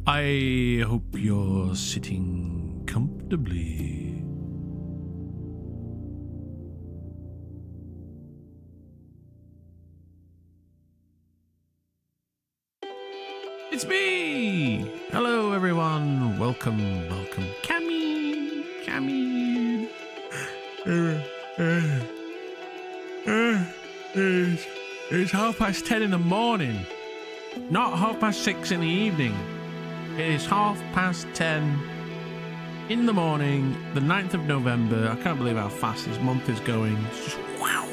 I hope you're sitting comfortably. It's me! Hello, everyone. Welcome. Come in. It's 10:30 in the morning. Not 6:30 in the evening. It is 10:30 in the morning, the 9th of November. I can't believe how fast this month is going. It's just wow.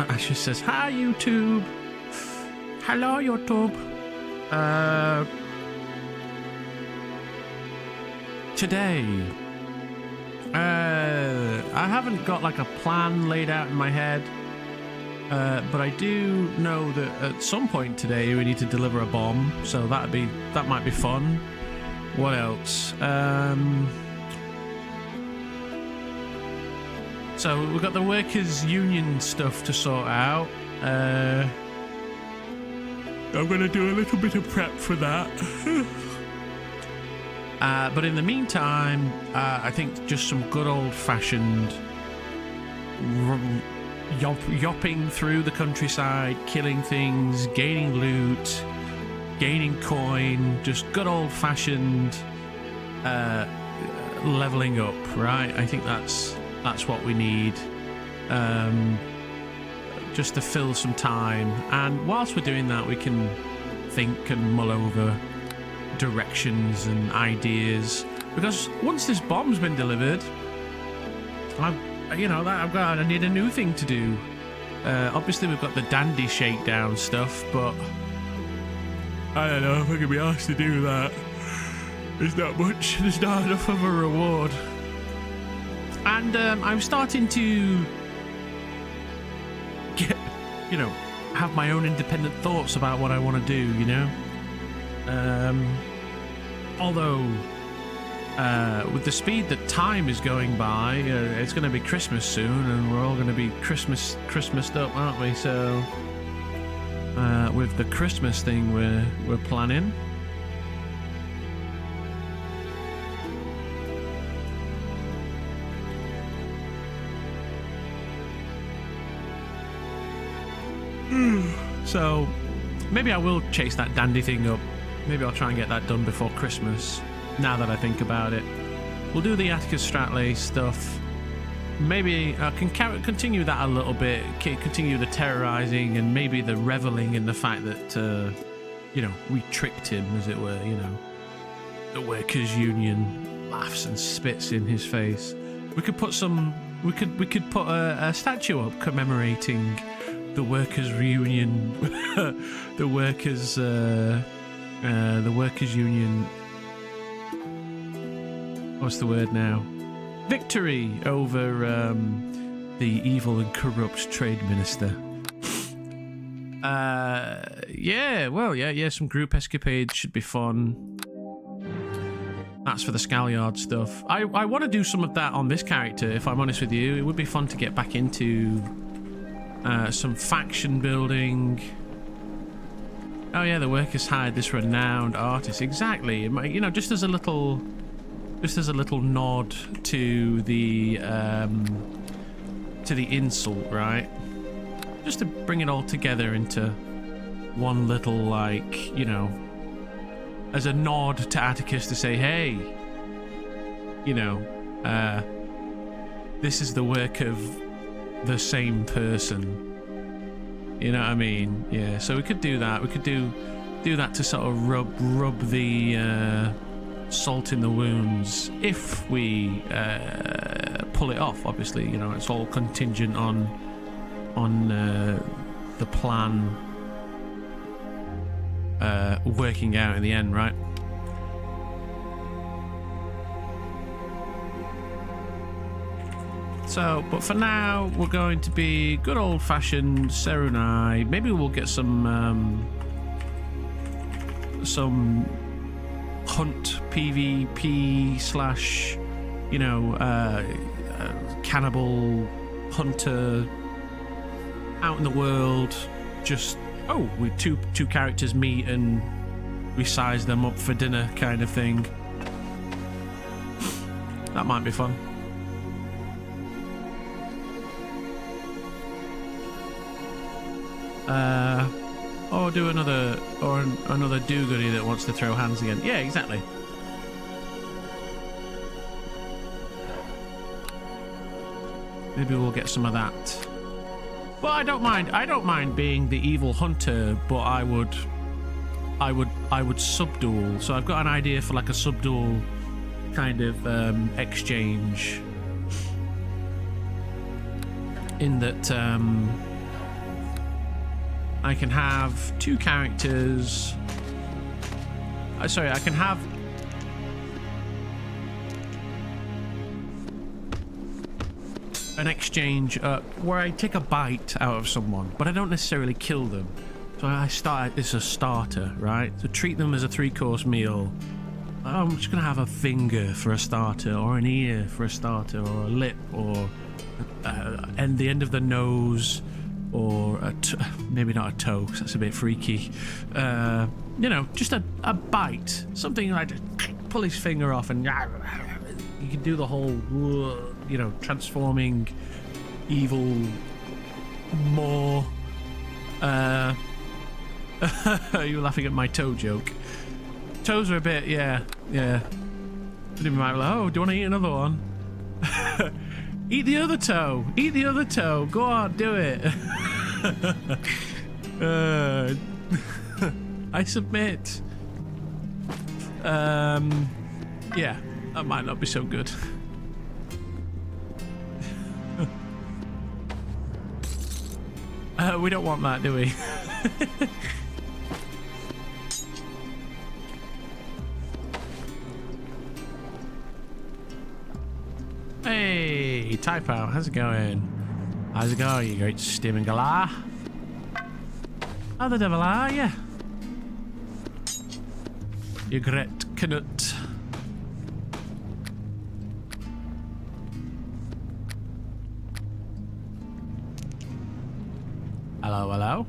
Ashley says, hi, YouTube. Hello, YouTube. Today, I haven't got like a plan laid out in my head, but I do know that at some point today we need to deliver a bomb, so that might be fun. What else? So we've got the workers' union stuff to sort out. I'm going to do a little bit of prep for that. But in the meantime, I think just some good old-fashioned yopping through the countryside, killing things, gaining loot, gaining coin, just good old-fashioned leveling up, right? I think that's what we need. Just to fill some time, and whilst we're doing that we can think and mull over directions and ideas, because once this bomb's been delivered, I need a new thing to do. Obviously we've got the dandy shakedown stuff, but I don't know if I can be asked to do that. There's not enough of a reward, and I'm starting to have my own independent thoughts about what I want to do, although with the speed that time is going by, it's going to be Christmas soon, and we're all going to be Christmased up, aren't we? So with the Christmas thing we're planning, so maybe I will chase that dandy thing up. Maybe I'll try and get that done before Christmas, now that I think about it. We'll do the Atticus Stratley stuff. Maybe I can continue that a little bit, continue the terrorizing and maybe the reveling in the fact that, we tricked him, as it were, The workers' union laughs and spits in his face. We could put a statue up commemorating the workers' reunion, the workers' union. What's the word now? Victory over the evil and corrupt trade minister. Some group escapades should be fun. That's for the Scalyard stuff. I want to do some of that on this character, if I'm honest with you. It would be fun to get back into some faction building. Oh yeah, the workers hired this renowned artist. Exactly. Just as a little nod to the insult, right? Just to bring it all together into one little, as a nod to Atticus to say, hey, this is the work of the same person. You know what I mean? Yeah, so we could do that. We could do that to sort of rub the salt in the wounds if we pull it off. Obviously, it's all contingent on the plan working out in the end, right? So, but for now, we're going to be good old-fashioned Serunai. Maybe we'll get some hunt PvP slash, cannibal hunter out in the world, just Oh, we two characters meet and we size them up for dinner kind of thing. That might be fun. Or do another do-goody that wants to throw hands again. Yeah, exactly. Maybe we'll get some of that. Well, I don't mind being the evil hunter, but I would subduel. So I've got an idea for like a subduel kind of exchange. In that I can have two characters. Sorry, I can have an exchange where I take a bite out of someone, but I don't necessarily kill them. So I start as a starter, right? So treat them as a 3-course meal. I'm just gonna have a finger for a starter, or an ear for a starter, or a lip, or and the end of the nose, or maybe not a toe, 'cause that's a bit freaky. You know, just a bite, something like pull his finger off, and you can do the whole, you know, transforming evil more. You're laughing at my toe joke. Toes are a bit, yeah. But you might be like, oh, do you want to eat another one? Eat the other toe. Eat the other toe. Go on, do it. I submit. Yeah, that might not be so good. We don't want that, do we? Hey, Typo, how's it going? How's it going, you great steaming galah? How the devil are you? You great Knut. Hello, hello.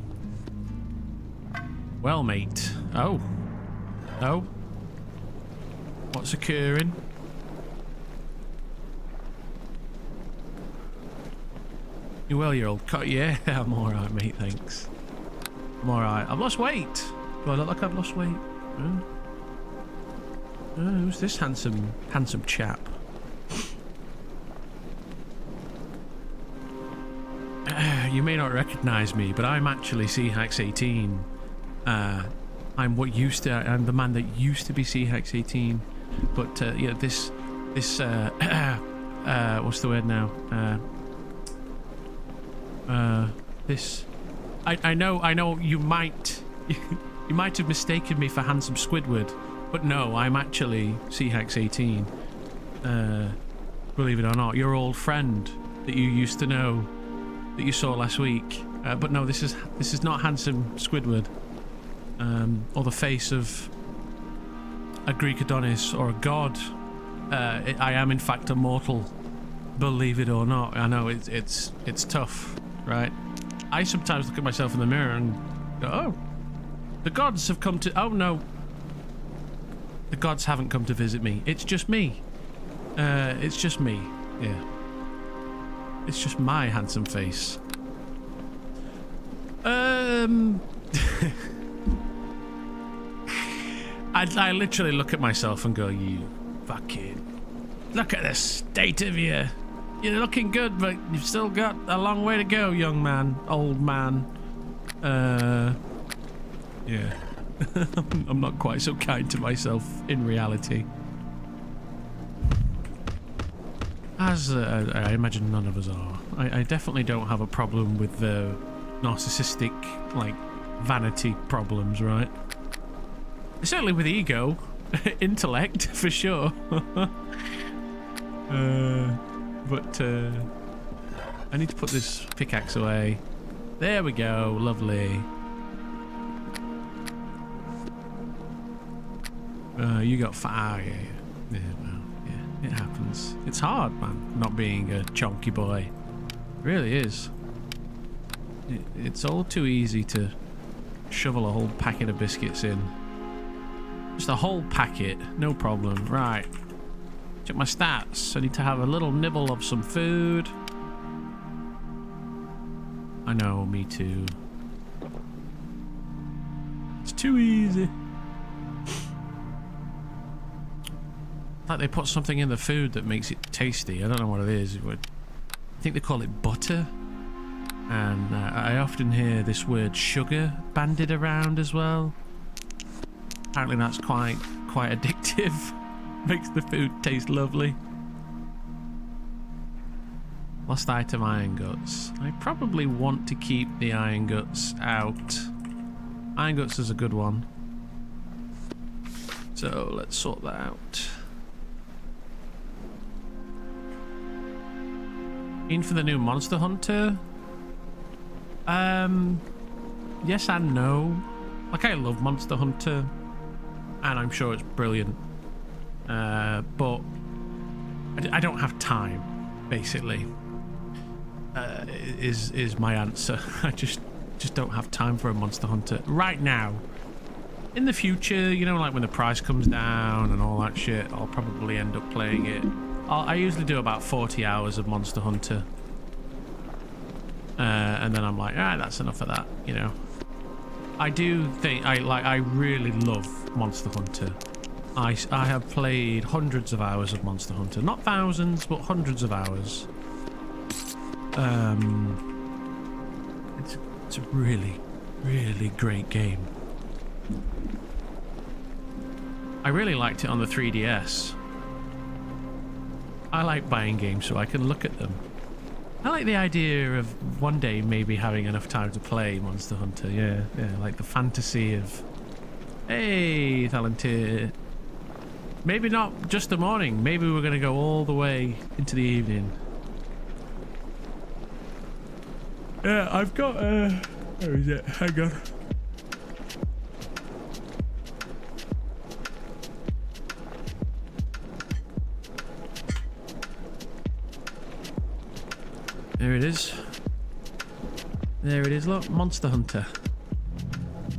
Well, mate. Oh. Oh. What's occurring? You well, you old cut. Yeah, I'm alright, mate, thanks. I'm alright. I've lost weight. Do I look like I've lost weight? Who's this handsome chap? You may not recognize me, but I'm actually Chex18. I'm the man that used to be Chex18. But yeah, this what's the word now? I know you might have mistaken me for handsome Squidward, but no, I'm actually Chex18. Believe it or not, your old friend that you used to know, that you saw last week. But no, this is not handsome Squidward, or the face of a Greek Adonis or a god. I am in fact a mortal, believe it or not. I know it's tough, right? I sometimes look at myself in the mirror and go, oh, the gods have come to... Oh no, the gods haven't come to visit me. It's just me. It's just me. Yeah. It's just my handsome face. I literally look at myself and go, you fucking... Look at the state of you. You're looking good, but you've still got a long way to go, young man, old man. Yeah. I'm not quite so kind to myself in reality. As I imagine none of us are. I definitely don't have a problem with the narcissistic, like, vanity problems, right? Certainly with ego. Intellect, for sure. But I need to put this pickaxe away. There we go, lovely. You got fire. Yeah, well, yeah, it happens. It's hard, man, not being a chonky boy. It really is. It's all too easy to shovel a whole packet of biscuits in. Just a whole packet, no problem. Right. Check my stats. I need to have a little nibble of some food. I know, me too. It's too easy. Like they put something in the food that makes it tasty. I don't know what it is. I think they call it butter. And I often hear this word sugar bandied around as well. Apparently that's quite addictive. Makes the food taste lovely. Lost item, iron guts. I probably want to keep the iron guts out. Iron guts is a good one. So let's sort that out. In for the new Monster Hunter? Yes and no. Like, I love Monster Hunter, and I'm sure it's brilliant. But I don't have time, basically. Is my answer. I just don't have time for a Monster Hunter right now. In the future, you know, like when the price comes down and all that shit, I'll probably end up playing it. I usually do about 40 hours of Monster Hunter. And then I'm like, that's enough of that, you know. I do think I really love Monster Hunter. I have played hundreds of hours of Monster Hunter, not thousands, but hundreds of hours. It's a really, really great game. I really liked it on the 3DS. I like buying games so I can look at them. I like the idea of one day maybe having enough time to play Monster Hunter. Yeah, like the fantasy of, hey, Thalantir. Maybe not just the morning. Maybe we're going to go all the way into the evening. Yeah, I've got, where is it? Hang on. There it is. There it is, look. Monster Hunter.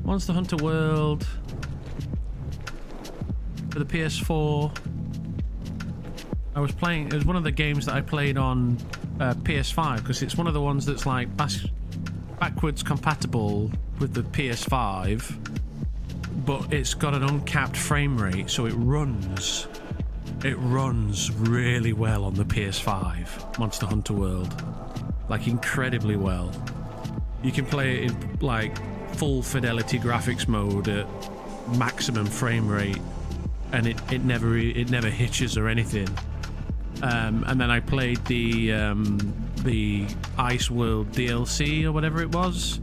Monster Hunter World. For the PS4. I was playing, it was one of the games that I played on PS5, because it's one of the ones that's like backwards compatible with the PS5, but it's got an uncapped frame rate, so it runs really well on the PS5. Monster Hunter World, like incredibly well. You can play it in like full fidelity graphics mode at maximum frame rate, and it never hitches or anything. And then I played the Ice World DLC or whatever it was,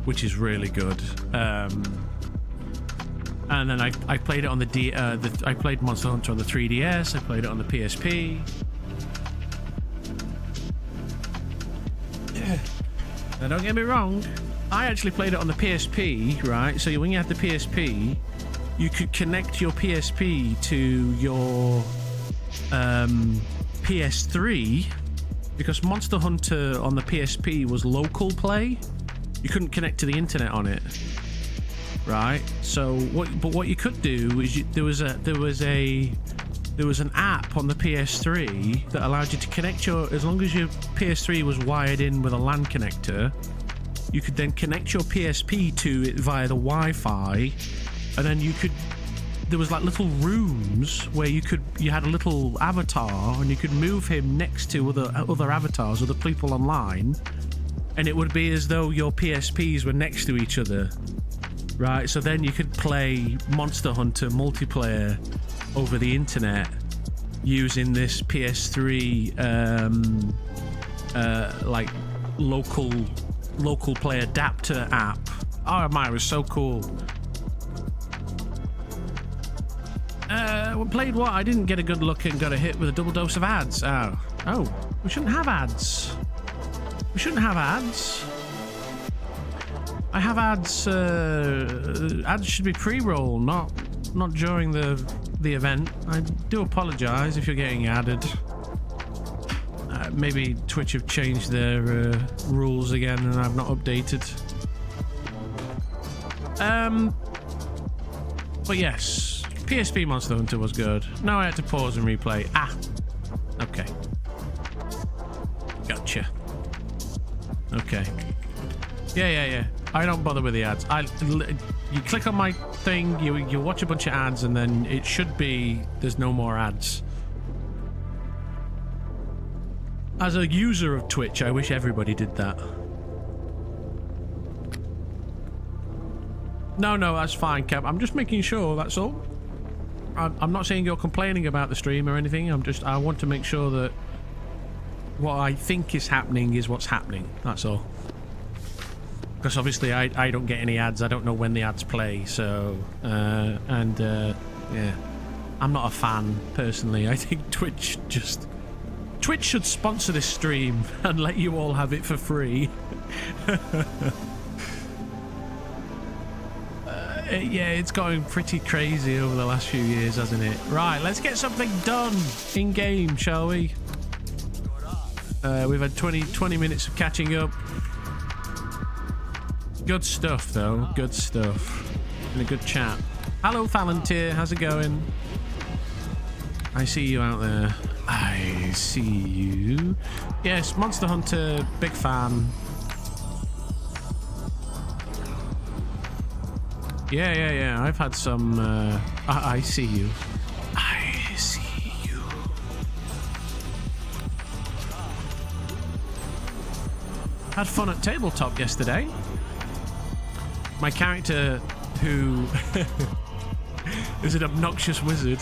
which is really good. And then I played it on I played Monster Hunter on the 3DS. I played it on the PSP. Yeah. Now don't get me wrong, I actually played it on the PSP, right? So when you had the PSP, you could connect your PSP to your PS3, because Monster Hunter on the PSP was local play. You couldn't connect to the internet on it, right? So what you could do is there was an app on the PS3 that allowed you to connect as long as your PS3 was wired in with a LAN connector, you could then connect your PSP to it via the Wi-Fi, and then there was like little rooms where you had a little avatar, and you could move him next to other avatars, other people online, and it would be as though your PSPs were next to each other, right? So then you could play Monster Hunter multiplayer over the internet using this PS3 like local play adapter app. Oh my, it was so cool. Played what? I didn't get a good look and got a hit with a double dose of ads. Oh, we shouldn't have ads. We shouldn't have ads. I have ads. Ads should be pre-roll, not during the event. I do apologize if you're getting added. Maybe Twitch have changed their rules again and I've not updated. But yes, PSP Monster Hunter was good. Now I had to pause and replay. Ah, okay. Gotcha. Okay. Yeah. I don't bother with the ads. You click on my thing, you watch a bunch of ads, and then it should be there's no more ads. As a user of Twitch, I wish everybody did that. No, that's fine, Kev. I'm just making sure, that's all. I'm not saying you're complaining about the stream or anything. I want to make sure that what I think is happening is what's happening. That's all. Because obviously I don't get any ads. I don't know when the ads play. So, yeah. I'm not a fan, personally. I think Twitch should sponsor this stream and let you all have it for free. Yeah, it's going pretty crazy over the last few years, hasn't it? Right, let's get something done in-game, shall we? We've had 20 minutes of catching up. Good stuff, though. Good stuff. And a good chat. Hello, Palantir. How's it going? I see you out there. I see you. Yes, Monster Hunter, big fan. Yeah. I've had some. I see you. I see you. Had fun at tabletop yesterday. My character, who is an obnoxious wizard,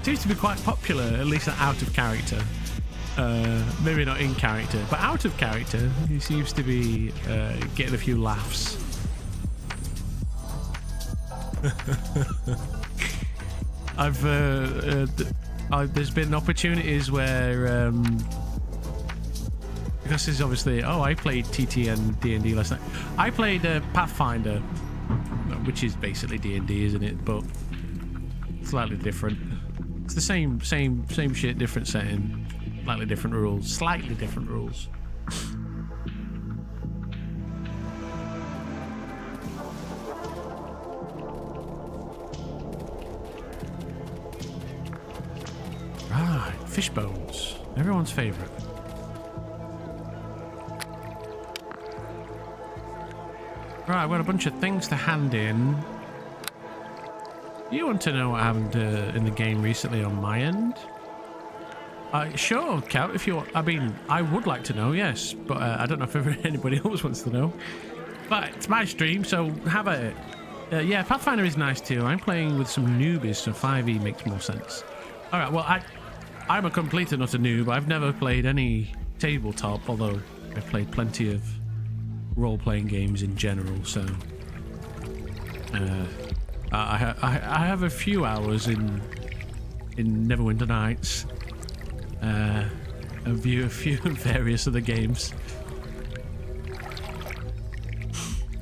seems to be quite popular, at least out of character. Maybe not in character, but out of character, he seems to be getting a few laughs. There's been opportunities where because there's obviously I played TTN D&D last night. I played Pathfinder, which is basically D&D, isn't it? But slightly different. It's the same shit, different setting, slightly different rules. Right, fish bones, everyone's favorite. Right, I've got a bunch of things to hand in. You want to know what happened in the game recently on my end? Sure, Cal, if you want. I mean, I would like to know, yes, but I don't know if anybody else wants to know. But it's my stream, so have at it. Yeah, Pathfinder is nice too. I'm playing with some newbies, so 5e makes more sense. All right, well, I'm a complete and utter noob. I've never played any tabletop, although I've played plenty of role-playing games in general, so I have a few hours in Neverwinter Nights, a few various other games,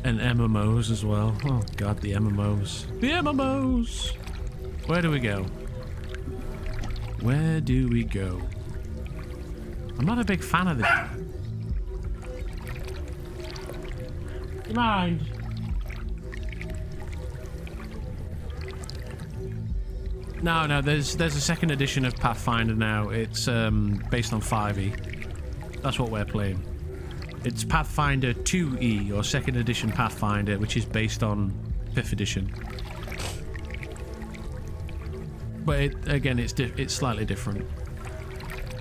and MMOs as well. Oh god, the MMOs. Where do we go? I'm not a big fan of this. Mind. No, there's a second edition of Pathfinder now. It's based on 5e. That's what we're playing. It's Pathfinder 2e, or second edition Pathfinder, which is based on 5th edition. But it's slightly different.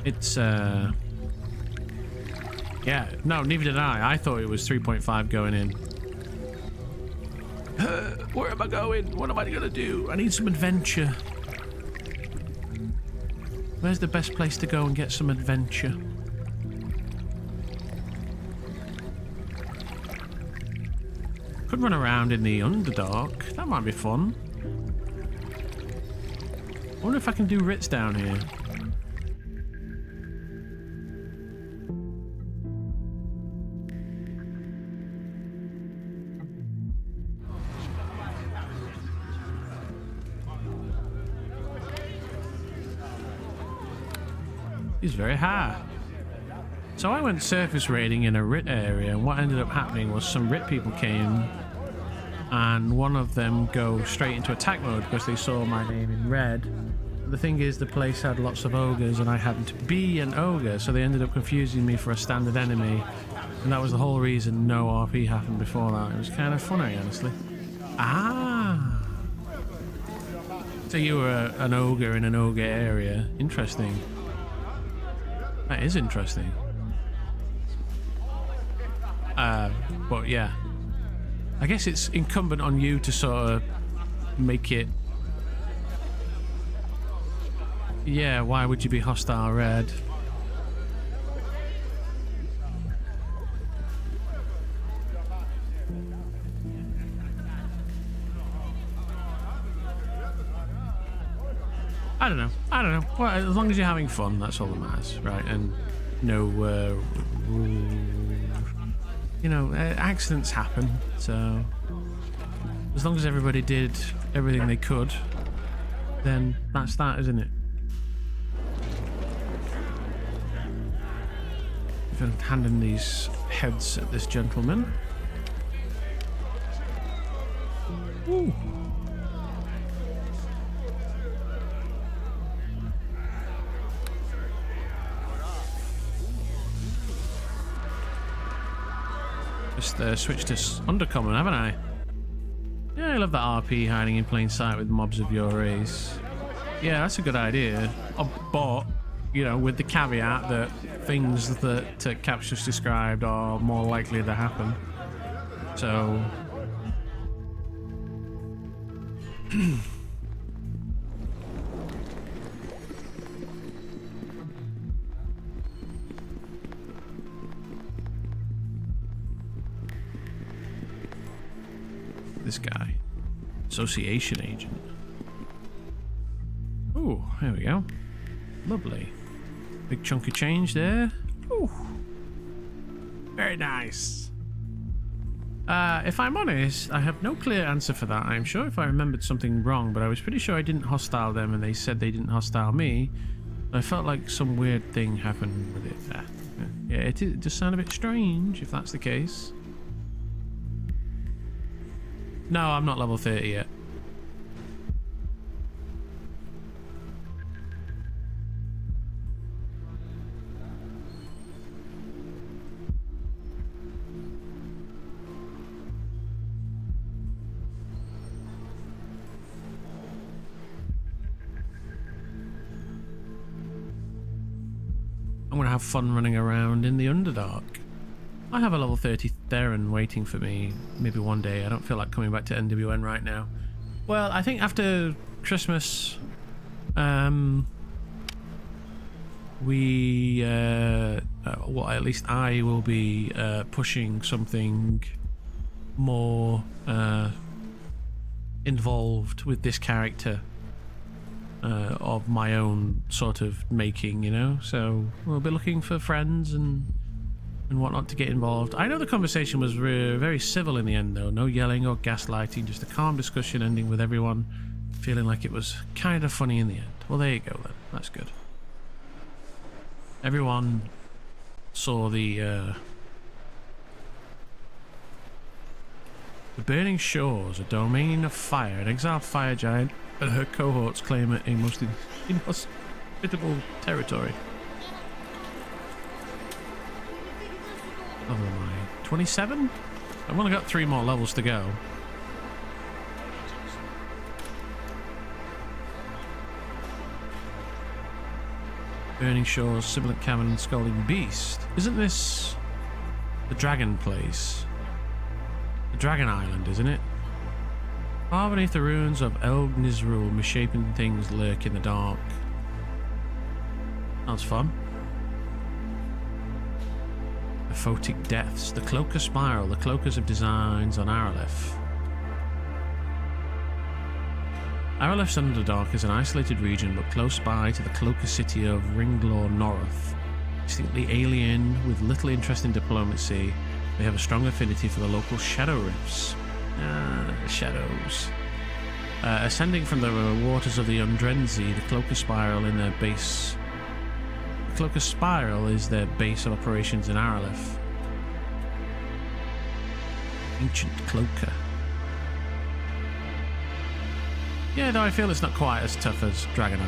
It's yeah, no, neither did I. I thought it was 3.5 going in. Where am I going? What am I gonna do? I need some adventure. Where's the best place to go and get some adventure? Could run around in the Underdark. That might be fun. I wonder if I can do writs down here. He's very high. So I went surface raiding in a writ area, and what ended up happening was some writ people came and one of them go straight into attack mode because they saw my name in red. The thing is, the place had lots of ogres and I happened to be an ogre, so they ended up confusing me for a standard enemy, and that was the whole reason no RP happened before that. It was kind of funny, honestly. Ah! So you were an ogre in an ogre area. Interesting. That is interesting. But yeah. I guess it's incumbent on you to sort of make it... Yeah, why would you be hostile red? I don't know. Well, as long as you're having fun, that's all that matters, right? And no, you know, accidents happen, so as long as everybody did everything they could, then that's that, isn't it? I'm handing these heads at this gentleman. Ooh. Just switched to Undercommon, haven't I? Yeah, I love that RP hiding in plain sight with mobs of your race. Yeah, that's a good idea. But, you know, with the caveat that things that Cap's just described are more likely to happen. So... This guy. Association agent. Ooh, there we go. Lovely. Big chunk of change there. Ooh. Very nice. If I'm honest, I have no clear answer for that. I'm sure if I remembered something wrong, but I was pretty sure I didn't hostile them and they said they didn't hostile me. I felt like some weird thing happened with it. Yeah, it does sound a bit strange if that's the case. No, I'm not level 30 yet. I'm gonna have fun running around in the Underdark. I have a level 30 Theron waiting for me, maybe one day. I don't feel like coming back to NWN right now. Well, I think after Christmas, well, at least I will be pushing something more involved with this character of my own sort of making, you know? So we'll be looking for friends and whatnot to get involved. I know the conversation was very civil in the end, though. No yelling or gaslighting, just a calm discussion ending with everyone feeling like it was kind of funny in the end. Well, there you go then. That's good. Everyone saw the burning shores, a domain of fire, an exiled fire giant and her cohorts claim it a most inhospitable territory. Level am I? 27? I've only got 3 more levels to go. Burning Shores, Sibilant Cavern, and Scalding Beast. Isn't this the dragon place? The Dragon Island, isn't it? Far beneath the ruins of El Nizrul, misshapen things lurk in the dark. Sounds fun. Photic Depths, the Cloaker Spiral, the Cloakers of Designs on Arelith. Arelith's Underdark is an isolated region but close by to the Cloaker city of Ringlaw North. Distinctly alien, with little interest in diplomacy, they have a strong affinity for the local Shadow Rifts. Shadows. Ascending from the waters of the Undrenzi, the Cloaker Spiral in their base... Cloaker Spiral is their base of operations in Arelith. Ancient Cloaker. Yeah, though I feel it's not quite as tough as Dragon Isle.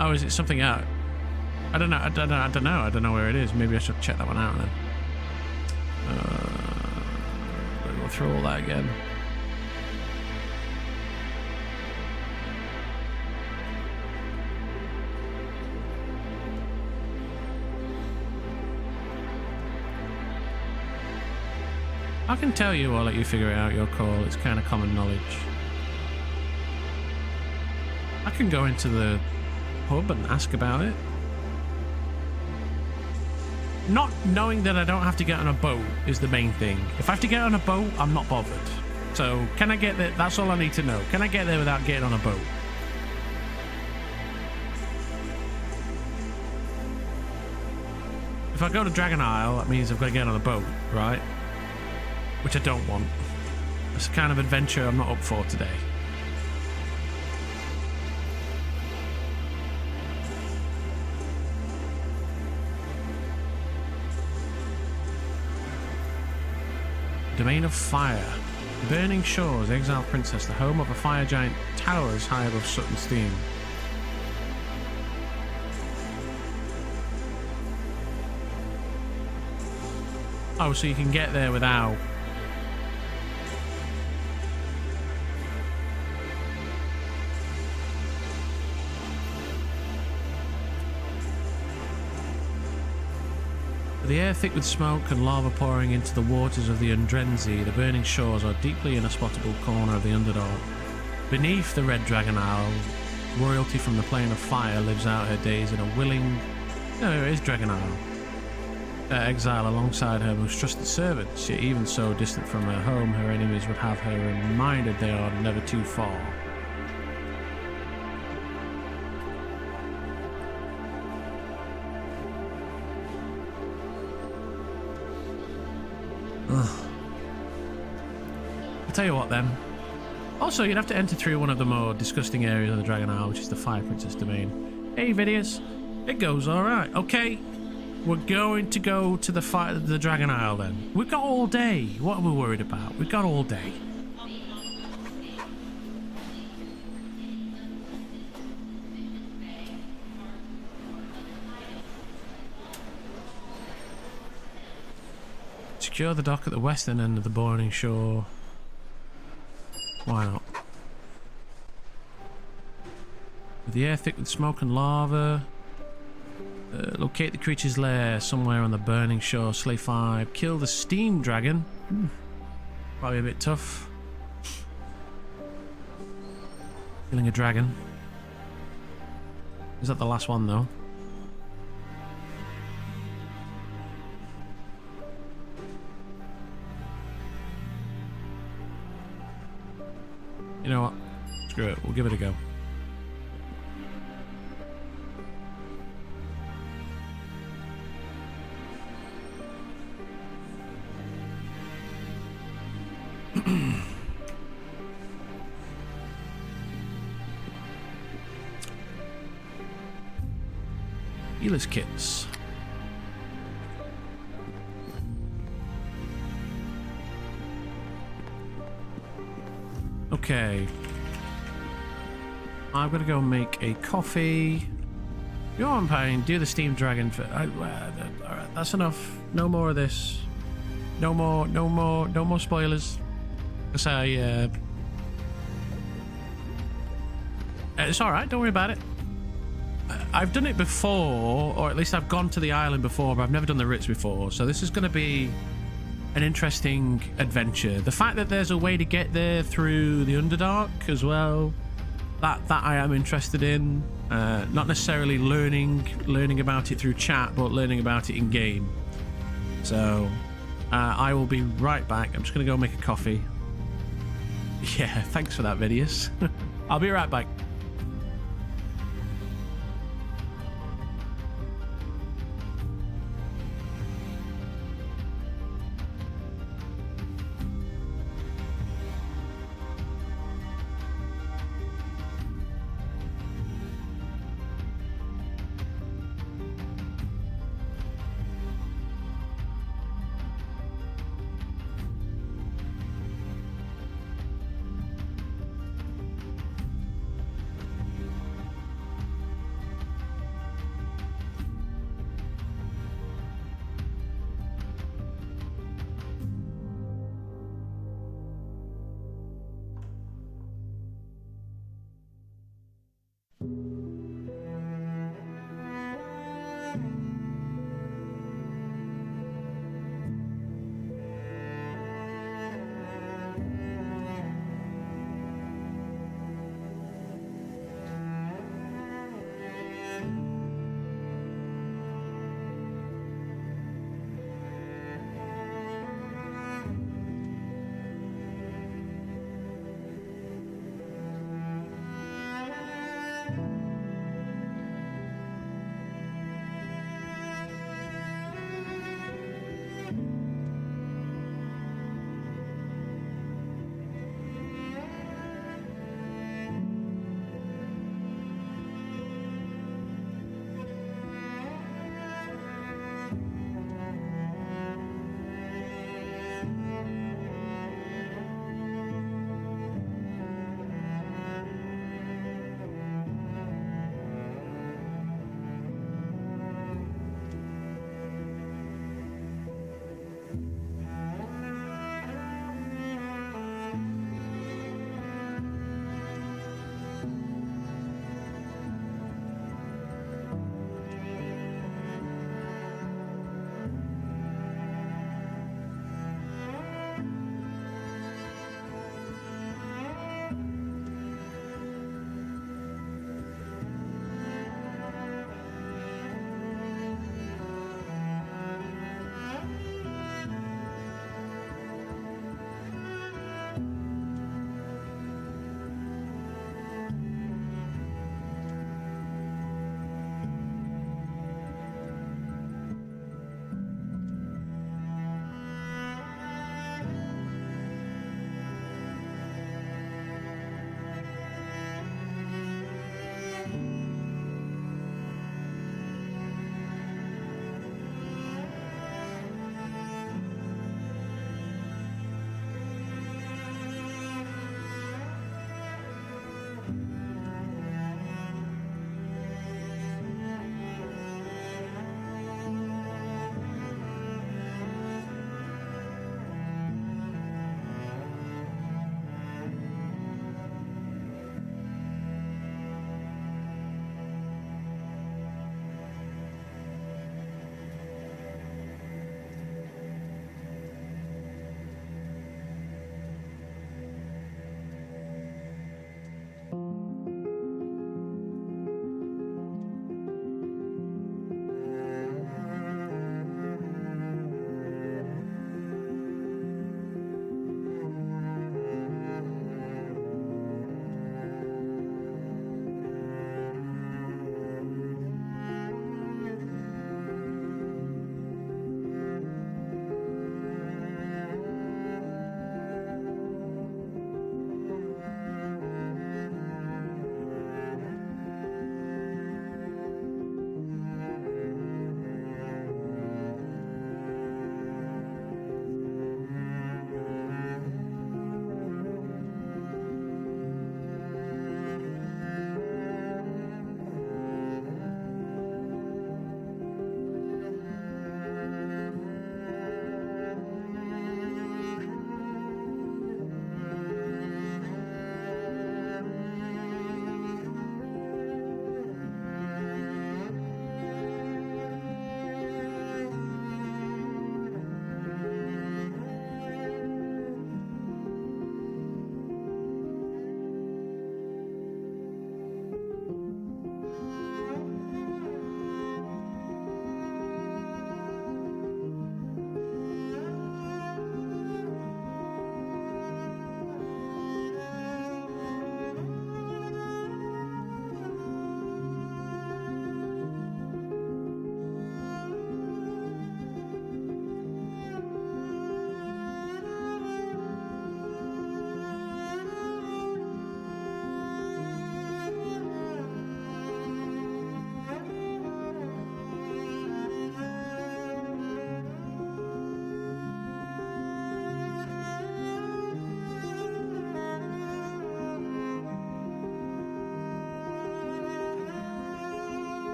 Oh, is it something out? I don't know. I don't know where it is. Maybe I should check that one out then. Gotta go through all that again. I can tell you, I'll let you figure it out, your call. It's kind of common knowledge. I can go into the pub and ask about it. Not knowing that I don't have to get on a boat is the main thing. If I have to get on a boat, I'm not bothered. So, can I get there? That's all I need to know. Can I get there without getting on a boat? If I go to Dragon Isle, that means I've got to get on a boat, right? Which I don't want. It's the kind of adventure I'm not up for today. Domain of Fire. Burning Shores, exiled princess, the home of a fire giant, towers high above Sutton's theme. Oh, so you can get there without... The air thick with smoke and lava pouring into the waters of the Undrenzi, the burning shores are deeply inhospitable corner of the Underdark. Beneath the Red Dragon Isle, royalty from the Plane of Fire lives out her days in a willing... No, it is Dragon Isle. Exile alongside her most trusted servants, yet even so distant from her home, her enemies would have her reminded they are never too far. I'll tell you what then. Also, you'd have to enter through one of the more disgusting areas of the Dragon Isle, which is the Fire Princess domain. Hey, Vidius. It goes alright. Okay. We're going to go to the Dragon Isle then. We've got all day. What are we worried about? We've got all day. Secure the dock at the western end of the Burning Shore. Why not? With the air thick with smoke and lava. Locate the creature's lair somewhere on the Burning Shore. Slay 5. Kill the steam dragon. Probably a bit tough. Killing a dragon. Is that the last one though? You know what? Screw it. We'll give it a go. Healer's kits. Okay. I've got to go make a coffee. Go on, Pine. Do the steam dragon for... Alright, that's enough. No more of this. No more spoilers. Because it's alright, don't worry about it. I've done it before, or at least I've gone to the island before, but I've never done the Ritz before, so this is going to be an interesting adventure. The fact that there's a way to get there through the Underdark as well, that I am interested in. Not necessarily learning about it through chat, but learning about it in game. So I will be right back. I'm just going to go make a coffee. Yeah, thanks for that, Vidius. I'll be right back.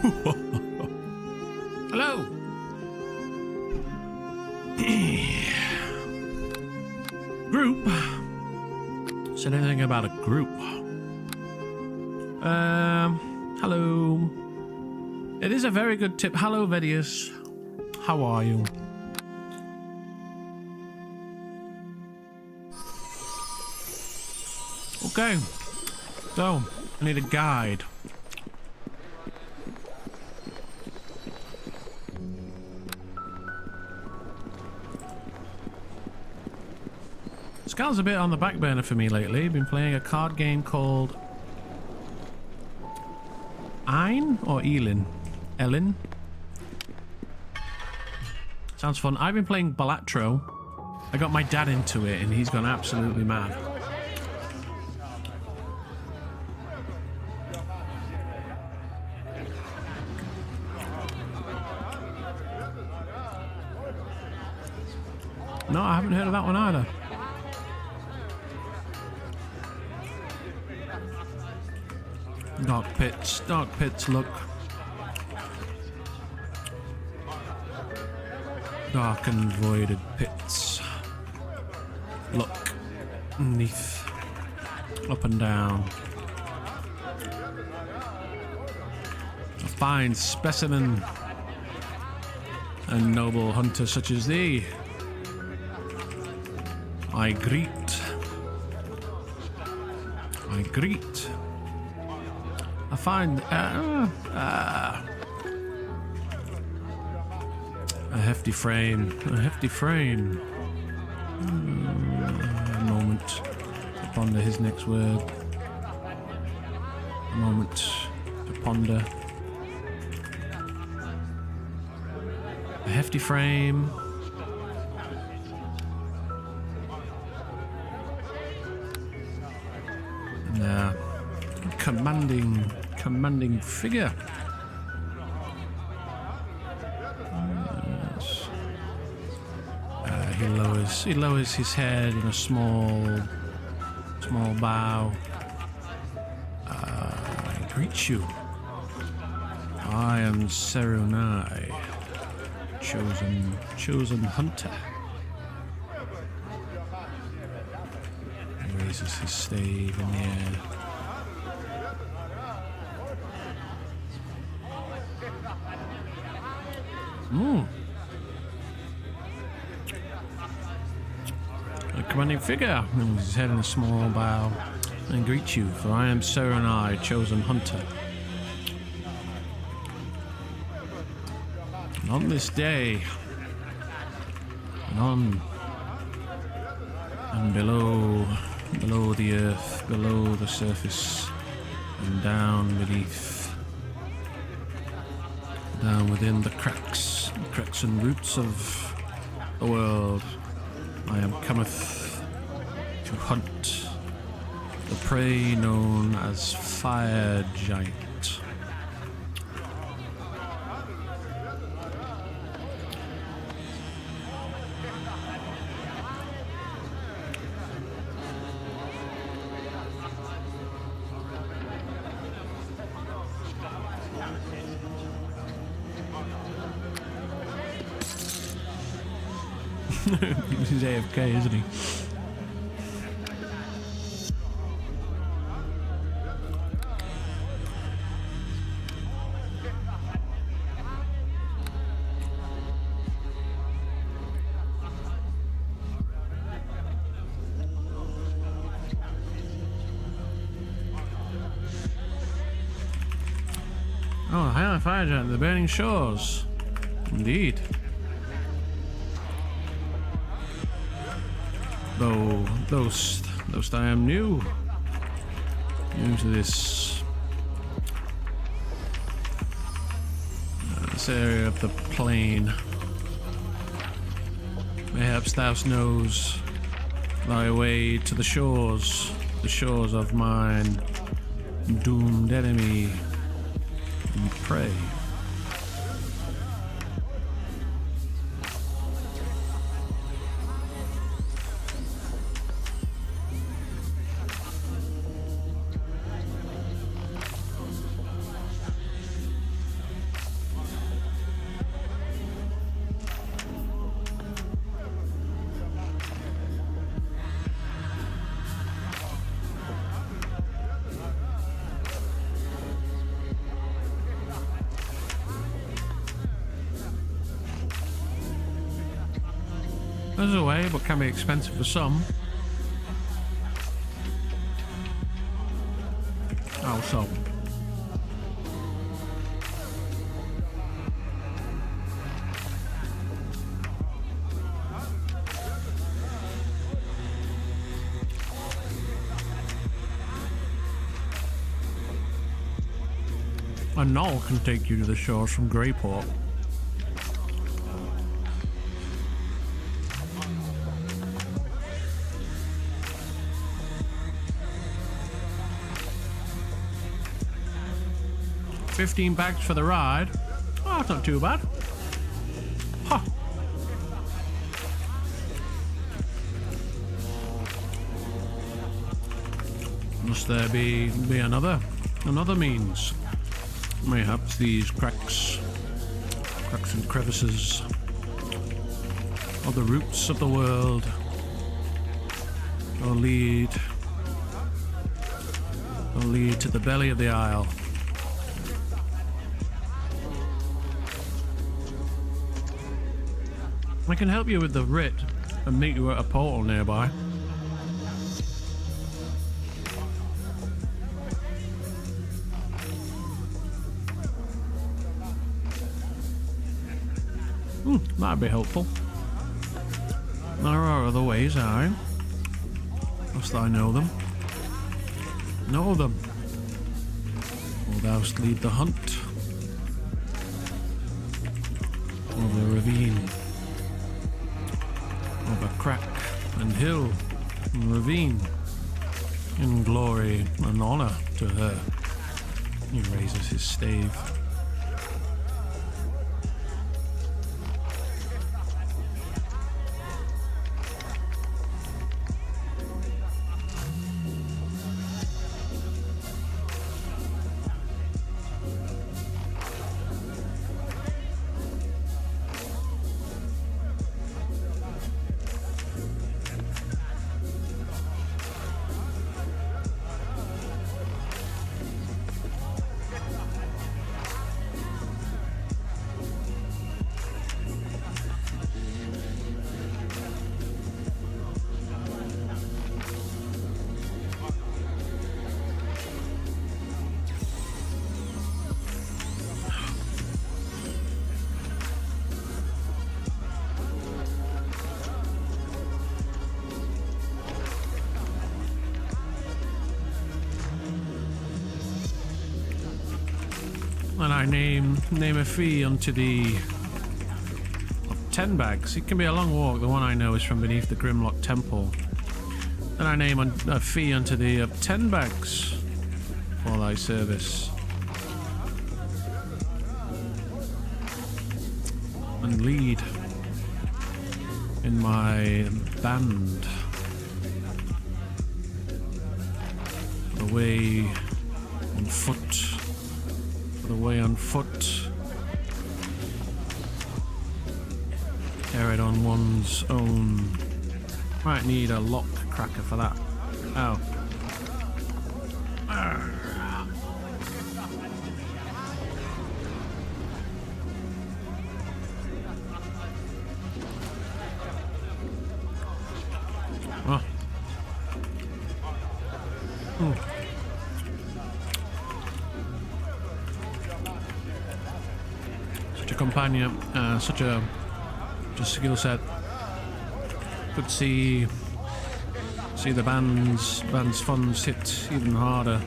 Hello. Group. Said anything about a group? Hello. It is a very good tip. Hello, Vedius. How are you? Okay. So, I need a guide. Scal's a bit on the back burner for me lately. Been playing a card game called Ein or Elin? Ellen? Sounds fun. I've been playing Balatro. I got my dad into it and he's gone absolutely mad. No, I haven't heard of that one either. Dark pits, look. Dark and voided pits. Look. Beneath. Up and down. A fine specimen. A noble hunter such as thee. I greet. I find a hefty frame. A moment to ponder his next word. A moment to ponder. A hefty frame. And commanding figure. Yes. He lowers his head in a small bow. I greet you. I am Serunai, chosen hunter. He raises his stave in the air. A commanding figure, with his head in a small bow, and greet you, for I am Serunai, chosen hunter. And on this day, and on and below the earth, below the surface, and down beneath, down within the cracks and roots of the world, I am cometh to hunt the prey known as Fire Giant. He's AFK, isn't he? Oh, High Fire Giant, the Burning Shores. Indeed. Though, those I am new to this area of the plain. Mayhaps thou knows thy way to the shores of mine doomed enemy and prey. There's a way, but can be expensive for some. How so? A knoll can take you to the shores from Greyport. $15 bags for the ride. Oh, that's not too bad. Huh. Must there be another means? Mayhaps these cracks and crevices are the roots of the world, or lead to the belly of the isle. I can help you with the writ and meet you at a portal nearby. That'd be helpful. There are other ways, aye. Must I know them? Know them. Or thou'st lead the hunt. Or the ravine. Of a crack and hill and ravine. In glory and honor to her. He raises his stave. And I name a fee unto thee of 10 bags. It can be a long walk. The one I know is from beneath the Grimlock Temple. Then I name a fee unto thee of 10 bags for thy service. And lead in my band the way on foot. The way on foot, carried on one's own. Might need a lock cracker for that. Oh. Oh. Companion, such a skill set. Could see the band's funds hit even harder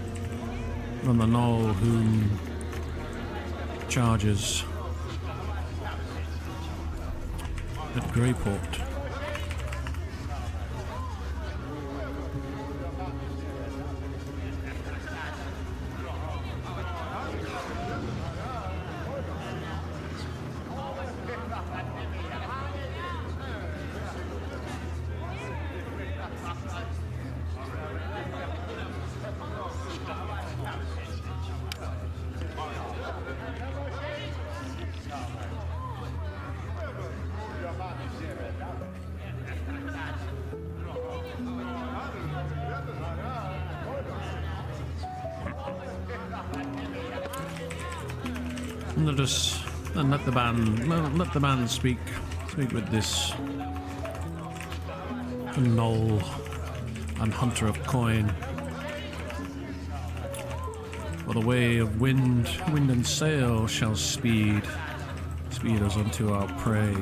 than the knoll whom charges at Greyport. And let the band speak with this Knoll and hunter of coin. For the way of wind and sail shall speed us unto our prey.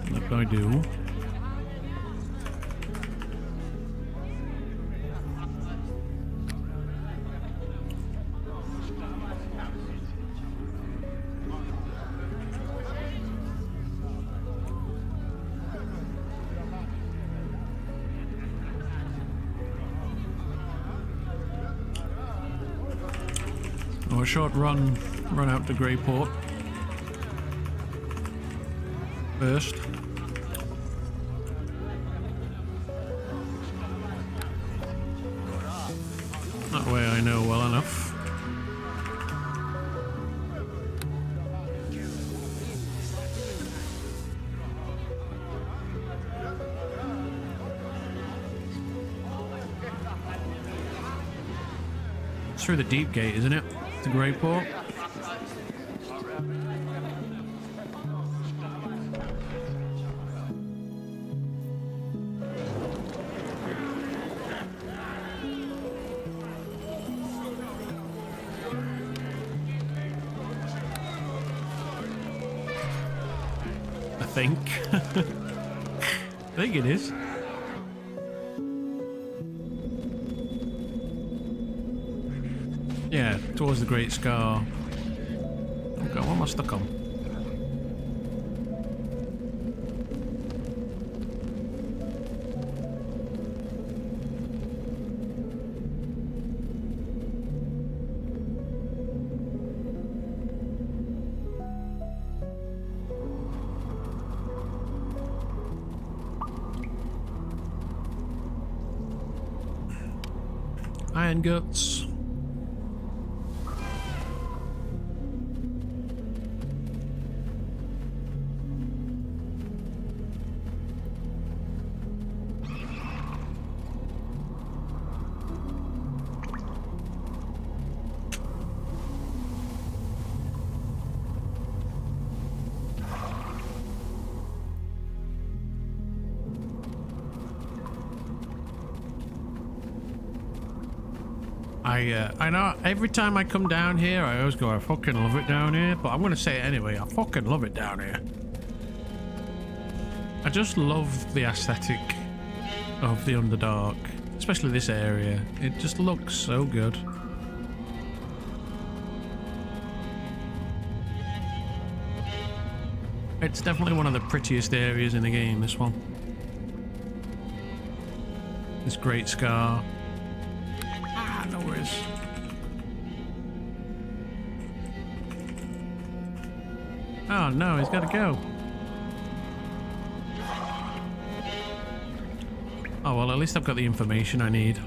What do I do? Oh, a short run out to Greyport first. That way I know well enough. It's through the deep gate, isn't it? To Greyport. I think it is. Yeah, towards the Great Scar. Okay, what am I stuck on? Iron guts. I know every time I come down here, I always go, I fucking love it down here, but I'm going to say it anyway, I fucking love it down here. I just love the aesthetic of the Underdark, especially this area. It just looks so good. It's definitely one of the prettiest areas in the game, this one. This Great Scar. No worries. Oh no, he's got to go. Oh well, at least I've got the information I need.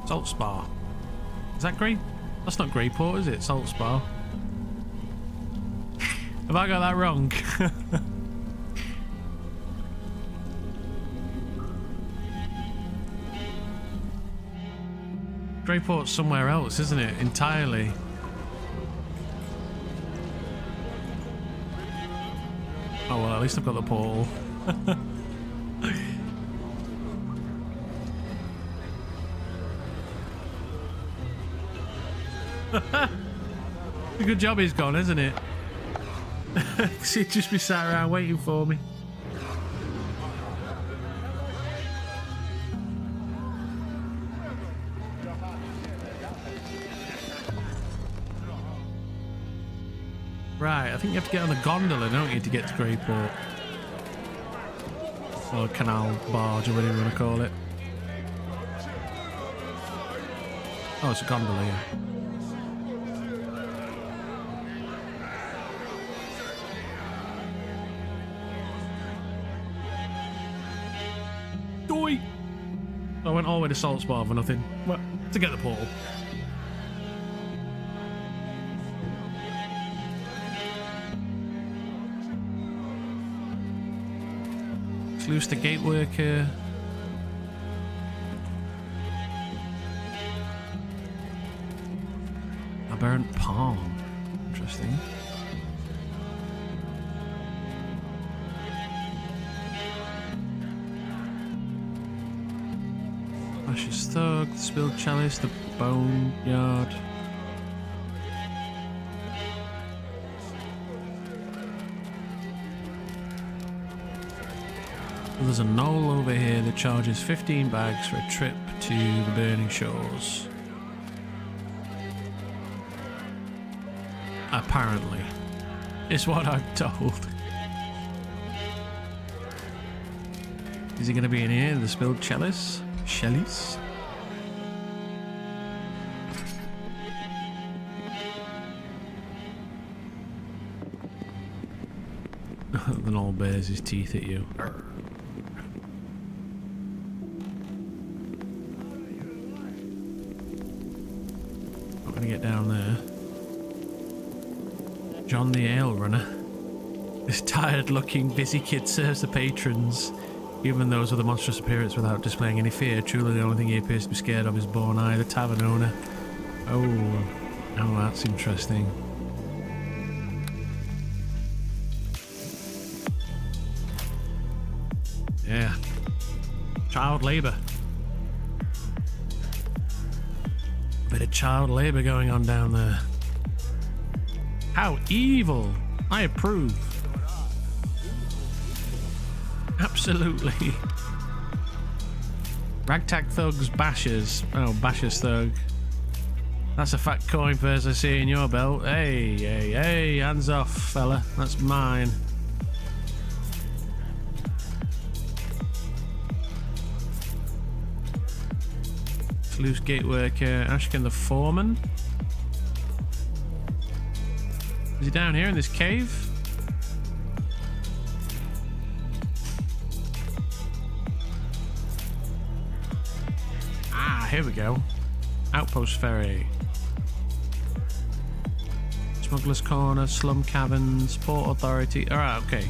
Salt Spa. Is that Grey? That's not Greyport, is it? Salt Spa. Have I got that wrong? Greyport's somewhere else, isn't it? Entirely. Oh well, at least I've got the portal. A good job he's gone, isn't it? He'd just be sat around waiting for me. Right, I think you have to get on the gondola, don't you, to get to Greyport? Or canal barge, or whatever you want to call it. Oh, it's a gondola, yeah. went all the way to Salt Spar for nothing. Well, to get the portal. Let's loose the gate worker. Aberrant palm. Interesting. Ashes Thug, the Spilled Chalice, the Boneyard. There's a knoll over here that charges 15 bags for a trip to the Burning Shores. Apparently. It's what I'm told. Is he going to be in here, the Spilled Chalice? Chalice? The knoll bares his teeth at you. Not gonna get down there. John the Ale Runner. This tired-looking, busy kid serves the patrons. Even those with a monstrous appearance without displaying any fear. Truly the only thing he appears to be scared of is born eye, the tavern owner. Oh, that's interesting. Yeah. Child labour. Bit of child labour going on down there. How evil! I approve. Absolutely. Ragtag Thugs Bashers. Oh, Bashers Thug. That's a fat coin purse I see in your belt. Hey, hey, hey, hands off, fella. That's mine. Loose gate worker, Ashken the Foreman. Is he down here in this cave? Ah, here we go. Outpost Ferry. Smuggler's Corner, Slum Caverns, Port Authority. Alright, okay.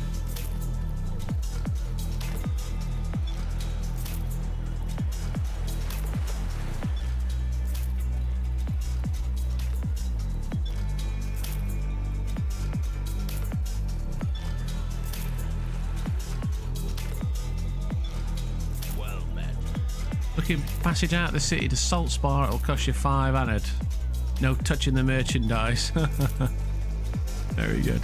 Passage out of the city to Salt Spar, it'll cost you 5 anad. No touching the merchandise. Very good.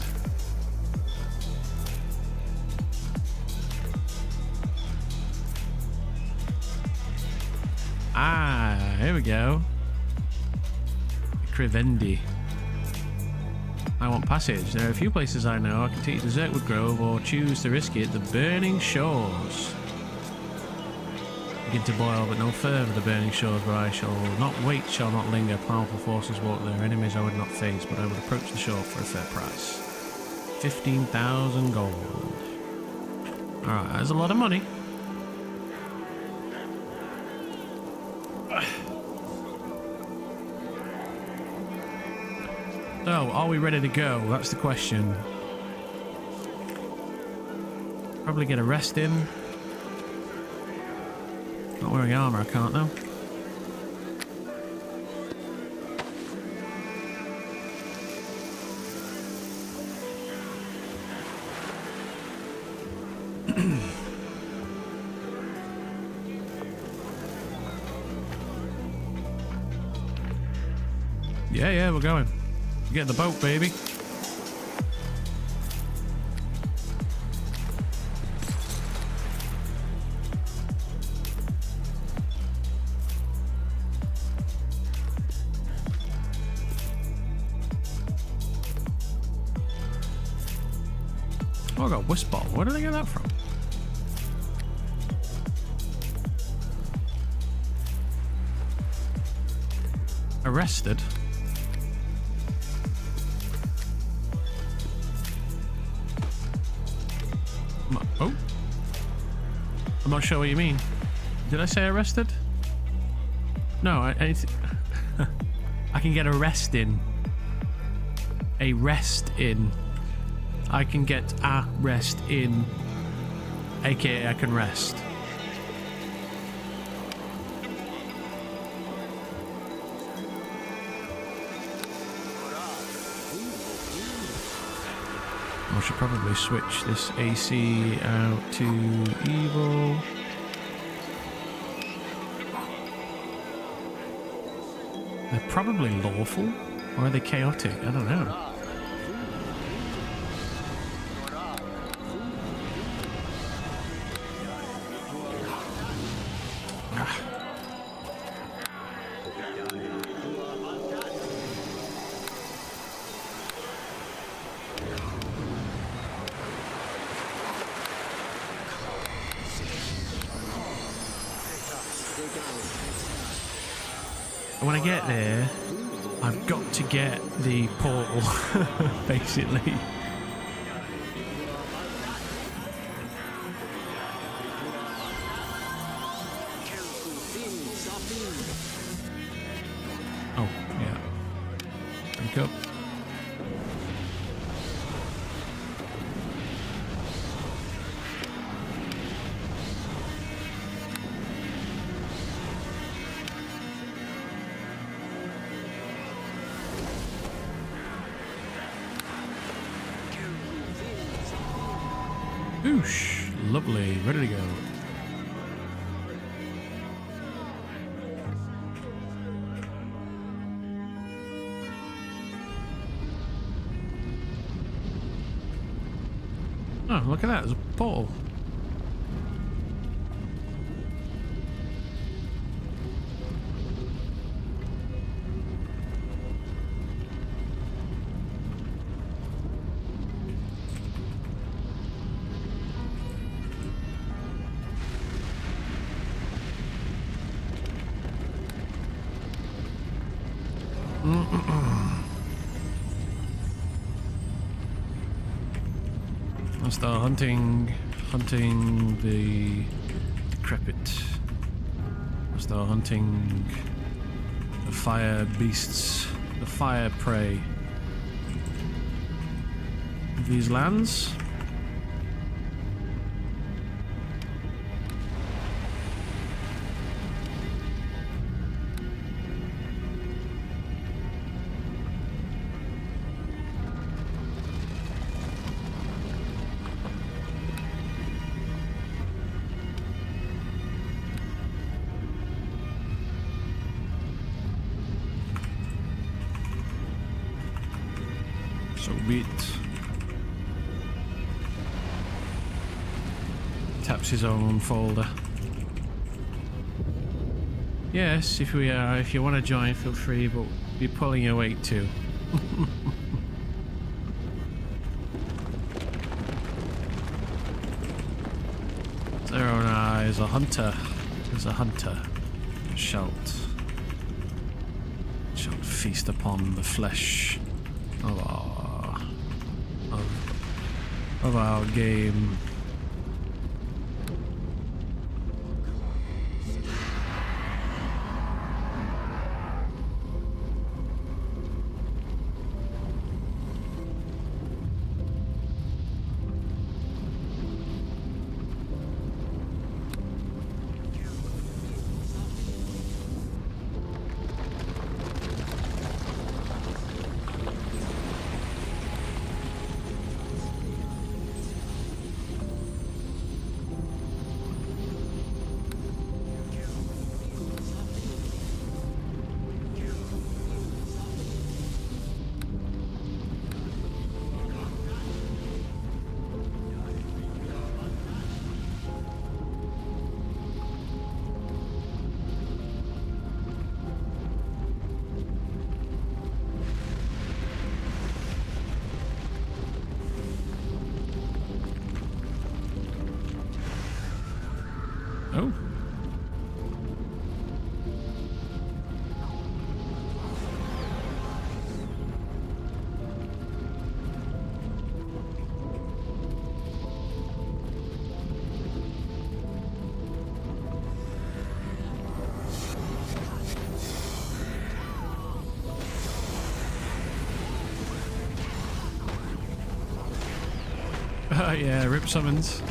Ah, here we go. Crivendi. I want passage. There are a few places I know. I can take you to Zertwood Grove or choose to risk it. The Burning Shores. Begin to boil, but no further the Burning Shores, where I shall not wait, shall not linger. Powerful forces walk there. Enemies I would not face, but I would approach the shore for a fair price. 15,000 gold. Alright, that's a lot of money. So, are we ready to go? That's the question. Probably get a rest in. Not wearing armor, I can't though. Yeah, we're going. Get the boat, baby. Oh, I got Wisp Ball. Where did I get that from? Arrested? Oh. I'm not sure what you mean. Did I say arrested? No, I can get a rest in. A rest in. I can get a rest in. AKA I can rest. I should probably switch this AC out to evil. They're probably lawful, or are they chaotic? I don't know. When I get there, I've got to get the portal, basically. Oh, yeah. Pick up. Oosh, lovely, ready to go. Oh, look at that, there's a portal. I'll start hunting the decrepit. I'll start hunting the fire beasts, the fire prey of these lands. So be it. Taps his own folder. Yes, if you want to join, feel free, but be pulling your weight too. There is a hunter. There's a hunter. Shalt feast upon the flesh of our game. Yeah, rip summons.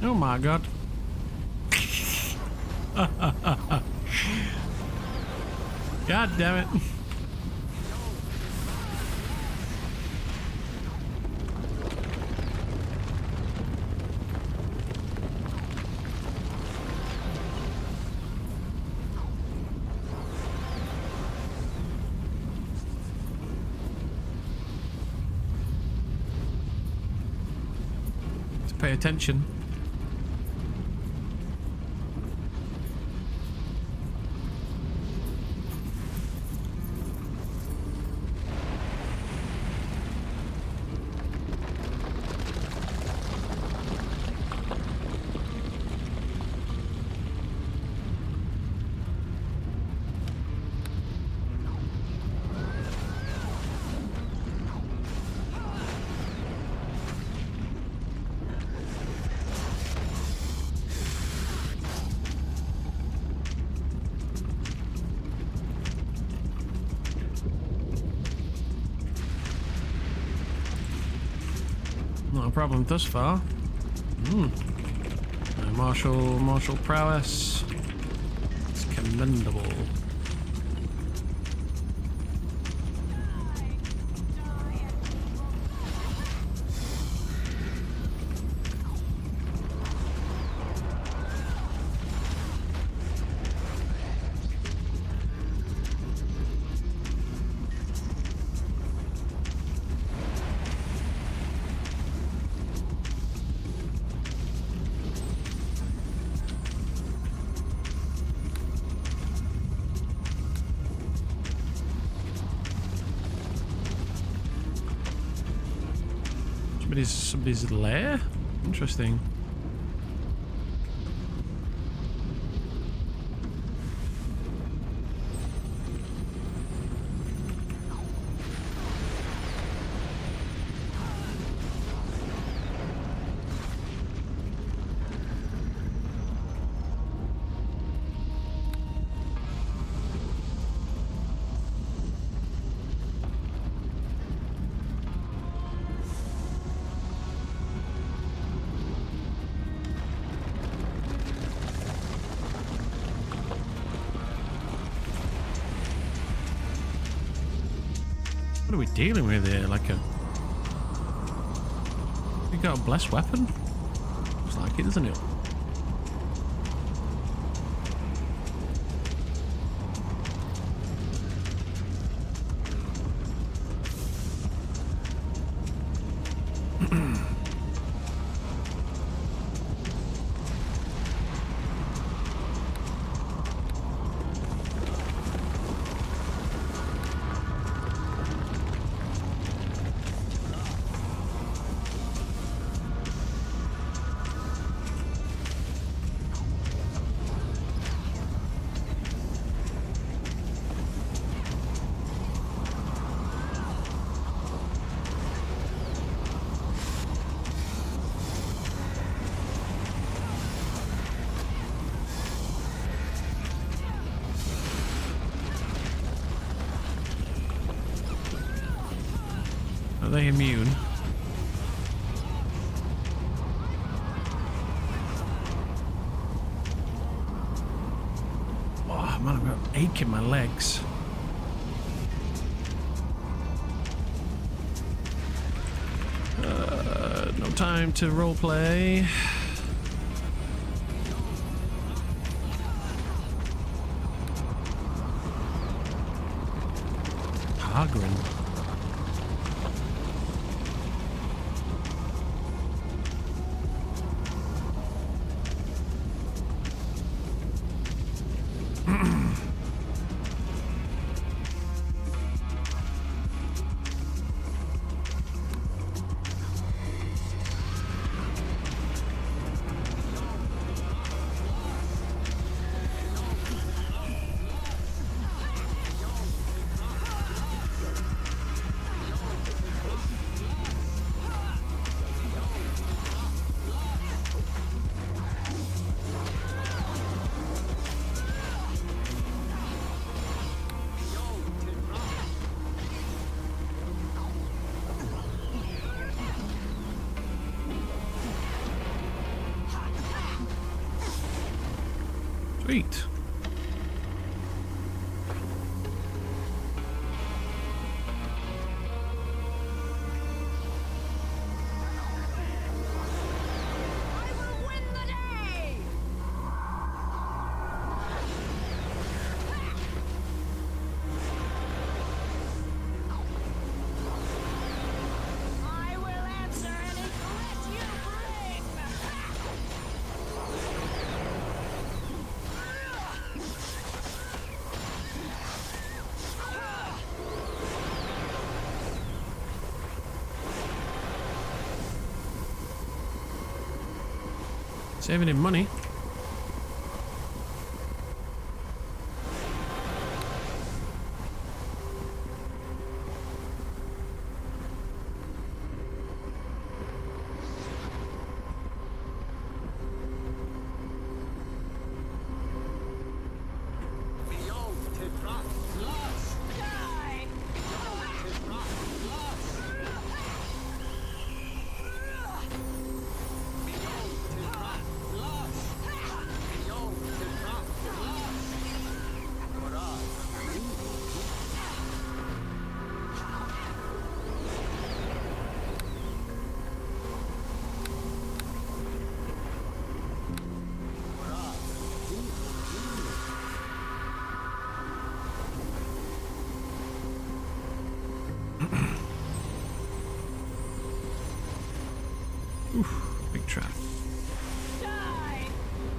Oh my god. God damn it. To pay attention. Not a problem thus far. Martial prowess. It's commendable. Somebody's lair? Interesting. What are we dealing with here? Like a... We got a blessed weapon? Looks like it, doesn't it? Are they immune? Oh man, I've got an ache in my legs. No time to roleplay. Gargrin. Sweet. Saving him money. Oof, big trap. Die!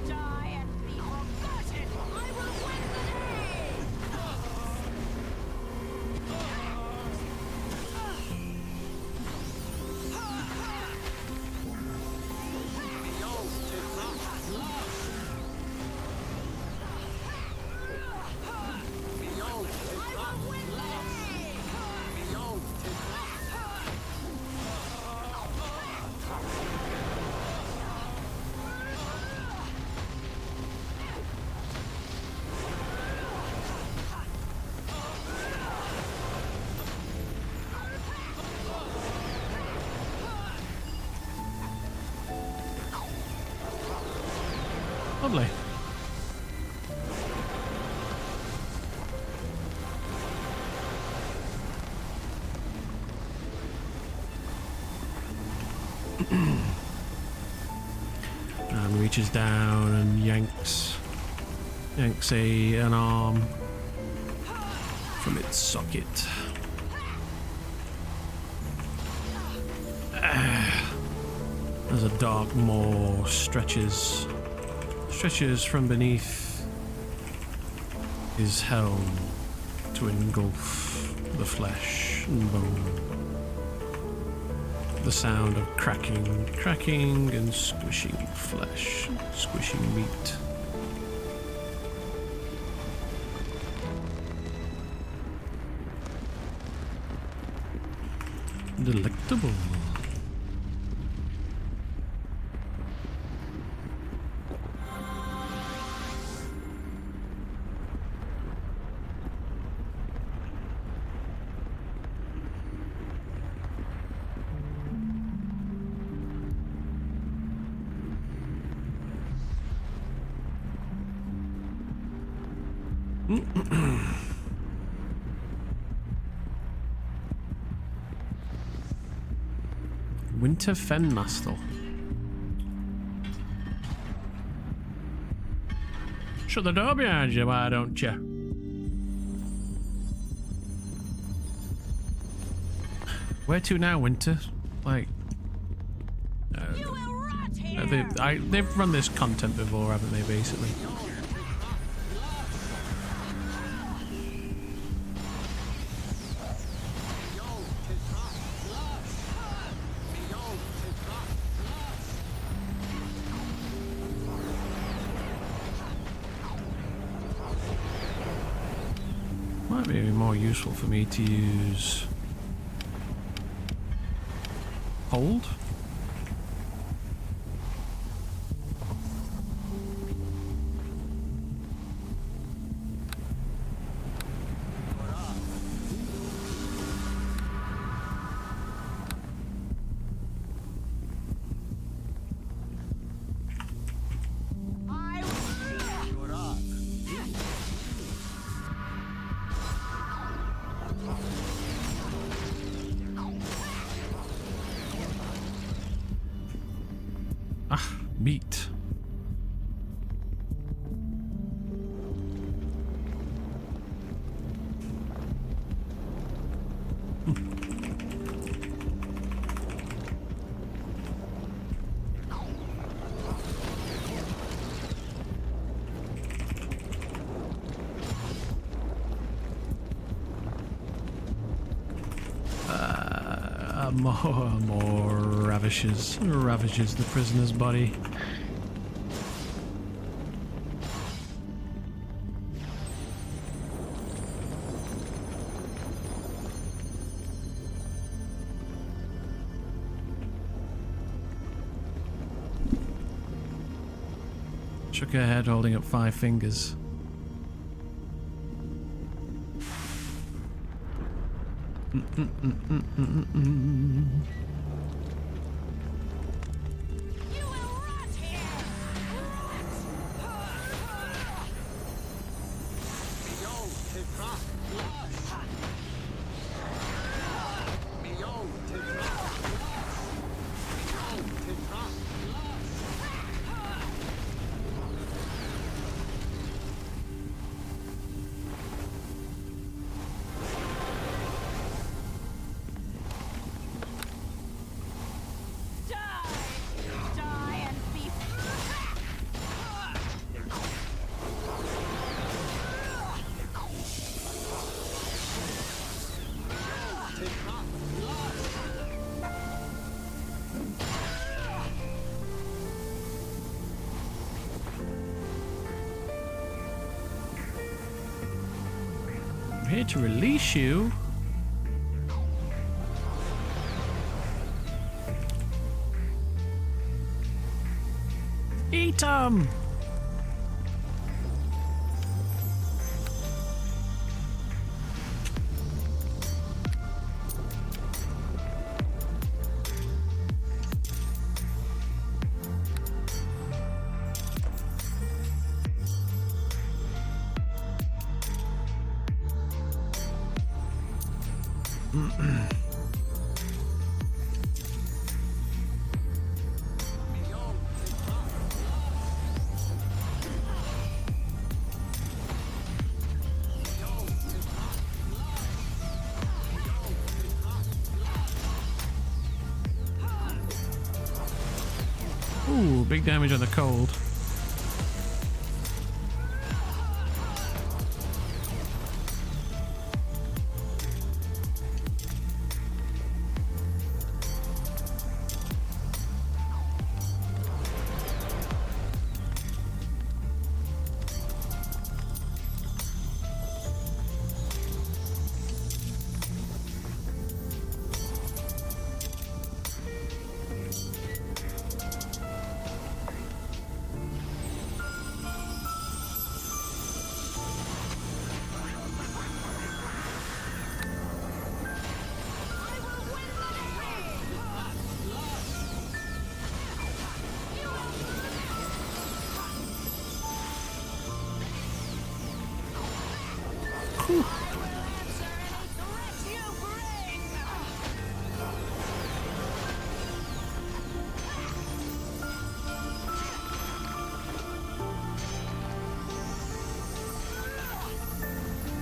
Die and be forgotten! I will win the day! Lovely. And reaches down and yanks an arm from its socket. As a dark maw stretches from beneath his helm to engulf the flesh and bone. The sound of cracking and squishing flesh, squishing meat. Delectable. Winter Fenmastel. Shut the door behind you, why don't you? Where to now, Winter? Like, You will rot here. they've run this content before, haven't they? Basically. Might be more useful for me to use hold. Meat. More ravishes the prisoner's body. Shook her head, holding up 5 fingers. You will rot here. Die and be I'm here to release you. Eat 'em! Ooh, big damage on the cold.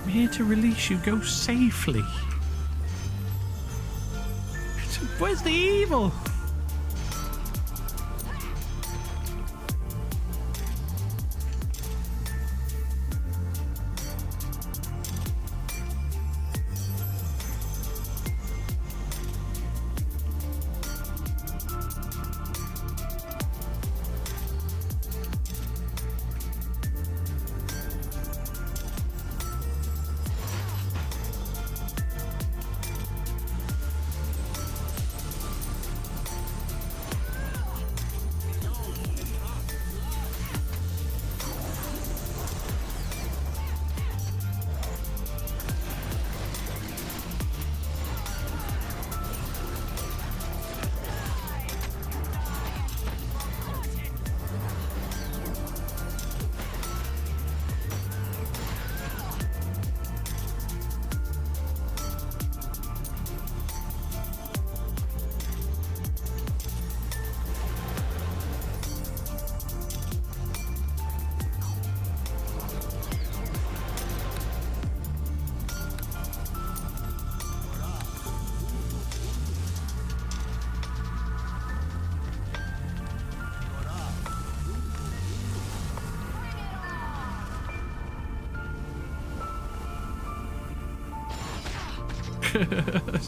I'm here to release you. Go safely. Where's the evil?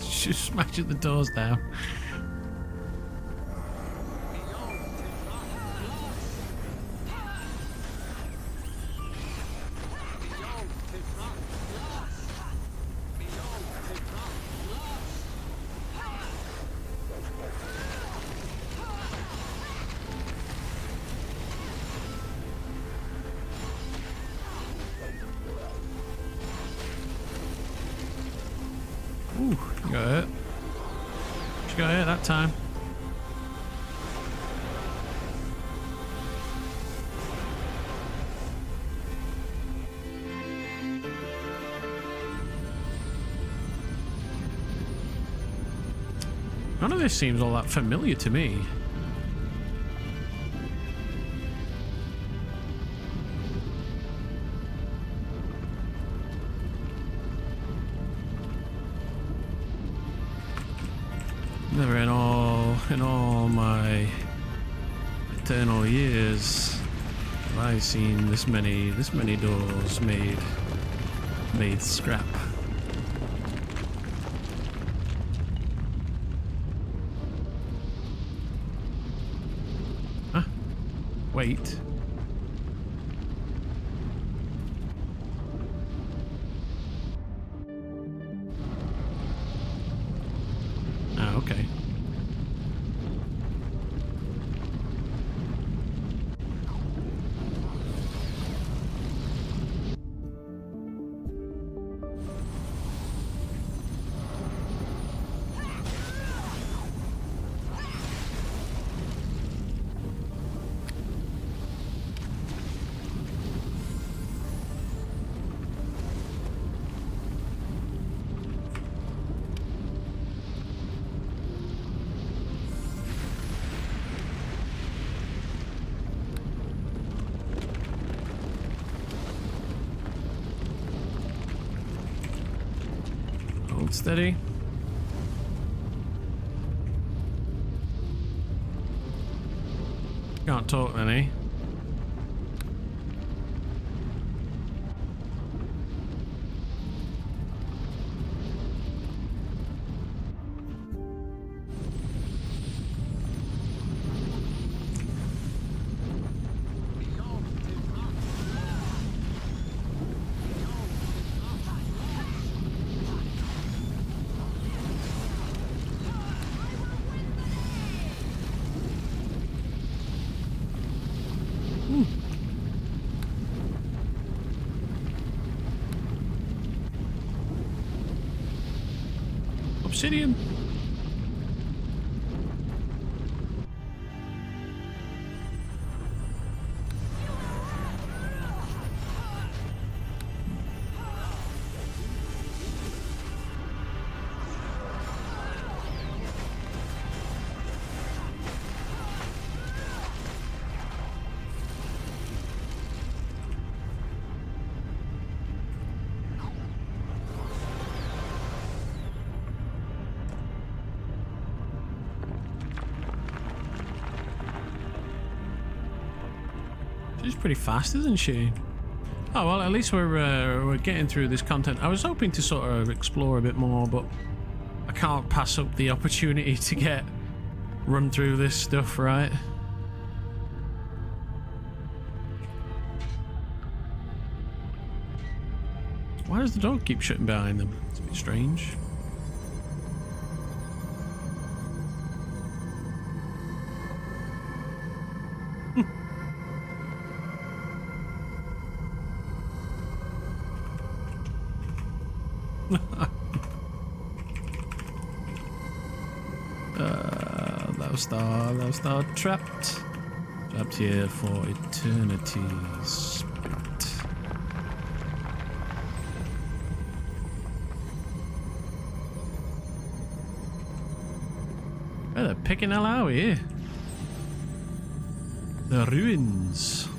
She's smashing the doors down. Ooh, she got hurt. She got hurt that time. None of this seems all that familiar to me. Never in all my eternal years have I seen this many doors made scrap. Huh? Wait. Okay. Hold steady. Can't talk any. Obsidian. She's pretty fast, isn't she? Oh well, at least we're getting through this content. I was hoping to sort of explore a bit more, but I can't pass up the opportunity to run through this stuff, right? Why does the dog keep shutting behind them? It's a bit strange. Thou star trapped here for eternity. Spirit. Where the picking hell are we here? The ruins.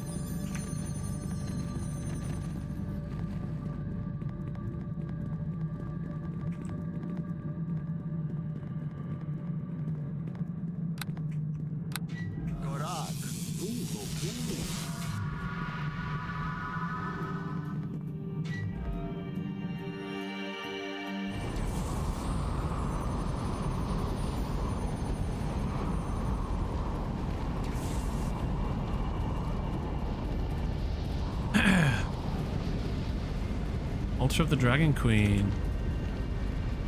Altar of the Dragon Queen.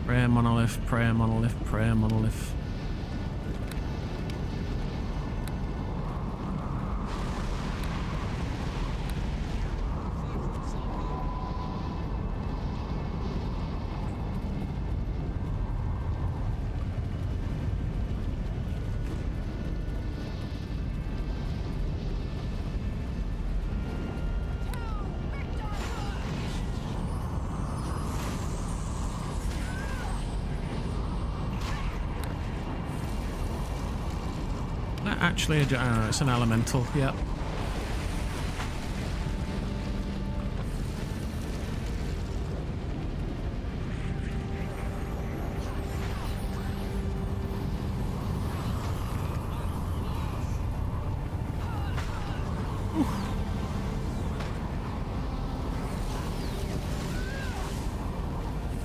Prayer monolith, prayer monolith, prayer monolith. Actually, it's an elemental, yep.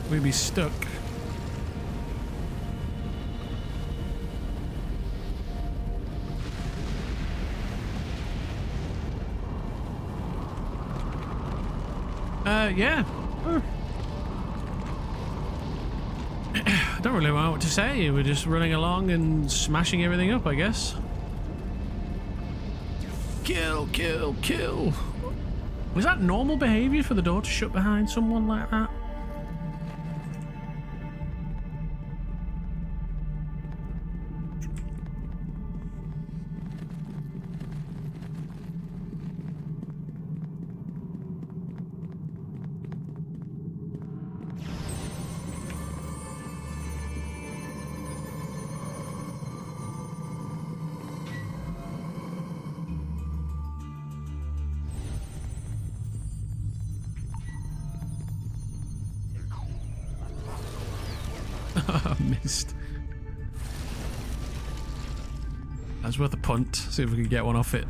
We'd be stuck. Yeah. I don't really know what to say. We're just running along and smashing everything up, I guess. Kill, kill, kill. Was that normal behavior for the door to shut behind someone like that? Missed. That's worth a punt. See if we can get one off it.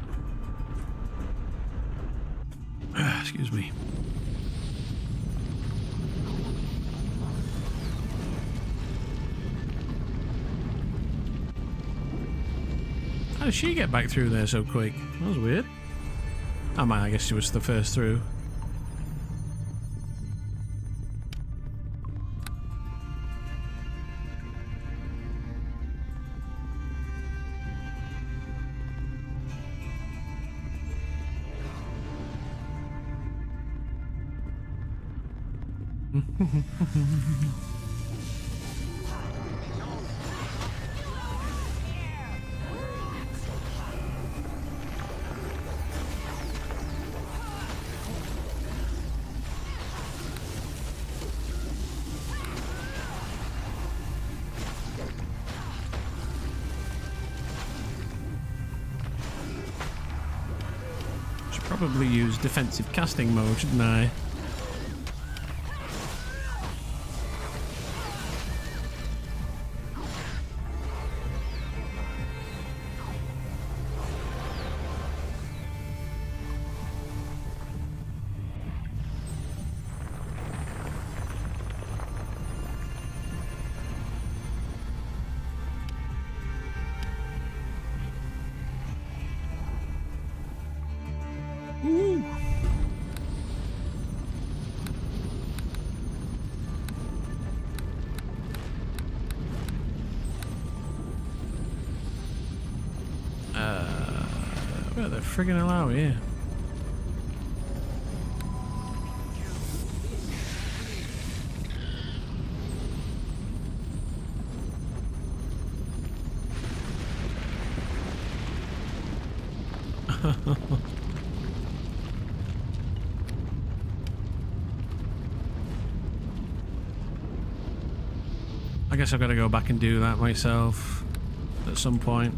Excuse me. How did she get back through there so quick? That was weird. Oh man, I guess she was the first through. Should probably use defensive casting mode, shouldn't I? friggin' hell out here? I guess I've got to go back and do that myself at some point.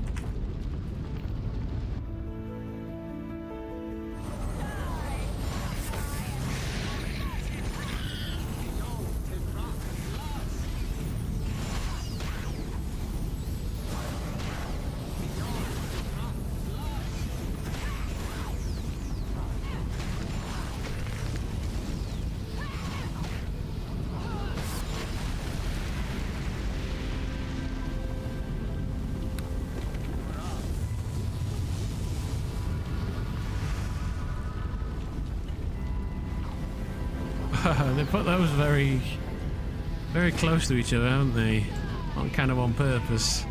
They put those very, very close to each other, haven't they? On kind of on purpose.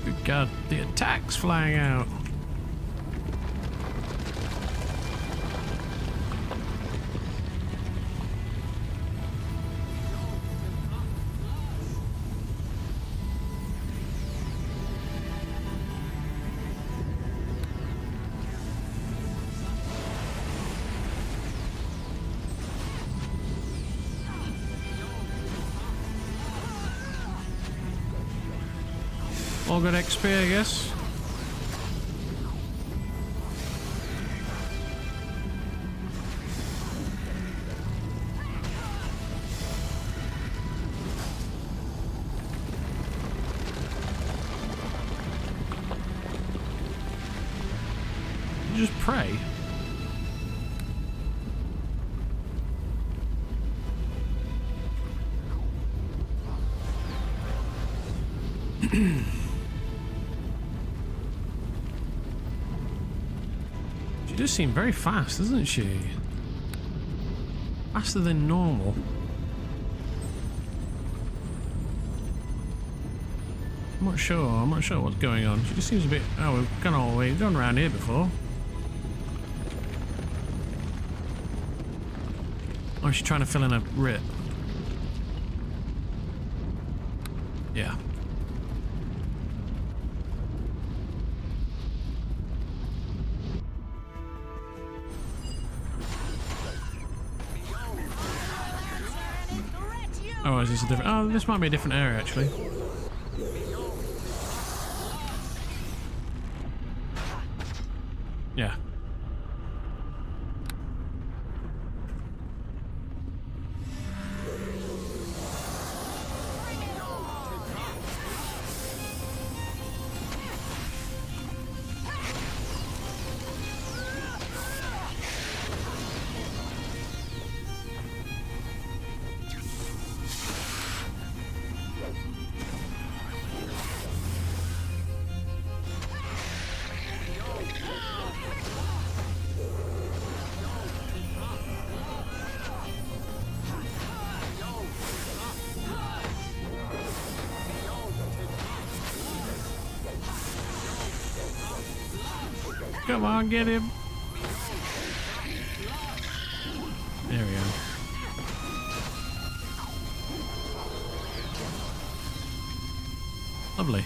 Good God, the attack's flying out. All good XP, I guess. You just pray. She does seem very fast, doesn't she? Faster than normal. I'm not sure what's going on. She just seems a bit... Oh, we've gone all the way. We've gone around here before. Oh, she's trying to fill in a rip. Yeah. Oh, is this a different... Oh, this might be a different area, actually. Yeah. Come on, get him. There we go. Lovely.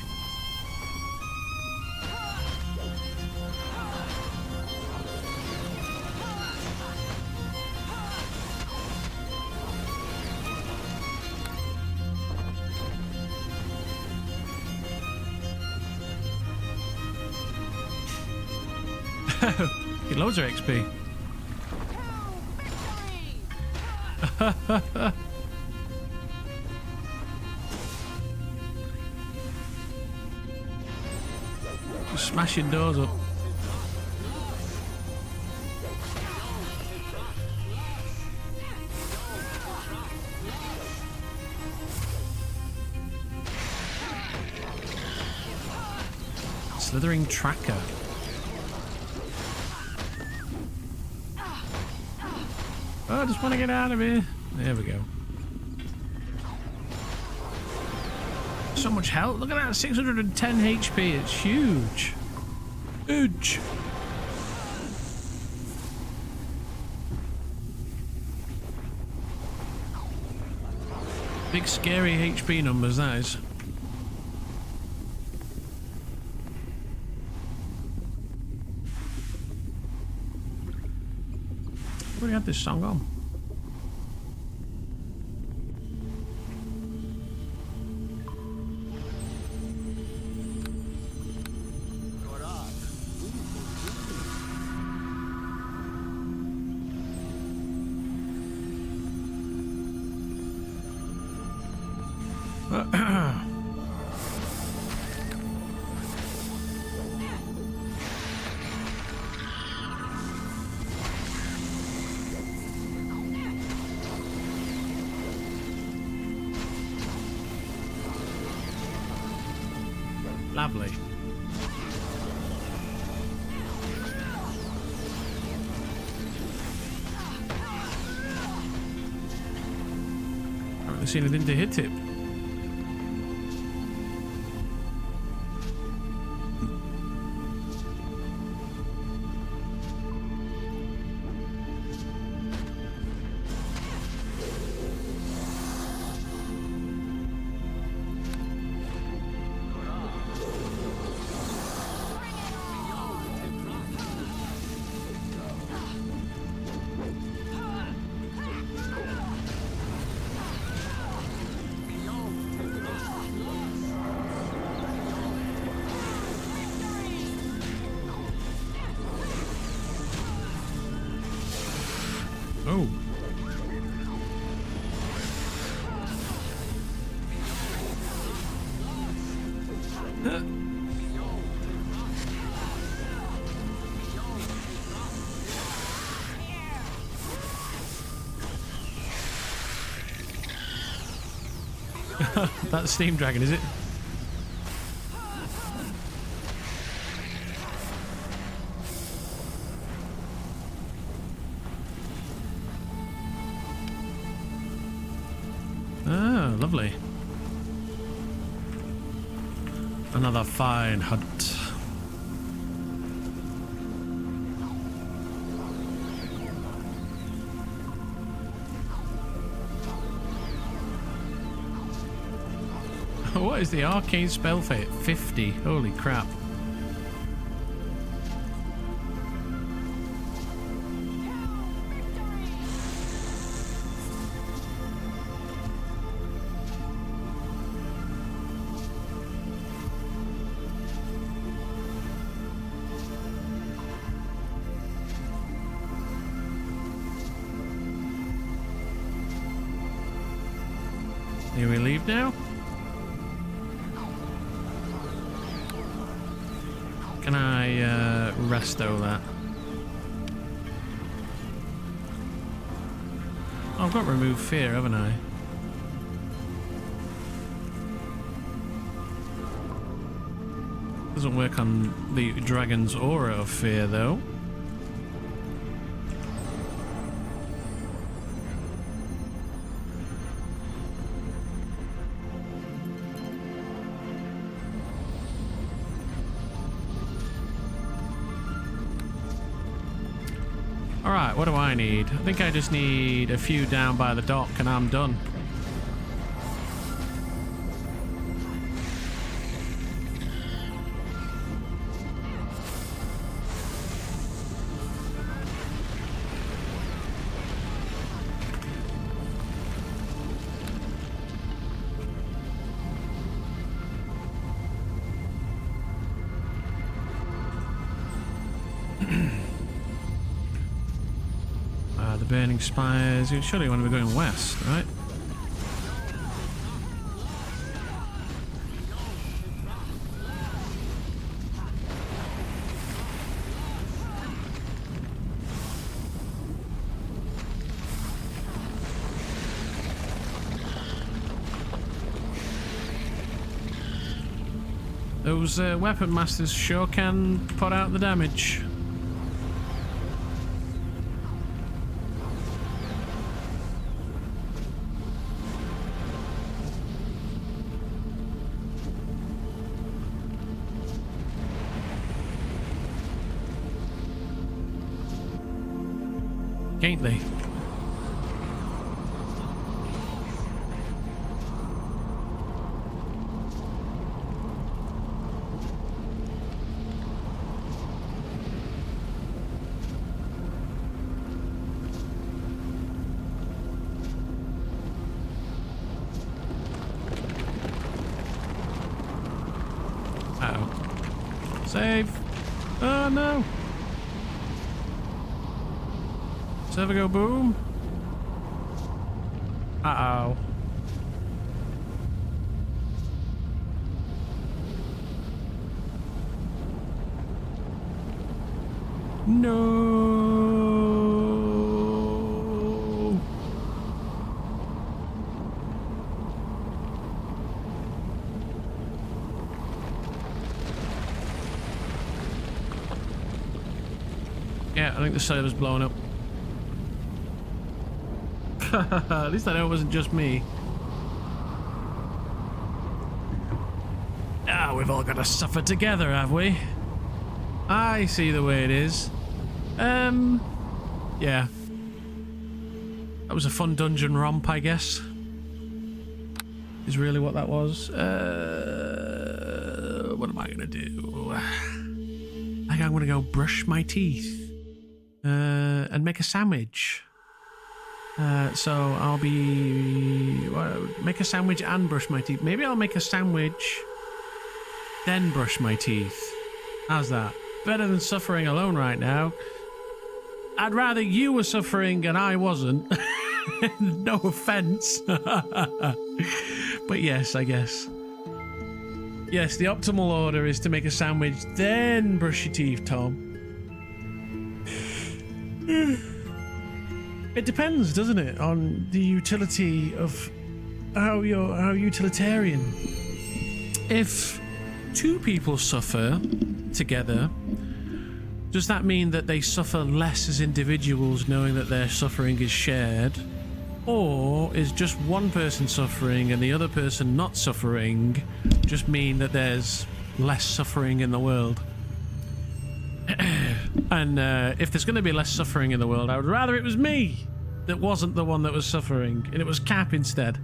Get loads of XP. Just smashing doors up. Slithering tracker. Oh, I just want to get out of here. There we go. So much health. Look at that. 610 HP. It's huge. Huge. Big scary HP numbers, that is. We already had this song on. Lovely. Haven't seen anything to hit it. Oh. That's Steam Dragon, is it? Ah, lovely. Another fine hunt. What is the arcane spell fate? 50. Holy crap. Here we leave now? Can I resto that? Oh, I've got remove fear, haven't I? Doesn't work on the dragon's aura of fear, though. Alright, what do I need? I think I just need a few down by the dock and I'm done. The burning spires. Surely you want to be going west, right? Those weapon masters sure can put out the damage. Ain't they? Uh-oh. Save! Oh no! Server go boom? Uh-oh. No. Yeah, I think the server's blowing up. At least I know it wasn't just me. Ah, we've all got to suffer together, have we? I see the way it is. Yeah. That was a fun dungeon romp, I guess. Is really what that was. What am I gonna do? I think I'm gonna go brush my teeth. And make a sandwich. So I'll be... make a sandwich and brush my teeth. Maybe I'll make a sandwich, then brush my teeth. How's that? Better than suffering alone right now. I'd rather you were suffering and I wasn't. No offense. But yes, I guess. Yes, the optimal order is to make a sandwich, then brush your teeth, Tom. It depends, doesn't it, on the utility of how utilitarian. If two people suffer together, does that mean that they suffer less as individuals knowing that their suffering is shared? Or is just one person suffering and the other person not suffering just mean that there's less suffering in the world? And if there's going to be less suffering in the world, I would rather it was me that wasn't the one that was suffering, and it was Cap instead.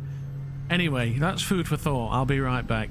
Anyway, that's food for thought. I'll be right back.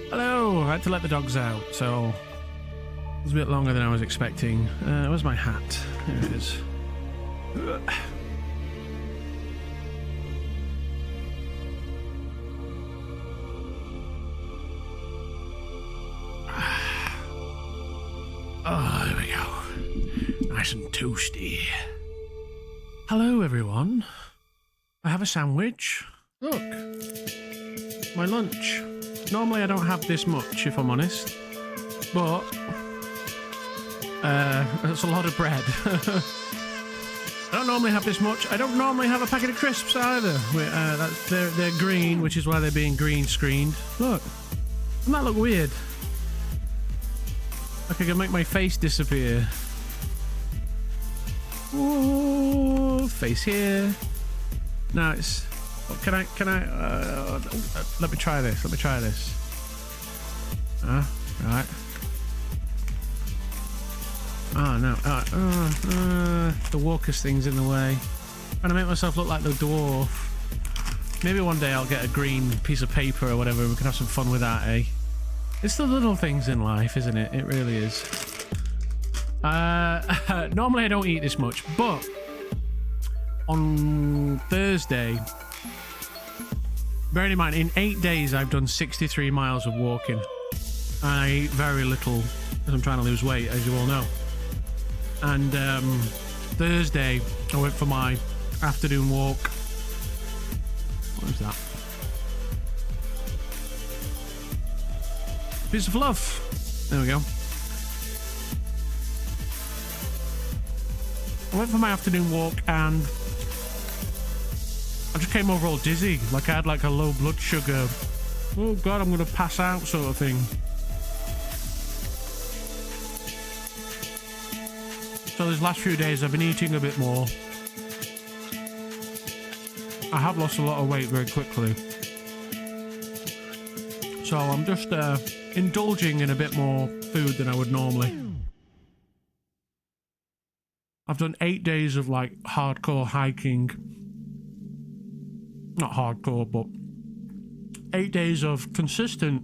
Hello! I had to let the dogs out, so it was a bit longer than I was expecting. Where's my hat? There it is. Oh, there we go. Nice and toasty. Hello, everyone. I have a sandwich. Look. My lunch. Normally I don't have this much, if I'm honest. But that's a lot of bread. I don't normally have this much. I don't normally have a packet of crisps either. They're green, which is why they're being green screened. Look. Doesn't that look weird? Like I can make my face disappear. Ooh, face here. Now it's... Oh, can I, let me try this. Right. Oh, no. The walker's thing's in the way. Trying to make myself look like the dwarf. Maybe one day I'll get a green piece of paper or whatever and we can have some fun with that, eh? It's the little things in life, isn't it? It really is. Normally I don't eat this much, but on Thursday, bearing in mind, in 8 days I've done 63 miles of walking. I eat very little because I'm trying to lose weight, as you all know. And Thursday I went for my afternoon walk. What is that? Piece of fluff. There we go. I went for my afternoon walk and I just came over all dizzy, like I had like a low blood sugar, oh god I'm gonna pass out sort of thing. So these last few days I've been eating a bit more. I have lost a lot of weight very quickly. So I'm just indulging in a bit more food than I would normally. I've done 8 days of like hardcore hiking. Not hardcore, but 8 days of consistent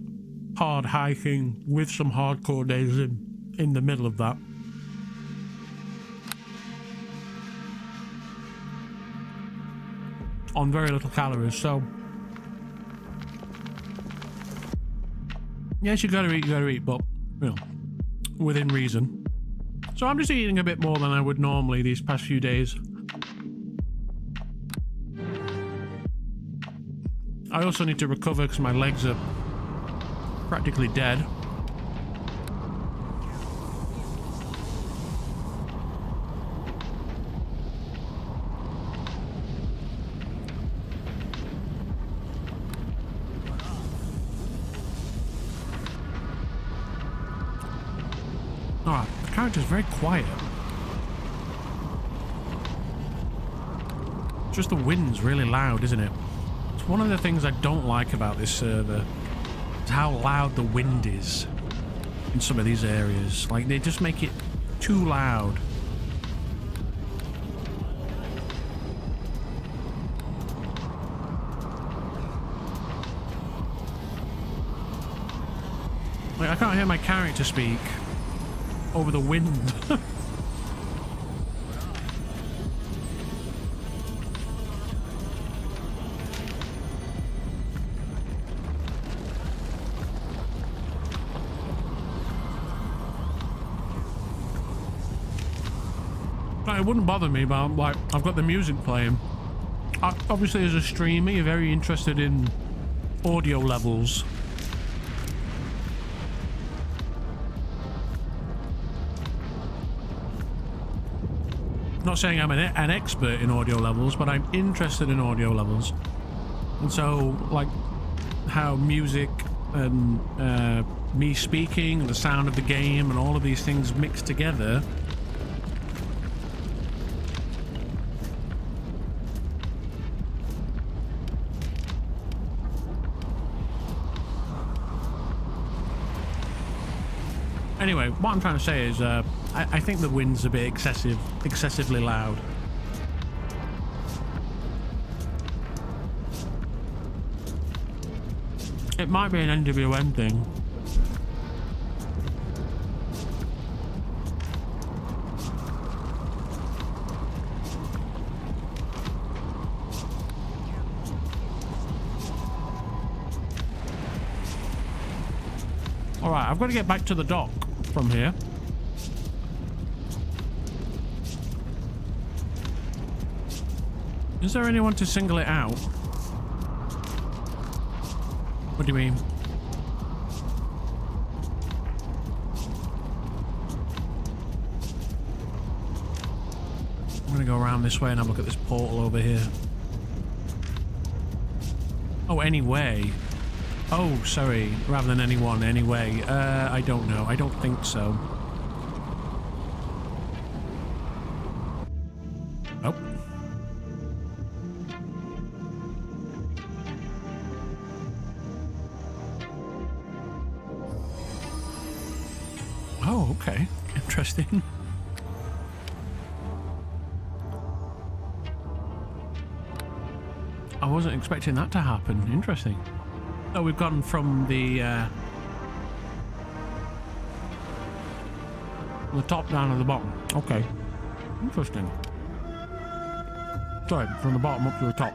hard hiking with some hardcore days in the middle of that. On very little calories, so yes, you gotta eat, but you know, within reason. So I'm just eating a bit more than I would normally these past few days. I also need to recover because my legs are practically dead. Alright, the character's very quiet. Just the wind's really loud, isn't it? It's one of the things I don't like about this server. Is how loud the wind is in some of these areas. Like, they just make it too loud. Like, I can't hear my character speak over the wind. It wouldn't bother me, but like, I've got the music playing. Obviously, as a streamer, you're very interested in audio levels. Not saying I'm an expert in audio levels, but I'm interested in audio levels. And so, like, how music and me speaking, the sound of the game, and all of these things mixed together. Anyway, what I'm trying to say is, I think the wind's a bit excessively loud. It might be an NWM thing. Alright, I've got to get back to the dock from here. Is there anyone to single it out? What do you mean? I'm gonna go around this way and have a look at this portal over here. Oh, anyway. Oh, sorry. Rather than anyone, anyway. I don't know. I don't think so. Oh. Oh, okay. Interesting. I wasn't expecting that to happen. Interesting. Oh, we've gone from the top down to the bottom. Okay. Interesting. Sorry, from the bottom up to the top.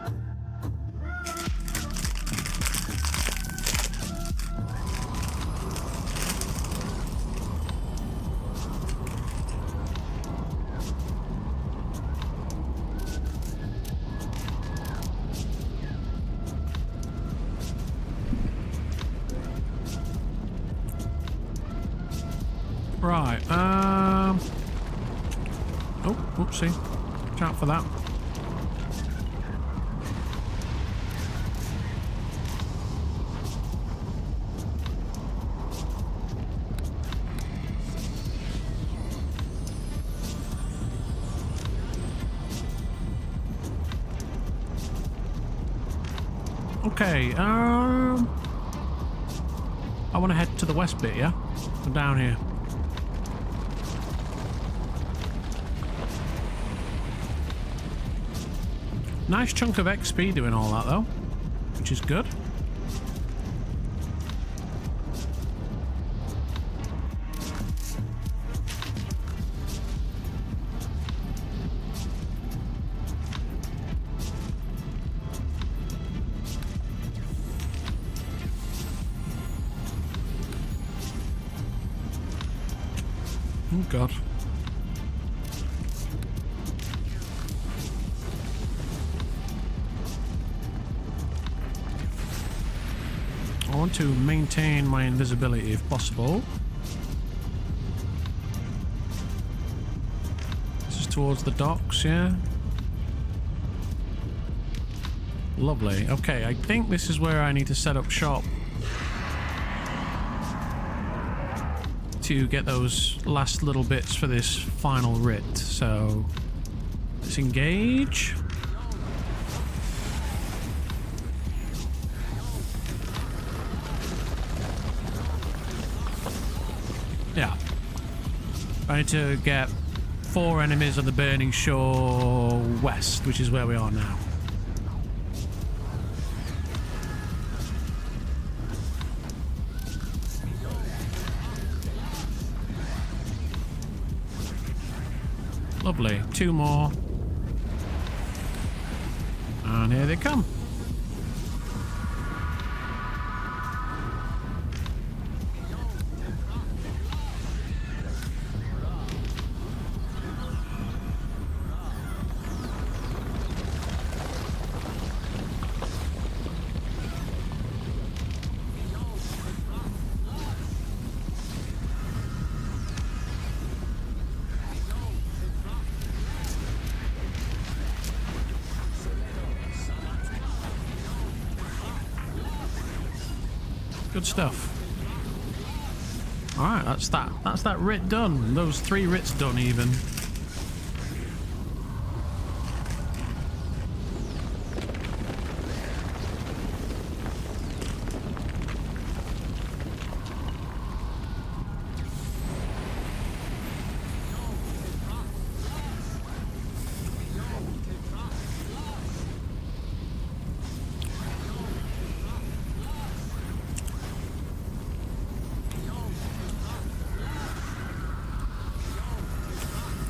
Right, oh, whoopsie. Watch out for that. Okay, I want to head to the west bit, yeah? I'm down here. Nice chunk of XP doing all that, though, which is good. Oh, God. I want to maintain my invisibility if possible. This is towards the docks, yeah? Lovely. Okay, I think this is where I need to set up shop to get those last little bits for this final writ. So let's engage. Yeah. I need to get 4 enemies on the Burning Shore west, which is where we are now. Lovely. 2 more. And here they come. Good stuff. Alright, that's that writ done. Those 3 writs done even.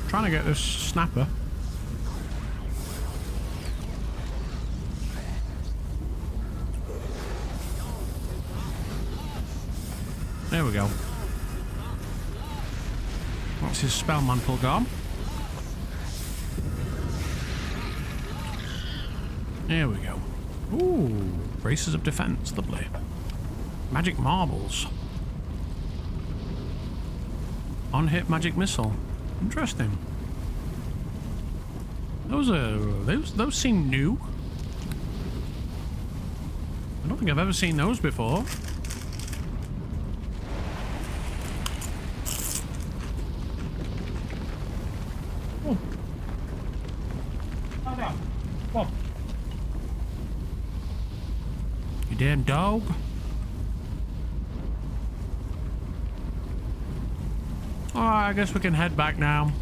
Trying to get this snapper. There we go. What's his spell mantle gone? There we go. Ooh, braces of defense, lovely. Magic marbles. On-hit magic missile. Interesting. Those seem new. I don't think I've ever seen those before. Oh. What? You damn dog. Alright, I guess we can head back now.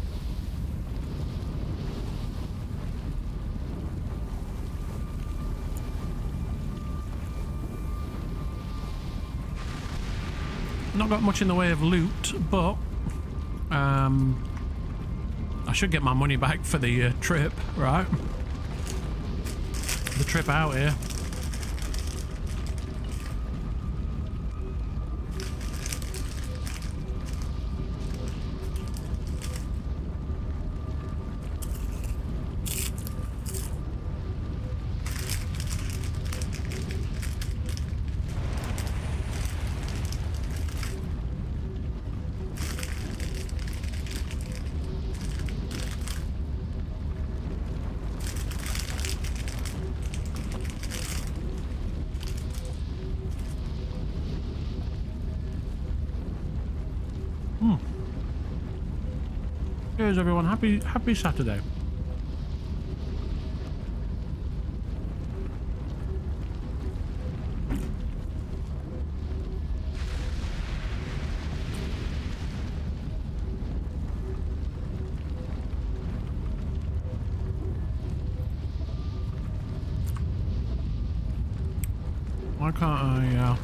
Not got much in the way of loot, but I should get my money back for the trip, right? The trip out here. Cheers everyone, happy Saturday. Why can't I,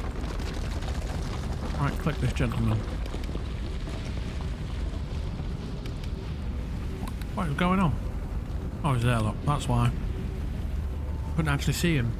right-click this gentleman? What is going on? Oh, he's there, look. That's why. Couldn't actually see him.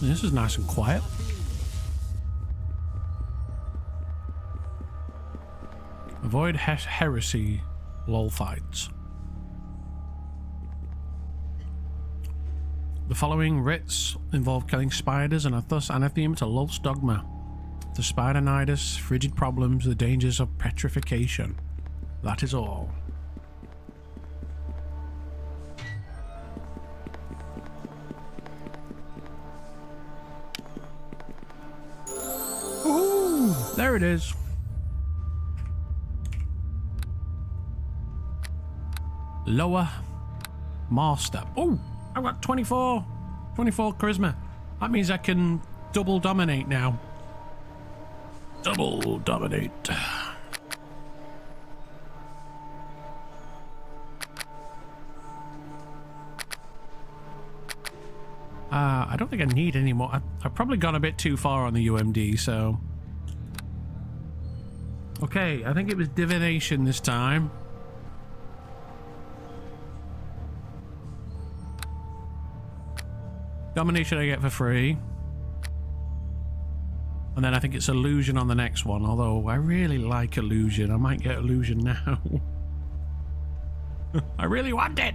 This is nice and quiet. Avoid heresy lol fights. The following writs involve killing spiders and are thus anathema to Lulf's dogma. The spider-nidus, frigid problems, the dangers of petrification. That is all. There it is. Lower master. Oh, I've got 24 charisma. That means I can double dominate now. Double dominate. I don't think I need any more. I've probably gone a bit too far on the UMD, so... Okay, I think it was divination this time. Domination I get for free. And then I think it's illusion on the next one, although I really like illusion. I might get illusion now. I really want it!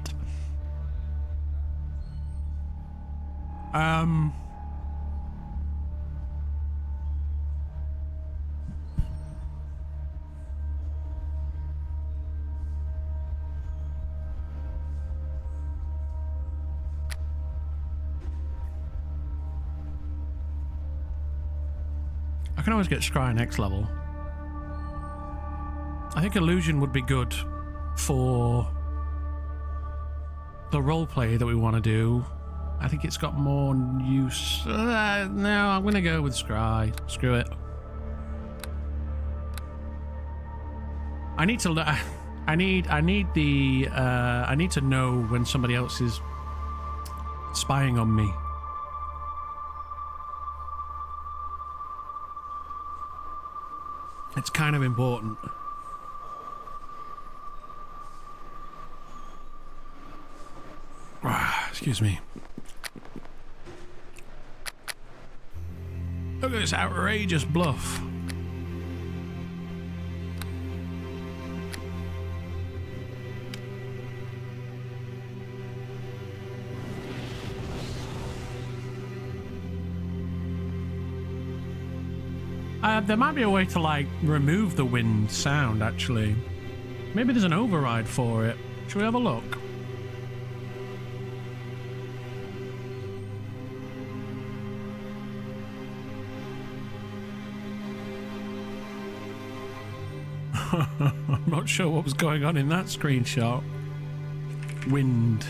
I can always get Scry next level. I think illusion would be good for the roleplay that we want to do. I think it's got more use. No, I'm gonna go with Scry. Screw it. I need to. I need to know when somebody else is spying on me. It's kind of important. Excuse me. Look at this outrageous bluff. There might be a way to, like, remove the wind sound, actually. Maybe there's an override for it. Should we have a look? I'm not sure what was going on in that screenshot. Wind.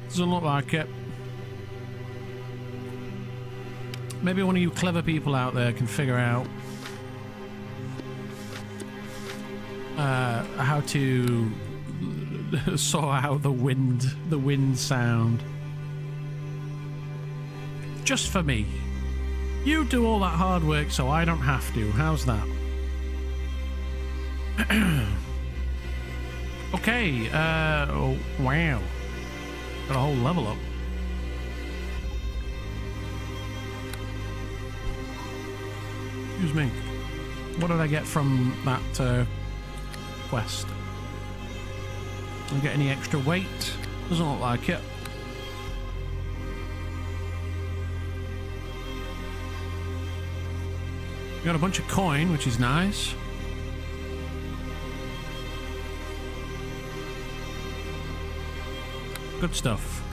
Doesn't look like it. Maybe one of you clever people out there can figure out how to sort out the wind sound. Just for me. You do all that hard work so I don't have to. How's that? Okay, oh, wow. Got a whole level up. Excuse me. What did I get from that quest? Did I get any extra weight? Doesn't look like it. Got a bunch of coin, which is nice. Good stuff.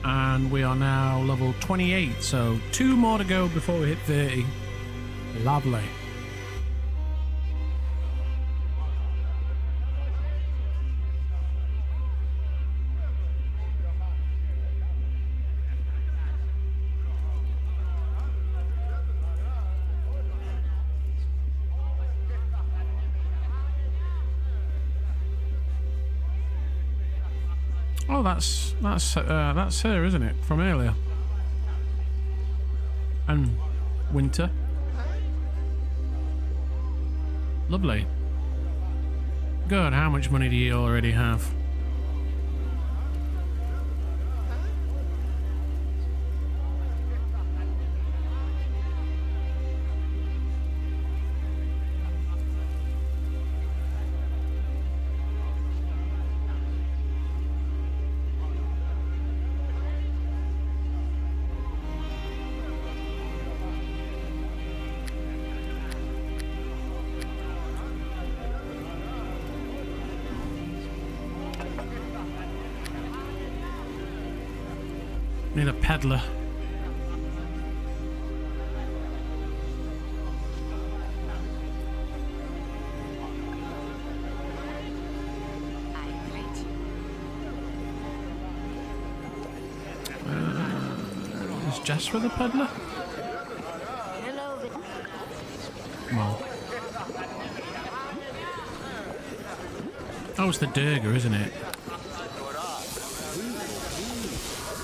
And we are now level 28, so 2 more to go before we hit 30. Lovely. Oh, that's her, isn't it, from earlier? And Winter. Lovely. Good. How much money do you already have? Need a peddler. Is Jasper the peddler? Well. Oh, it's the Durga, isn't it?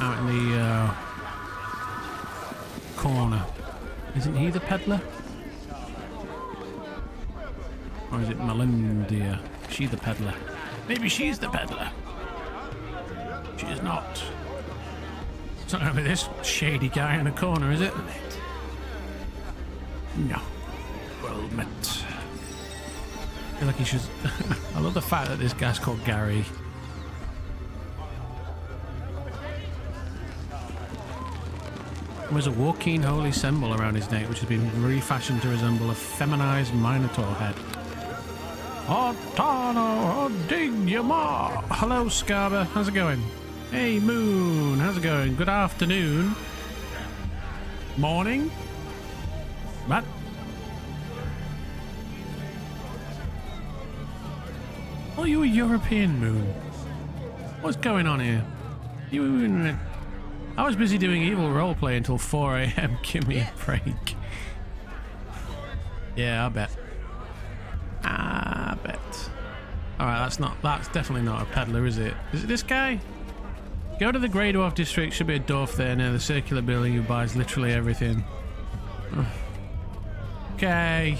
Out in the corner. Isn't he the peddler? Or is it Melinda? She the peddler? Maybe she's the peddler. She is not. It's not going to be this shady guy in the corner, is it? No. World met. I feel like he should... I love the fact that this guy's called Gary. There's a walking holy symbol around his neck, which has been refashioned to resemble a feminized Minotaur head. Otano, Odigma! Hello, Scarber. How's it going? Hey, Moon. How's it going? Good afternoon. Morning? What? Oh, you a European Moon? What's going on here? You... I was busy doing evil roleplay until 4 AM. Give me a break. Yeah, I bet. I bet. Alright, that's definitely not a peddler, is it? Is it this guy? Go to the Grey Dwarf district. Should be a dwarf there near the circular building who buys literally everything. Okay.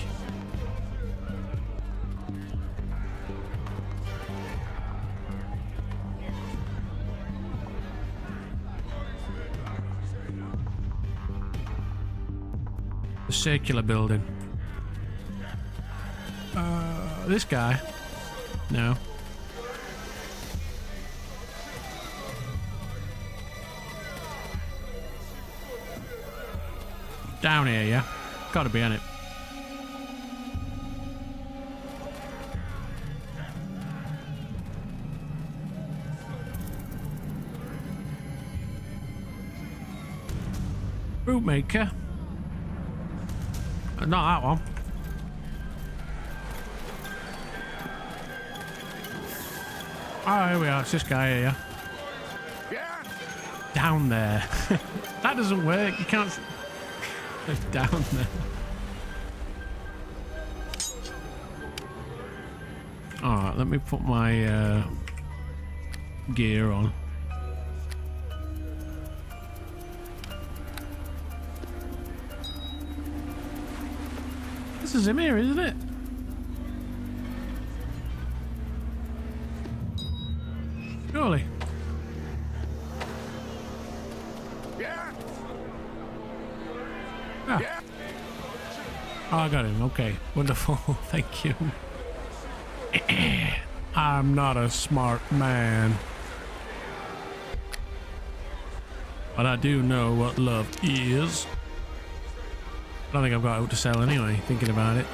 The circular building. This guy? No. Down here, yeah? Gotta be on it. Bootmaker. Not that one. Oh, here we are. It's this guy here, yeah? Down there. That doesn't work. You can't... It's down there. Alright, let me put my gear on. This is him here, isn't it? Surely. Yeah. Ah. Yeah. Oh, I got him. Okay. Wonderful. Thank you. I'm not a smart man. But I do know what love is. I don't think I've got out to sell anyway, thinking about it.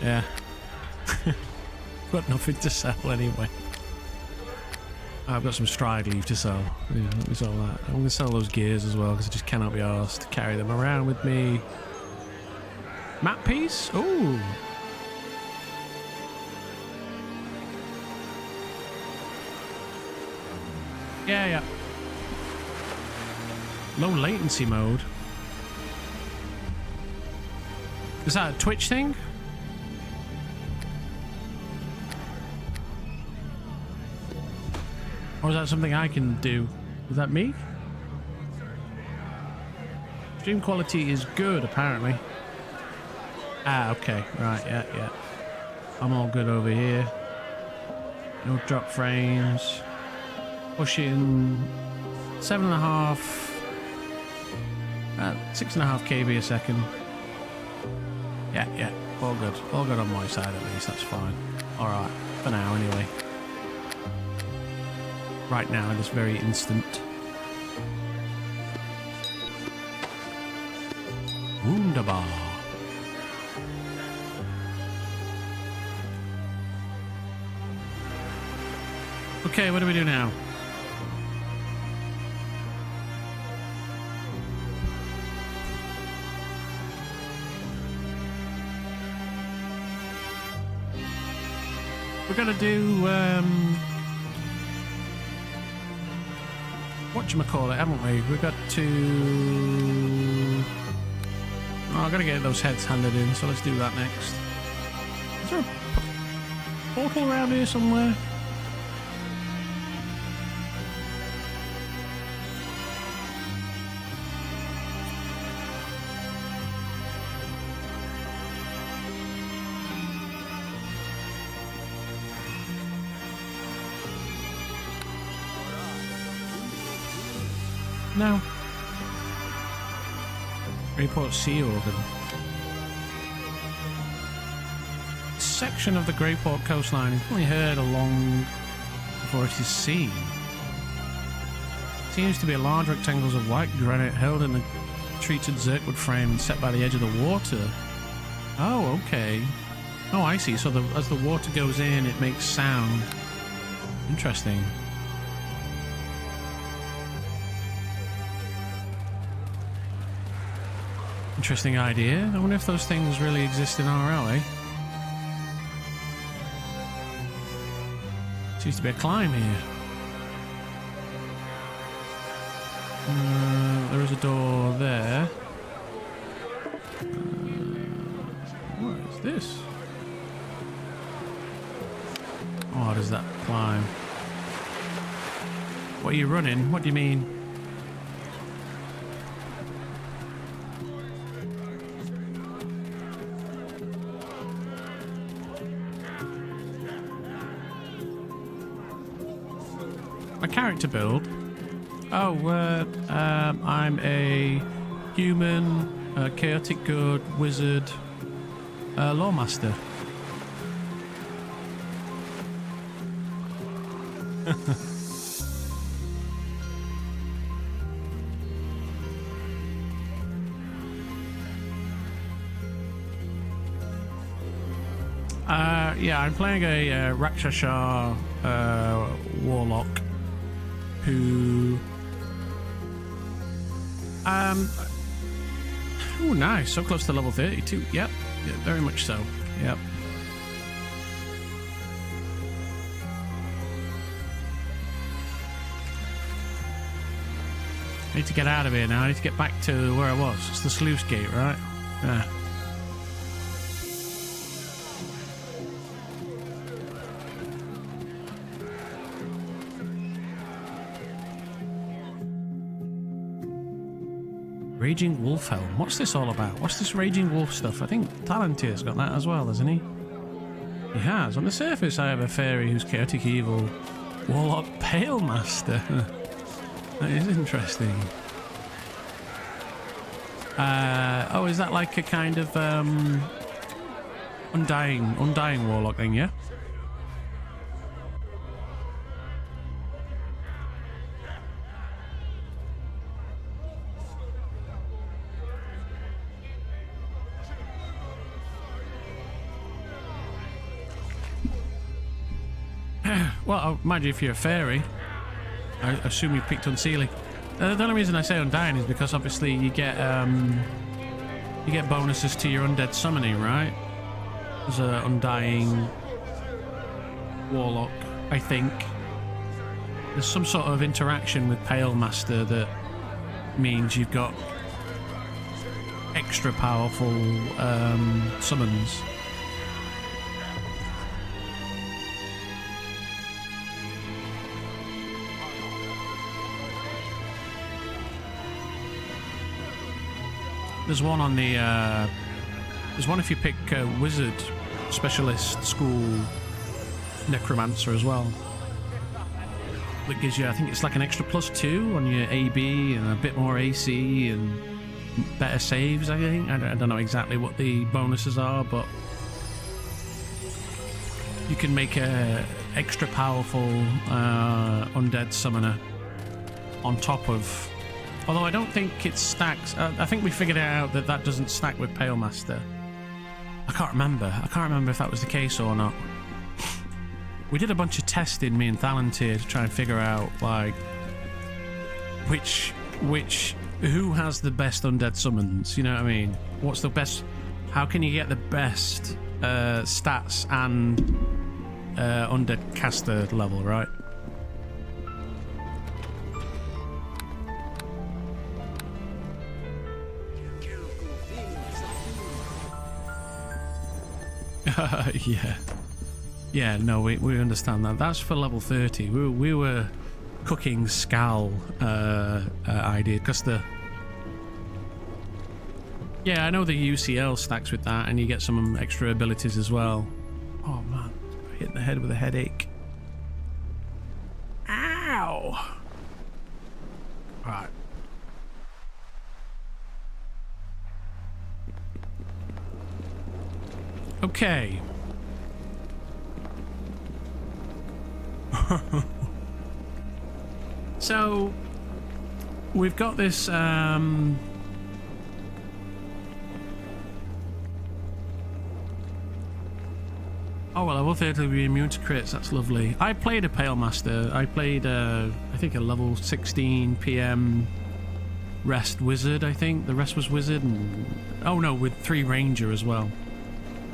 Yeah. Got nothing to sell anyway. I've got some stride leaf to sell. Yeah, let me sell that. I'm going to sell those gears as well because I just cannot be arsed to carry them around with me. Map piece? Ooh. Yeah. Low latency mode. Is that a Twitch thing? Or is that something I can do? Is that me? Stream quality is good, apparently. Ah, okay. Right, yeah. I'm all good over here. No drop frames. Pushing 7.5... 6.5 KB a second. Yeah. All good. All good on my side at least. That's fine. Alright. For now, anyway. Right now, this very instant. Wunderbar. Okay, what do we do now? We're gonna do, whatchamacallit, haven't we? We've got to... Oh, I've got to get those heads handed in, so let's do that next. Is there a portal around here somewhere? No. Greyport Sea Organ. Section of the Greyport coastline is only heard along before it is seen. Seems to be large rectangles of white granite held in a treated zirkwood frame and set by the edge of the water. Oh, okay. Oh, I see. So as the water goes in, it makes sound. Interesting. Interesting idea. I wonder if those things really exist in RL, eh? Seems to be a climb here. There is a door there. What is this? Oh, does that climb? What are you running? What do you mean? Character build. Oh, I'm a human, chaotic good, wizard, lawmaster. Yeah, I'm playing a Rakshasa warlock. Who oh, nice, so close to level 32. Yep, yeah, very much so. Yep. I need to get out of here now. I need to get back to where I was. It's the sluice gate, right? Yeah. Raging Wolf Helm. What's this all about? What's this Raging Wolf stuff? I think Talentier's got that as well, hasn't he? He has. On the surface, I have a fairy who's chaotic evil. Warlock Pale Master. That is interesting. Oh, is that like a kind of undying warlock thing, yeah? Well, mind you, if you're a fairy, I assume you picked Unseelie. The only reason I say Undying is because obviously you get bonuses to your undead summoning, right? There's an Undying Warlock, I think. There's some sort of interaction with Pale Master that means you've got extra powerful summons. There's one on the there's one if you pick Wizard Specialist School Necromancer as well. That gives you, I think it's like an extra +2 on your AB and a bit more AC and better saves, I think. I don't know exactly what the bonuses are, but you can make a extra powerful undead summoner on top of... Although I don't think it stacks. I think we figured out that that doesn't stack with Pale Master. I can't remember if that was the case or not. We did a bunch of testing, me and Thalantir, to try and figure out like who has the best undead summons. You know what I mean? What's the best? How can you get the best stats and undead caster level, right? Yeah, no, we understand that. That's for level 30. We were cooking Scal idea, because the... Yeah, I know the UCL stacks with that, and you get some extra abilities as well. Oh man, I hit the head with a headache. Ow! Alright. Okay. So we've got this oh well, level 30 will be immune to crits. That's lovely. I played a Pale Master. I played I think a level 16 PM rest wizard. I think the rest was wizard, and oh no, with 3 ranger as well.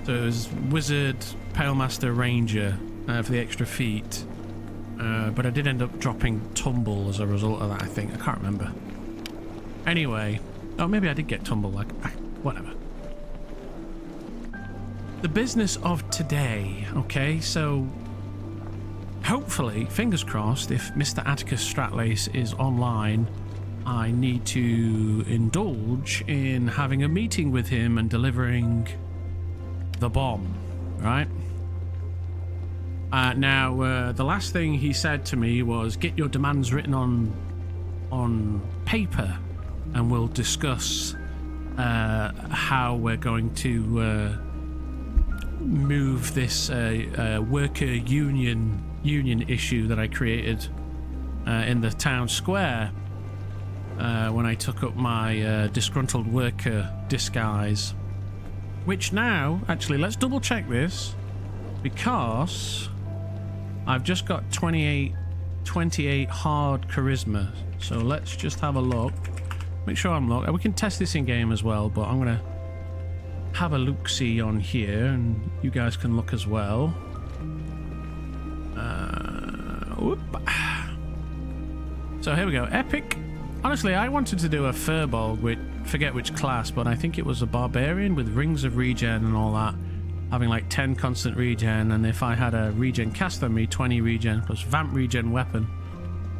So it was wizard, Pale Master, ranger for the extra feat. But I did end up dropping Tumble as a result of that, I think. I can't remember. Anyway. Oh, maybe I did get Tumble. Like, whatever. The business of today. Okay, so... Hopefully, fingers crossed, if Mr. Atticus Stratlace is online, I need to indulge in having a meeting with him and delivering the bomb. Right? Now, the last thing he said to me was, get your demands written on paper and we'll discuss how we're going to move this worker union issue that I created in the town square when I took up my disgruntled worker disguise. Which now, actually, let's double check this, because I've just got 28 hard charisma, so let's just have a look. Make sure I'm locked. We can test this in game as well, but I'm gonna have a look-see on here, and you guys can look as well. So here we go. Epic. Honestly, I wanted to do a Furbolg with forget which class, but I think it was a barbarian with rings of regen and all that. Having like 10 constant regen, and if I had a regen cast on me, 20 regen plus vamp regen weapon.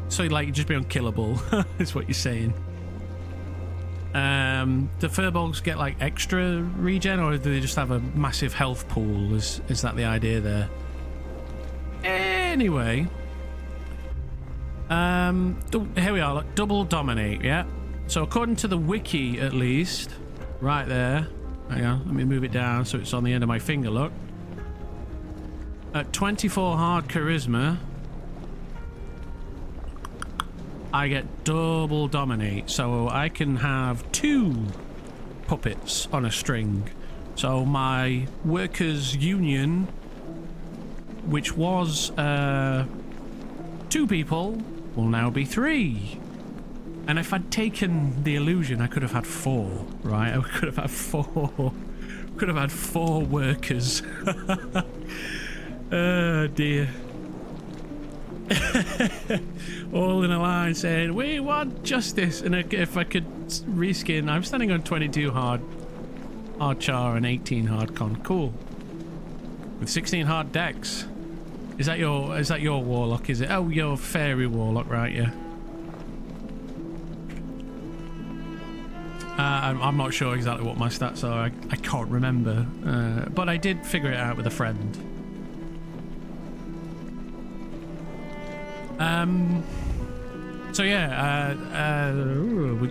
So like you'd just be unkillable, is what you're saying. Do Furbolgs get like extra regen, or do they just have a massive health pool? Is that the idea there? Anyway. Here we are, look, double dominate, yeah? So according to the wiki at least, right there. Hang on, let me move it down so it's on the end of my finger, look. At 24 hard charisma, I get double dominate. So I can have 2 puppets on a string. So my workers' union which was 2 people, will now be 3. And if I'd taken the illusion, I could have had 4, right? I could have had 4. Could have had 4 workers. Oh dear. All in a line saying, we want justice. And if I could reskin, I'm standing on 22 hard char and 18 hard con. Cool. With 16 hard decks. Is that your warlock, is it? Oh, your fairy warlock, right? Yeah. I'm not sure exactly what my stats are. I can't remember. But I did figure it out with a friend. So yeah, we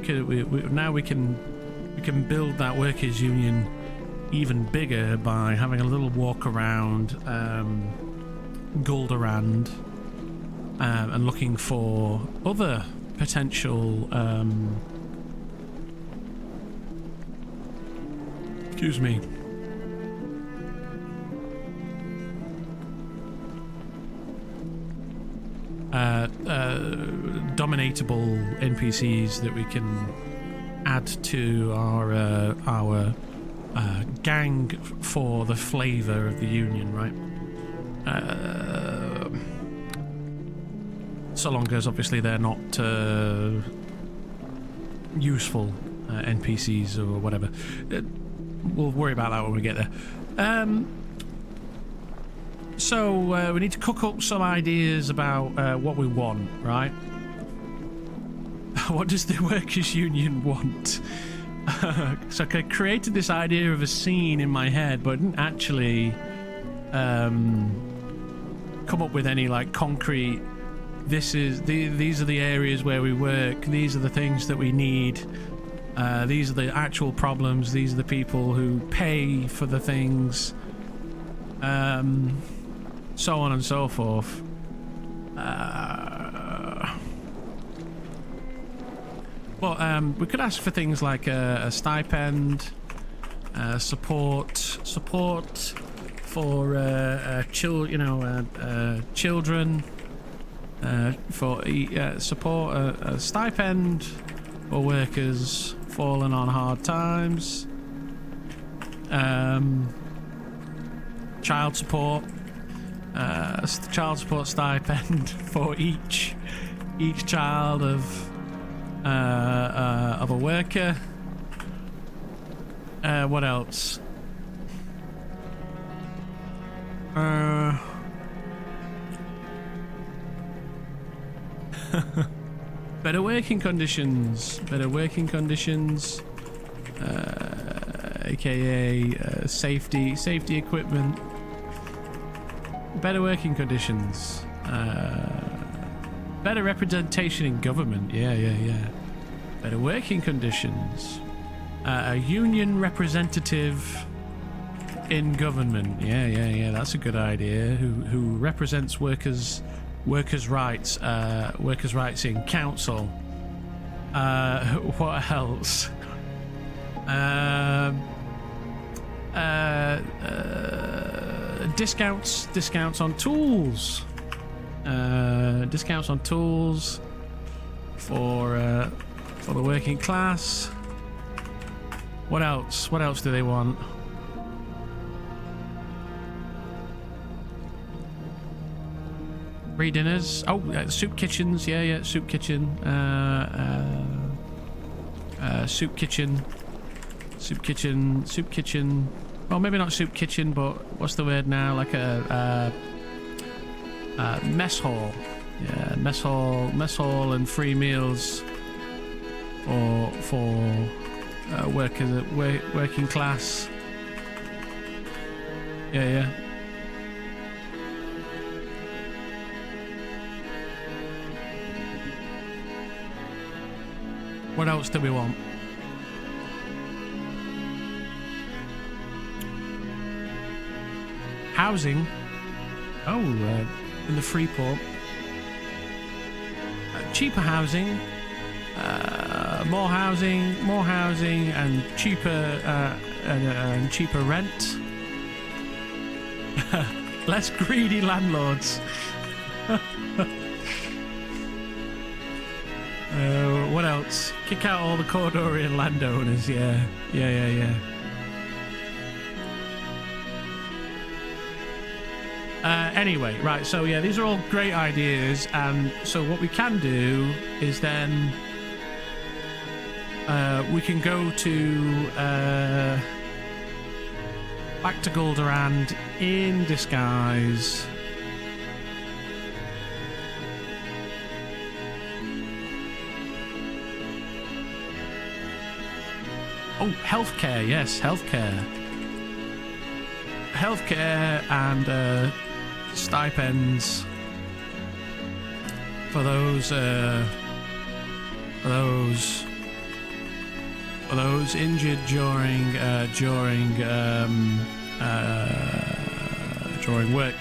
can build that workers' union even bigger by having a little walk around Gul'Darand and looking for other potential excuse me. Dominatable NPCs that we can add to our gang for the flavor of the union, right? So long as obviously they're not useful NPCs or whatever. We'll worry about that when we get there. So we need to cook up some ideas about what we want, right? What does the workers' union want? So I created this idea of a scene in my head, but didn't actually come up with any like concrete. These are the areas where we work. These are the things that we need. These are the actual problems. These are the people who pay for the things. So on and so forth. We could ask for things like a stipend, support for children, for support, a stipend for workers falling on hard times, child support stipend for each child of a worker. What else? Better working conditions, aka safety equipment. Better working conditions. Better representation in government. Yeah. Better working conditions. A union representative in government. Yeah. That's a good idea. Who represents workers' rights. Workers' rights in council. What else? Discounts on tools. Discounts on tools for the working class. What else do they want? Free dinners. Soup kitchens. Yeah, soup kitchen. Soup kitchen. Well, maybe not soup kitchen, but what's the word now? Like a mess hall. Yeah, mess hall, and free meals for working class. Yeah. What else do we want? Housing. In the Freeport. Cheaper housing. More housing, and cheaper rent. Less greedy landlords. What else? Kick out all the Cordorian landowners. Yeah. Anyway, right, so yeah, these are all great ideas, and so what we can do is then we can go to back to Golderand in disguise. Oh, healthcare, yes, healthcare. Healthcare and stipends for those injured during work.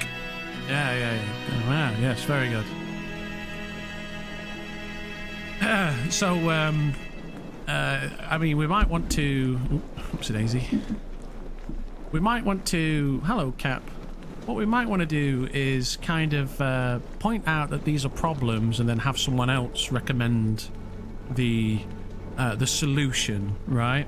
Yeah. Wow, yes, very good. I mean, we might want to... Oopsie daisy. We might want to... Hello, Cap. What we might want to do is kind of point out that these are problems and then have someone else recommend the solution, right?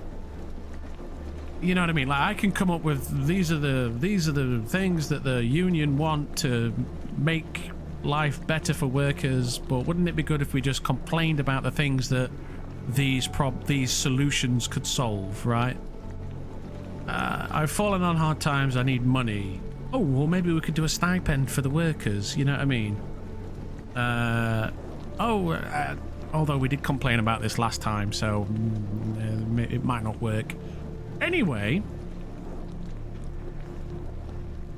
You know what I mean? Like, I can come up with these are the things that the union want to make life better for workers, but wouldn't it be good if we just complained about the things that these solutions could solve, right? I've fallen on hard times, I need money. Oh, well, maybe we could do a stipend for the workers, you know what I mean? Although we did complain about this last time, so it might not work. Anyway,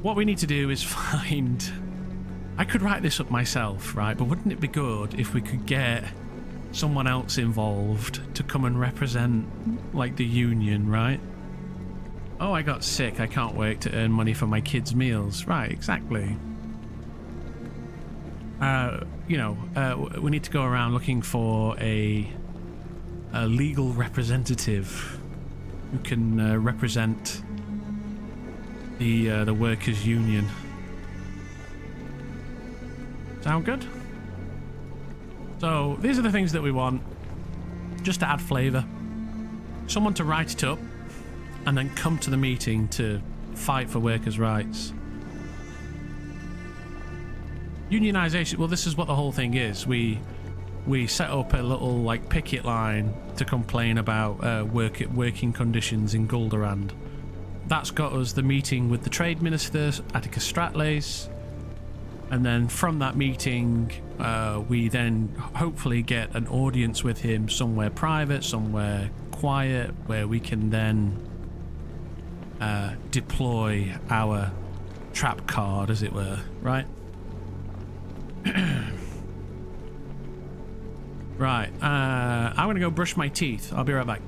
what we need to do is find... I could write this up myself, right? But wouldn't it be good if we could get someone else involved to come and represent, like, the union, right? Oh, I got sick. I can't wait to earn money for my kids' meals. Right, exactly. We need to go around looking for a legal representative who can represent the workers' union. Sound good? So these are the things that we want, just to add flavour. Someone to write it up and then come to the meeting to fight for workers' rights. Unionisation, well, this is what the whole thing is. We set up a little, like, picket line to complain about working conditions in Golderand. That's got us the meeting with the Trade Minister, Atticus Stratlace, and then from that meeting, we then hopefully get an audience with him somewhere private, somewhere quiet, where we can then deploy our trap card, as it were, right? Right, I'm gonna go brush my teeth. I'll be right back.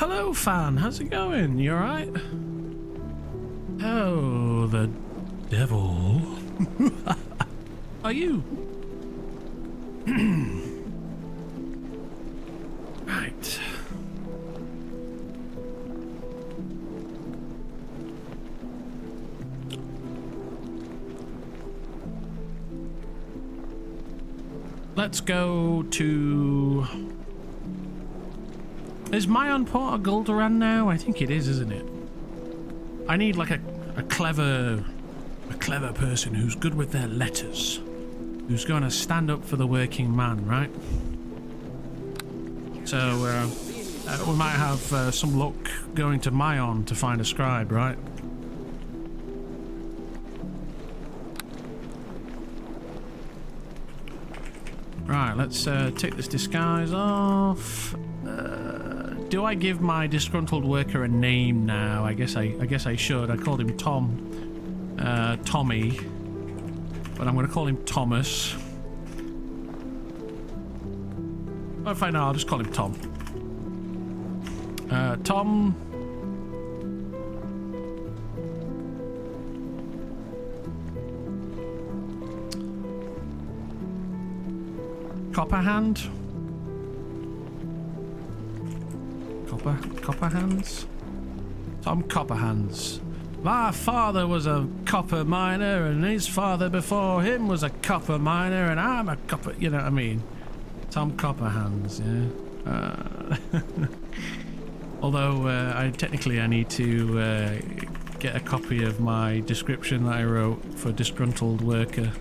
hello, fan. How's it going? You alright? Oh, the devil. Are you? Right. Let's go to... Is Mayon Port a Goldoran now? I think it is, isn't it? I need like a clever person who's good with their letters. Who's going to stand up for the working man, right? So, we might have some luck going to Mayon to find a scribe, right? Right, let's take this disguise off. Do I give my disgruntled worker a name now? I guess I should. I called him Tommy, but I'm going to call him Thomas. If I know, I'll just call him Tom. Tom. Copperhand. Copperhands? Tom Copperhands. My father was a copper miner, and his father before him was a copper miner, and I'm a copper... You know what I mean? Tom Copperhands, yeah. Although, I need to get a copy of my description that I wrote for disgruntled worker.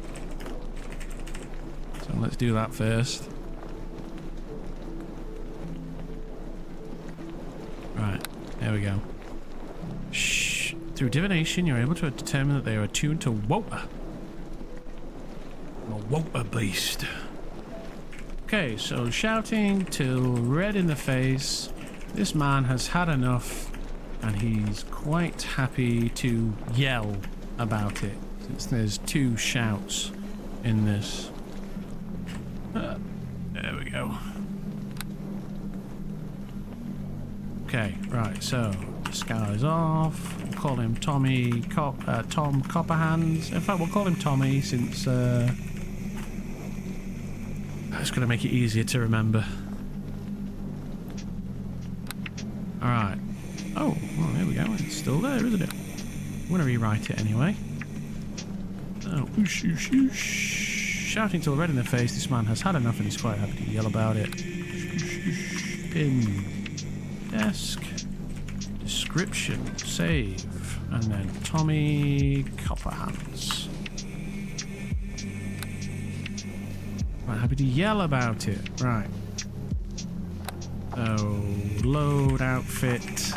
So let's do that first. Right, there we go. Shh. Through divination, you're able to determine that they are attuned to Wota. I'm a Wota beast. Okay, so shouting till red in the face. This man has had enough, and he's quite happy to yell about it, since there's 2 shouts in this. There we go. Okay, right, so disguise off. We'll call him Tom Copperhands. In fact, we'll call him Tommy, since it's going to make it easier to remember. Alright. Oh, well, there we go. It's still there, isn't it? I'm going to rewrite it anyway. Oh, oosh, oosh, oosh. Shouting till red in the face, this man has had enough and he's quite happy to yell about it. Pin. Desk. Description. Save. And then Tommy Copperhands. Quite happy to yell about it. Right. So, load outfit.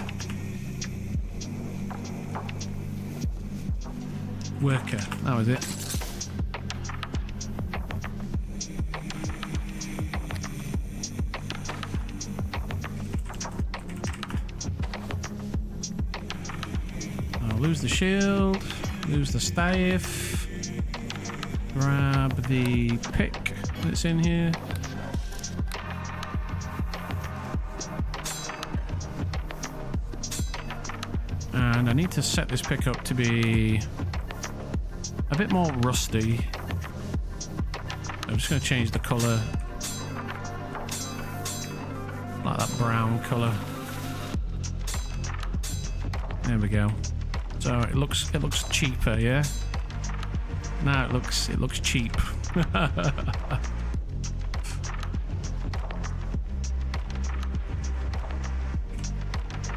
Worker. That was it. Lose the shield, lose the staff, grab the pick that's in here. And I need to set this pick up to be a bit more rusty. I'm just going to change the colour, like that brown colour. There we go. So it looks cheaper, yeah. Now it looks cheap.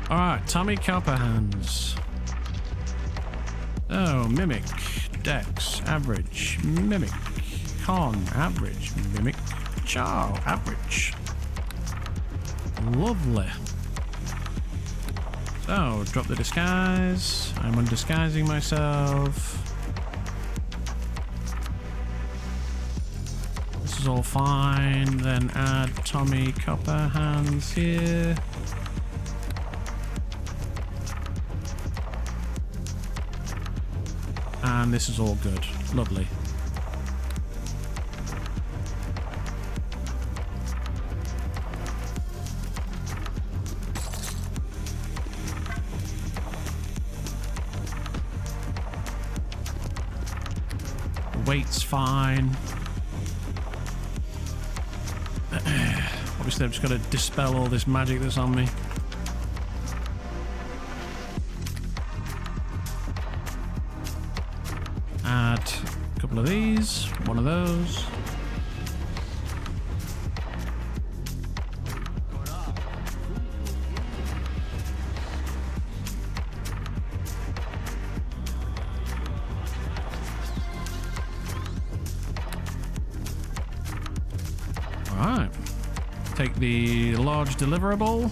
All right, Tommy Copperhands. Oh, mimic, dex, average, mimic, con, average, mimic, char, average. Lovely. So, drop the disguise. I'm undisguising myself. This is all fine. Then add Tommy Copperhands here. And this is all good. Lovely. weight's fine. Obviously, I've just got to dispel all this magic that's on me. Add a couple of these, one of those. Alright. Take the large deliverable.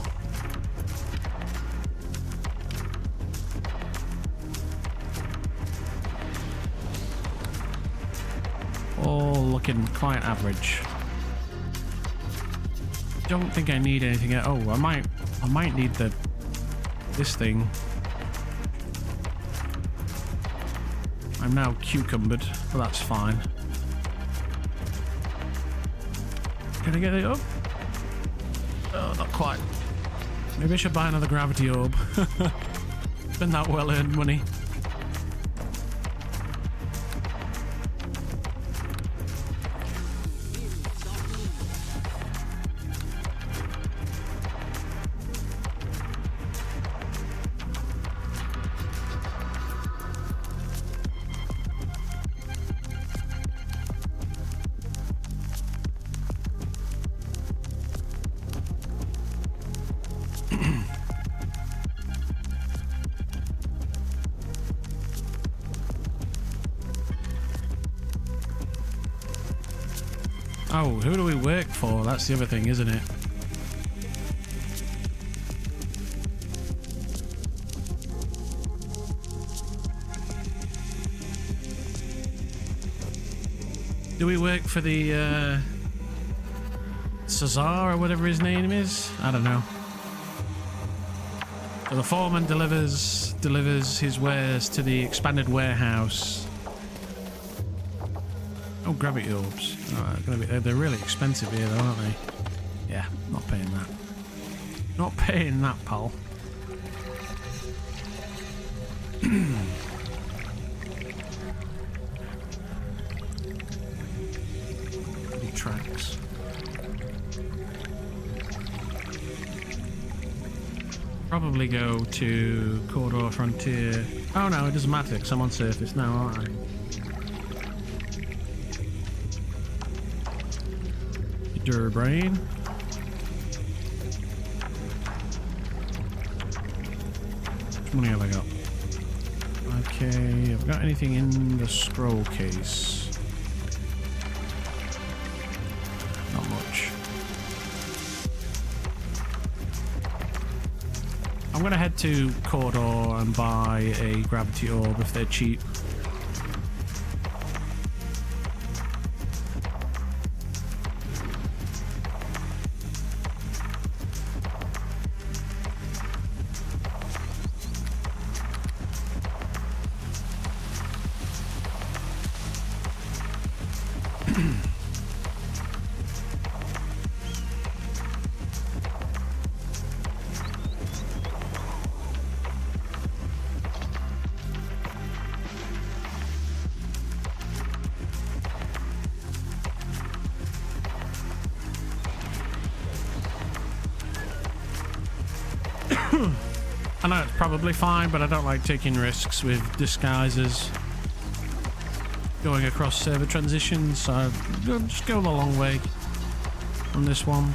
All looking quite average. Don't think I need anything. Oh, I might need this thing. I'm now cucumbered, but that's fine. Can I get it up? Oh, not quite. Maybe I should buy another gravity orb. Spend that well-earned money. Oh, who do we work for? That's the other thing, isn't it? Do we work for the Caesar or whatever his name is? I don't know. So the foreman delivers his wares to the expanded warehouse. Oh, gravity orbs. They're really expensive here, though, aren't they? Yeah, not paying that. Not paying that, pal. Little tracks. Probably go to Corridor Frontier. Oh no, it doesn't matter because I'm on surface now, aren't I? Brain. How much money have I got? Okay, have I got anything in the scroll case? Not much. I'm gonna head to Corridor and buy a gravity orb if they're cheap. I know it's probably fine, but I don't like taking risks with disguises. Going across server transitions, so I'll just go the long way on this one.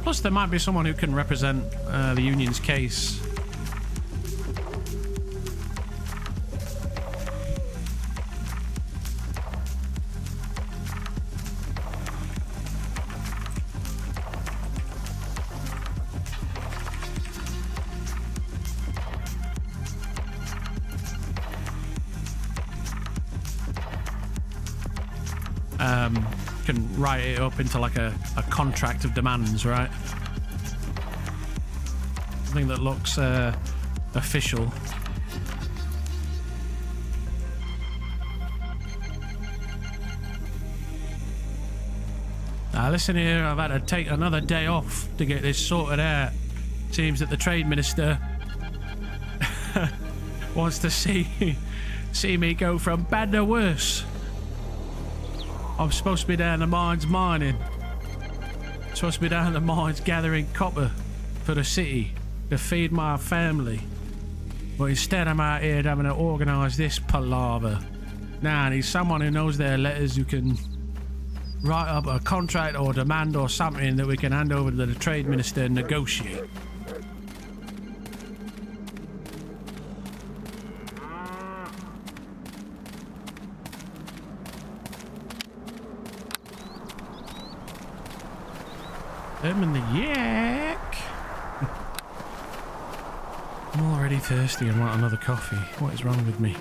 Plus, there might be someone who can represent the Union's case. Can write it up into like a contract of demands, right? Something that looks official. Now listen here, I've had to take another day off to get this sorted out. Seems that the trade minister wants to see me go from bad to worse. I'm supposed to be down the mines mining. Supposed to be down the mines gathering copper for the city to feed my family. But instead I'm out here having to organise this palaver. Now I need someone who knows their letters, who can write up a contract or demand or something that we can hand over to the trade minister and negotiate. Them and the yak. I'm already thirsty and want another coffee. What is wrong with me?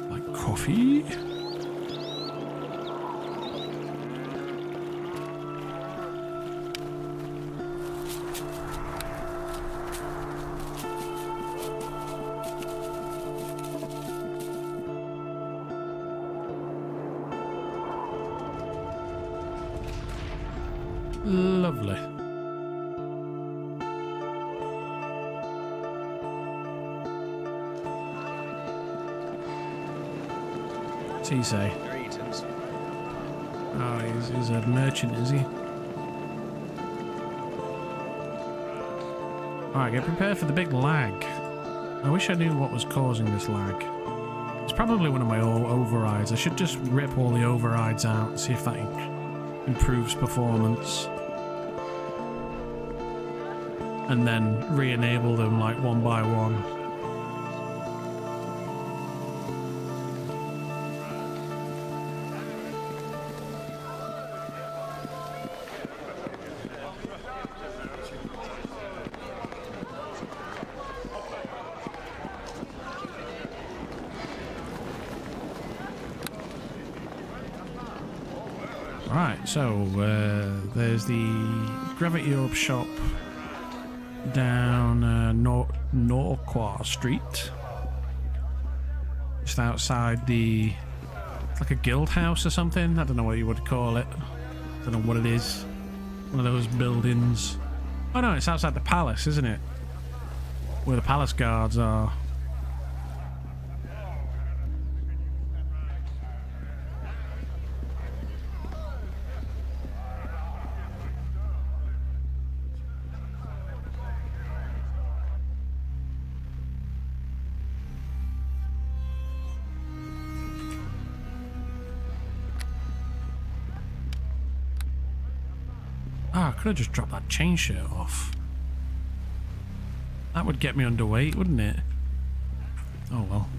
Like coffee? Lovely. What's he say? Greetings. Oh, he's a merchant, is he? Alright, get prepared for the big lag. I wish I knew what was causing this lag. It's probably one of my overrides. I should just rip all the overrides out and see if that improves performance. And then re-enable them like one by one. Right, so there's the Gravity Orb shop down Norquar Street, just outside the, it's like a guild house or something. I don't know what you would call it. I don't know what it is. One of those buildings. Oh no, it's outside the palace, isn't it? Where the palace guards are. Ah, I could have just dropped that chain shirt off. That would get me underweight, wouldn't it? Oh well.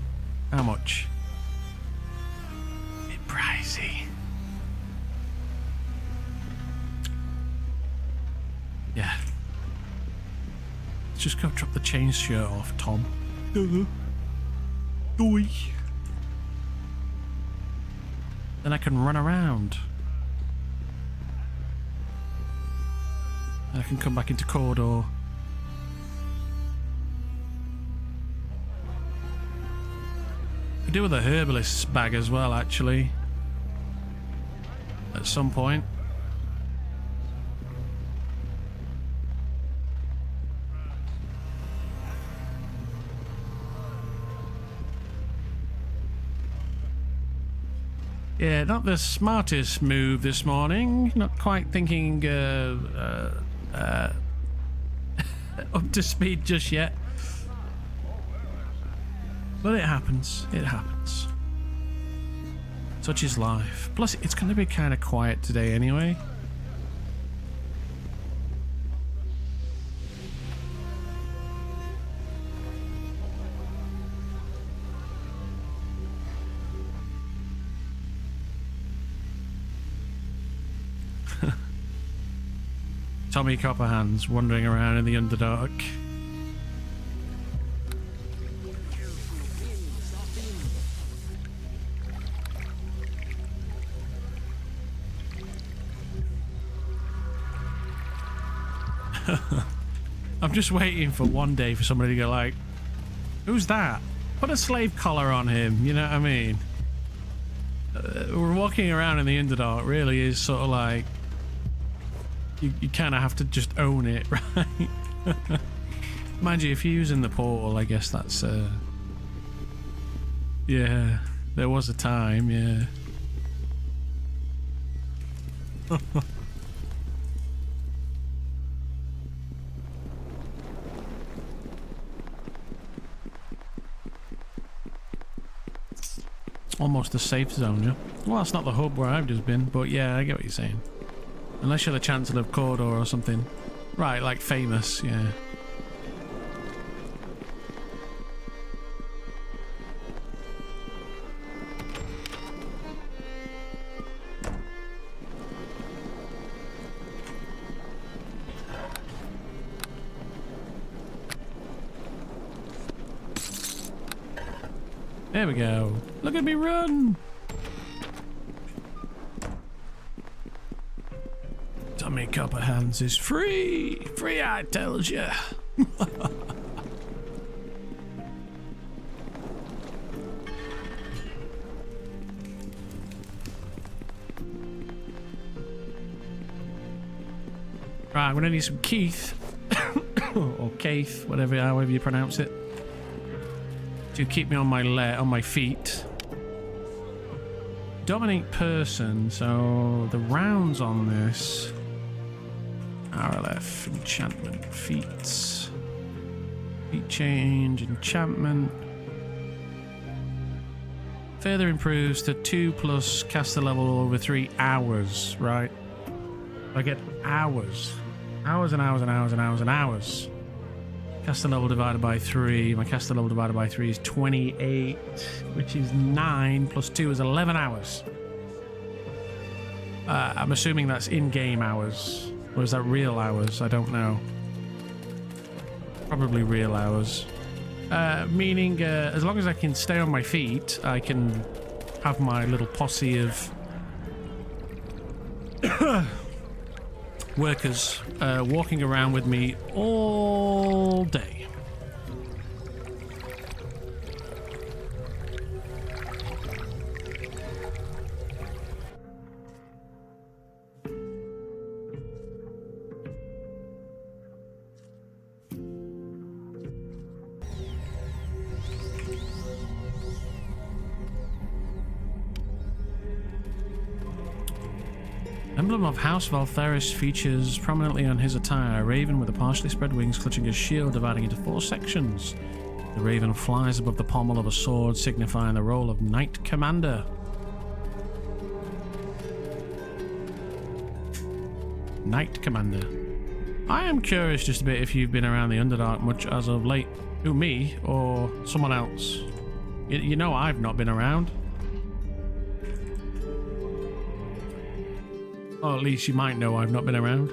How much? Bit pricey. Yeah. Let's just go drop the chain shirt off, Tom. Doy. Then I can run around. I can come back into corridor. Could do with a herbalist's bag as well, actually. At some point. Yeah, not the smartest move this morning. Not quite thinking up to speed just yet. But it happens. It happens. Such is life. Plus, it's going to be kind of quiet today anyway. Tommy Copperhands wandering around in the Underdark. I'm just waiting for one day for somebody to go like, who's that? Put a slave collar on him, you know what I mean? We're walking around in the Underdark really is sort of like, you kind of have to just own it, right? Mind you, if you're using the portal, I guess that's, yeah, there was a time, yeah. Almost a safe zone, yeah? Well, that's not the hub where I've just been, but yeah, I get what you're saying. Unless you're the Chancellor of Cawdor or something. Right, like famous, yeah. There we go. Look at me run! Tommy Copperhands is free! Free, I tells ya! Right, I'm gonna need some Keith. Or Keith, however you pronounce it. To keep me on my feet. Dominate person, so the rounds on this. Arelith, enchantment, feats. Feat change, enchantment. Further improves to 2+ caster level over 3 hours, right? I get hours. Hours and hours and hours and hours and hours. Caster level divided by 3. My caster level divided by 3 is 28, which is 9 plus 2 is 11 hours. I'm assuming that's in-game hours. Or is that real hours? I don't know. Probably real hours. Meaning, as long as I can stay on my feet, I can have my little posse of workers walking around with me all day. Emblem of House Valtheris features prominently on his attire, a raven with a partially spread wings clutching a shield dividing into 4 sections. The raven flies above the pommel of a sword, signifying the role of Knight Commander. Knight Commander. I am curious just a bit if you've been around the Underdark much as of late. Who, me or someone else? You know I've not been around. Or at least you might know I've not been around.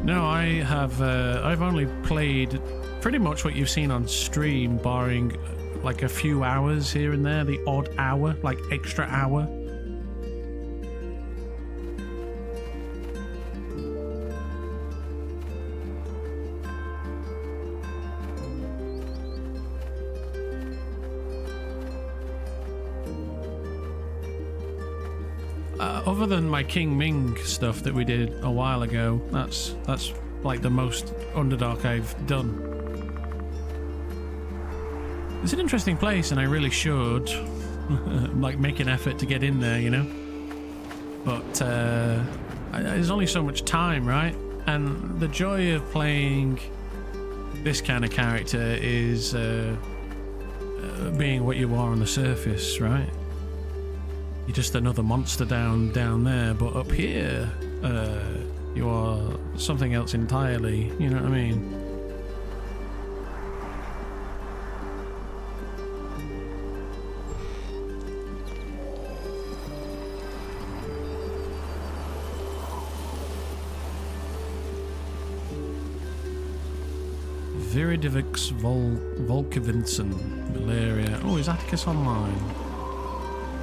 No, I have. I've only played pretty much what you've seen on stream, barring like a few hours here and there, the odd hour, like extra hour. Other than my King Ming stuff that we did a while ago, that's like the most Underdark I've done. It's an interesting place, and I really should like make an effort to get in there, you know. But there's only so much time, right? And the joy of playing this kind of character is being what you are on the surface, right? You're just another monster down there, but up here, you are something else entirely, you know what I mean? Viridivix Volkivinson, Malaria. Oh, is Atticus online?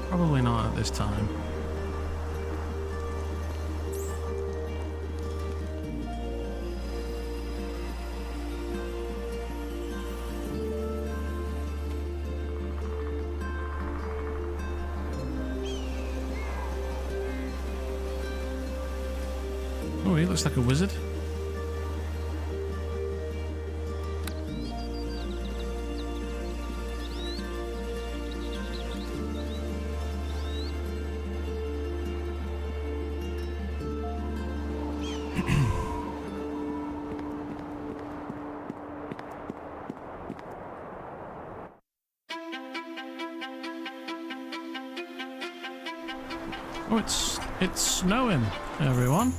Probably not at this time. looks like a wizard. Oh, it's snowing, everyone.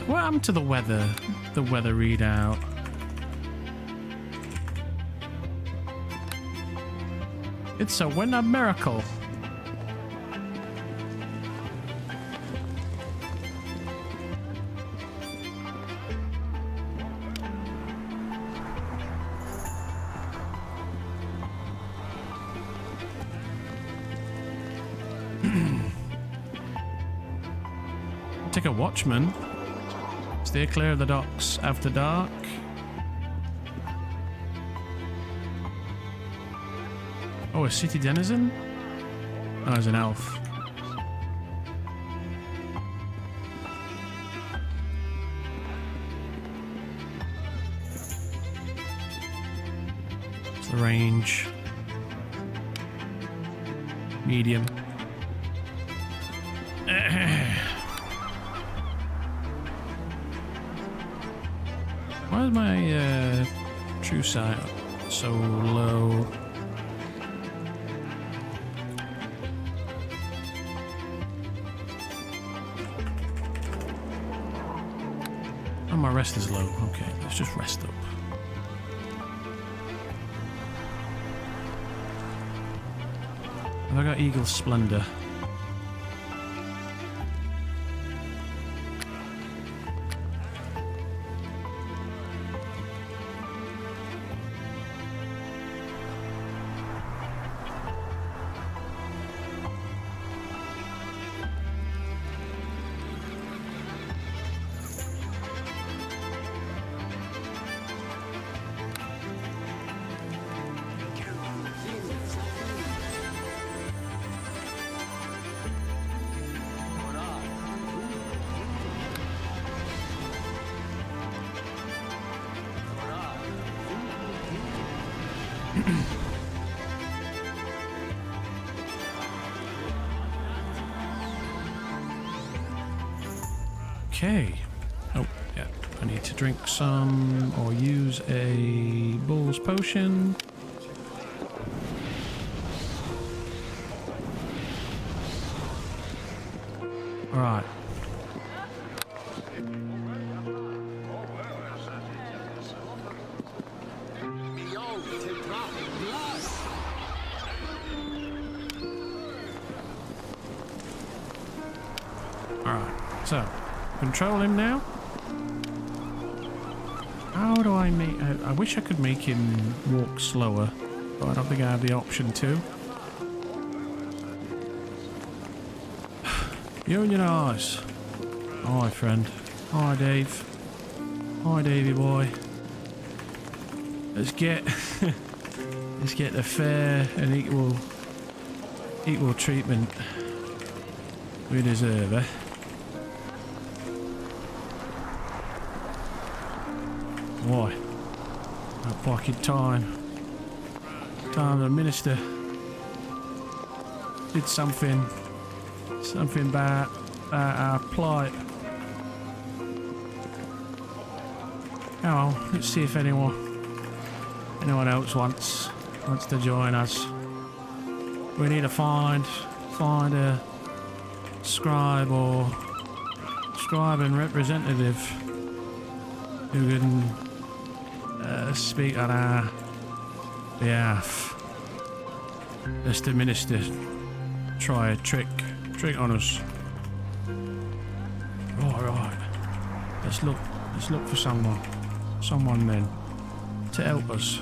What happened to the weather? The weather readout. It's a winter miracle. Take a watchman. Stay clear of the docks after dark. Oh, a city denizen? Oh, he's an elf. What's the range? Medium. Why is my true sight so low? Oh, my rest is low. Okay, let's just rest up. Have I got Eagle Splendor? Okay. Oh, yeah. I need to drink some or use a bull's potion. All right. Alright, so control him now. How do I make... I wish I could make him walk slower, but I don't think I have the option to. Union eyes. Hi, friend. Hi, Dave. Hi, Davey boy. Let's get... let's get the fair and equal treatment we deserve, eh? Why? Not fucking time. Time the minister did something about our plight. Come on, let's see if anyone else wants to join us. We need to find a scribe and representative who can speak on our behalf. Lest the minister try a trick on us. Right. Let's look for someone then to help us.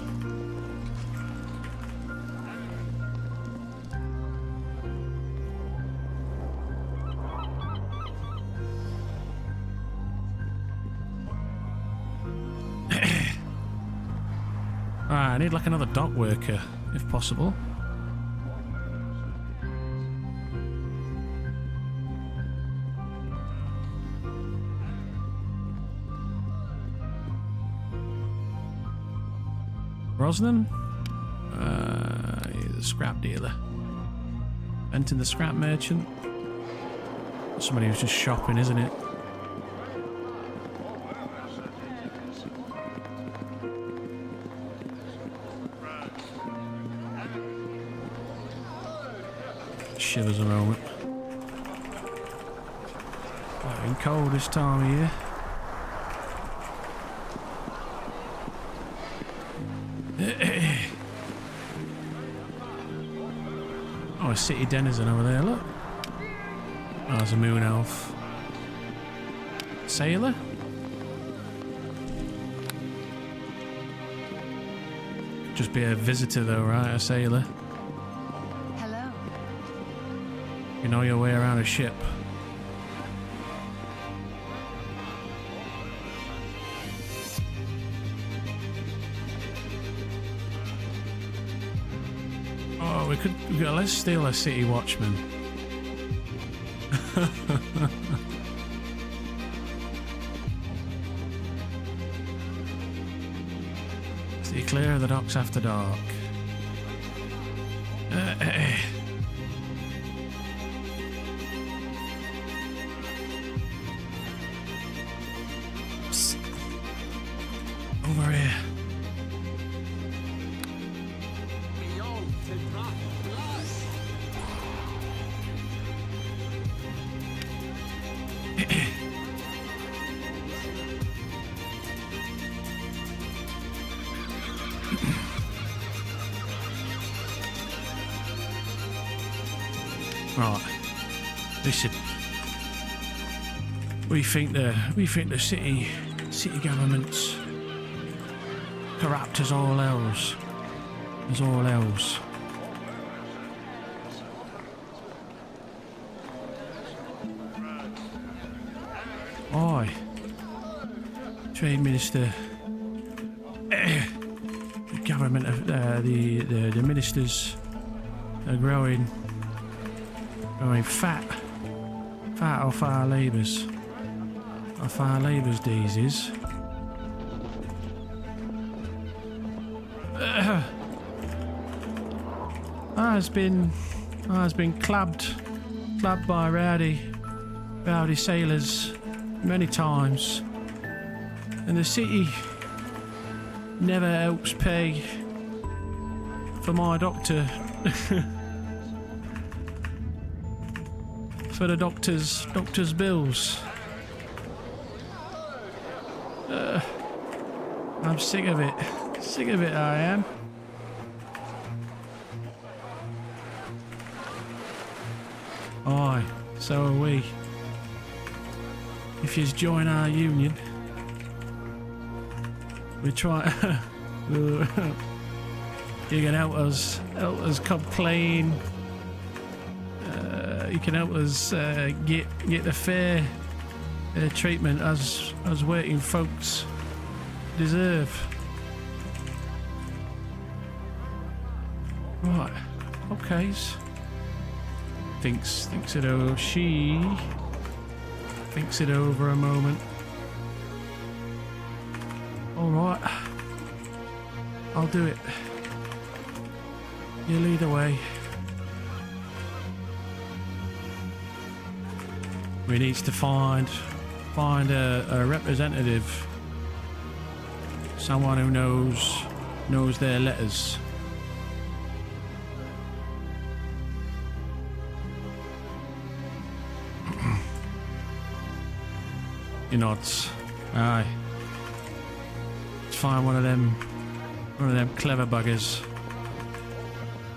I need like another dock worker, if possible. Brosnan? He's a scrap dealer. Benton the scrap merchant. Somebody who's just shopping, isn't it? Shivers a moment. Getting cold this time of year. Oh, a city denizen over there, look. Oh, there's a moon elf. Sailor? Just be a visitor though, right? A sailor. Hello. You know your way around a ship. Oh, let's steal a city watchman. Stay clear of the docks after dark. Psst. Over here. Right, listen. We think the city government's corrupt as all else. As all else. Aye. Trade Minister. The government of the ministers are growing fat off our labours. Off our labours, daisies. Has been clubbed by rowdy sailors many times, and the city never helps pay for my doctor. For the doctor's bills. I'm sick of it. Sick of it, I am. Aye, so are we. If you join our union, we try. You can help us complain. You can help us get the fair treatment as working folks deserve. Right, okays. Thinks it over. She thinks it over a moment. All right, I'll do it. You lead the way. We need to find a representative, someone who knows their letters. You nods. Aye. Let's find one of them clever buggers.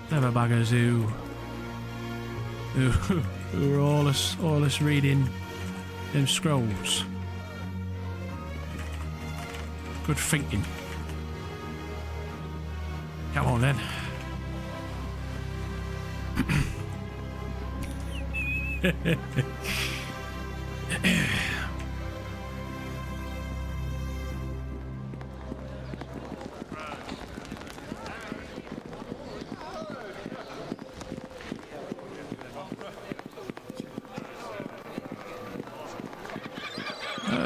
Clever buggers who are all us reading them scrolls. Good thinking. Come on then.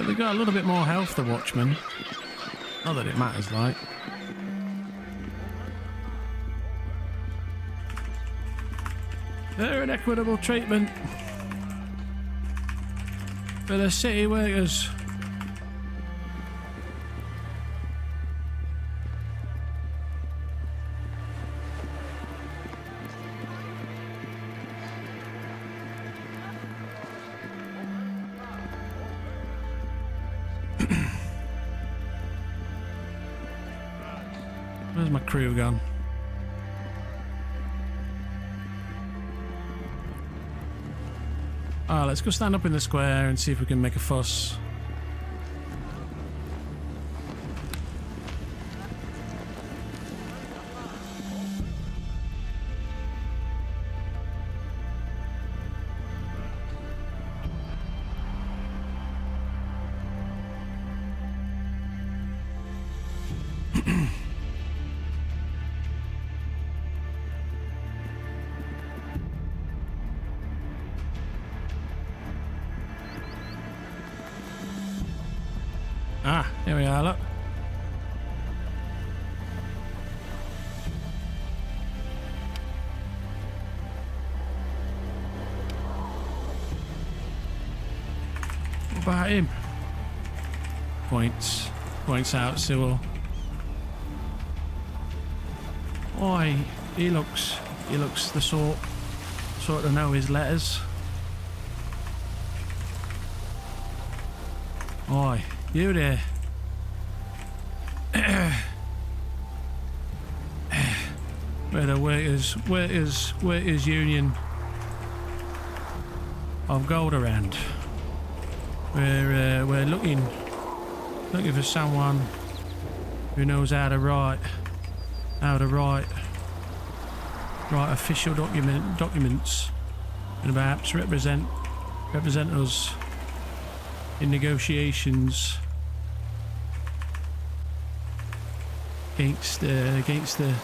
They got a little bit more health, the Watchmen. Not that it matters, like. Fair and equitable treatment for the city workers. Where's my crew gone? Oh, let's go stand up in the square and see if we can make a fuss. Ah, here we are, look. What about him? Points out Sewell. Oi, he looks the sort to know his letters. Oi. You there. We're the workers union of Golderand. We're looking for someone who knows how to write official documents and perhaps represent us in negotiations against the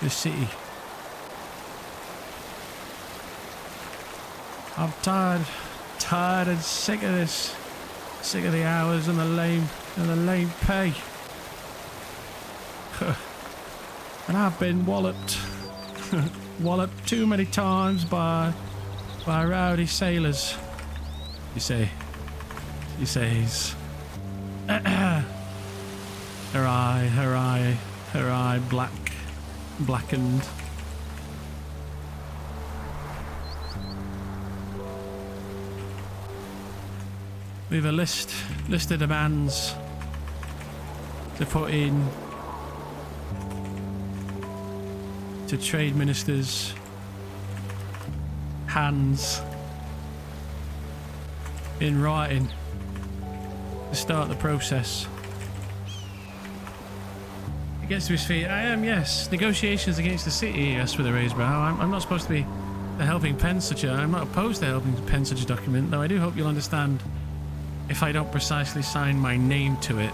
city. I'm tired and sick of this. Sick of the hours and the lame pay. And I've been walloped too many times by rowdy sailors. He says, her eye blackened. We have a list of demands to put in to trade ministers' hands in writing to start the process. He gets to his feet. I am, yes. Negotiations against the city, yes, with a raised brow. I'm not supposed to be helping pen such a... I'm not opposed to helping pen such a document, though I do hope you'll understand if I don't precisely sign my name to it.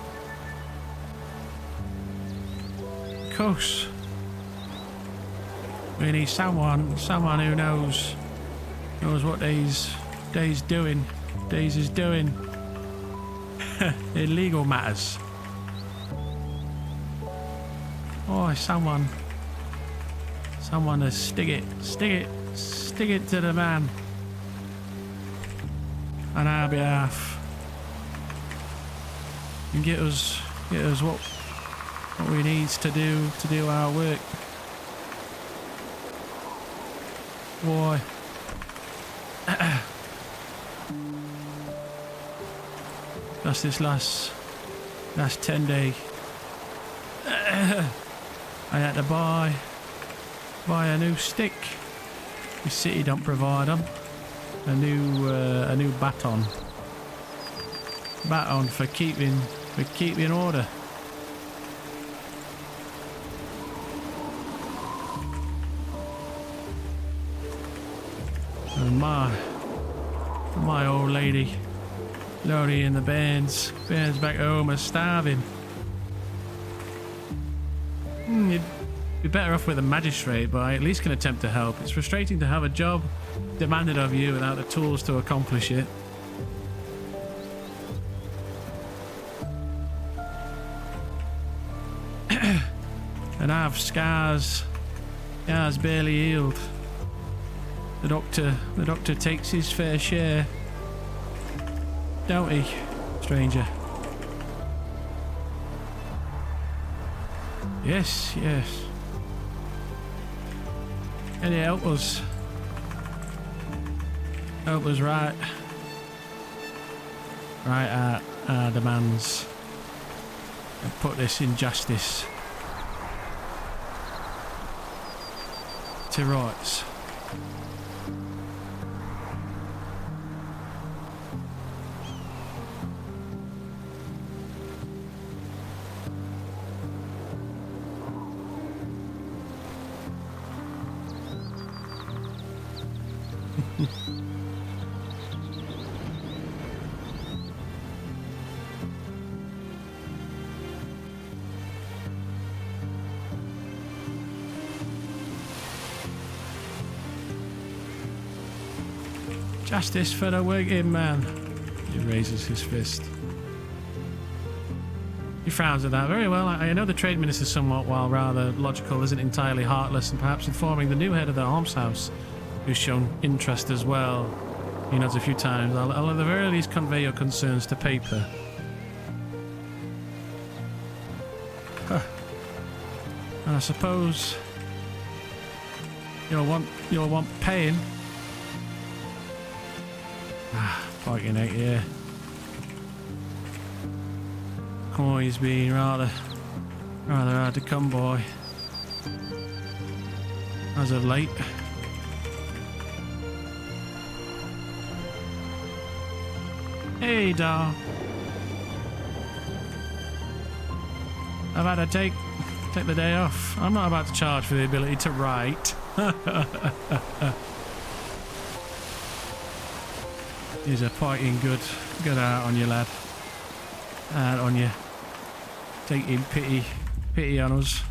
Of course. We need someone who knows what Days is doing. In legal matters. Oh, someone to stick it to the man on our behalf and get us what we need to do our work. Boy. That's this last 10 day. I had to buy a new stick. The city don't provide them. A new baton for keeping order. And my old lady in the bands back home are starving. You'd be better off with a magistrate, but I at least can attempt to help. It's frustrating to have a job demanded of you without the tools to accomplish it. And I have scars barely healed. The doctor takes his fair share, don't he, stranger? Yes, yes. Can you help us? Help us right at our demands and put this injustice to rights. Justice for the working man. He raises his fist. He frowns at that. Very well. I know the trade minister somewhat, while rather logical, isn't entirely heartless, and perhaps informing the new head of the almshouse, who's shown interest as well. He nods a few times. I'll at the very least convey your concerns to paper. Huh. I suppose you'll want paying. Fucking out here. Coin's been rather hard to come by as of late. Hey, Dar. I've had to take the day off. I'm not about to charge for the ability to write. He's a fighting good out on you, lad. Out on you. Taking pity on us.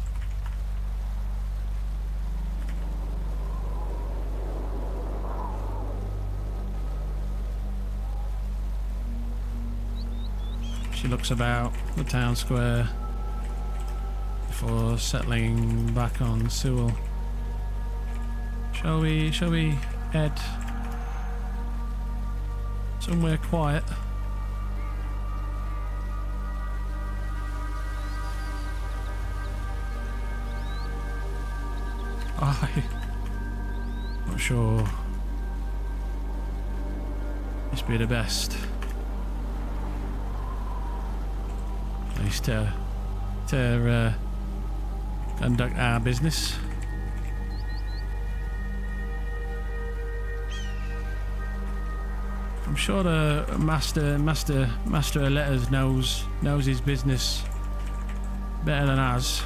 She looks about the town square before settling back on Sewell. Shall we head somewhere quiet? I'm not sure this be the best place to conduct our business. I'm sure the master of letters knows his business better than us.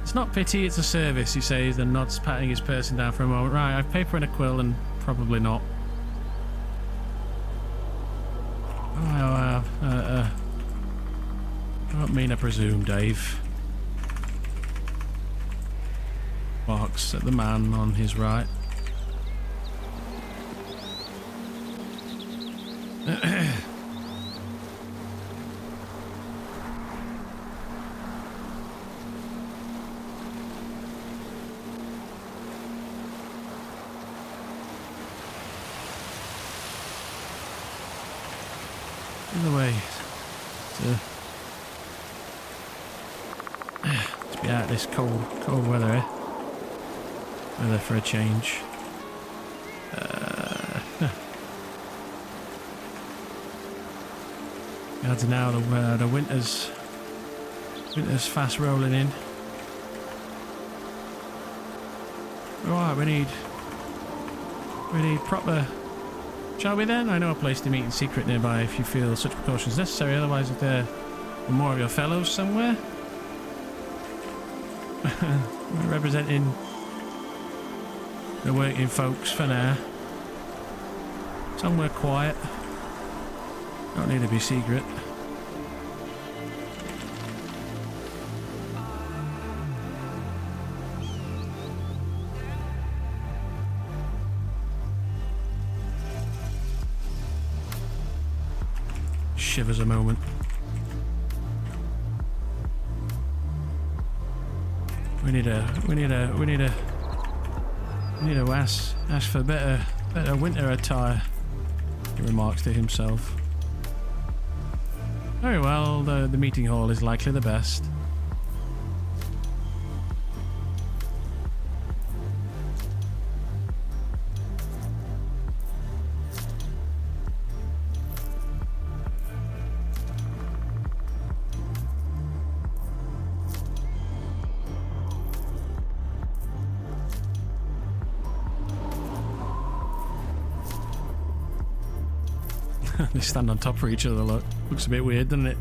It's not pity, it's a service, he says, and nods, patting his person down for a moment. Right, I've paper and a quill, and probably not. I don't mean to presume, Dave. Barks at the man on his right. Either way, let's be out of this cold weather, eh? Weather for a change. Odds are now the winter's fast rolling in. Right, we need proper. Shall we then? I know a place to meet in secret nearby if you feel such precautions necessary. Otherwise, if there are more of your fellows somewhere, we're representing the working folks for now. Somewhere quiet. Don't need to be secret. Shivers a moment. We need a I need to ask for better winter attire, he remarks to himself. Very well, the meeting hall is likely the best. They stand on top of each other, look. Looks a bit weird, doesn't it?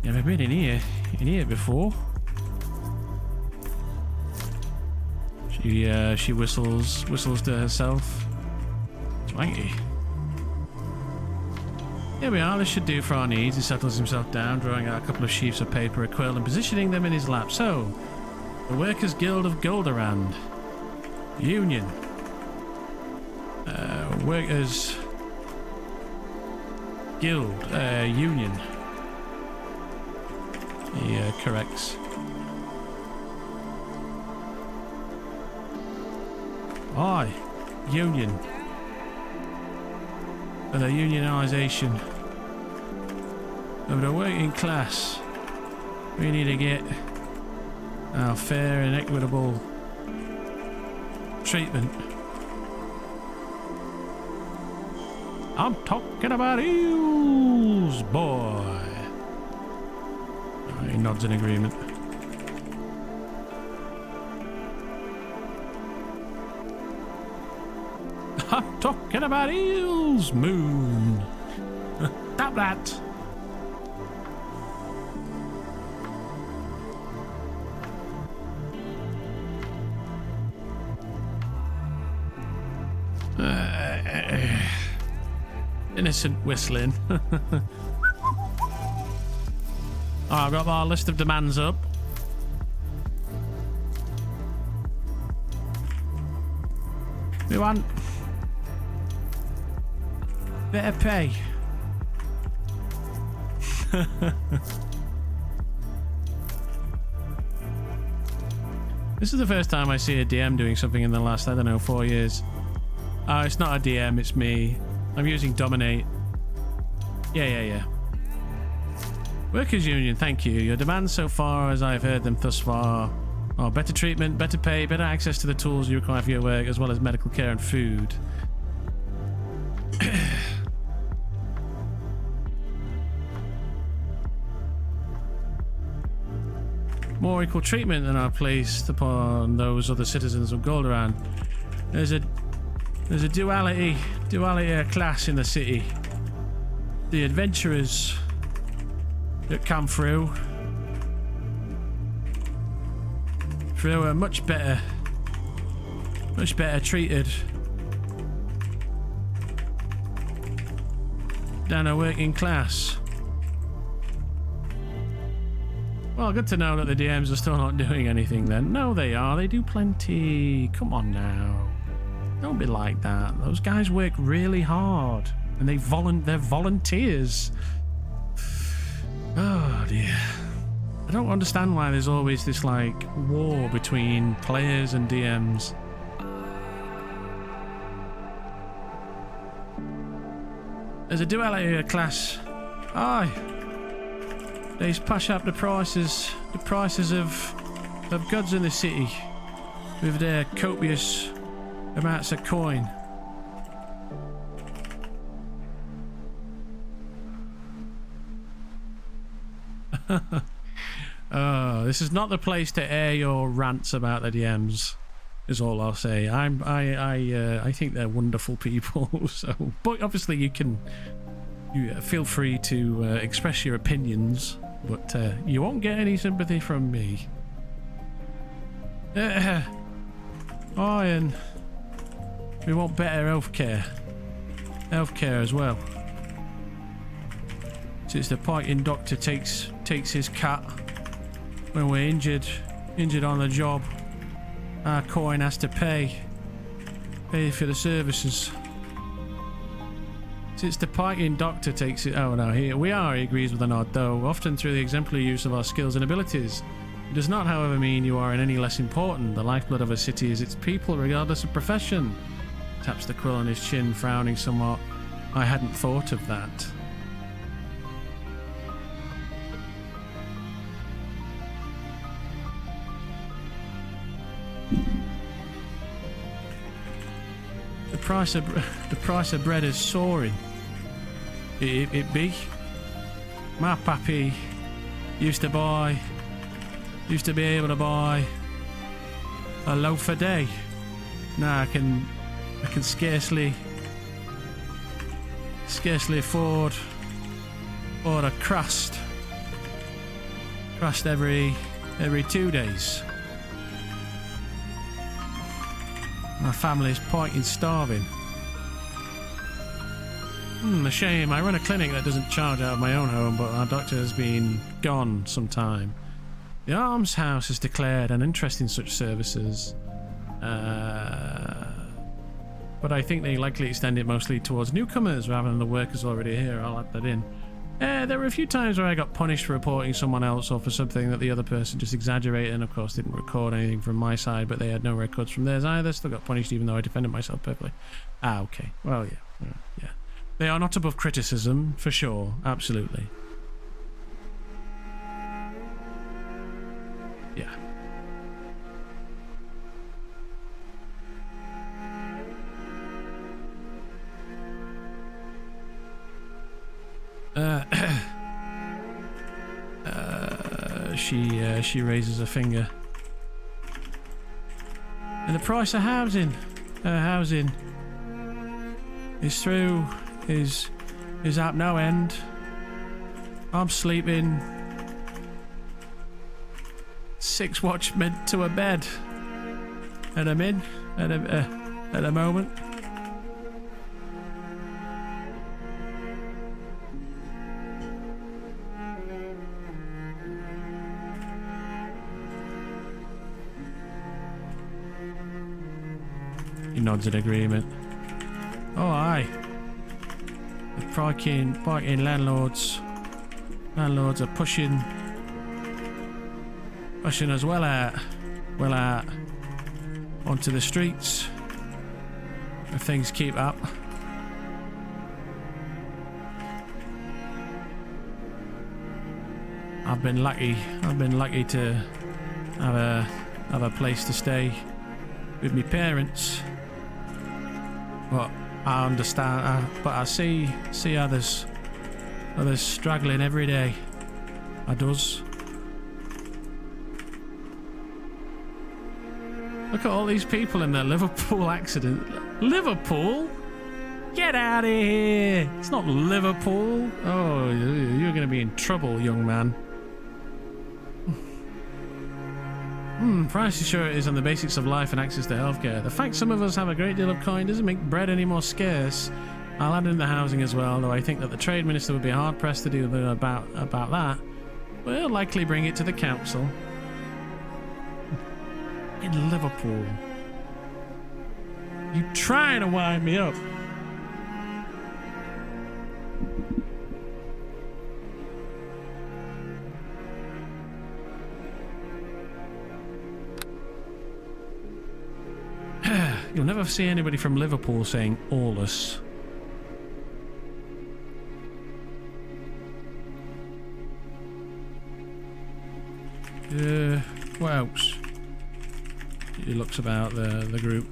Never been in here before. She whistles to herself. Swanky. Here we are, this should do for our needs. He settles himself down, drawing out a couple of sheets of paper, a quill, and positioning them in his lap. So, the Workers' Guild of Golderand. Union. Workers' Guild. Union. He corrects. Aye, union. For the unionisation of the working class, we need to get our fair and equitable treatment. I'm talking about eels, boy. He nods in agreement. I'm talking about eels, moon. Stop that. Innocent whistling. I've got our list of demands up. We want better pay. This is the first time I see a DM doing something in the last, I don't know, 4 years. Oh, it's not a DM, it's me. I'm using Dominate. Yeah. Workers' Union, thank you. Your demands so far, as I've heard them thus far, are better treatment, better pay, better access to the tools you require for your work, as well as medical care and food. More equal treatment than are placed upon those other citizens of Golderand. There's a duality of class in the city. The adventurers that come through are much better treated than a working class. Well, good to know that the DMs are still not doing anything then. No, they are. They do plenty. Come on now. Don't be like that. Those guys work really hard. And they're volunteers. Oh, dear. I don't understand why there's always this, like, war between players and DMs. There's a duality of class. Aye. They push up the prices of goods in the city with their copious amounts of coin. Oh, this is not the place to air your rants about the DMs, is all I'll say. I think they're wonderful people. So, but obviously you feel free to express your opinions, but you won't get any sympathy from me. And we want better healthcare. Healthcare as well. Since the Python doctor takes his cut when we're injured on the job, our coin has to pay for the services. Since the Python doctor takes it, oh no, he agrees with a nod, though often through the exemplary use of our skills and abilities. It does not, however, mean you are in any less important. The lifeblood of a city is its people, regardless of profession. Taps the quill on his chin, frowning somewhat. I hadn't thought of that. The price of bread is soaring. It be. My pappy used to be able to buy a loaf a day. Now I can scarcely afford a crust every 2 days. My family's pointing starving. A shame. I run a clinic that doesn't charge out of my own home, but our doctor has been gone some time. The almshouse has declared an interest in such services, but I think they likely extend it mostly towards newcomers rather than the workers already here. I'll add that in. There were a few times where I got punished for reporting someone else or for something that the other person just exaggerated and of course didn't record anything from my side, but they had no records from theirs either. Still got punished even though I defended myself perfectly. Ah, okay. Well, yeah. Yeah. They are not above criticism, for sure. Absolutely. Yeah. She raises a finger. And the price of housing, is through, is at no end. I'm sleeping 6 watchmen to a bed, and I'm in at the moment. He nods in agreement. Oh, aye. The parking landlords are pushing us well out onto the streets if things keep up. I've been lucky to have a place to stay with my parents. But I understand, but I see others struggling every day. I does. Look at all these people in the Liverpool accident. Liverpool? Get out of here! It's not Liverpool. Oh, you're going to be in trouble, young man. Price sure it is on the basics of life and access to healthcare. The fact some of us have a great deal of coin doesn't make bread any more scarce. I'll add in the housing as well, though I think that the trade minister would be hard pressed to do about that. We'll likely bring it to the council. In Liverpool. You trying to wind me up? You'll never see anybody from Liverpool saying Aulus. What else? He looks about the group.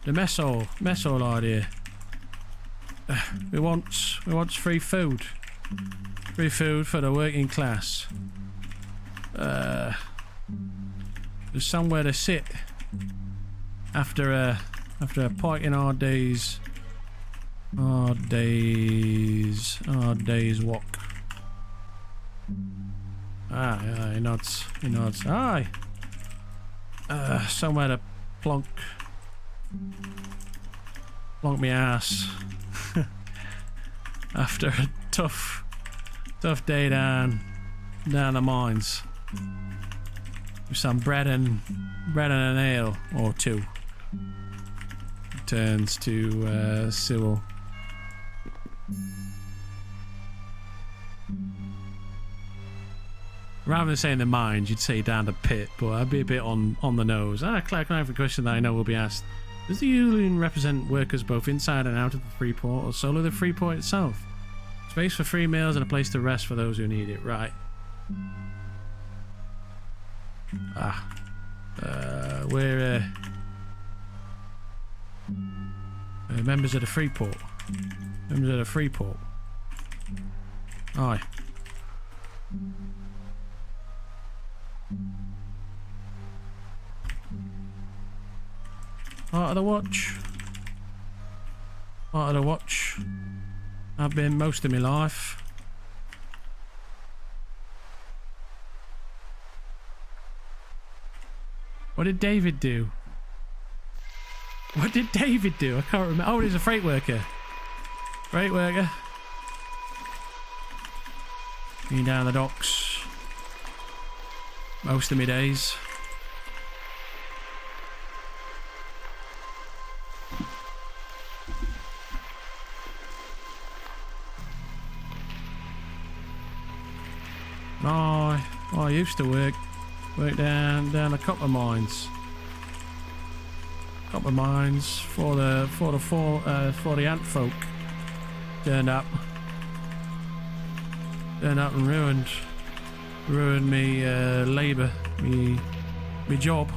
The mess hall idea. We want free food. Free food for the working class. There's somewhere to sit after a point in our days. Hard day's walk. Aye, he nods. He nods. Aye. Somewhere to plonk me ass after a tough day down the mines. With some bread and an ale or two. Turns to Cyril. Rather than saying the mines, you'd say down the pit, but I'd be a bit on the nose. Clark, I have a question that I know will be asked. Does the Union represent workers both inside and out of the Freeport, or solely the Freeport itself? Space for free meals and a place to rest for those who need it, right? We're members of the Freeport. Members of the Freeport. Aye. Part of the watch. Part of the watch. I've been most of my life. What did David do? What did David do? I can't remember. Oh, he's a freight worker. Freight worker. Been down the docks most of my days. I used to work down the copper mines. Copper mines for the ant folk. Turned up and ruined me labour, me job.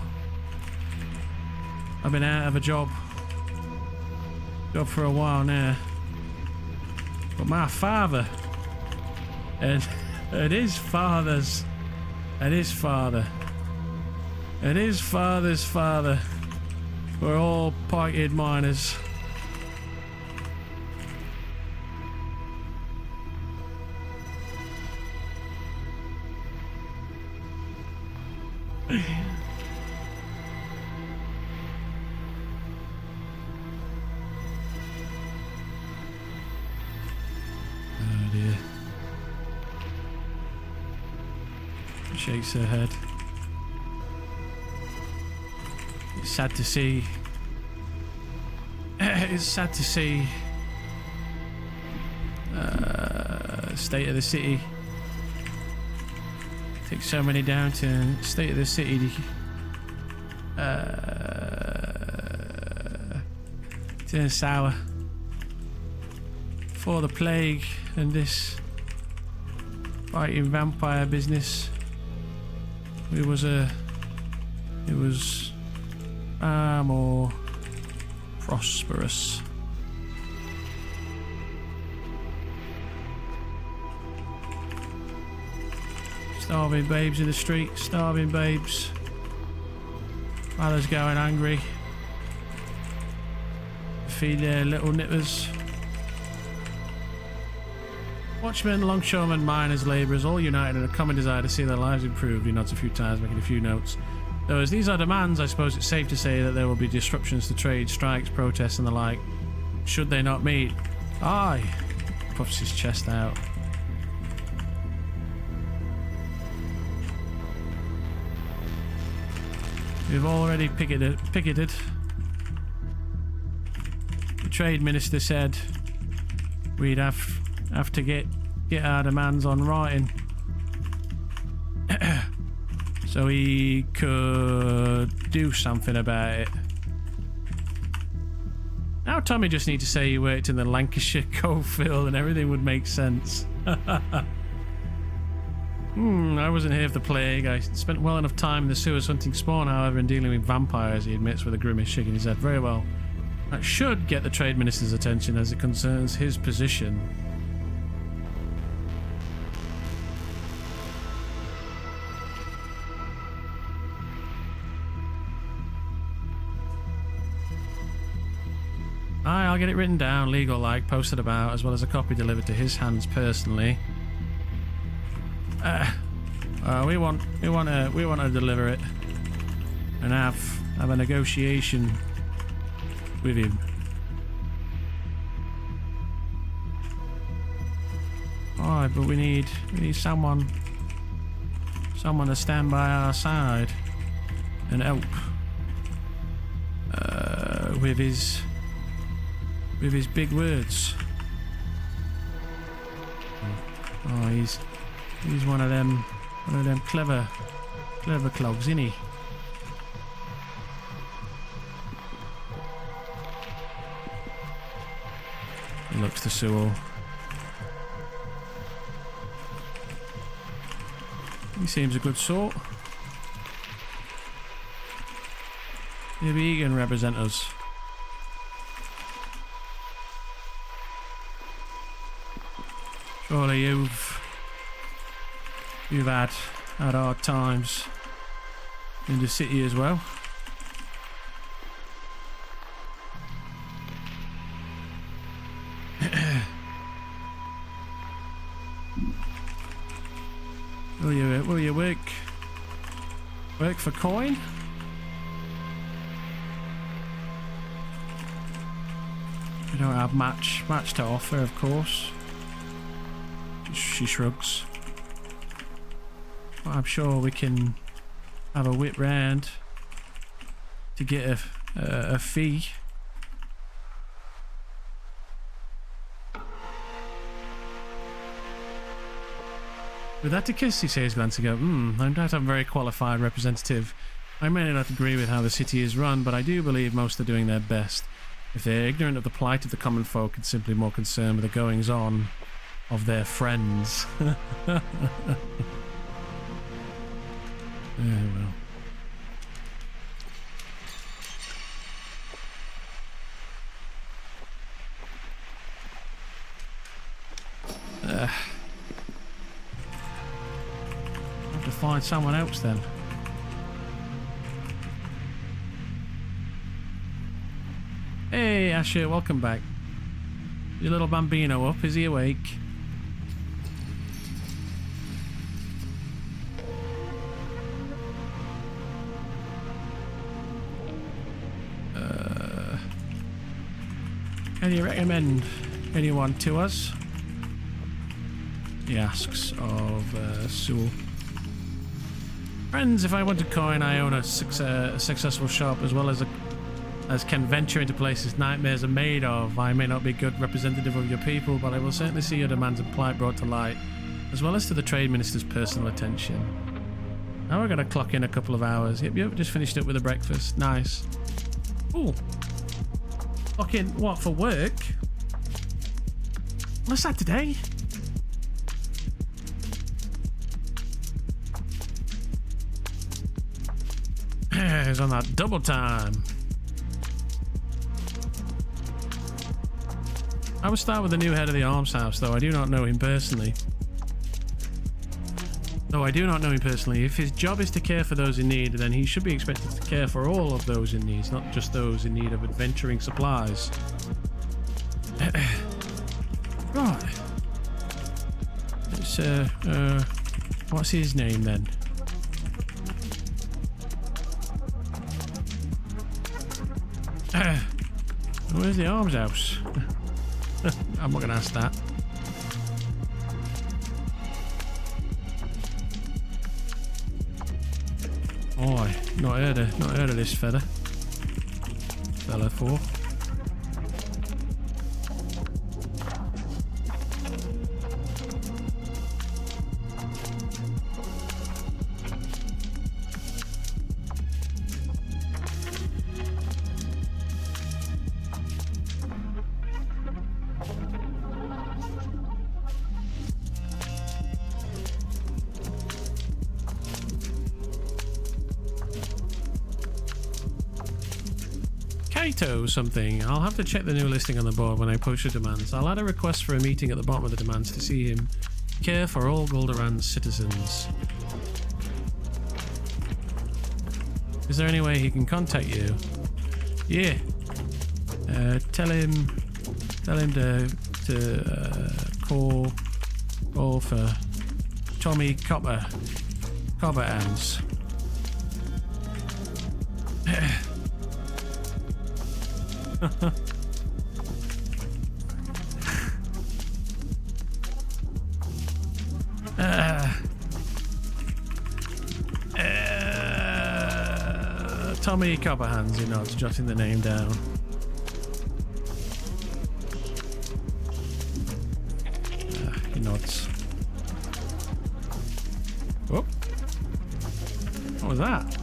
I've been out of a job for a while now. But my father and his father's father were all piked miners. Oh dear. Shakes her head. It's sad to see. It's sad to see. State of the city. Take so many down to state of the city. Turn sour. For the plague and this fighting vampire business. It was far more prosperous. Starving babes in the street, starving babes. Mothers going hungry. Feed their little nippers. Watchmen, longshoremen, miners, labourers, all united in a common desire to see their lives improved. He nods a few times, making a few notes. Though as these are demands, I suppose it's safe to say that there will be disruptions to trade, strikes, protests and the like. Should they not meet? Aye. Puffs his chest out. We've already picketed. The trade minister said we'd have to get our demands on writing so he could do something about it. Now Tommy just need to say he worked in the Lancashire coalfield and everything would make sense. I wasn't here for the plague. I spent well enough time in the sewers hunting spawn, however, and dealing with vampires, he admits with a grimace, shaking his head. Very well. That should get the trade minister's attention as it concerns his position. Aye, I'll get it written down, legal like, posted about, as well as a copy delivered to his hands personally. We want to deliver it and have a negotiation with him. Alright, but we need someone to stand by our side and help with his big words. Oh, he's one of them clever clogs, isn't he? He looks to Sewell. He seems a good sort. Maybe he can represent us. Surely you've had hard times in the city as well. Will you work for coin? We don't have much to offer, of course. She shrugs. But I'm sure we can have a whip round to get a fee. With that to kiss, he says, glancing up. I doubt I'm a very qualified representative. I may not agree with how the city is run, but I do believe most are doing their best. If they're ignorant of the plight of the common folk and simply more concerned with the goings-on of their friends. Yeah, well. Have to find someone else then. Hey Asher, welcome back. Your little bambino up? Is he awake? Can you recommend anyone to us? He asks of Sewell. Friends, if I want to coin, I own a successful shop as well as can venture into places nightmares are made of. I may not be a good representative of your people, but I will certainly see your demands and plight brought to light, as well as to the Trade Minister's personal attention. Now we're going to clock in a couple of hours. Yep, just finished up with a breakfast. Nice. Ooh. Clock in, what, for work? What's that today? It's on that double time. I will start with the new head of the arms house, though I do not know him personally. If his job is to care for those in need, then he should be expected to care for all of those in need, not just those in need of adventuring supplies. Right. It's, what's his name then? Where's the arms house? I'm not gonna ask that. Oh, not heard of this fella for. Something. I'll have to check the new listing on the board when I post your demands. I'll add a request for a meeting at the bottom of the demands to see him care for all Goldoran's citizens. Is there any way he can contact you? Yeah. Tell him to call for Tommy Copper Hands. Tommy Copperhands, he nods, jotting the name down. He nods. Oh, what was that?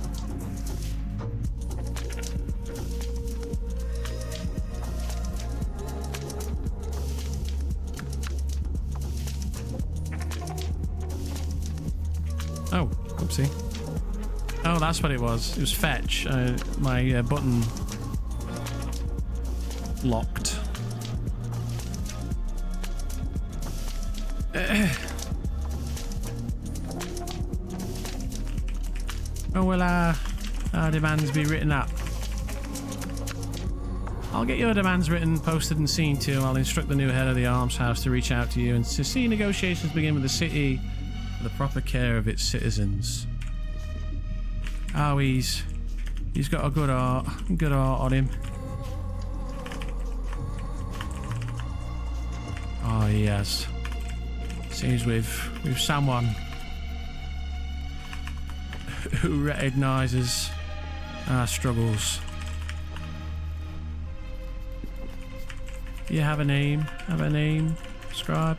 Oh, oopsie. Oh, that's what it was. It was fetch. My button locked. Oh, will our demands be written up? I'll get your demands written, posted and seen to. I'll instruct the new head of the arms house to reach out to you and to see negotiations begin with the city for the proper care of its citizens. Oh, he's got a good heart on him. Oh, he has. Seems with someone who recognises our struggles. Do you have a name? Have a name, scribe?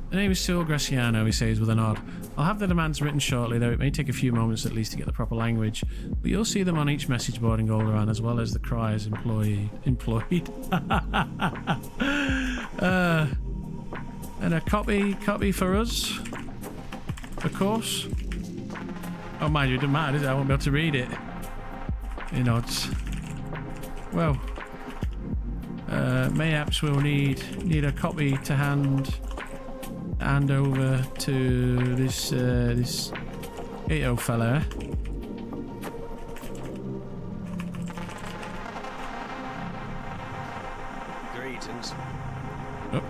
The name is Sil Graciano, he says with a nod. I'll have the demands written shortly, though it may take a few moments at least to get the proper language. But you'll see them on each message board in Goldoran, as well as the cries employed. And a copy for us, of course. Oh, mind you, it doesn't matter, does it? I won't be able to read it. He nods. Well, mayhaps we'll need a copy to hand over to this Ito fella. Greetings. Oh.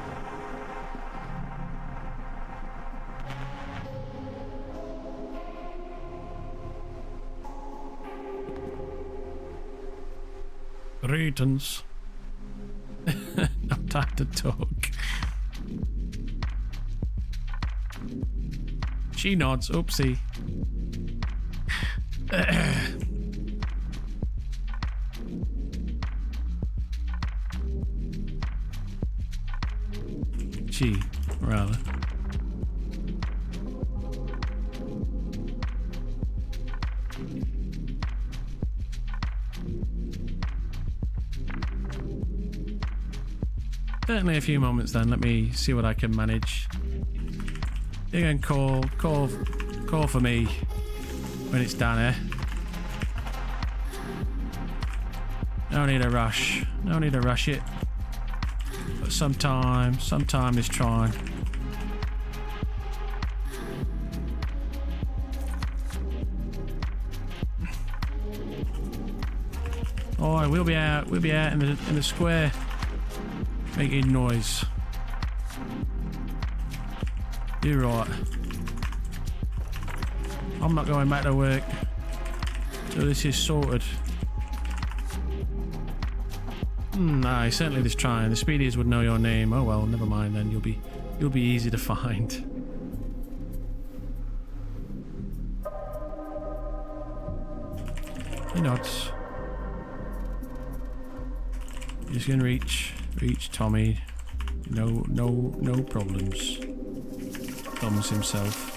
Greetings. No time to talk. She nods. Oopsie. She, rather. Certainly a few moments then. Let me see what I can manage. You can call for me when it's done, eh? No need to rush. No need to rush it. But sometime is trying. Oh, we'll be out in the square making noise. You're right. I'm not going back to work till this is sorted. Aye, certainly this trying. The speedies would know your name. Oh well, never mind then. You'll be You'll be easy to find. You're not. You're just gonna reach Tommy. No problems. Thumbs himself.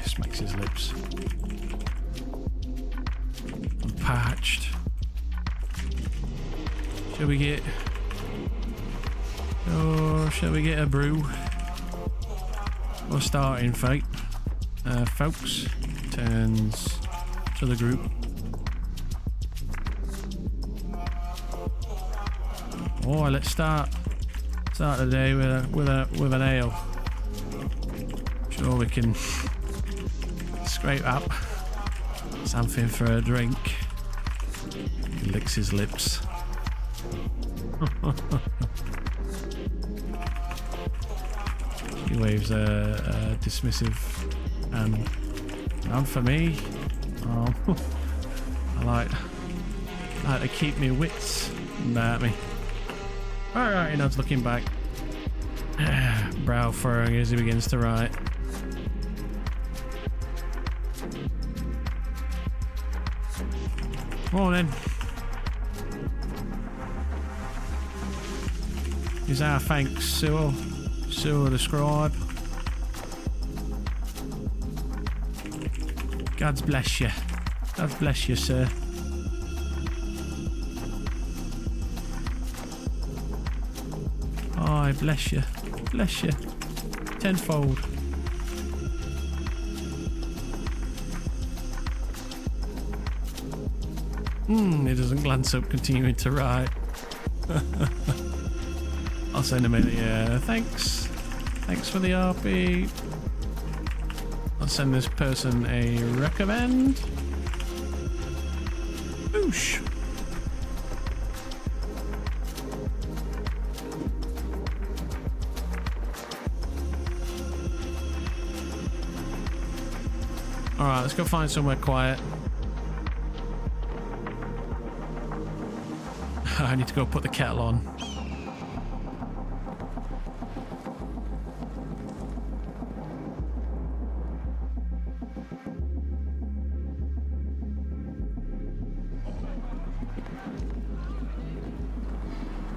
Smacks his lips. I'm parched. Shall we get... Oh, shall we get a brew? We're starting fight. Folks, turns to the group. Oh, let's start the day with an ale. Sure, we can scrape up something for a drink. He licks his lips. He waves a dismissive hand. None for me. Oh, I like to keep my wits about me. Alright, he nods, looking back. Brow furrowing as he begins to write. Morning. Is our thanks, Sewell the scribe. God bless you. God bless you, sir. Oh, bless you. Bless you. Tenfold. He doesn't glance up, continuing to write. I'll send him a thanks. Thanks for the RP. I'll send this person a recommend. Boosh. Alright, let's go find somewhere quiet. I need to go put the kettle on.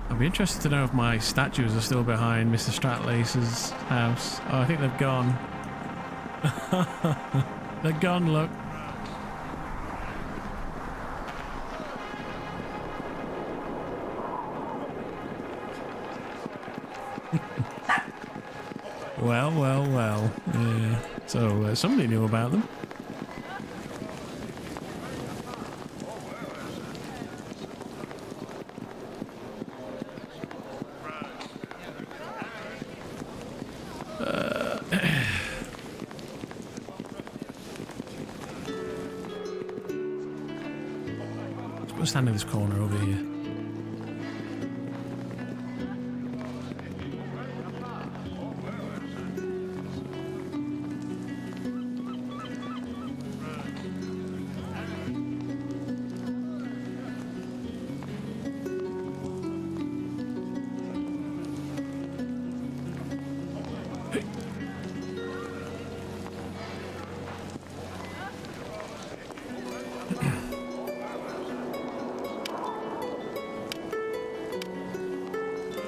I'd be interested to know if my statues are still behind Mr. Stratlace's house. Oh, I think they've gone. They're gone, look. Well. Yeah. So somebody knew about them. Let's stand in this corner over here.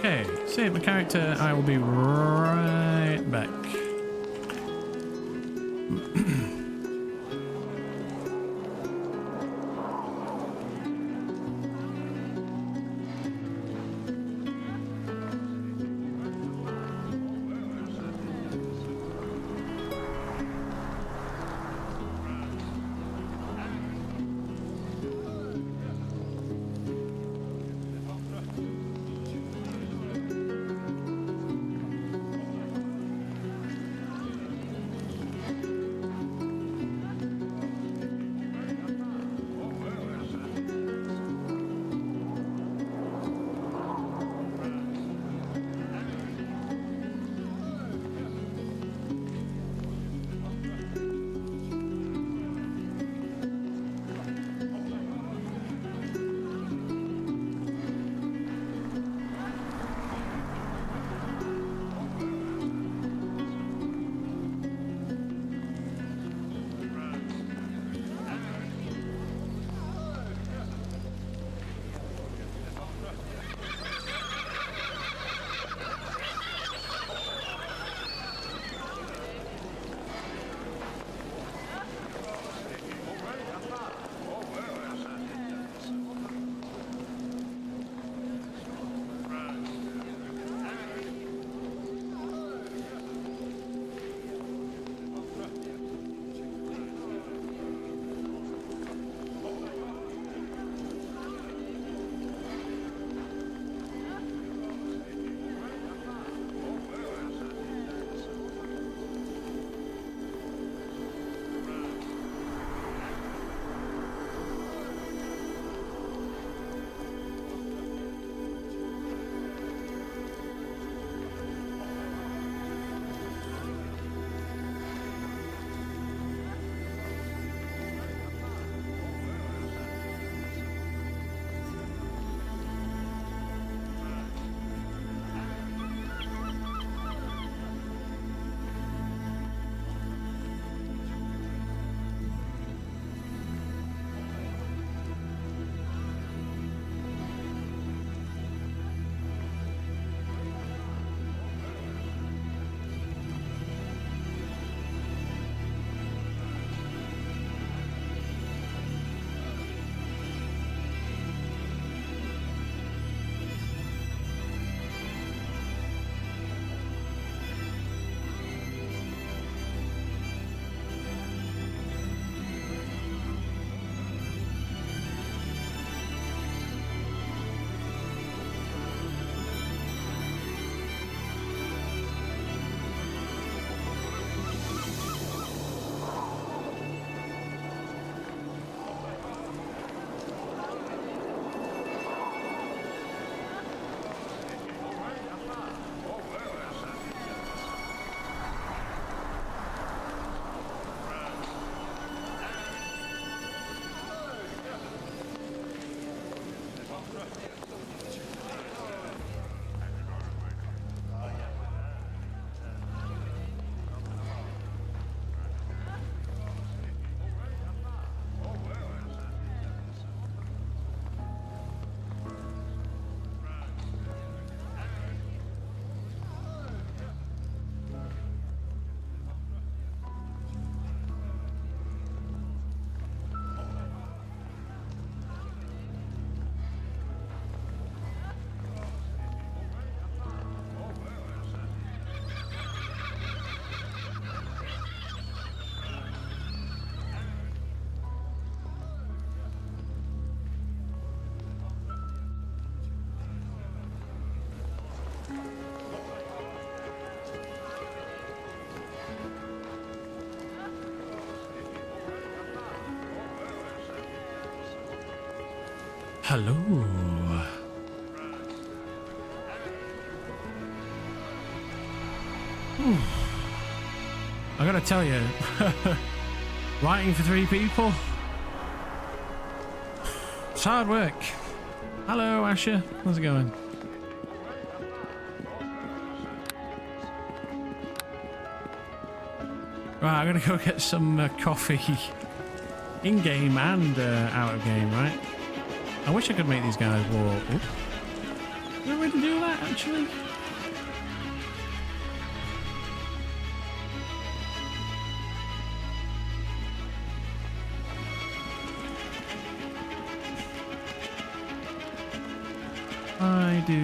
Okay, save my character. I will be right back. Hello. I gotta tell you, writing for 3 people, it's hard work. Hello, Asher. How's it going? Right, I'm gonna go get some coffee in-game and out of game, right? I wish I could make these guys walk. Oops. Did I really do that, actually? I do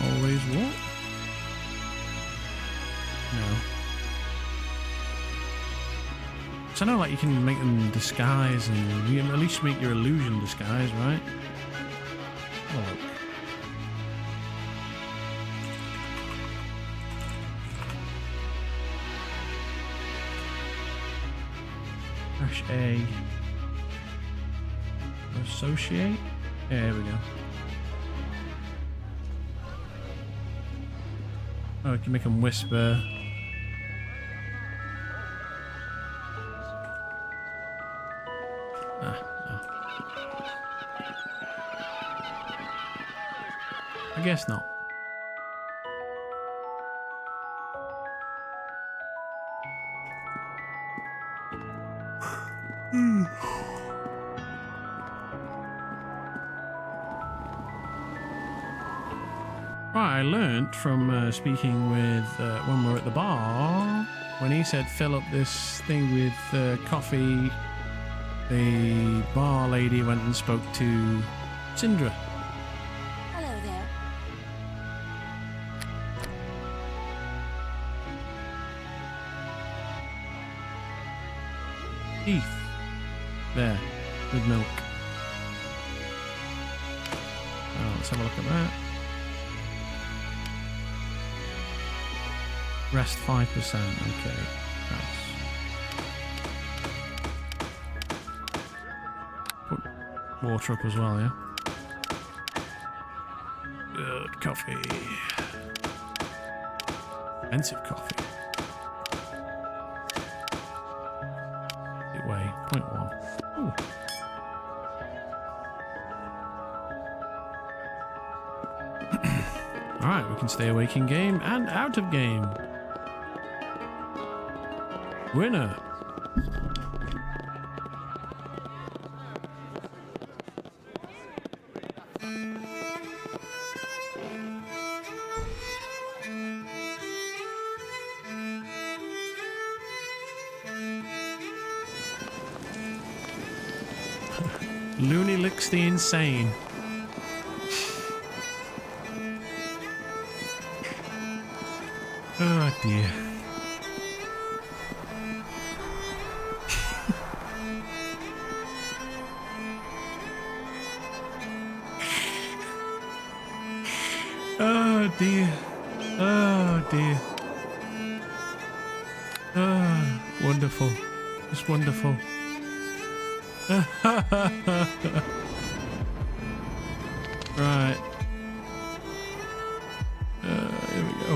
always walk? No. So I know, like, you can make them disguise, and you can at least make your illusion disguise, right? Oh, look. Dash A. Associate? Yeah, here we go. Oh, we can make them whisper. Ah, no. I guess not. Right, I learnt from speaking with when we were at the bar, when he said fill up this thing with coffee, the bar lady went and spoke to Syndra. Hello there. Teeth. There, with milk. Oh, let's have a look at that. Rest 5%, okay. Nice. Put water up as well, yeah? Good coffee. Expensive coffee. It weigh 0.1. Ooh. Alright, we can stay awake in game and out of game. Winner. Looney licks the insane. Oh dear. Oh dear. Oh dear. Oh, wonderful. It's wonderful. Right. Here we go.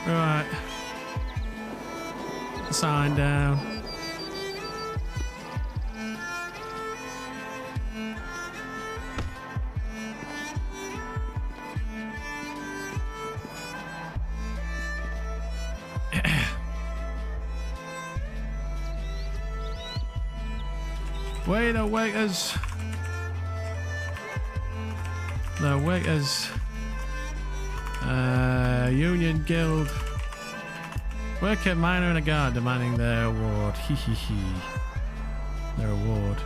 Right. Sign down. Wait, the waiters. The waiters. Union Guild. Worker, miner, and a guard demanding their award. Hee hee hee. Their award.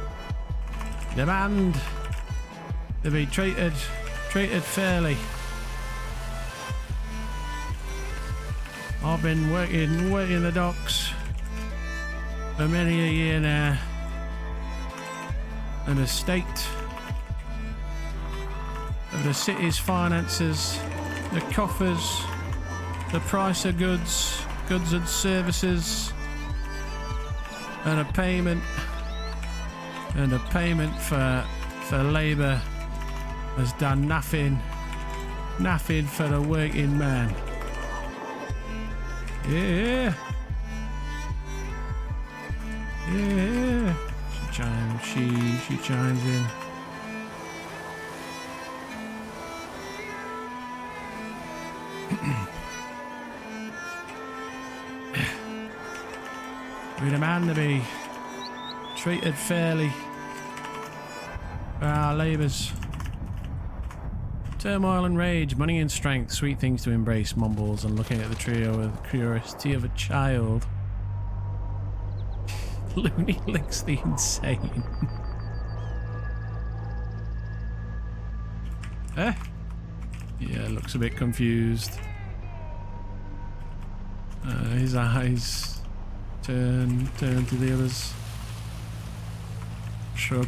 Demand to be treated fairly. I've been working the docks for many a year now. An estate of the city's finances, the coffers, the price of goods, goods and services, and a payment for labour has done nothing for the working man. Yeah. She chimes in. We demand to be treated fairly for our labours. Turmoil and rage, money and strength, sweet things to embrace, mumbles, and looking at the trio with the curiosity of a child. Looney licks the insane. Eh? Yeah, looks a bit confused. His eyes turn to the others. Shrug.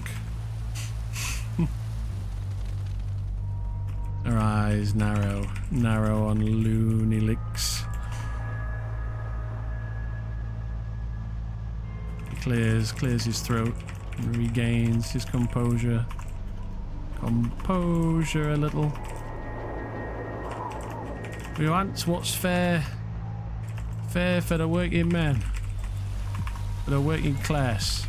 Her eyes narrow on Looney licks. He clears his throat and regains his composure a little. We want what's fair for the working man, for the working class.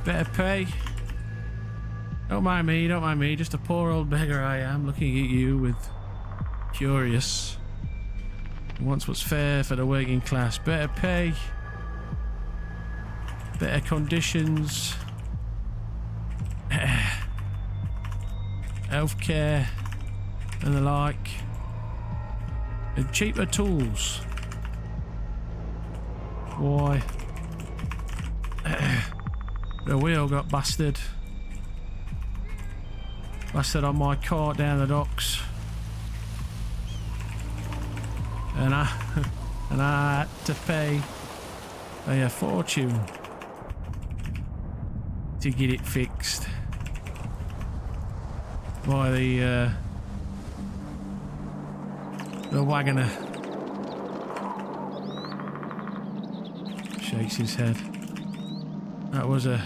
Better pay. Don't mind me, just a poor old beggar I am, looking at you with curious. Wants what's fair for the working class. Better pay, better conditions, healthcare and the like, and cheaper tools. Why? The wheel got busted on my cart down the docks, and I had to pay a fortune to get it fixed by the wagoner. Shakes his head. That was a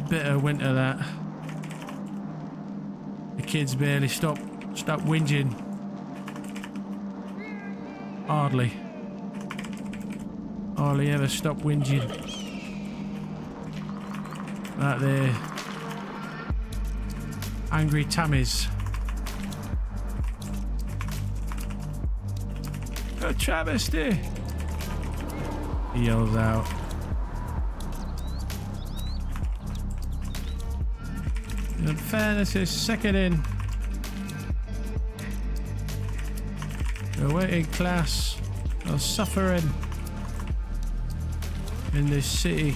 bitter winter, that. The kids barely stopped whinging. Hardly ever stopped whinging. Like they're angry Tammies. A travesty! He yells out. And fairness is second in. The working class are suffering in this city.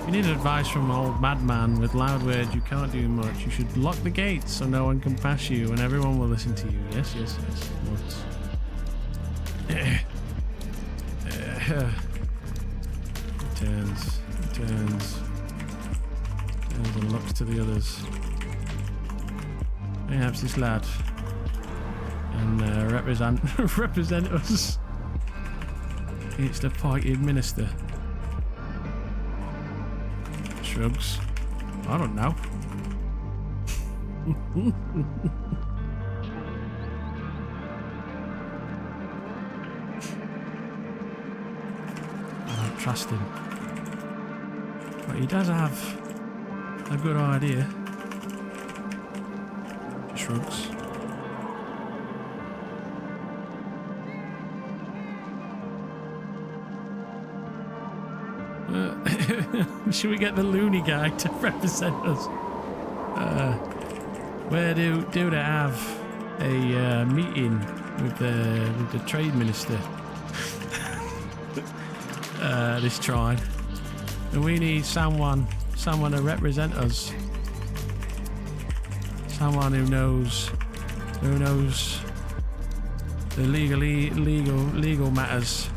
You need advice from an old madman with loud words. You can't do much. You should lock the gates so no one can pass you and everyone will listen to you. Yes. Once. He turns and looks to the others. Perhaps this lad and represent us. It's the party minister. Shrugs. I don't know. I don't trust him. But he does have a good idea. Shrugs. Should we get the loony guy to represent us? Where do they have a meeting with the trade minister? This trine. And we need someone to represent us. Someone who knows the legal matters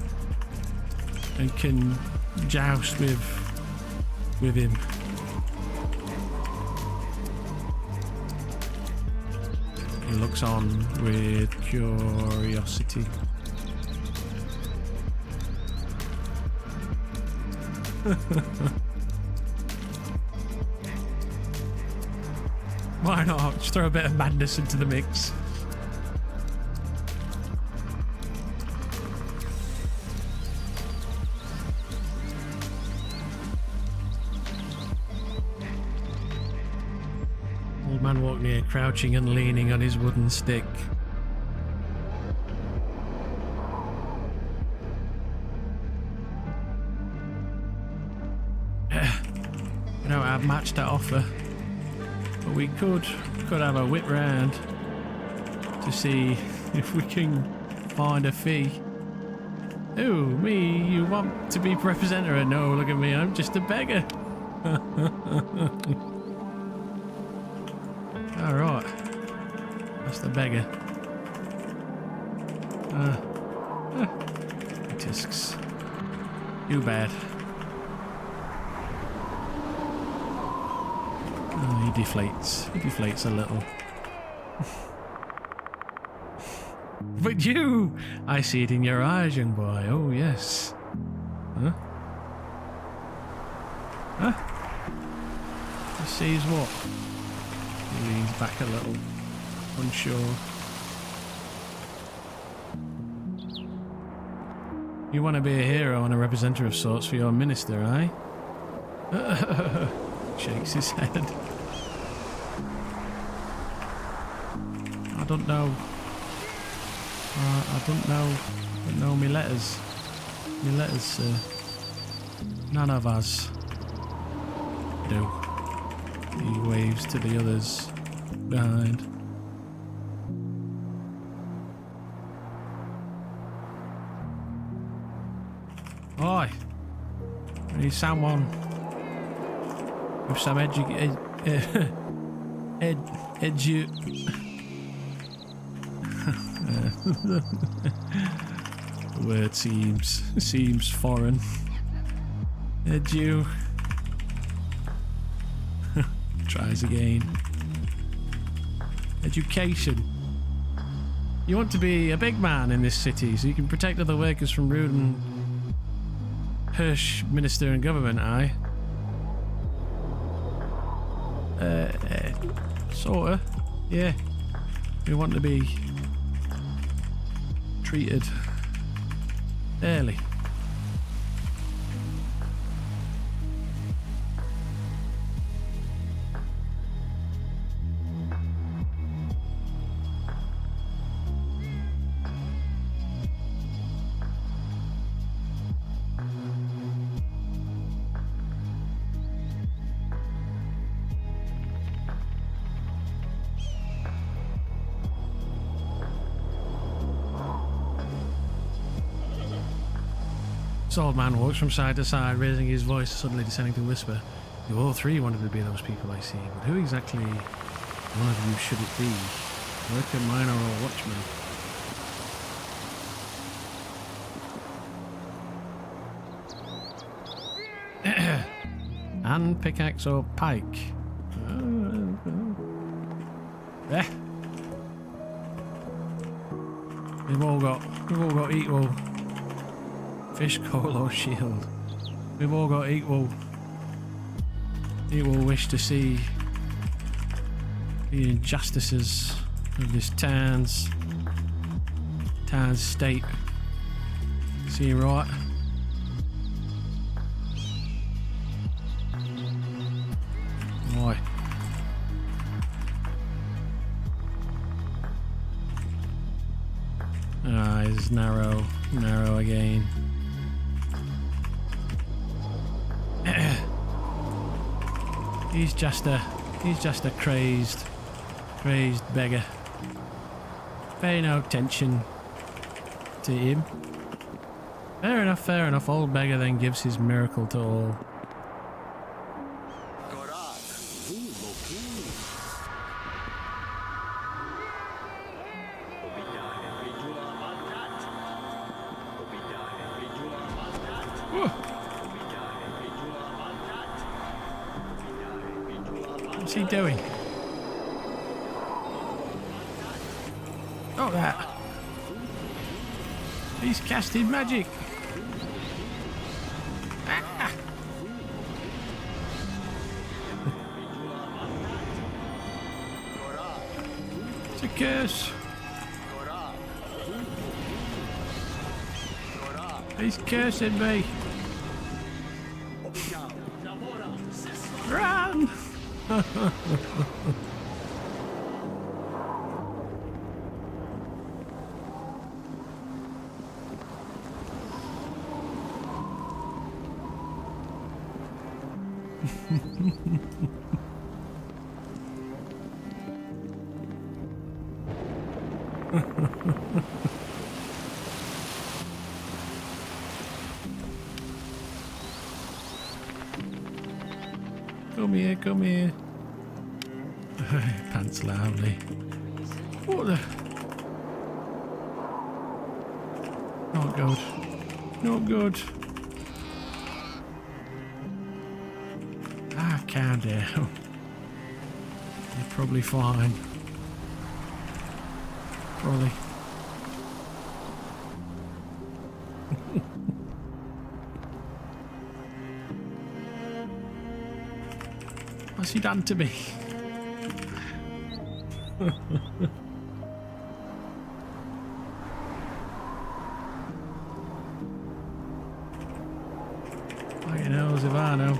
and can joust with him. He looks on with curiosity. Why not? Just throw a bit of madness into the mix. Old man walked near, crouching and leaning on his wooden stick. We don't have much to offer, but we could have a whip round to see if we can find a fee. Oh, me, you want to be representative? No, look at me, I'm just a beggar. Alright, that's the beggar. Discs. Too bad. Oh, he deflates a little. But you! I see it in your eyes, young boy. Oh, yes. Huh? Huh? He sees what? He leans back a little, unsure. You want to be a hero and a representative of sorts for your minister, eh? Shakes his head. I don't know. I don't know me letters. Me letters, sir. None of us do. He waves to the others behind. Oi! I need someone with some the word seems foreign. Tries again. Education. You want to be a big man in this city so you can protect other workers from rude and harsh minister and government, aye? Sorta. Yeah. We want to be treated fairly. This old man walks from side to side, raising his voice, suddenly descending to whisper. You all three wanted to be those people, I see, but who exactly one of you should it be? Worker, miner, or watchman? Hand, pickaxe, or pike? We've all got equal fish, coal, or shield. We've all got equal wish to see the injustices of this town's state. See you right? Boy. Eyes narrow again. He's just a crazed beggar. Pay no attention to him. Fair enough. Old beggar then gives his miracle to all. What's he doing? Oh, that. He's casting magic. Ah. It's a curse. He's cursing me. Run! Come here, come here. Pants loudly. What the? Not good. Not good. Ah, calm down. You're probably fine. Probably. What's he done to me? Fucking knows if I know.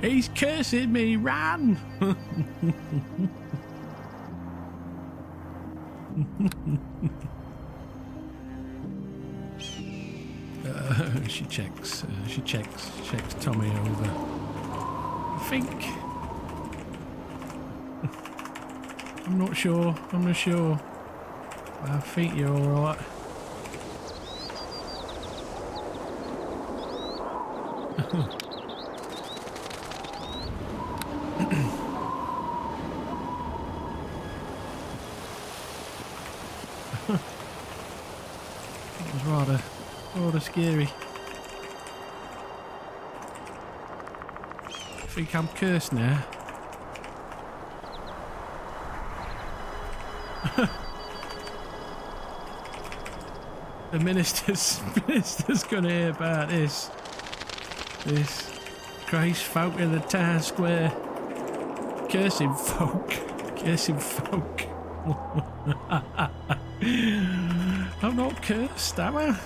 He's cursing me, run! She checks Tommy over. I think. I'm not sure. I think you're alright. That was rather scary. I think I'm cursed now. The minister's gonna hear about this crazed folk in the town square. Cursing folk. I'm not cursed, am I?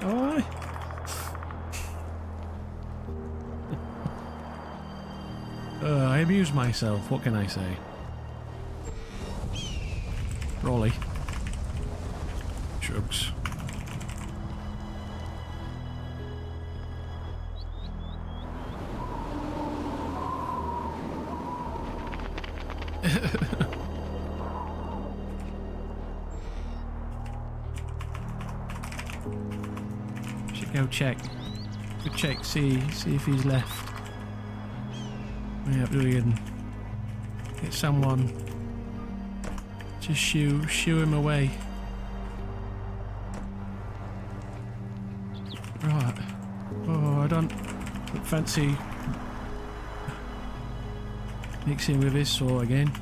Am I? I amuse myself, what can I say? Rolly. Shrugs. Should go check. Go check, see if he's left. Yeah, we can get someone to shoo him away. Right. Oh, I don't fancy mixing with his saw again.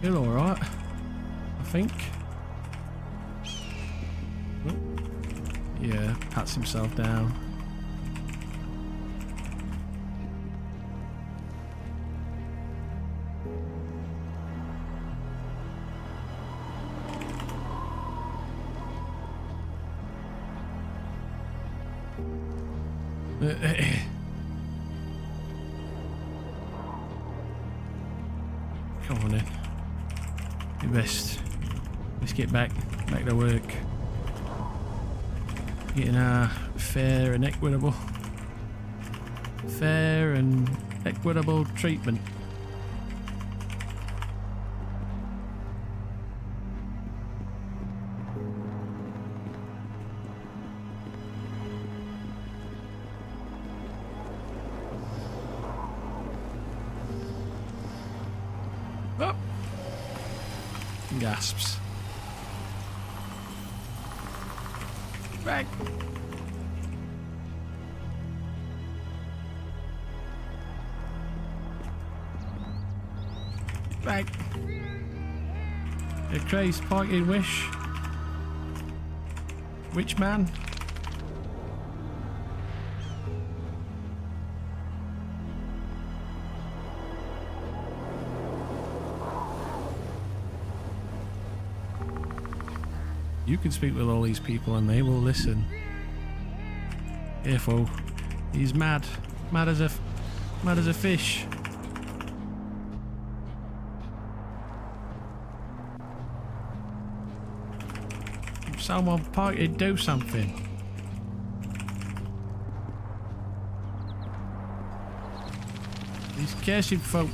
You're alright, I think. Oh. Yeah, pats himself down. Come on then. You best. Let's get back to work. Getting our fair and equitable treatment. Oh. Gasps. Back. Back. A crazed parking wish. Which man? You can speak with all these people and they will listen. Careful. He's mad. Mad as a fish. Someone party, do something. These cursed folk.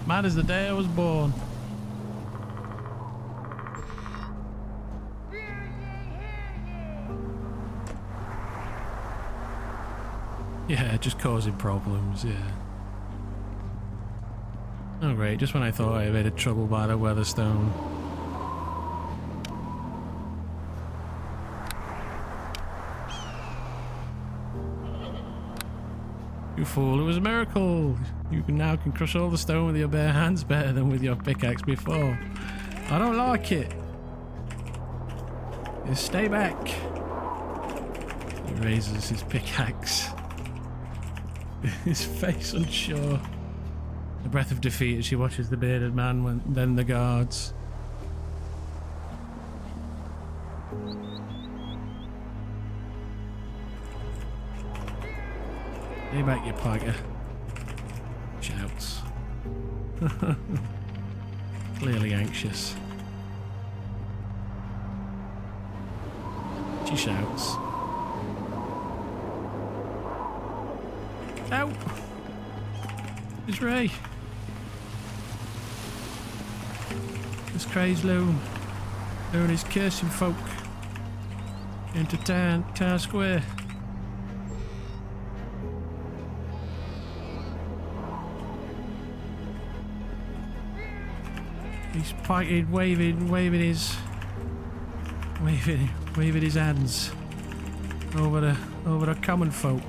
Mad as the day I was born. Yeah, just causing problems, yeah. Oh great, just when I thought I had trouble by the Weatherstone. You fool, it was a miracle! You now can crush all the stone with your bare hands better than with your pickaxe before. I don't like it! Just stay back! He raises his pickaxe. His face unsure. A breath of defeat as she watches the bearded man, then the guards. Stay back, you piker. Shouts. Clearly anxious. She shouts. Ow! It's Ray. This crazed loon. Luring his cursing folk into town square. He's pointing, waving his hands over the common folk.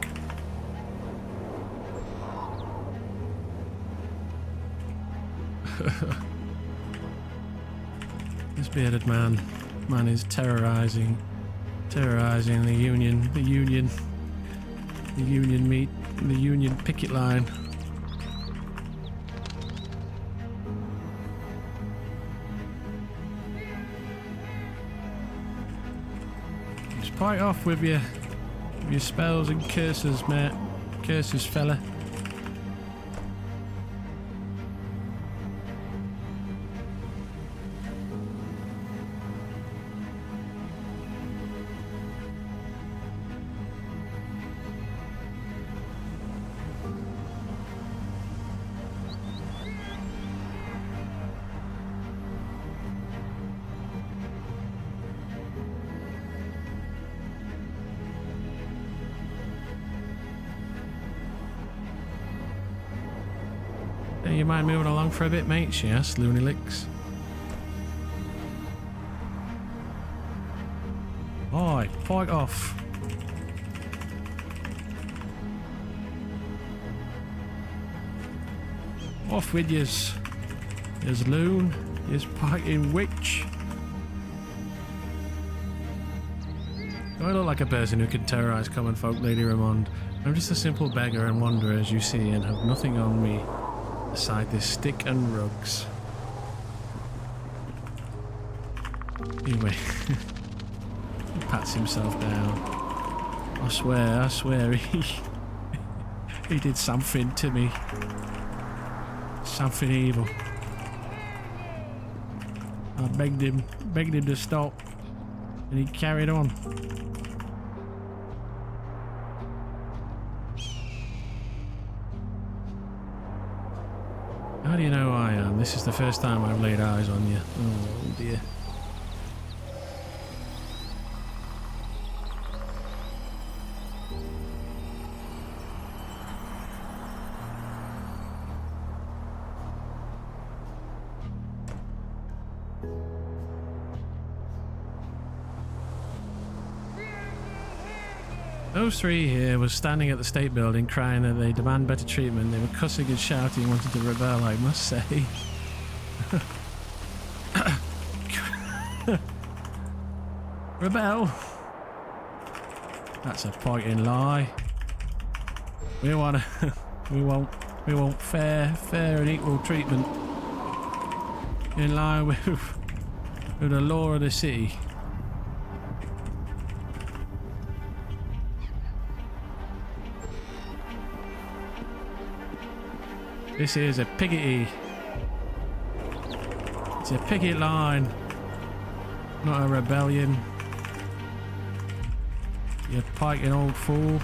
This bearded man is terrorizing the Union picket line. Just fight off with your spells and curses, mate. Curses, fella. You mind moving along for a bit, mate? She asked, Loony Licks. Oi, point off. Off with yous. There's loon, there's fighting witch. I look like a person who can terrorise common folk, Lady Ramond. I'm just a simple beggar and wanderer, as you see, and have nothing on me aside this stick and rugs. Anyway, he pats himself down. I swear, he did something to me. Something evil. I begged him to stop, and he carried on. How do you know who I am? This is the first time I've laid eyes on you. Oh dear. Those three here were standing at the state building crying that they demand better treatment. They were cussing and shouting and wanted to rebel, I must say. Rebel? That's a pointing lie. We want fair and equal treatment in line with the law of the city. This is a pickety. It's a picket line, not a rebellion. You piking old fool.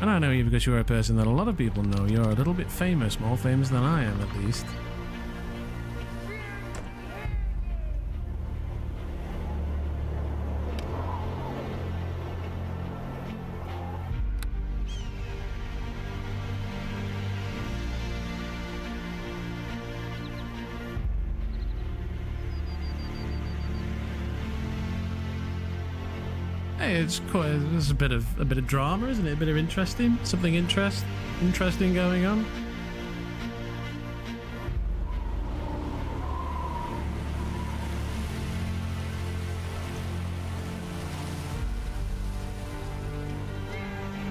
And I know you because you're a person that a lot of people know. You're a little bit famous, more famous than I am at least. Hey, it's quite. There's a bit of drama, isn't it? A bit of interesting, something interesting going on.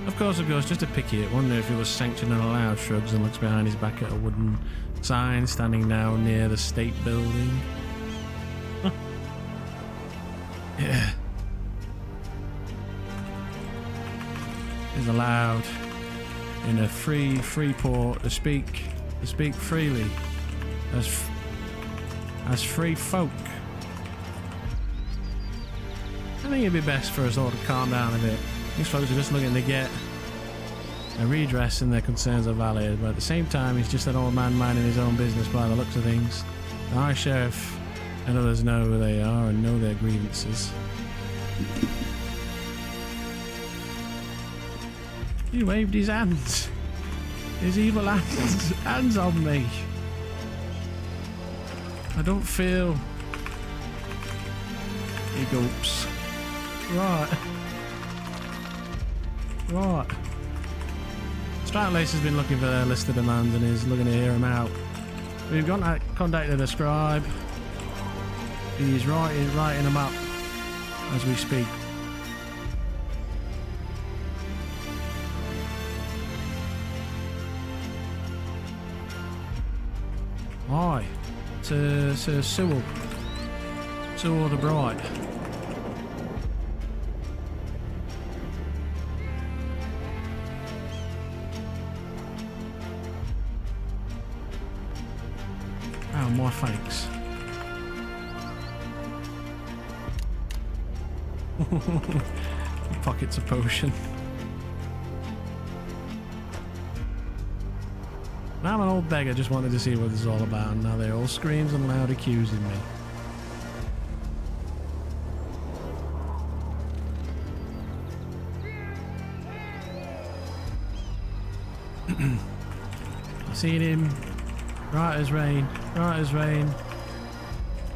Of course, just a picky. I wonder if it was sanctioned and allowed. Shrugs and looks behind his back at a wooden sign standing now near the state building. Huh. Yeah. Is allowed in a free port to speak freely as free folk. I think it'd be best for us all to calm down a bit. These folks are just looking to get a redress and their concerns are valid, but at the same time he's just an old man minding his own business by the looks of things. The High Sheriff and others know who they are and know their grievances. He waved his hands. His evil hands on me. I don't feel... He gulps. Right. Stratlace has been looking for their list of demands and is looking to hear them out. We've contacted the scribe. He's writing them up as we speak. Aye, to Sewell the Bright. Oh, my thanks. Pockets a potion. I'm an old beggar, just wanted to see what this is all about, and now they're all screams and loud accusing me. I seen him, right as rain,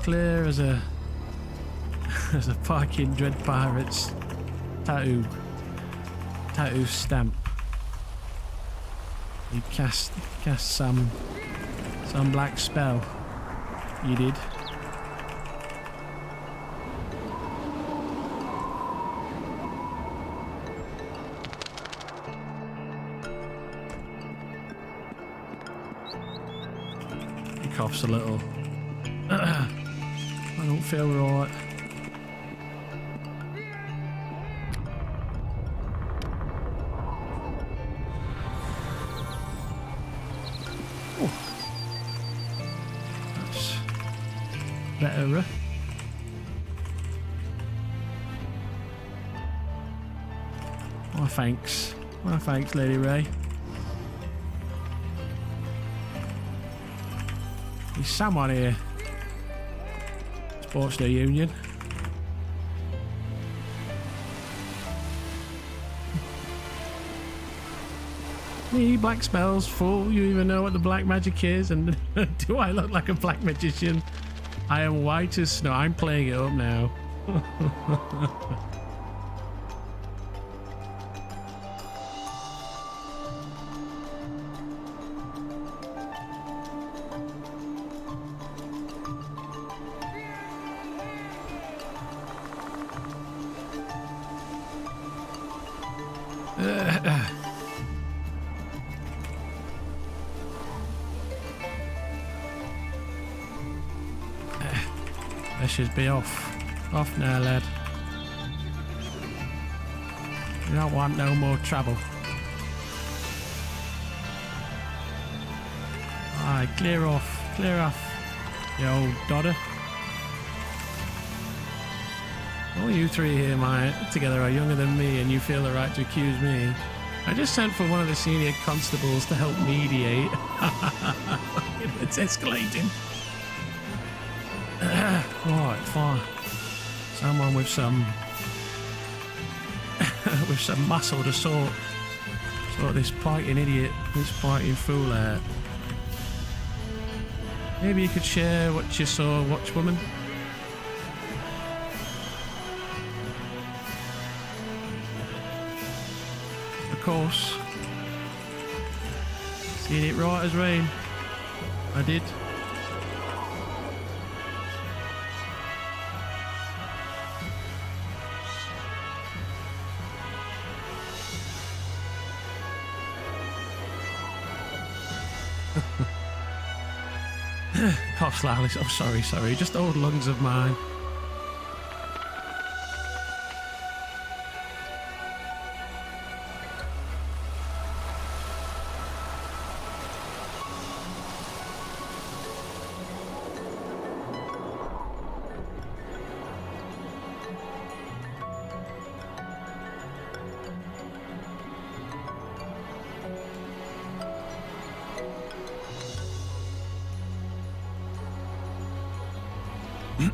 clear as a fucking Dread Pirate's tattoo stamp. You cast some black spell. You did. He coughs a little. I don't feel right. better. Oh, thanks. Oh, thanks, Lady Ray. There's someone here. Sports Day Union. Me, black spells, fool. You even know what the black magic is? And do I look like a black magician? I am white as snow. I'm playing it up now. Let's just be off. Off now, lad. You don't want no more trouble. Alright, clear off. Clear off, you old dodder. All you three here, together are younger than me, and you feel the right to accuse me. I just sent for one of the senior constables to help mediate. It's escalating. Alright, fine. Someone with some with some muscle to sort this fighting idiot, this fighting fool out. Maybe you could share what you saw, Watchwoman. Of course. Seen it right as rain. I did. Cough slightly. Oh, sorry. Just old lungs of mine.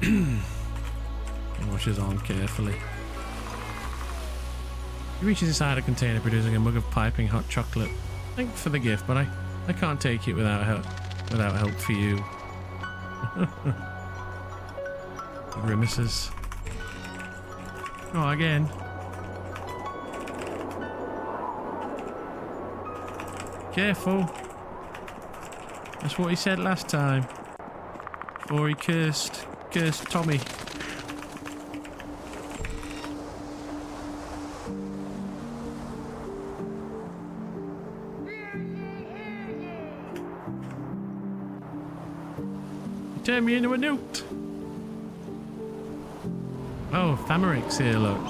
He washes on carefully. He reaches inside a container, producing a mug of piping hot chocolate. Thanks for the gift, but I can't take it without help for you. Grimaces. Oh, again. Careful. That's what he said last time. Before he cursed Tommy. You turned me into a newt. Oh, Thamarik's here, look.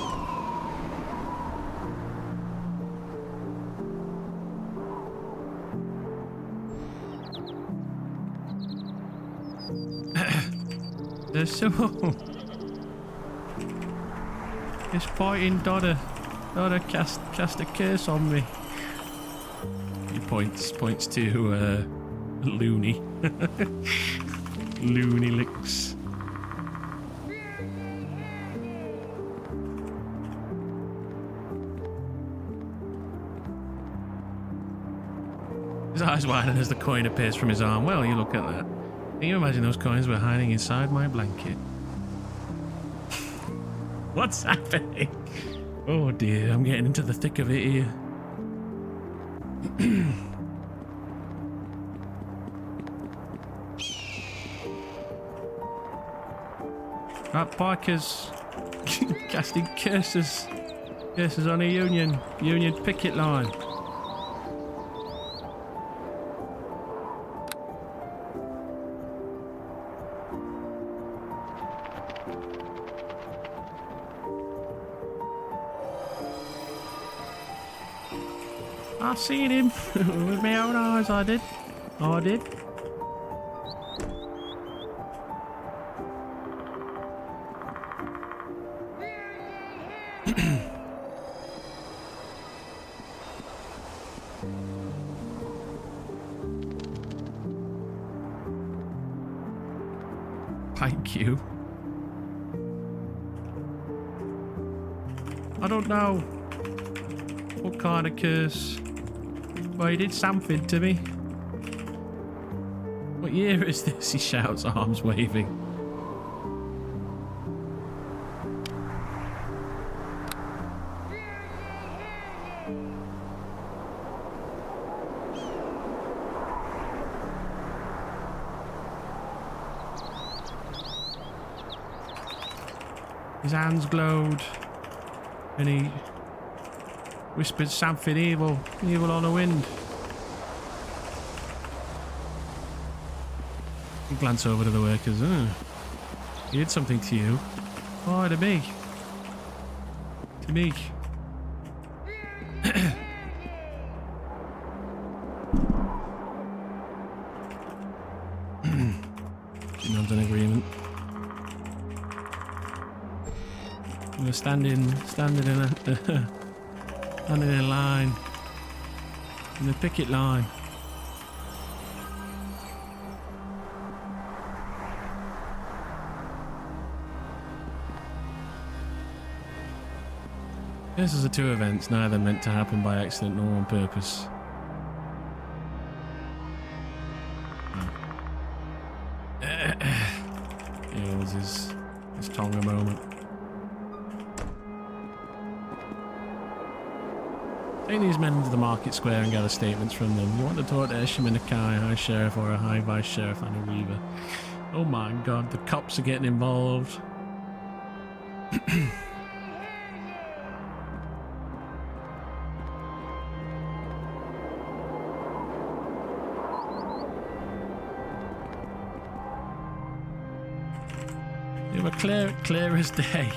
So this fighting Dodder cast a curse on me. He points to Loony. Loony licks. His eyes widen as the coin appears from his arm. Well, you look at that. Can you imagine those coins were hiding inside my blanket? What's happening? Oh dear, I'm getting into the thick of it here. That Piker's casting curses on a Union picket line. I seen him with my own eyes. I did. Thank you. I don't know what kind of curse, but he did something to me. What year is this? He shouts, arms waving. His hands glowed, and he whispered something evil on the wind. He glanced over to the workers. He did something to you. Oh, to me. To me. She nods in agreement. We were standing in a line, in the picket line. This is the two events, neither meant to happen by accident nor on purpose. It was his Tonga moment. Take these men into the market square and gather statements from them. You want to talk to Esham and Akai, High Sheriff, or a High Vice Sheriff and a Reaver. Oh my god, the cops are getting involved. They were clear as day.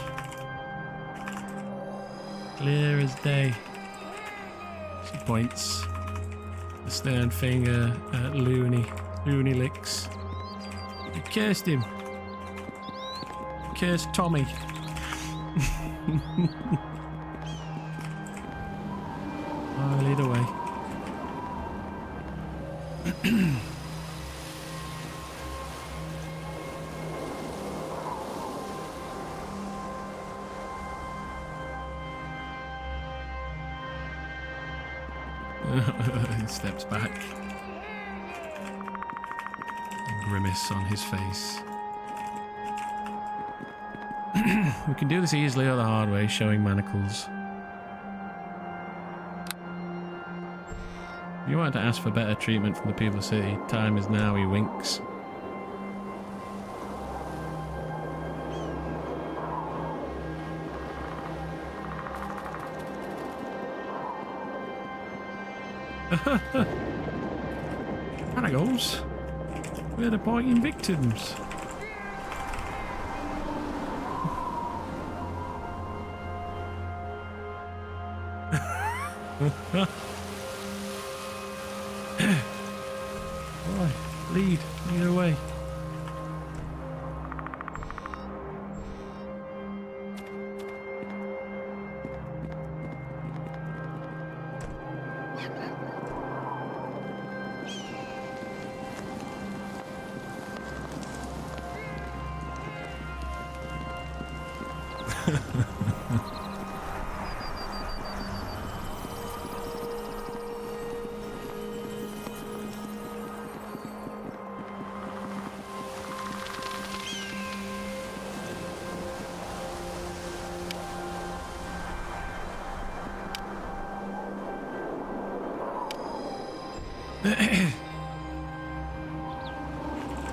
Clear as day. She points the stern finger at Looney Licks. You cursed him. You cursed Tommy. I'll lead away. He steps back. A grimace on his face. We can do this easily or the hard way, showing manacles. You want to ask for better treatment from the people of the city. Time is now, he winks. Manacles? We're the biting victims. Boy, lead away.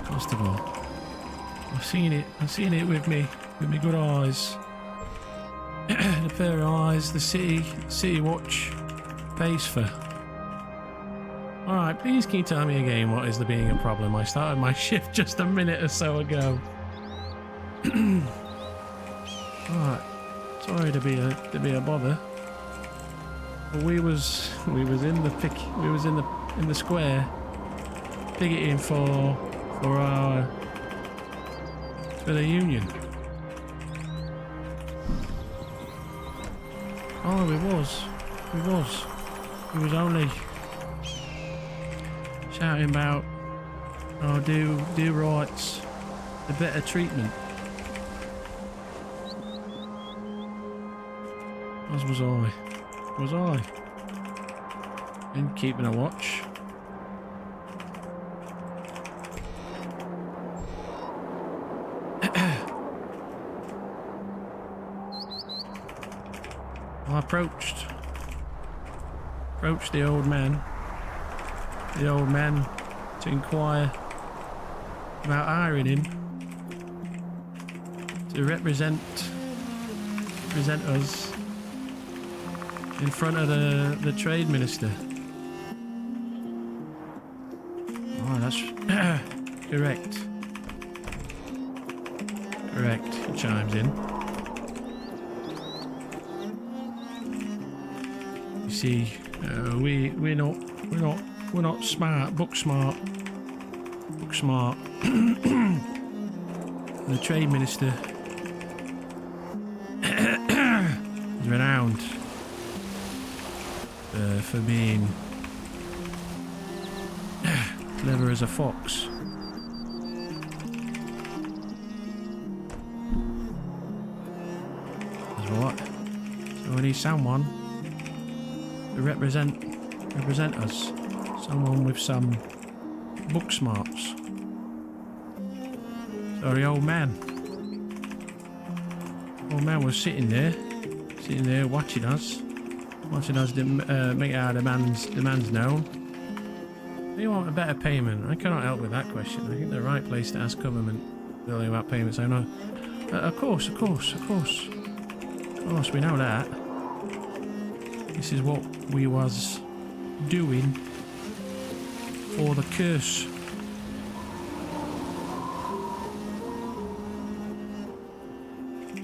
Constable, I've seen it with me good eyes. The pair of eyes the city watch pays for. Alright, please can you tell me again what is the being a problem? I started my shift just a minute or so ago. Alright, sorry to be a bother. But we was in the square picketing for the union. Oh, he was. He was. He was only shouting about, oh, do rights, the better treatment. As was I. Was I? And keeping a watch. I approached the old man to inquire about hiring him to represent us in front of the trade minister. Oh, that's correct. Correct, he chimes in. You see, we're not smart, book smart. The trade minister is renowned for being clever as a fox. That's right. So we need someone to represent us. Someone with some book smarts. So the old man was sitting there watching us make our demands known. Do you want a better payment? I cannot help with that question. I think the right place to ask government really about payments. I know. Of course, we know that. This is what we was doing for the curse.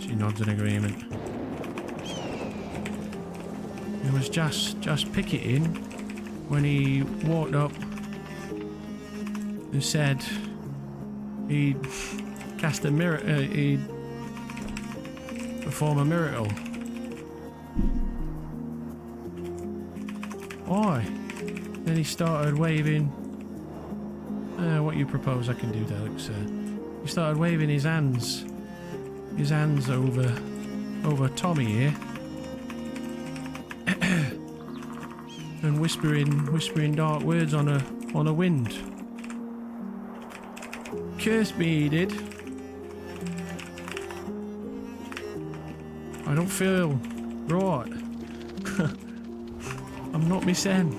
She nods in agreement. It was just picketing when he walked up and said he'd cast a miracle, he'd perform a miracle. Why? Then he started waving. What you propose I can do, Derek, sir. He started waving his hands over Tommy here, and whispering dark words on a wind. Curse me, he did. I don't feel right. I'm not myself.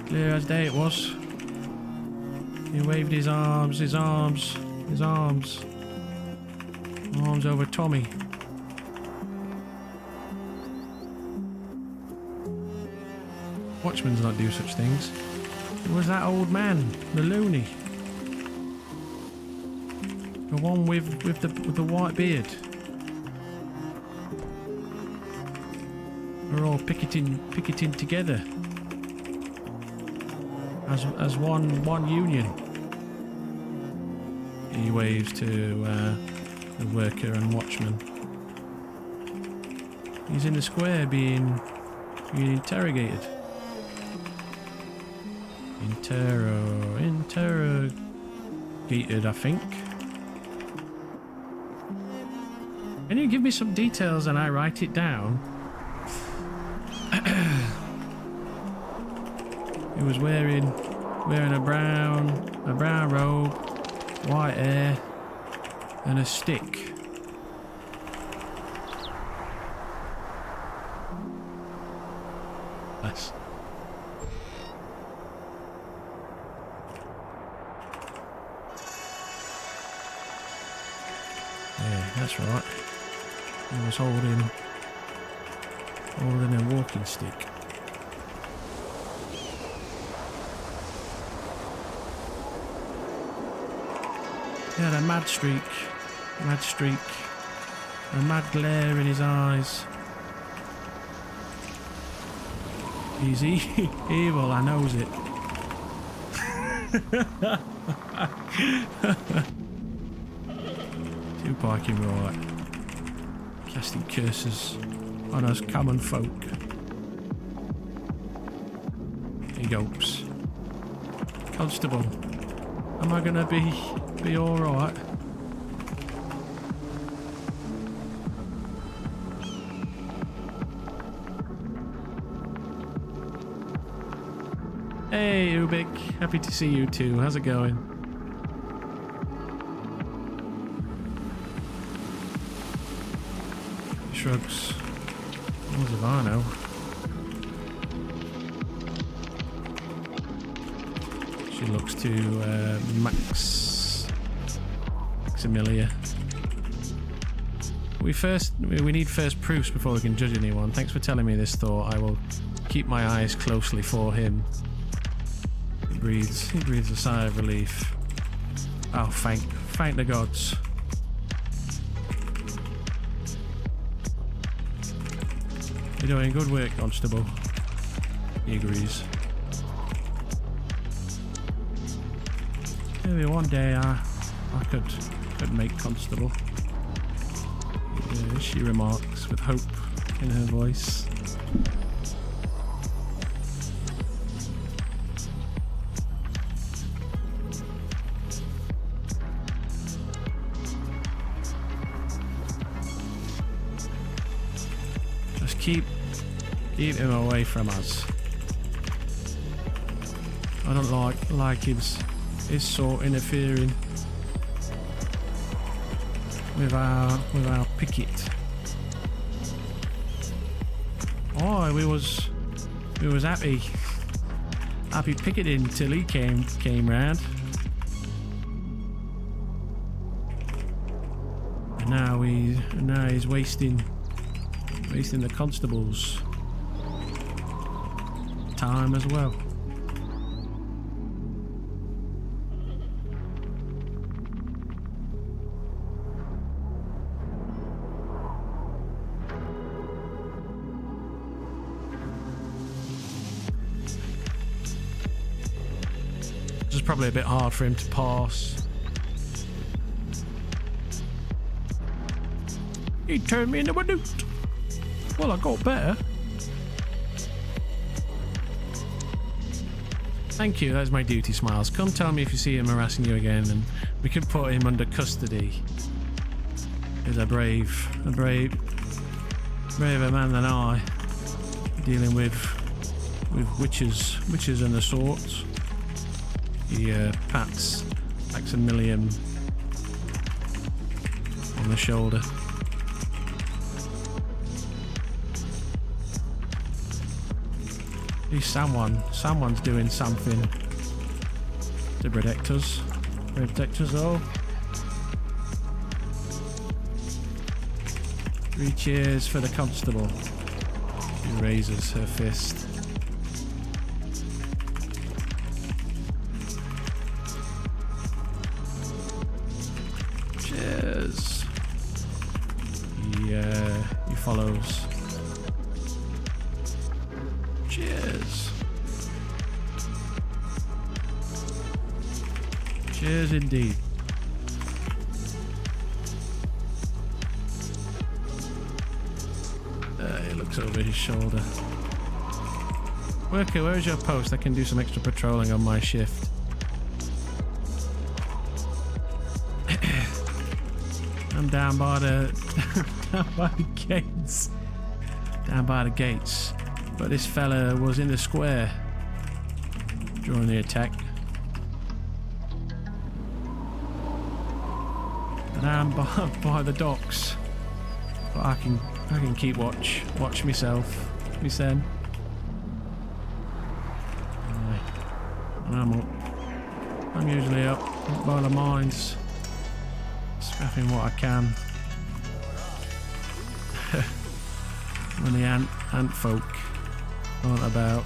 Clear as day it was. He waved his arms over Tommy. Watchmen's not do such things. It was that old man, the loony. The one with the white beard. We're all picketing together as one union. He waves to the worker and watchman. He's in the square being interrogated. Interrogated, I think. Can you give me some details and I write it down? He was wearing a brown robe, white hair, and a stick. Nice. Yeah, that's right. He was holding a walking stick. He had a mad streak, a mad glare in his eyes. He's evil, I knows it. Two parking right. Casting curses on us common folk. He gulps. Constable, am I gonna be alright? Hey Ubik, happy to see you too. How's it going? Shrugs. What if I know? She looks to Maximilia. We need first proofs before we can judge anyone. Thanks for telling me this, Thor. I will keep my eyes closely for him. He breathes a sigh of relief. Oh, thank the gods. You're doing good work, Constable. He agrees. Maybe one day I could make Constable. She remarks with hope in her voice. Just keep him away from us. I don't like his sort interfering with our picket. Oh, we was happy picketing till he came round. And now he's wasting the constable's time as well. This is probably a bit hard for him to pass. He turned me into a newt. Well, I got better. Thank you, that's my duty, Smiles. Come tell me if you see him harassing you again and we can put him under custody. He's a braver man than I, dealing with witches and the sorts. He pats Maximilian on the shoulder. At least someone's doing something to protect us. All. 3 cheers for the constable. She raises her fist. Cheers. He follows. Cheers. Cheers indeed. He looks over his shoulder. Worker, where is your post? I can do some extra patrolling on my shift. I'm down by the gates. Down by the gates. But this fella was in the square during the attack. And I'm by the docks. But I can keep watch myself. Me sen. And I'm usually up by the mines, scrapping what I can. When the ant folk aren't about.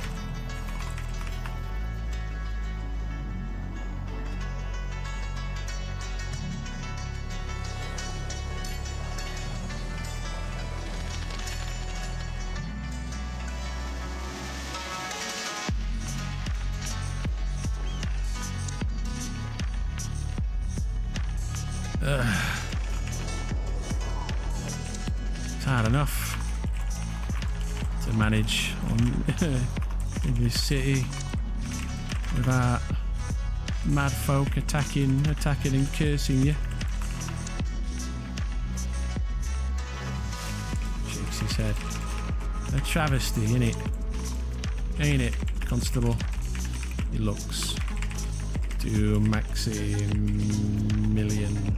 It's hard enough to manage in this city without mad folk attacking and cursing you. Shakes his head. A travesty, innit? Ain't it, Constable? He looks to Maximilian.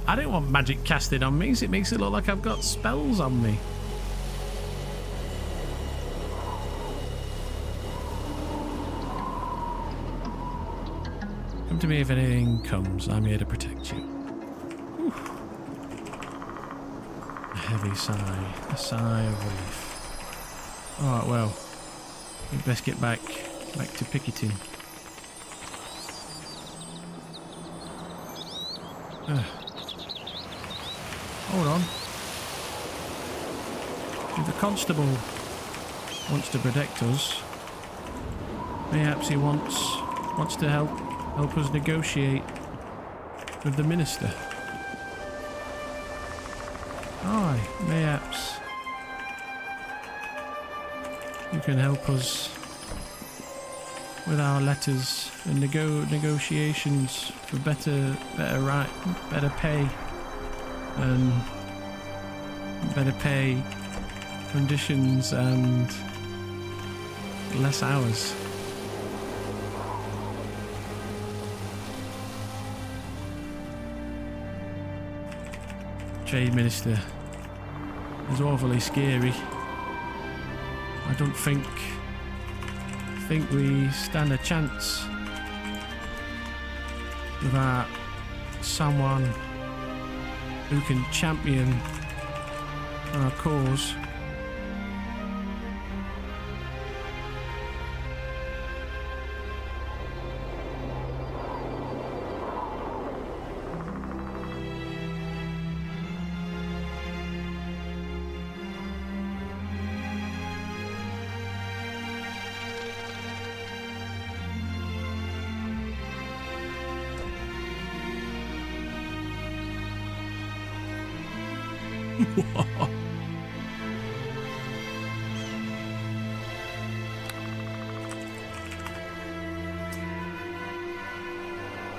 I don't want magic casted on me, because it makes it look like I've got spells on me. Come to me if anything comes. I'm here to protect you. Whew. A heavy sigh. A sigh of relief. Alright, well. We'd best get back to picketing. Hold on. If the constable wants to protect us, perhaps he wants to help us negotiate with the minister. Aye, mayhaps you can help us with our letters and negotiations for better pay and better pay conditions and less hours. Trade Minister is awfully scary. I don't think we stand a chance without someone who can champion our cause.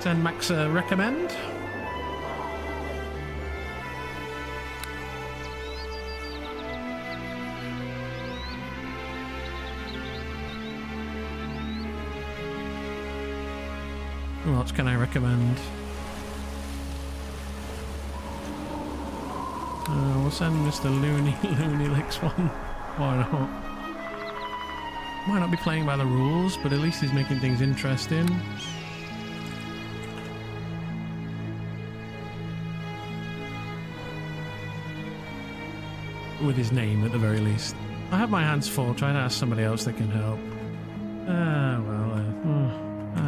Send Max a recommend. What else can I recommend? We'll send Mr. Looney Licks one. Why not? Might not be playing by the rules, but at least he's making things interesting. With his name, at the very least. I have my hands full, trying to ask somebody else that can help.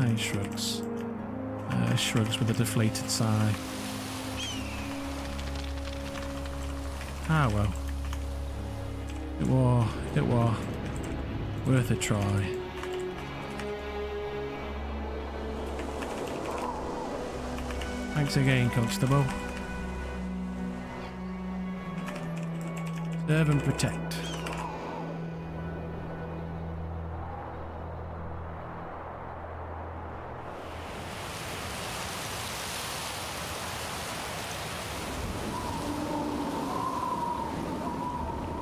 He shrugs. Shrugs with a deflated sigh. Ah, well. It was worth a try. Thanks again, Constable. Serve and protect.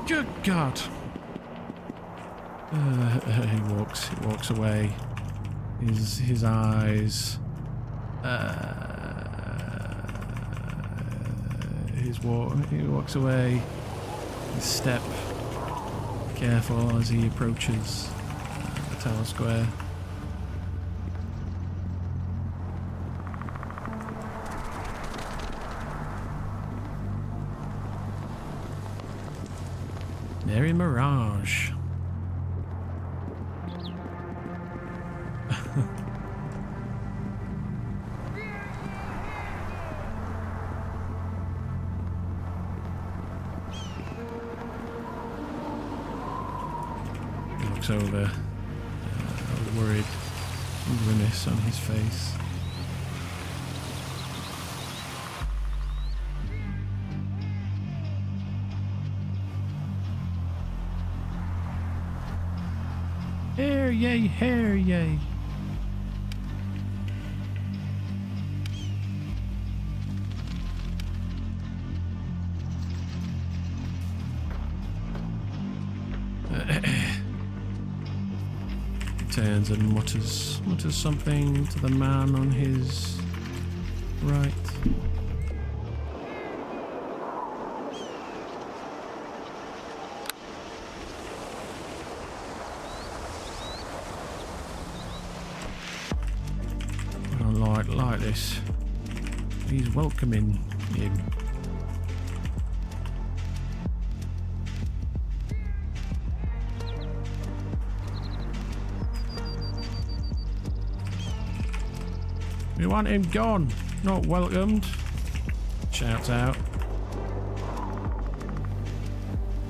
Good God. He walks away. His eyes. He walks away. His step careful as he approaches the town square. Merry Mirage. looks over. A worried grimace on his face. Hair yay, hair yay. Turns and mutters something to the man on his right. I don't like this. He's welcoming him. We want him gone, not welcomed. Shouts out.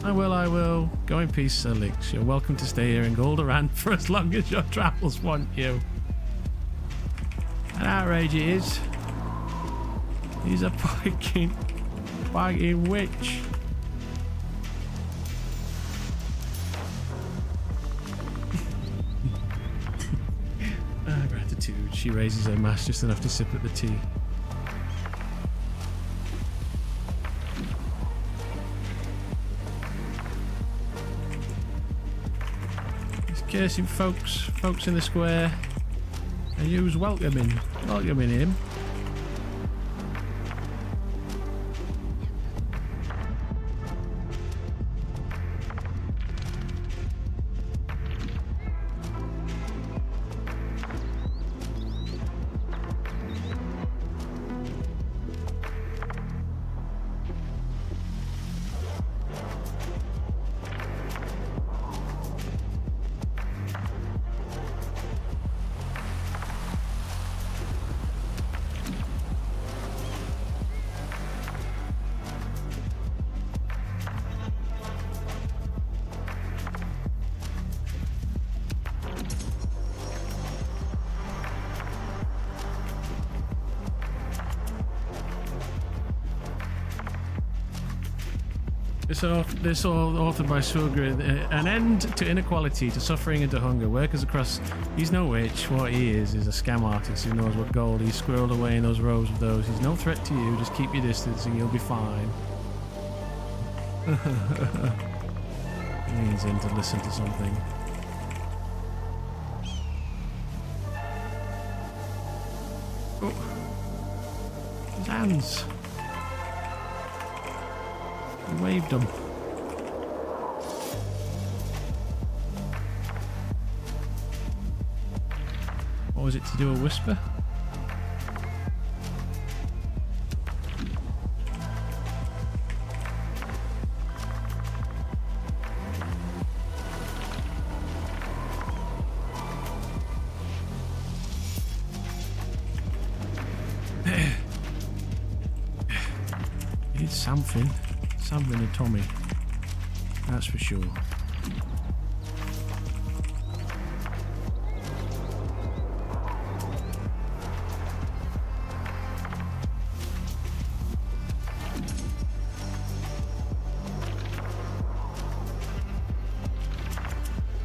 I will. Go in peace, Sir Lix. You're welcome to stay here in Goldoran for as long as your travels want you. An outrage it is. He's a fucking witch. Gratitude. She raises her mask just enough to sip at the tea. He's cursing folks in the square, and you's welcoming him. This all authored by Sugar. An end to inequality, to suffering and to hunger. Workers across... He's no witch. What he is a scam artist who knows what gold he's squirreled away in those rows of those. He's no threat to you. Just keep your distance and you'll be fine. He leans in to listen to something. Oh. His hands. He waved them. What was it, to do a whisper? He did something. Something to Tommy. That's for sure.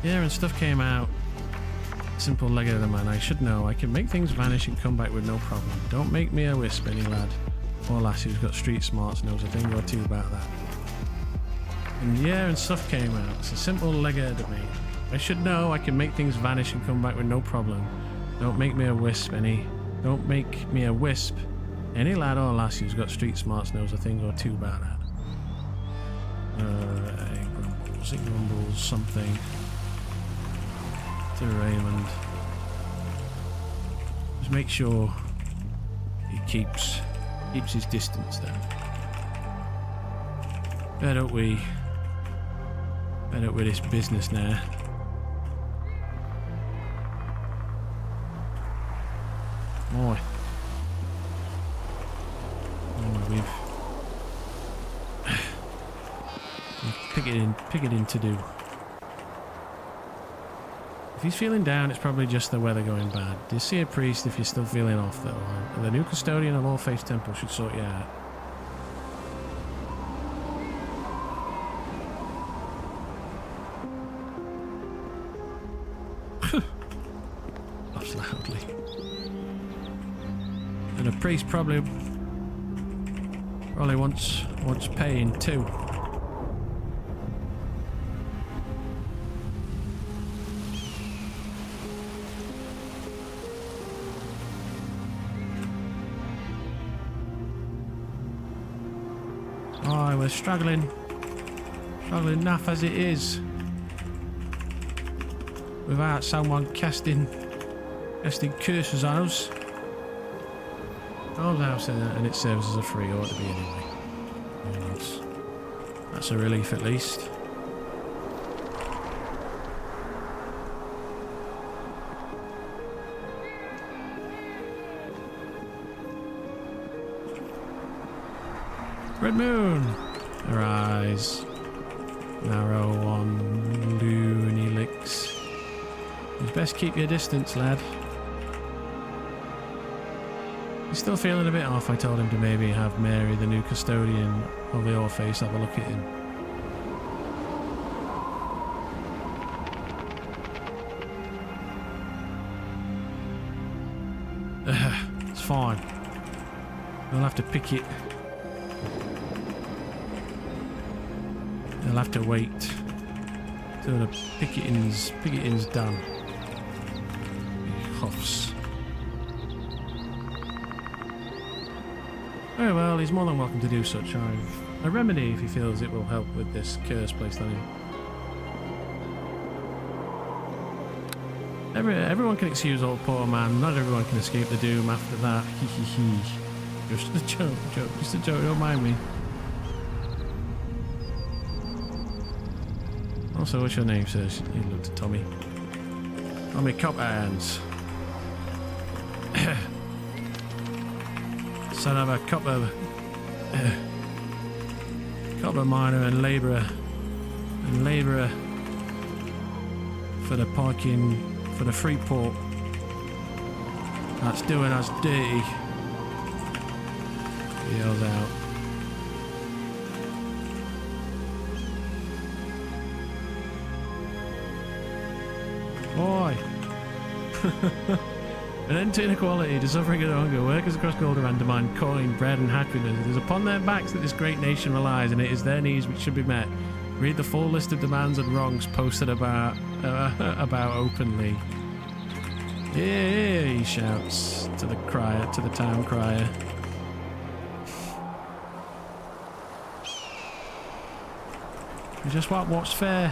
Yeah, and stuff came out. Simple leg of the man. I should know. I can make things vanish and come back with no problem. Don't make me a wisp, any lad. Or lass who's got street smarts knows a thing or two about that. And yeah, and stuff came out. It's a simple legger to me. I should know. I can make things vanish and come back with no problem. Don't make me a wisp, any. Don't make me a wisp. Any lad or lass who's got street smarts knows a thing or two about that. He grumbles something to Raymond. Just make sure he keeps his distance down. Fed up with this business now. Boy. We've picketing to do. If he's feeling down, it's probably just the weather going bad. Do you see a priest if you're still feeling off, though? And the new custodian of All Faith Temple should sort you out. Laughs loudly. And a priest probably wants paying too. Oh, we're struggling enough as it is, without someone casting curses on us. Oh, house and it serves as a free, ought to be anyway. That's a relief at least. Red moon, arise, narrow on loony licks. You'd best keep your distance, lad. He's still feeling a bit off. I told him to maybe have Mary, the new custodian of the Orpheus, have a look at him. It's fine. We'll have to pick it. They'll have to wait till the picketing's done. He huffs. Very well, he's more than welcome to do such. I've a remedy if he feels it will help with this curse placed on him. Everyone can excuse old poor man. Not everyone can escape the doom after that. Hee hee hee. Just a joke, just a joke, don't mind me. Also, what's your name, sir? You looked at Tommy. Tommy Copperhands. Son of a copper miner and labourer for the parking, for the free port. That's doing us dirty. He yells out. Boy. An end to inequality, to suffering and hunger, workers across Golden demand coin, bread and happiness. It is upon their backs that this great nation relies, and it is their needs which should be met. Read the full list of demands and wrongs posted about openly. Yeah, he shouts to the town crier. We just want what's fair.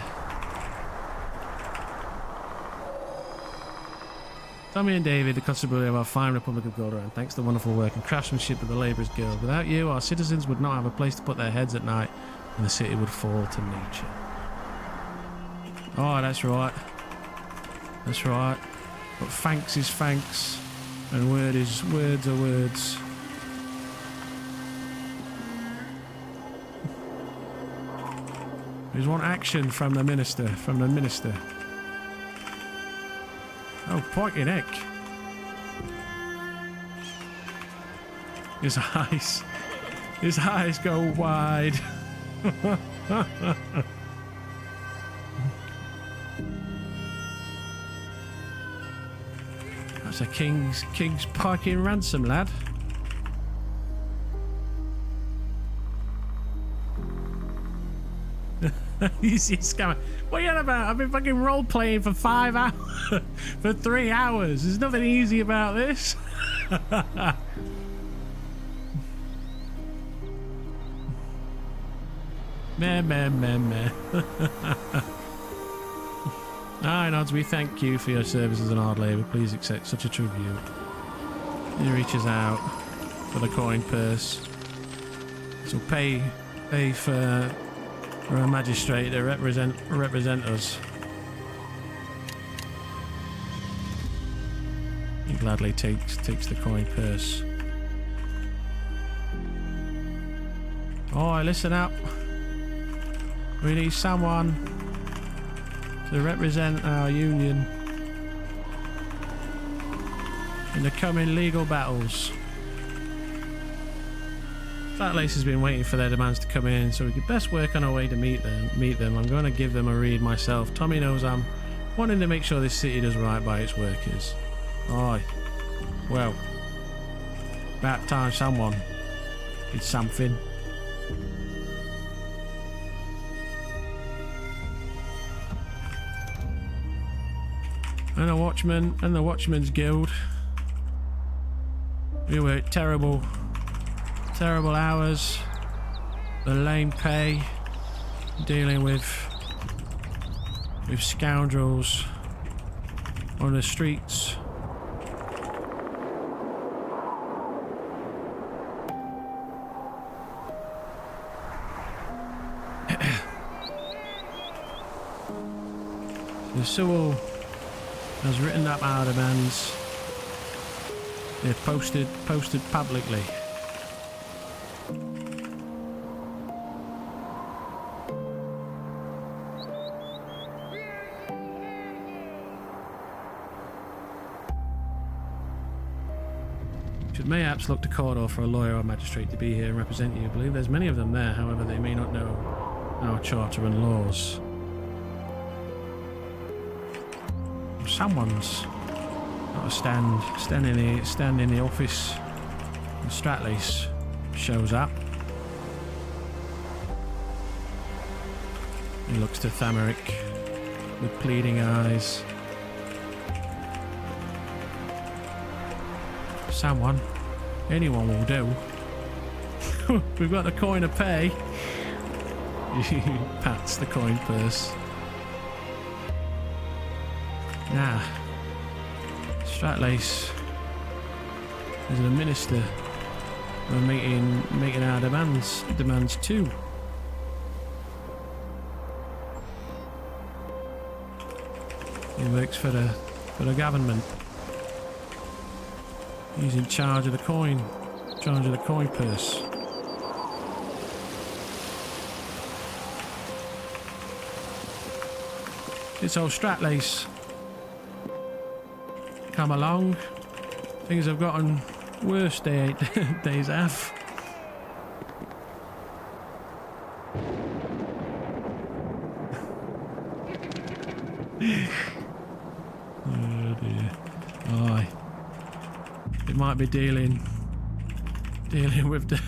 Tommy and David, the constabulary of our fine Republic of Goldoran, thanks to the wonderful work and craftsmanship of the Labourers Guild. Without you, our citizens would not have a place to put their heads at night, and the city would fall to nature. Oh, that's right. That's right. But thanks is thanks, and words are words. There's one action from the minister. Oh, pointy neck. His eyes go wide. That's a king's parking ransom, lad. He's coming. What are you on about? I've been fucking role playing for 5 hours. For 3 hours. There's nothing easy about this. Meh. Aye, Nods, we thank you for your services and hard labour. Please accept such a tribute. He reaches out for the coin purse. So pay for a magistrate to represent us. He gladly takes the coin purse. Oh, listen up. We need someone to represent our union. in the coming legal battles. Stratlace has been waiting for their demands to come in, so we could best work on our way to meet them. I'm going to give them a read myself. Tommy knows I'm wanting to make sure this city does right by its workers. Aye. Well, about time someone did something. And a watchman and the Watchman's Guild. We work terrible hours, the lame pay, dealing with scoundrels on the streets. The Sewell has written up our demands. They're posted publicly. Should mayhaps look to court or for a lawyer or magistrate to be here and represent you. I believe there's many of them there, however they may not know our charter and laws. Someone's got to stand in the office and Stratlace shows up. He looks to Thamaric with pleading eyes. Someone, anyone will do. We've got the coin to pay. He pats the coin purse. Nah, Stratlace is the minister. We're making our demands too. He works for the government. He's in charge of the coin purse. It's old Stratlace. Come along. Things have gotten worse, days have. Oh dear. Aye. It might be dealing with that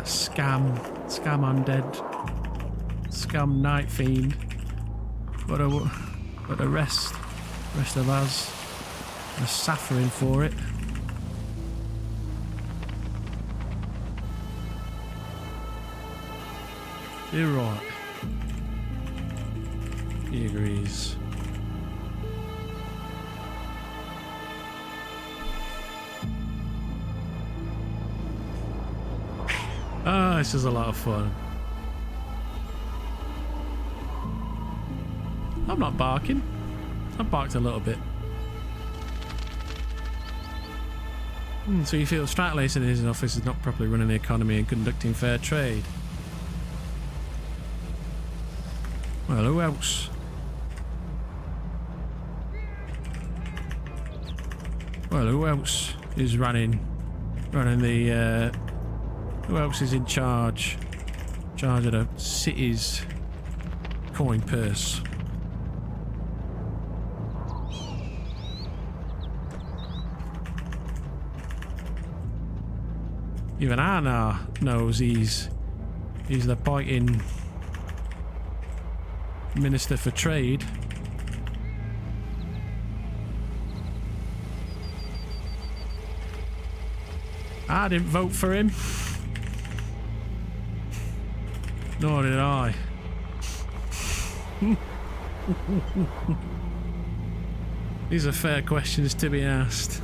scam undead, scum night fiend. But the rest of us are suffering for it. You're right. He agrees. Ah, this is a lot of fun. I'm not barking. I barked a little bit. So you feel Stratlace in his office is not properly running the economy and conducting fair trade? Well, who else? Well, who else is running the? Who else is in charge of the city's coin purse? Even Anna knows he's the biting Minister for Trade. I didn't vote for him. Nor did I. These are fair questions to be asked.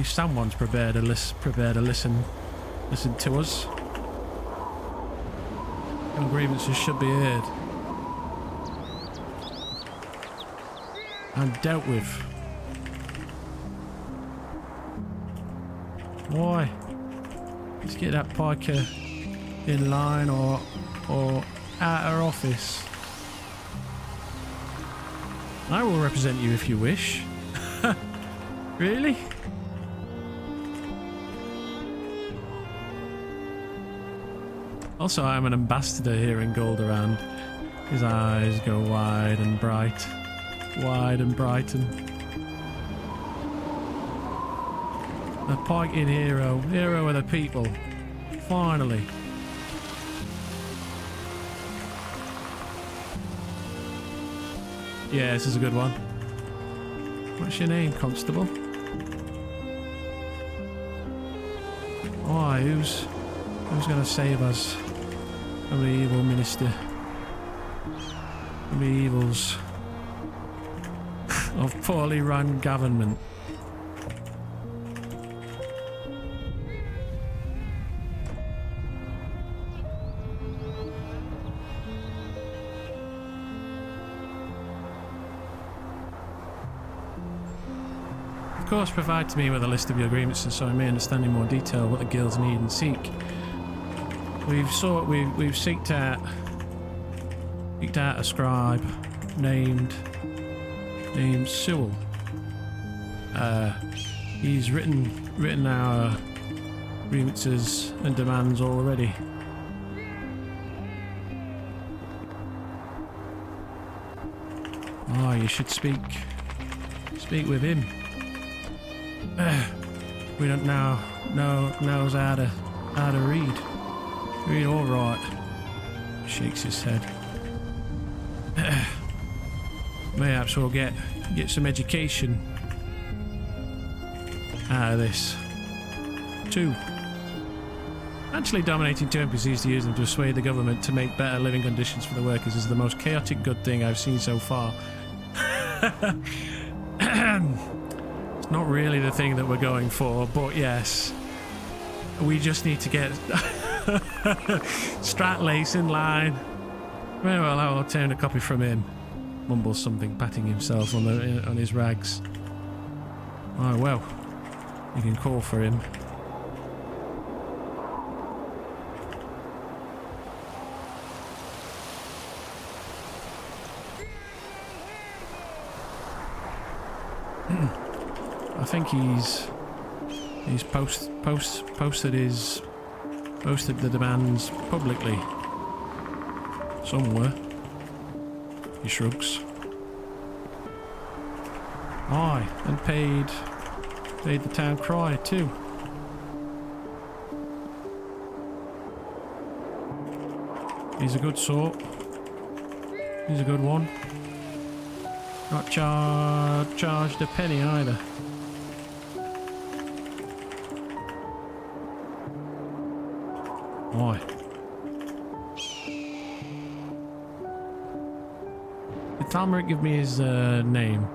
Someone's prepared to listen listen to us. Your grievances should be heard and dealt with. Why? Let's get that piker in line or out of office. I will represent you if you wish. Really? Also, I'm an ambassador here in Golderand. His eyes go wide and bright. Wide and brighten. A piked hero. Hero of the people. Finally. Yeah, this is a good one. What's your name, Constable? Why, who's gonna save us from the evil minister? From the evils of poorly run government. Of course, provide to me with a list of your agreements so I may understand in more detail what the guilds need and seek. We've seeked out a scribe named Sewell. He's written our grievances and demands already. Oh, you should speak with him. We don't now knows how to read. Read all right. Shakes his head. Perhaps we'll get some education out of this. 2. Actually dominating 2 NPCs to use them to persuade the government to make better living conditions for the workers is the most chaotic good thing I've seen so far. It's not really the thing that we're going for, but yes. We just need to get Stratlace in line. Very well, I'll obtain a copy from him. Mumbles something, patting himself on his rags. Oh well, you can call for him. I think he's posted the demands publicly somewhere. He shrugs. Aye, and paid the town crier too. He's a good sort. He's a good one. Not charged a penny either. Why? Did Talmeric give me his name?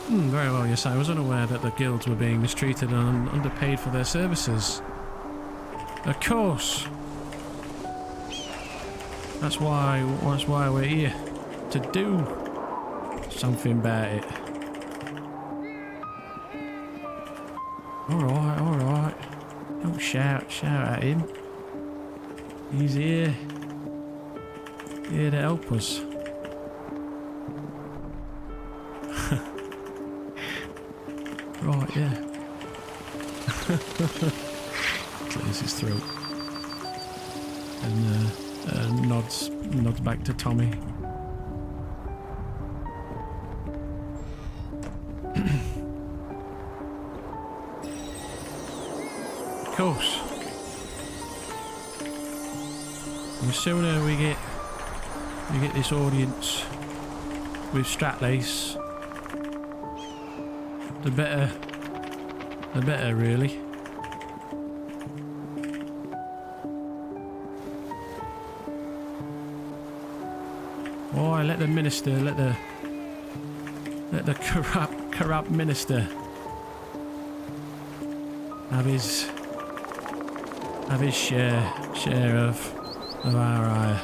Very well, yes. I was unaware that the guilds were being mistreated and underpaid for their services. Of course. That's why we're here. To do something about it. Alright. Don't shout at him. He's here to help us. Right, yeah. Clears his throat. And nods back to Tommy. Of course. The sooner we get this audience with Stratlace, the better really. Right, let the minister, let the corrupt minister have his share of our ire.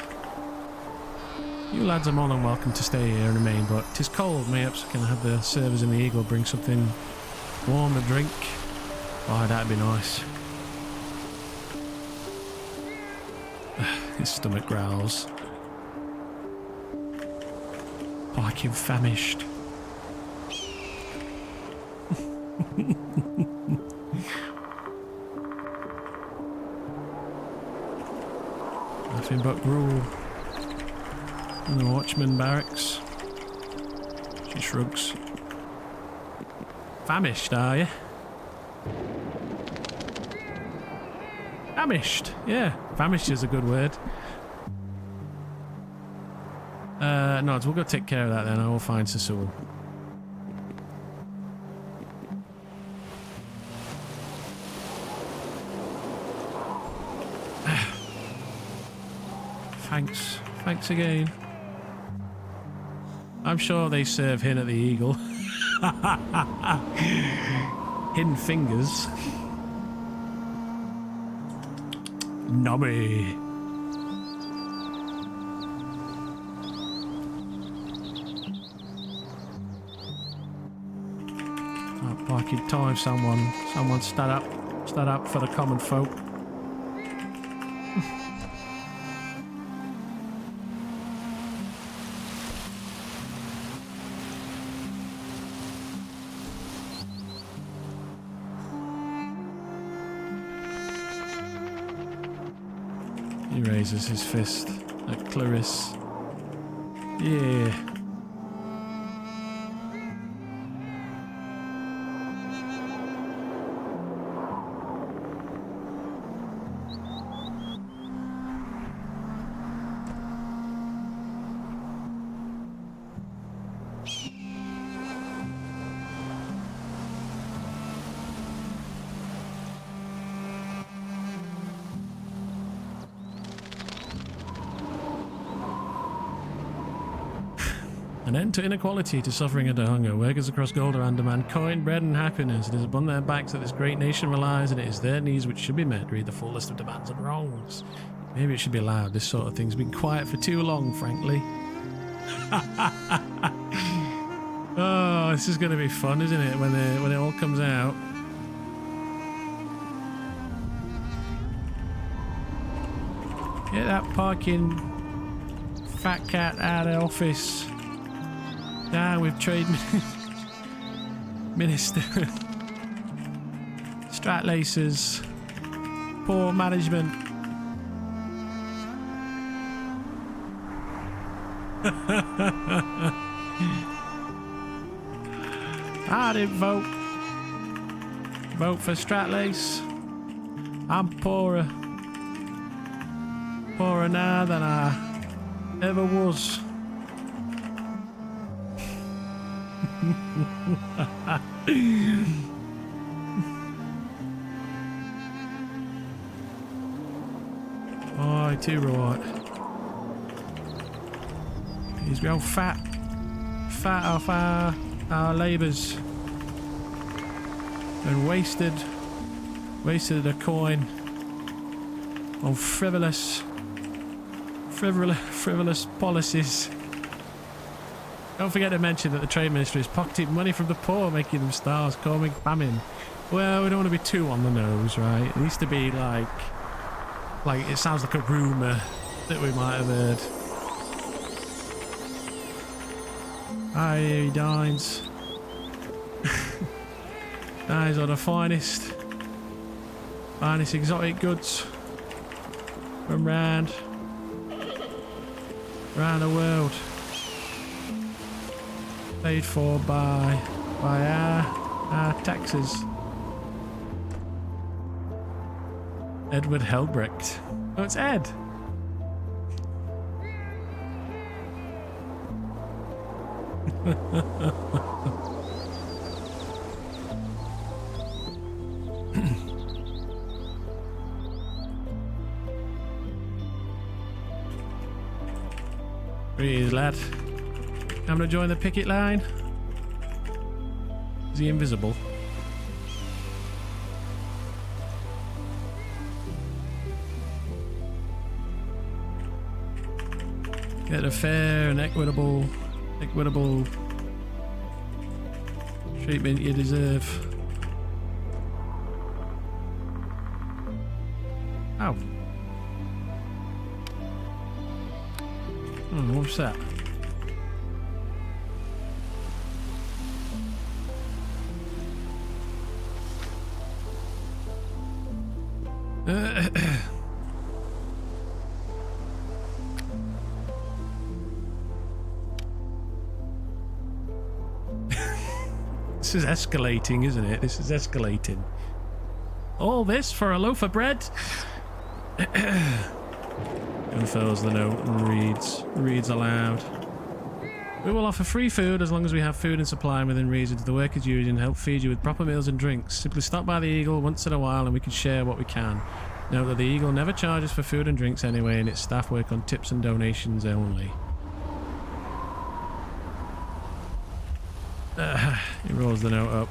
You lads are more than welcome to stay here and remain, but 'tis cold. Mayhaps I can have the servers in the Eagle bring something warm to drink. Why, that'd be nice. His stomach growls. Fucking famished. Nothing but gruel. In the watchman barracks. She shrugs. Famished, are you? Famished, yeah. Famished is a good word. Nods, we'll go take care of that then. I will find Sasul. Thanks again. I'm sure they serve him at the Eagle. Hidden fingers. Nummy. Like in time, someone stand up for the common folk. He raises his fist at Clarice. Yeah. An end to inequality, to suffering and to hunger. Workers across Goldoran demand coin, bread and happiness. It is upon their backs that this great nation relies, and it is their needs which should be met. Read the full list of demands and wrongs. Maybe it should be loud. This sort of thing's been quiet for too long, frankly. Oh, this is going to be fun, isn't it, when it all comes out. Get that parking fat cat out of the office. Down with trade minister. Stratlacers. Poor management. I didn't vote. Vote for Stratlace. I'm poorer. Poorer now than I ever was. Oh, too right. He's real fat off our labours, and wasted a coin on frivolous policies. Don't forget to mention that the Trade Ministry is pocketing money from the poor, making them stars, causing famine. Well, we don't want to be too on the nose, right? It needs to be like it sounds like a rumour that we might have heard. Ah, here he dines. Dines on the finest exotic goods from round the world. Paid for by our taxes. Edward Helbrecht. Oh, it's Ed. Breathe, lad. I'm gonna join the picket line. Is he invisible? Get a fair and equitable treatment you deserve. Ow. Oh, what's that? This is escalating, isn't it? This is escalating. All this for a loaf of bread? Unfurls the note and reads aloud. We will offer free food as long as we have food and supply within reason to the workers' union and help feed you with proper meals and drinks. Simply stop by the Eagle once in a while and we can share what we can. Note that the Eagle never charges for food and drinks anyway, and its staff work on tips and donations only. He rolls the note up.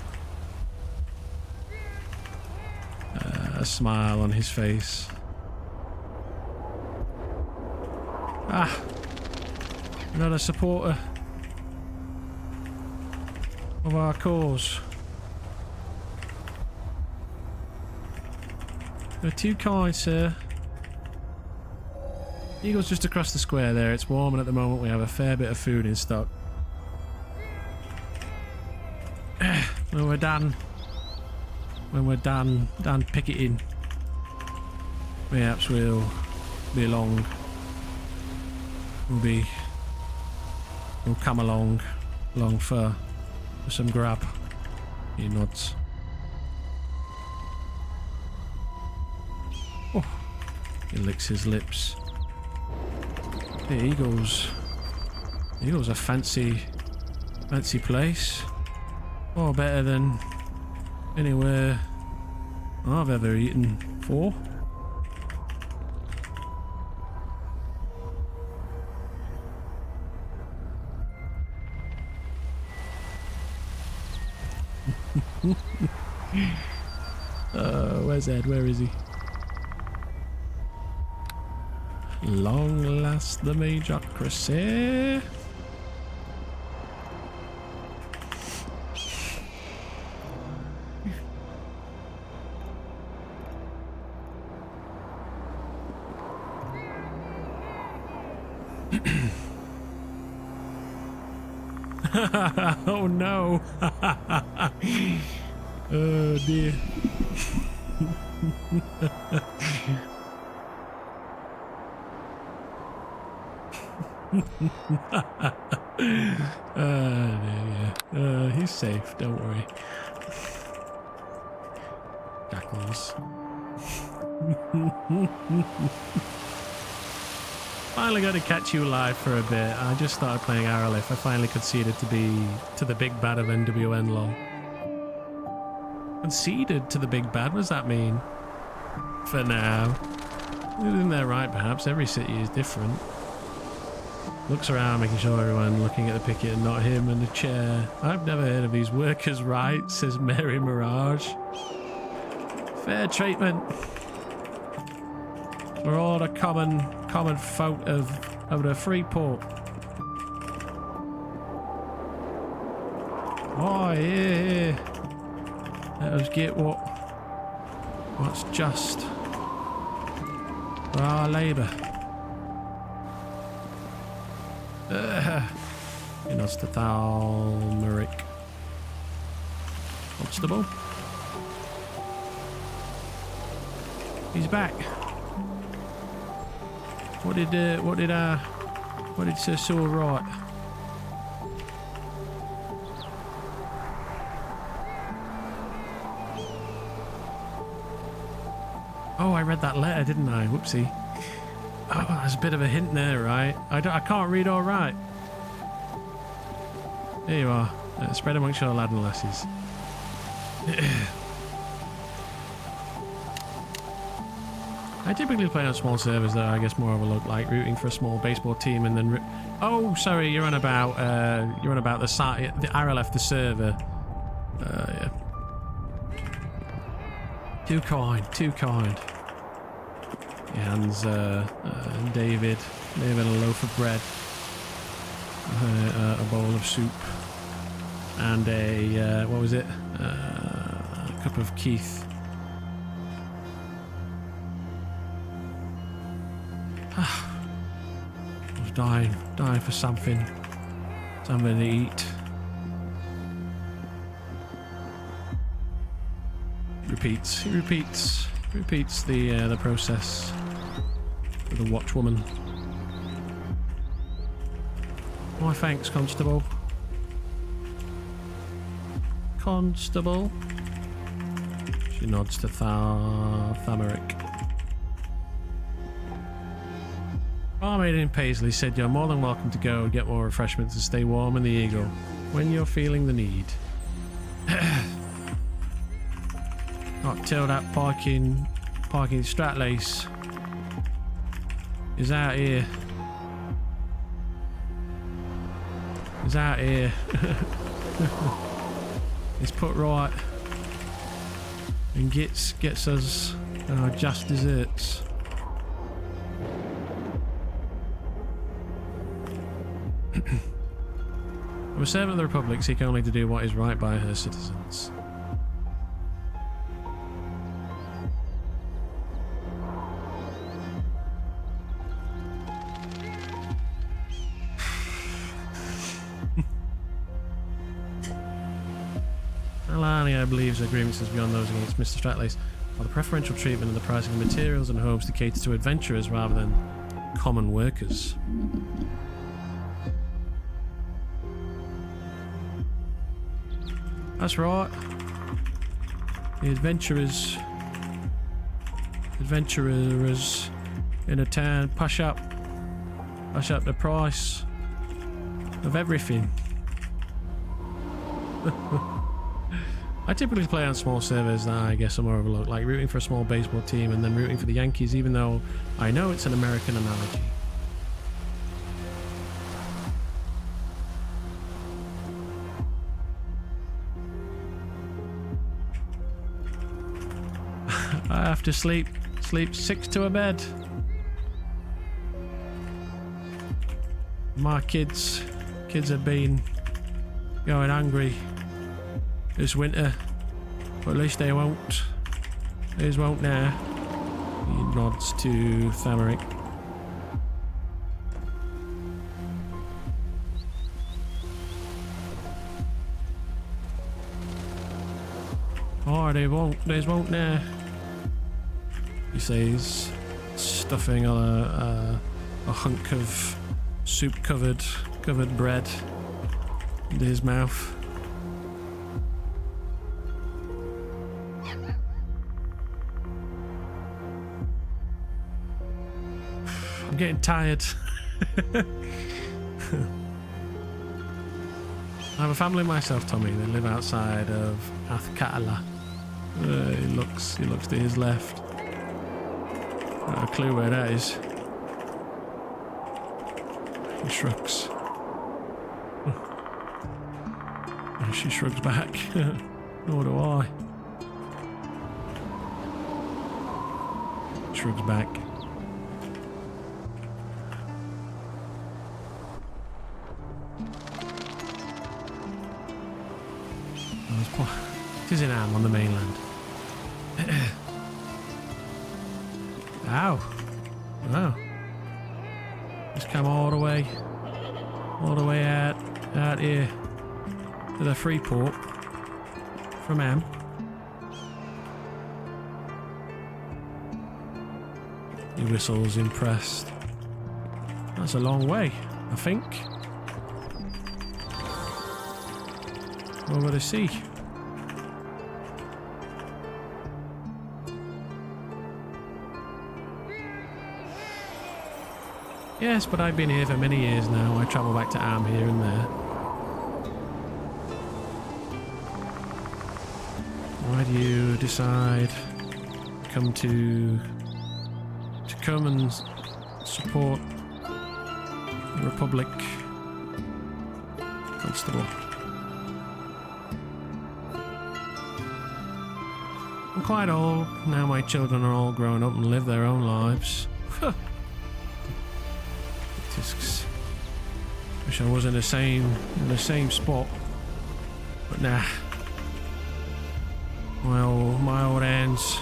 A smile on his face. Ah, not a supporter of our cause. You're too kind, sir. Eagle's just across the square there. It's warm, and at the moment we have a fair bit of food in stock. When we're done picketing, perhaps we'll be along. We'll come along for some grub. He nods. Oh, he licks his lips. The Eagle's a fancy place. Oh, better than anywhere I've ever eaten for. Where's Ed? Where is he? Long last the Majocracy. Oh no. Oh dear. Yeah. He's safe, don't worry. Jackals. Finally got to catch you alive for a bit. I just started playing Arelith. I finally conceded to the big bad of NWN LOL. Conceded to the big bad? What does that mean? For now. Isn't that right, perhaps? Every city is different. Looks around, making sure everyone looking at the picket and not him in the chair. I've never heard of these workers' rights, says Mary Mirage. Fair treatment for all the common folk of the free port. Oh yeah. Let us get what's just for our labour. He nods to Thalmeric. Constable. He's back. What did Sir Sewell write? Oh, I read that letter, didn't I? Whoopsie. Oh, there's a bit of a hint there, right? I can't read all right. There you are. Spread amongst your lad and lasses. I typically play on small servers though. I guess more of a look like rooting for a small baseball team and then Oh, sorry, you're on about the site, the Arelith, the server. Yeah. Too kind, too kind. Your hands, David, maybe a loaf of bread, a bowl of soup, and a what was it? A cup of Keith. I was dying for something to eat. He repeats the process with the watchwoman. Why, thanks, Constable. Constable. She nods to Thamaric. Barmaid in Paisley said you're more than welcome to go and get more refreshments and stay warm in the Eagle when you're feeling the need. Not till that parking Stratlace is out here. It's put right and gets us just desserts. I'm a servant of the Republic, seek only to do what is right by her citizens. Alania believes agreements is beyond those against Mr. Stratlace, while the preferential treatment and the pricing of materials and homes to cater to adventurers rather than common workers. That's right. The adventurers in a town push up the price of everything. I typically play on small servers that I guess are more overlooked, like rooting for a small baseball team and then rooting for the Yankees, even though I know it's an American analogy. I have to sleep 6 to a bed. My kids have been going hungry this winter, but at least they won't. They won't now. He nods to Thamaric. Oh, they won't now. He says, stuffing a hunk of soup covered bread into his mouth. I'm getting tired. I have a family myself, Tommy. They live outside of Athkatala. He looks to his left. Not a clue where that is. He shrugs. And she shrugs back. Nor do I. Shrugs back. It is in Am on the mainland. Ow. Wow. Just come all the way out here to the free port from Am. He whistles, impressed. That's a long way, I think. Over the sea. Yes, but I've been here for many years now. I travel back to Am here and there. Why do you decide to come and support Republic Constable. I'm quite old. Now my children are all grown up and live their own lives. Discs. Wish I was in the same spot. But nah. My old hands.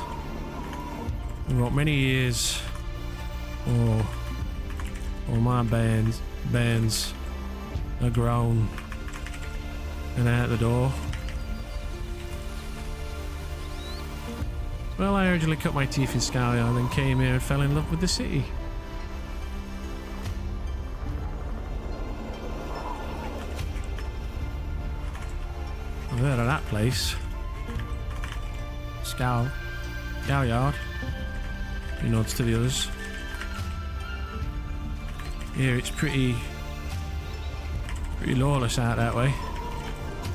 I've got many years. Or my bands are grown and out the door. Well, I originally cut my teeth in Scalia and then came here and fell in love with the city. I've heard of that place. Scow Yard. He nods to the others. Here it's pretty lawless out that way.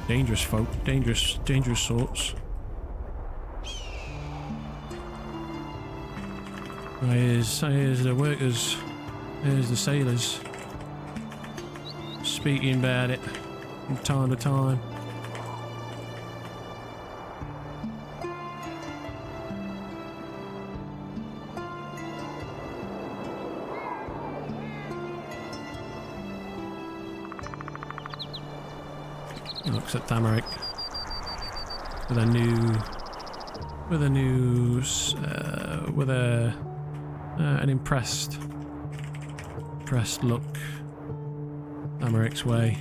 Dangerous folk, dangerous sorts. Here's the workers, here's the sailors speaking about it from time to time. He looks at Tamarick with an impressed look. Tamarick's way.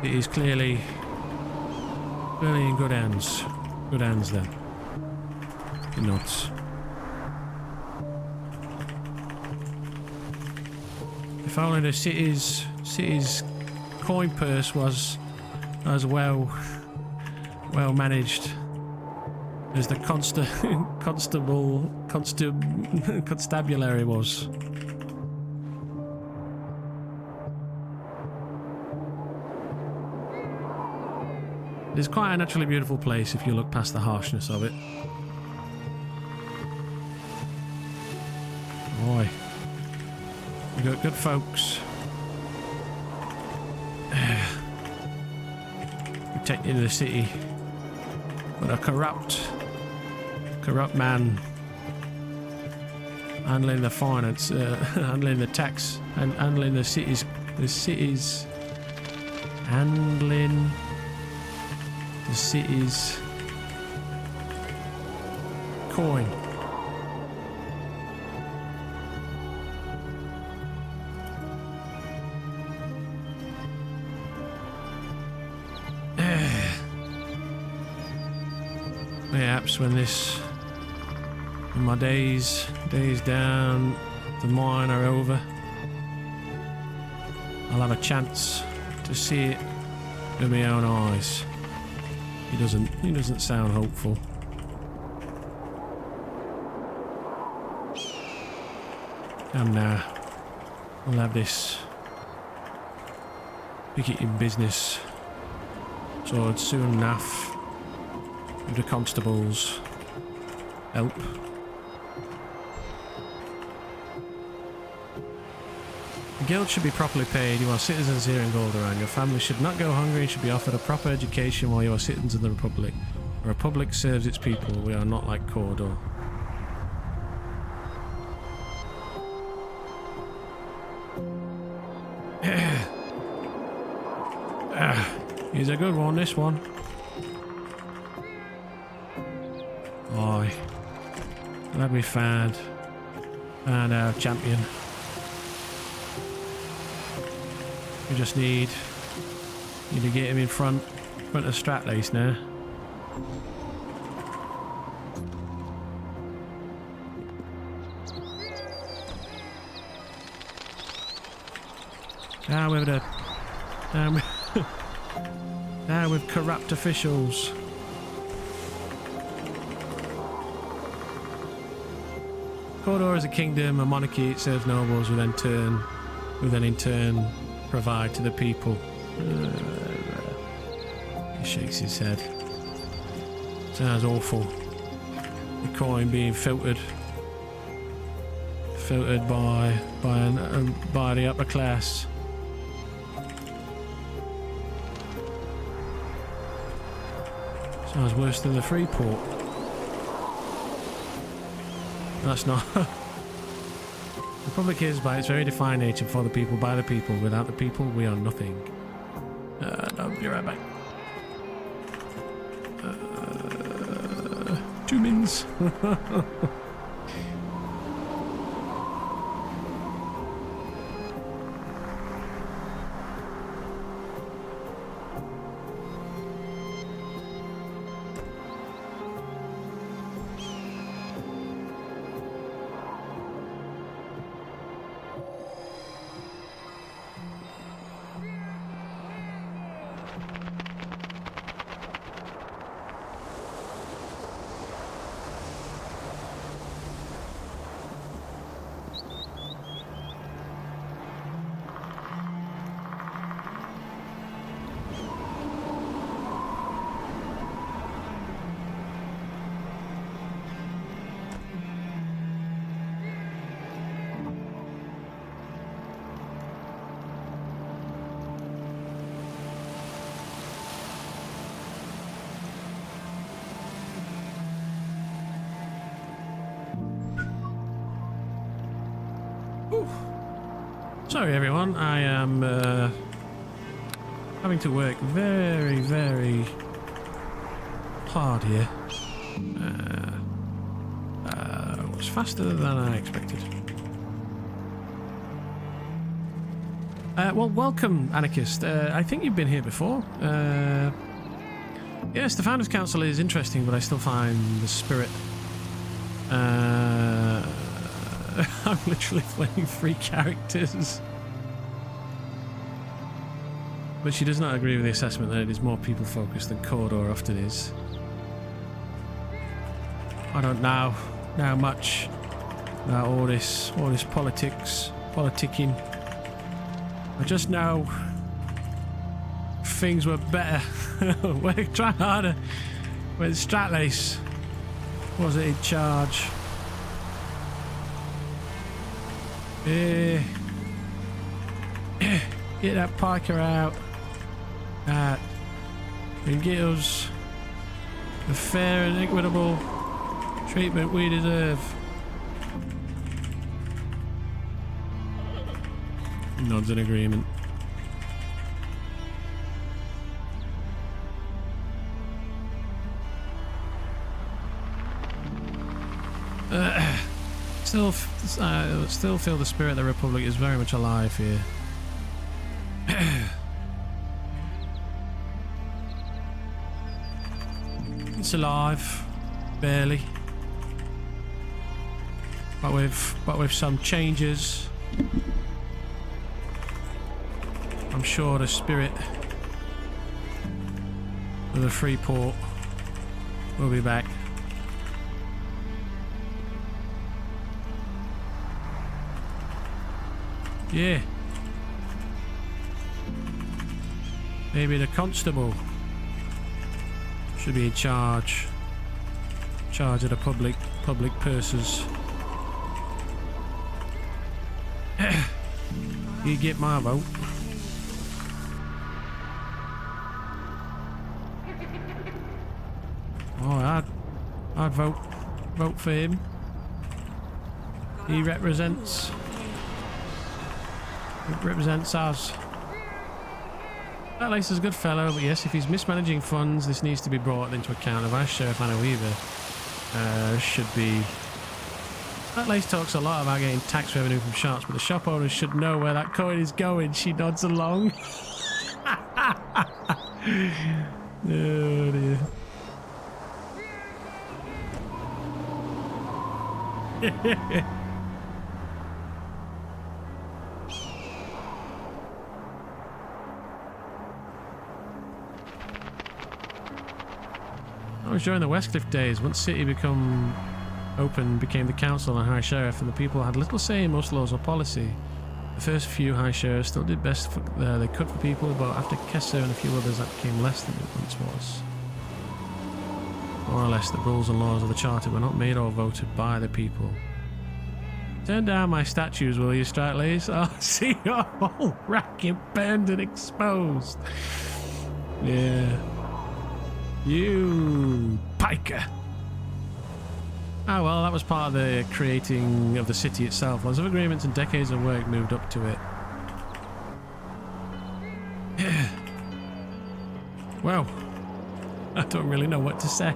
It is clearly in good hands. Good hands then. He nods. If only the city's coin purse was as well managed as the constabulary was. It's quite a naturally beautiful place if you look past the harshness of it. Boy, we got good folks protecting the city, but a corrupt man handling the finance, handling the tax, and handling the city's coin. Perhaps when my days down the mine are over, I'll have a chance to see it with my own eyes. He doesn't sound hopeful. And I'll have this picketing business sorted soon enough. With the constables' help. The guild should be properly paid. You are citizens here in Goldoran. Your family should not go hungry and should be offered a proper education while you are citizens of the Republic. The Republic serves its people. We are not like Cawdor. He's a good one, this one. Aye. Glad we found our champion. We just need to get him in front of Stratlace now. Now with corrupt officials. Cawdor is a kingdom, a monarchy. It serves nobles who then in turn provide to the people. He shakes his head. Sounds awful. The coin being filtered filtered by the upper class. Sounds worse than the Freeport. That's not. The Republic is, by its very defined nature, for the people, by the people. Without the people, we are nothing. No, be right back. 2 mins. Sorry everyone, I am having to work very, very hard here. It was faster than I expected. Well, welcome, Anarchist. I think you've been here before. Yes, the Founders Council is interesting, but I still find the spirit... I'm literally playing 3 characters. But she does not agree with the assessment that it is more people-focused than Cawdor often is. I don't know much about all this politicking. I just know things were better. We're trying harder when Stratlace wasn't in charge. Get that piker out and get us the fair and equitable treatment we deserve. Nods in agreement. Still feel the spirit of the Republic is very much alive here. It's alive, barely, but with some changes. I'm sure the spirit of the Freeport will be back. Yeah. Maybe the constable should be in charge of the public purses. You get my vote. Oh, I'd vote for him. He represents us. That Lace is a good fellow, but yes, if he's mismanaging funds, this needs to be brought into account. The Vice Sheriff Anna Weaver should be... That Lace talks a lot about getting tax revenue from shops, but the shop owners should know where that coin is going. She nods along. Oh dear. That was during the Westcliff days. Once City became the council and high sheriff, and the people had little say in most laws or policy. The first few high sheriffs still did best they could for people, but after Kessler and a few others, that became less than it once was. More or less, the rules and laws of the Charter were not made or voted by the people. Turn down my statues, will you, Stratley's? I'll see your whole racket burned and exposed. Yeah. You piker. Oh well, that was part of the creating of the city itself. Lots of agreements and decades of work moved up to it. Yeah. Well, I don't really know what to say.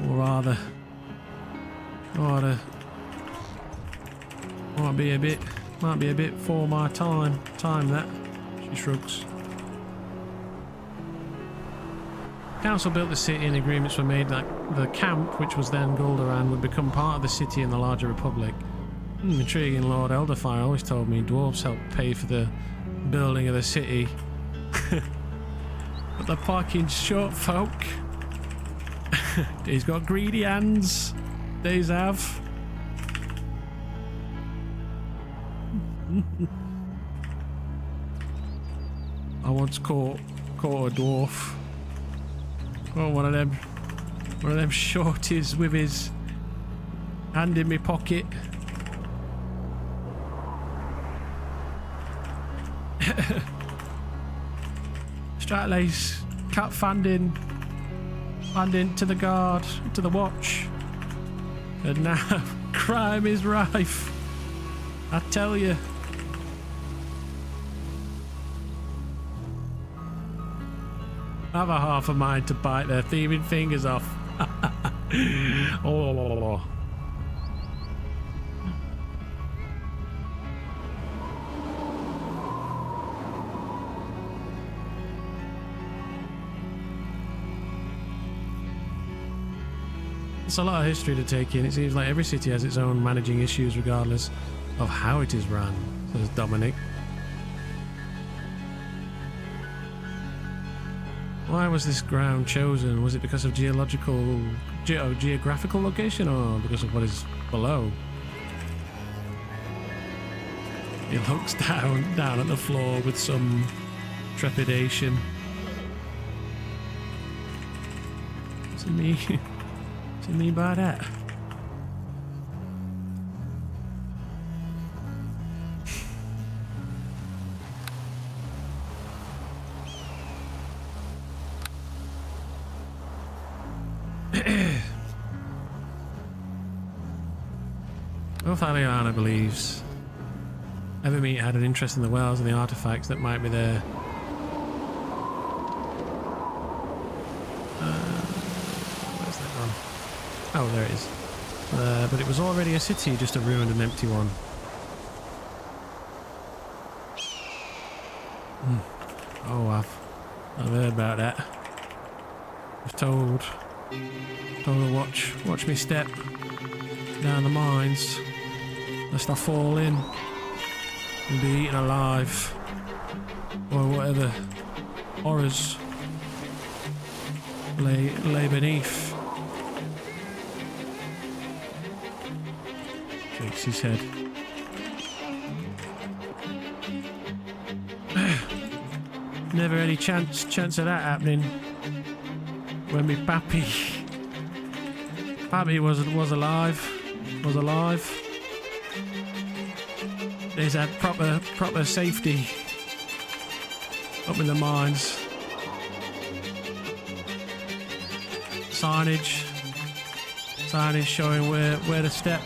Or rather, might be a bit for my time that, she shrugs. Council built the city and agreements were made that the camp, which was then Goldoran, would become part of the city in the larger republic. Intriguing. Lord Elderfire always told me dwarves helped pay for the building of the city. But the fucking short folk, he's got greedy hands. They's have. I once caught a dwarf. Oh, one of them shorties with his hand in my pocket. Stratley's cut funding to the guard, to the watch, and now crime is rife. I tell you. I have a half a mind to bite their thieving fingers off. Oh. It's a lot of history to take in. It seems like every city has its own managing issues regardless of how it is run, says Dominic. Why was this ground chosen? Was it because of geographical location, or because of what is below? He looks down at the floor with some trepidation. What's it mean? What's it mean by that? Aliana believes Evermeet had an interest in the wells and the artifacts that might be there. Where's that gone? Oh, there it is. But it was already a city, just a ruined and empty one. Oh, I've heard about that. I've told her watch me step down the mines, lest I fall in and be eaten alive, or whatever horrors lay beneath. Shakes his head. Never any chance of that happening. When me pappy was alive. There's that proper safety up in the mines. Signage showing where to step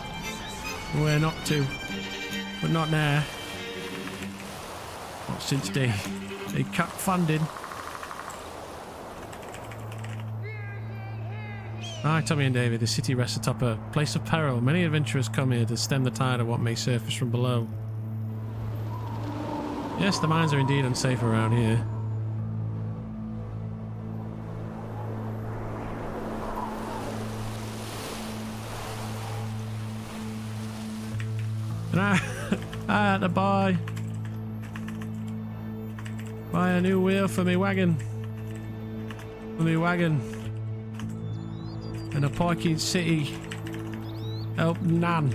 and where not to, but not now. Not since they cut funding. Hi, Tommy and David. The city rests atop a place of peril. Many adventurers come here to stem the tide of what may surface from below. Yes, the mines are indeed unsafe around here. And I had to buy a new wheel for me wagon. And a parking city Ep9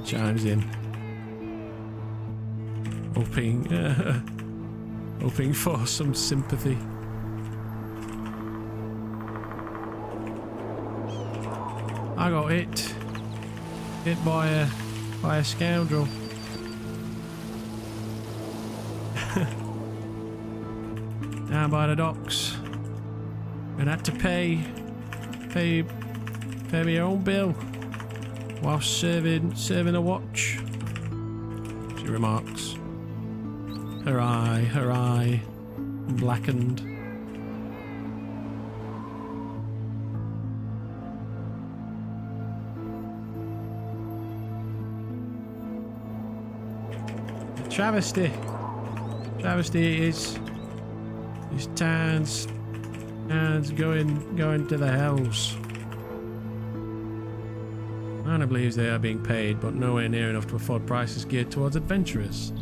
chimes in, hoping for some sympathy. I got hit. Hit by a scoundrel. Down by the docks. And had to pay my own bill while serving a watch. She remarks. Her eye blackened. Travesty it is. These towns going to the hells. Anna believes they are being paid, but nowhere near enough to afford prices geared towards adventurers.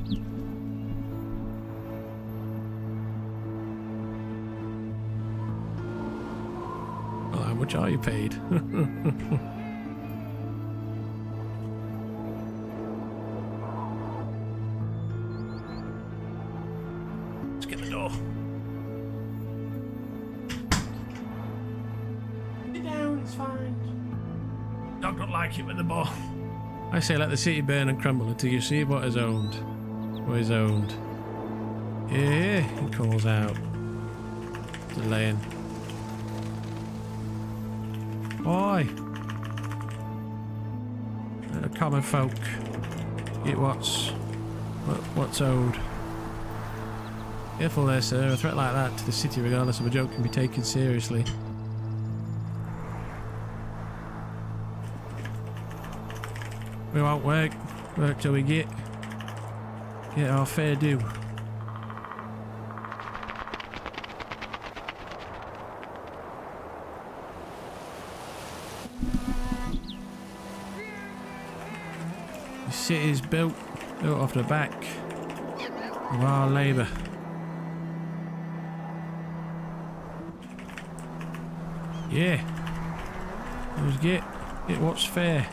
Well, how much are you paid? Let's get the door. Sit down, it's fine. Dog don't like it with the ball. I say let the city burn and crumble until you see what is owned. What is owned. Yeah, he calls out. Delaying. Oi! Common folk. Get what's owed. Careful there, sir. A threat like that to the city, regardless of a joke, can be taken seriously. We won't work till we get our fair due. The city's built off the back of our labour. Yeah. Let's get what's fair.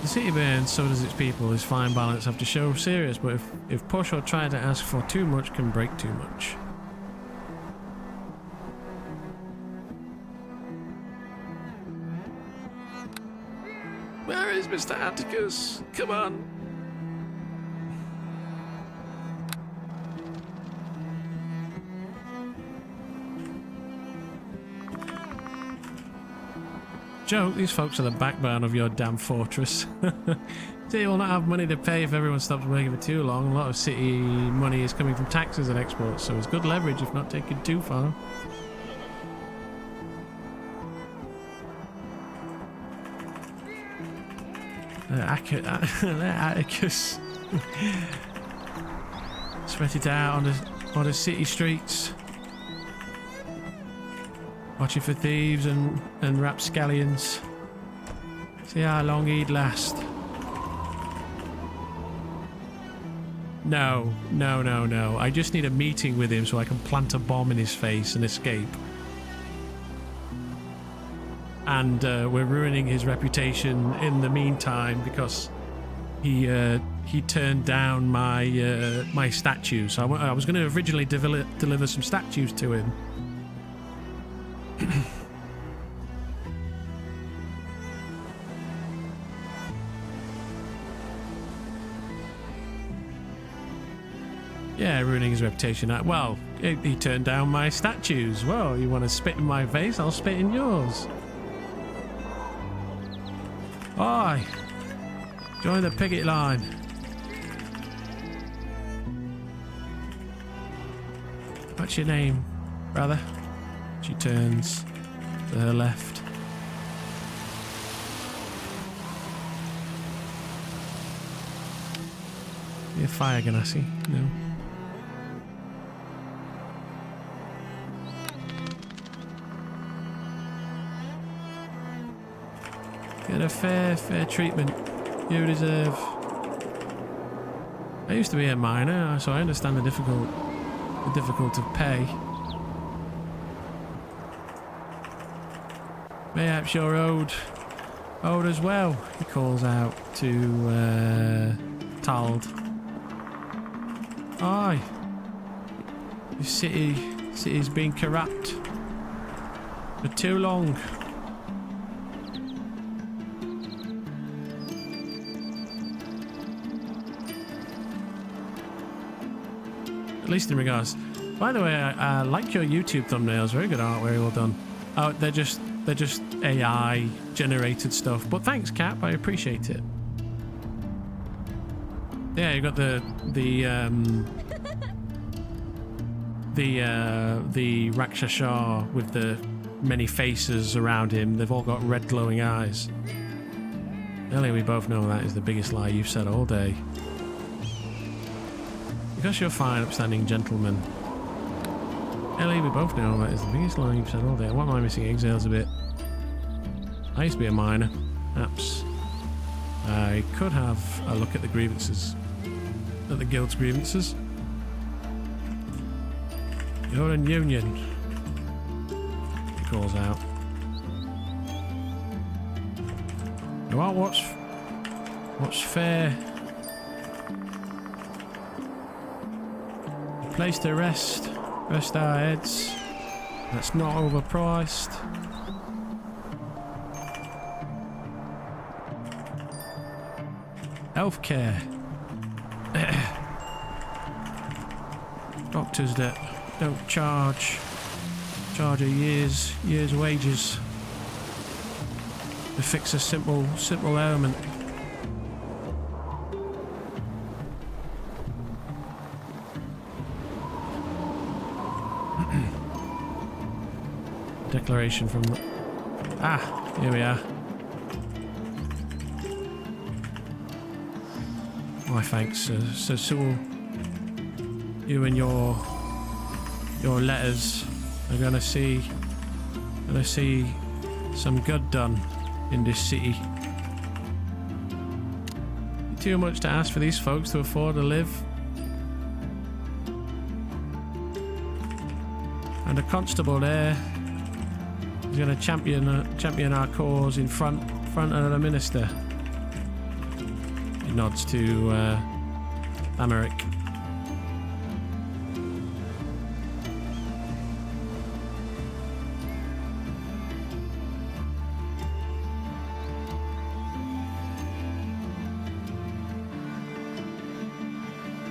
The city burns, so does its people. This fine balance have to show serious, but if push or try to ask for too much can break too much. Where is Mr. Atticus? Come on. Joke, these folks are the backbone of your damn fortress. City will not have money to pay if everyone stops working for too long. A lot of city money is coming from taxes and exports, so it's good leverage if not taken too far. Atticus sweat it out on the city streets, watching for thieves and rapscallions. See how long he'd last. No. I just need a meeting with him so I can plant a bomb in his face and escape. And we're ruining his reputation in the meantime because he turned down my my statues. So I was going to originally deliver some statues to him. Yeah, ruining his reputation. Well, he turned down my statues. Well, you want to spit in my face? I'll spit in yours. Oi! Join the picket line. What's your name, brother? She turns to her left. You a fire ganassi? No. Get a fair treatment. You deserve. I used to be a miner, so I understand the difficult of pay. Mayhaps you're owed owed as well, he calls out to Tald. Aye. This city's been corrupt for too long. At least in regards. By the way, I like your YouTube thumbnails. Very good art, very well done. Oh, they're just AI generated stuff. But thanks, Cap. I appreciate it. Yeah, you got the Rakshasa with the many faces around him. They've all got red glowing eyes. Ellie, we both know that is the biggest lie you've said all day. Because you're fine, upstanding gentleman. Ellie, we both know that is the biggest lie you've said all day. What am I missing? Exhales a bit. I used to be a miner. Perhaps I could have a look at the grievances. At the guild's grievances. You're in union. He calls out. Well, what's fair? A place to rest our heads. That's not overpriced. Healthcare. Doctors that don't charge a year's wages to fix a simple ailment. Declaration from the... here we are. My thanks, Sir Sewell. You and your letters are gonna see some good done in this city. Too much to ask for these folks to afford to live. And a constable there is gonna champion our cause in front of the minister. He nods to Amaric.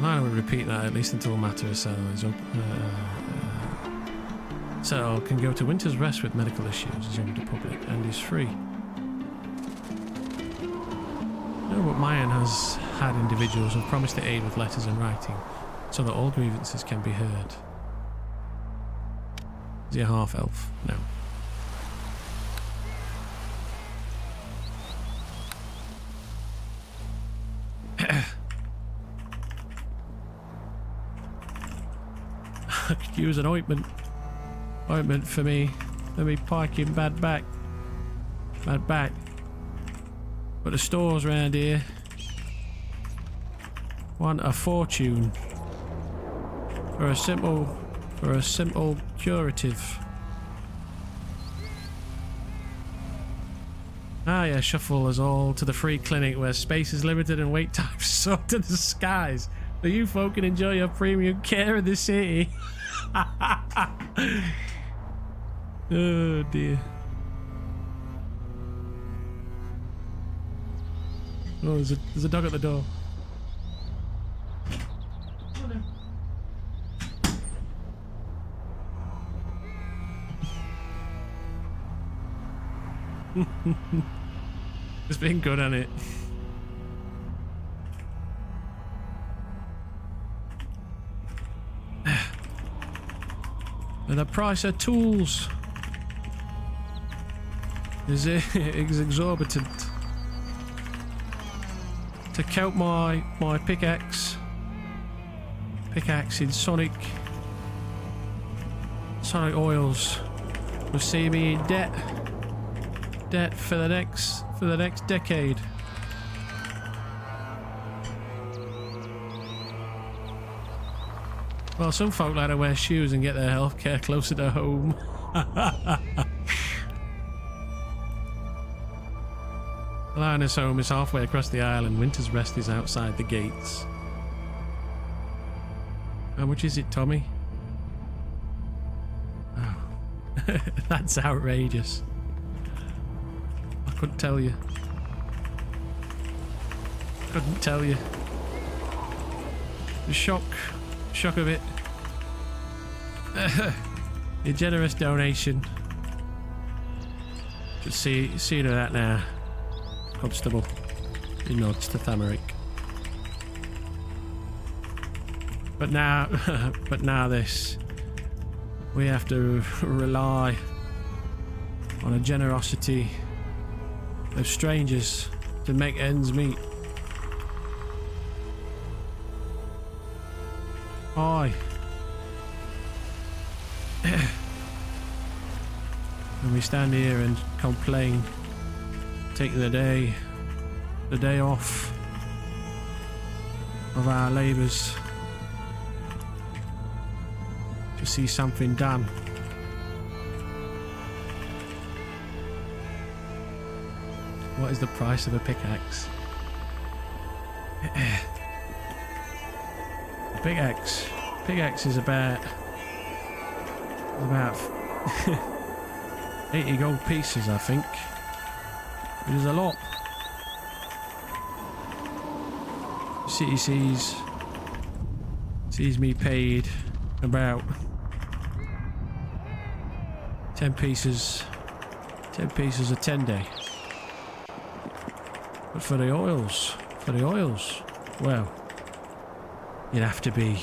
I would repeat that at least until matter is settled. So can go to winter's rest with medical issues, is open to public, and is free. No, but Mayan has had individuals who have promised to aid with letters and writing, so that all grievances can be heard. Is he a half-elf? No. I could use an ointment for me piking bad back. But the stores around here want a fortune for a simple curative. Yeah, shuffle us all to the free clinic where space is limited and wait times soar to the skies, so you folk can enjoy your premium care in the city. Oh dear. Oh, there's a dog at the door. It's been good, hasn't it? And the price of tools is exorbitant. To count my pickaxe in sonic oils will see me in debt for the next decade. Well, some folk like to wear shoes and get their healthcare closer to home. Lioness home is halfway across the island. Winter's Rest is outside the gates. How much is it, Tommy? Oh. That's outrageous. I couldn't tell you. Couldn't tell you. The shock of it. Your generous donation. Just see to that now, Constable. He nods to Thamaric. But now this. We have to rely on a generosity of strangers to make ends meet. Aye. And we stand here and complain, take the day off of our labours to see something done. What is the price of a pickaxe? Pickaxe is about 80 gold pieces, I think. It is a lot. The city sees me paid about 10 pieces a 10 day. But for the oils, well, you'd have to be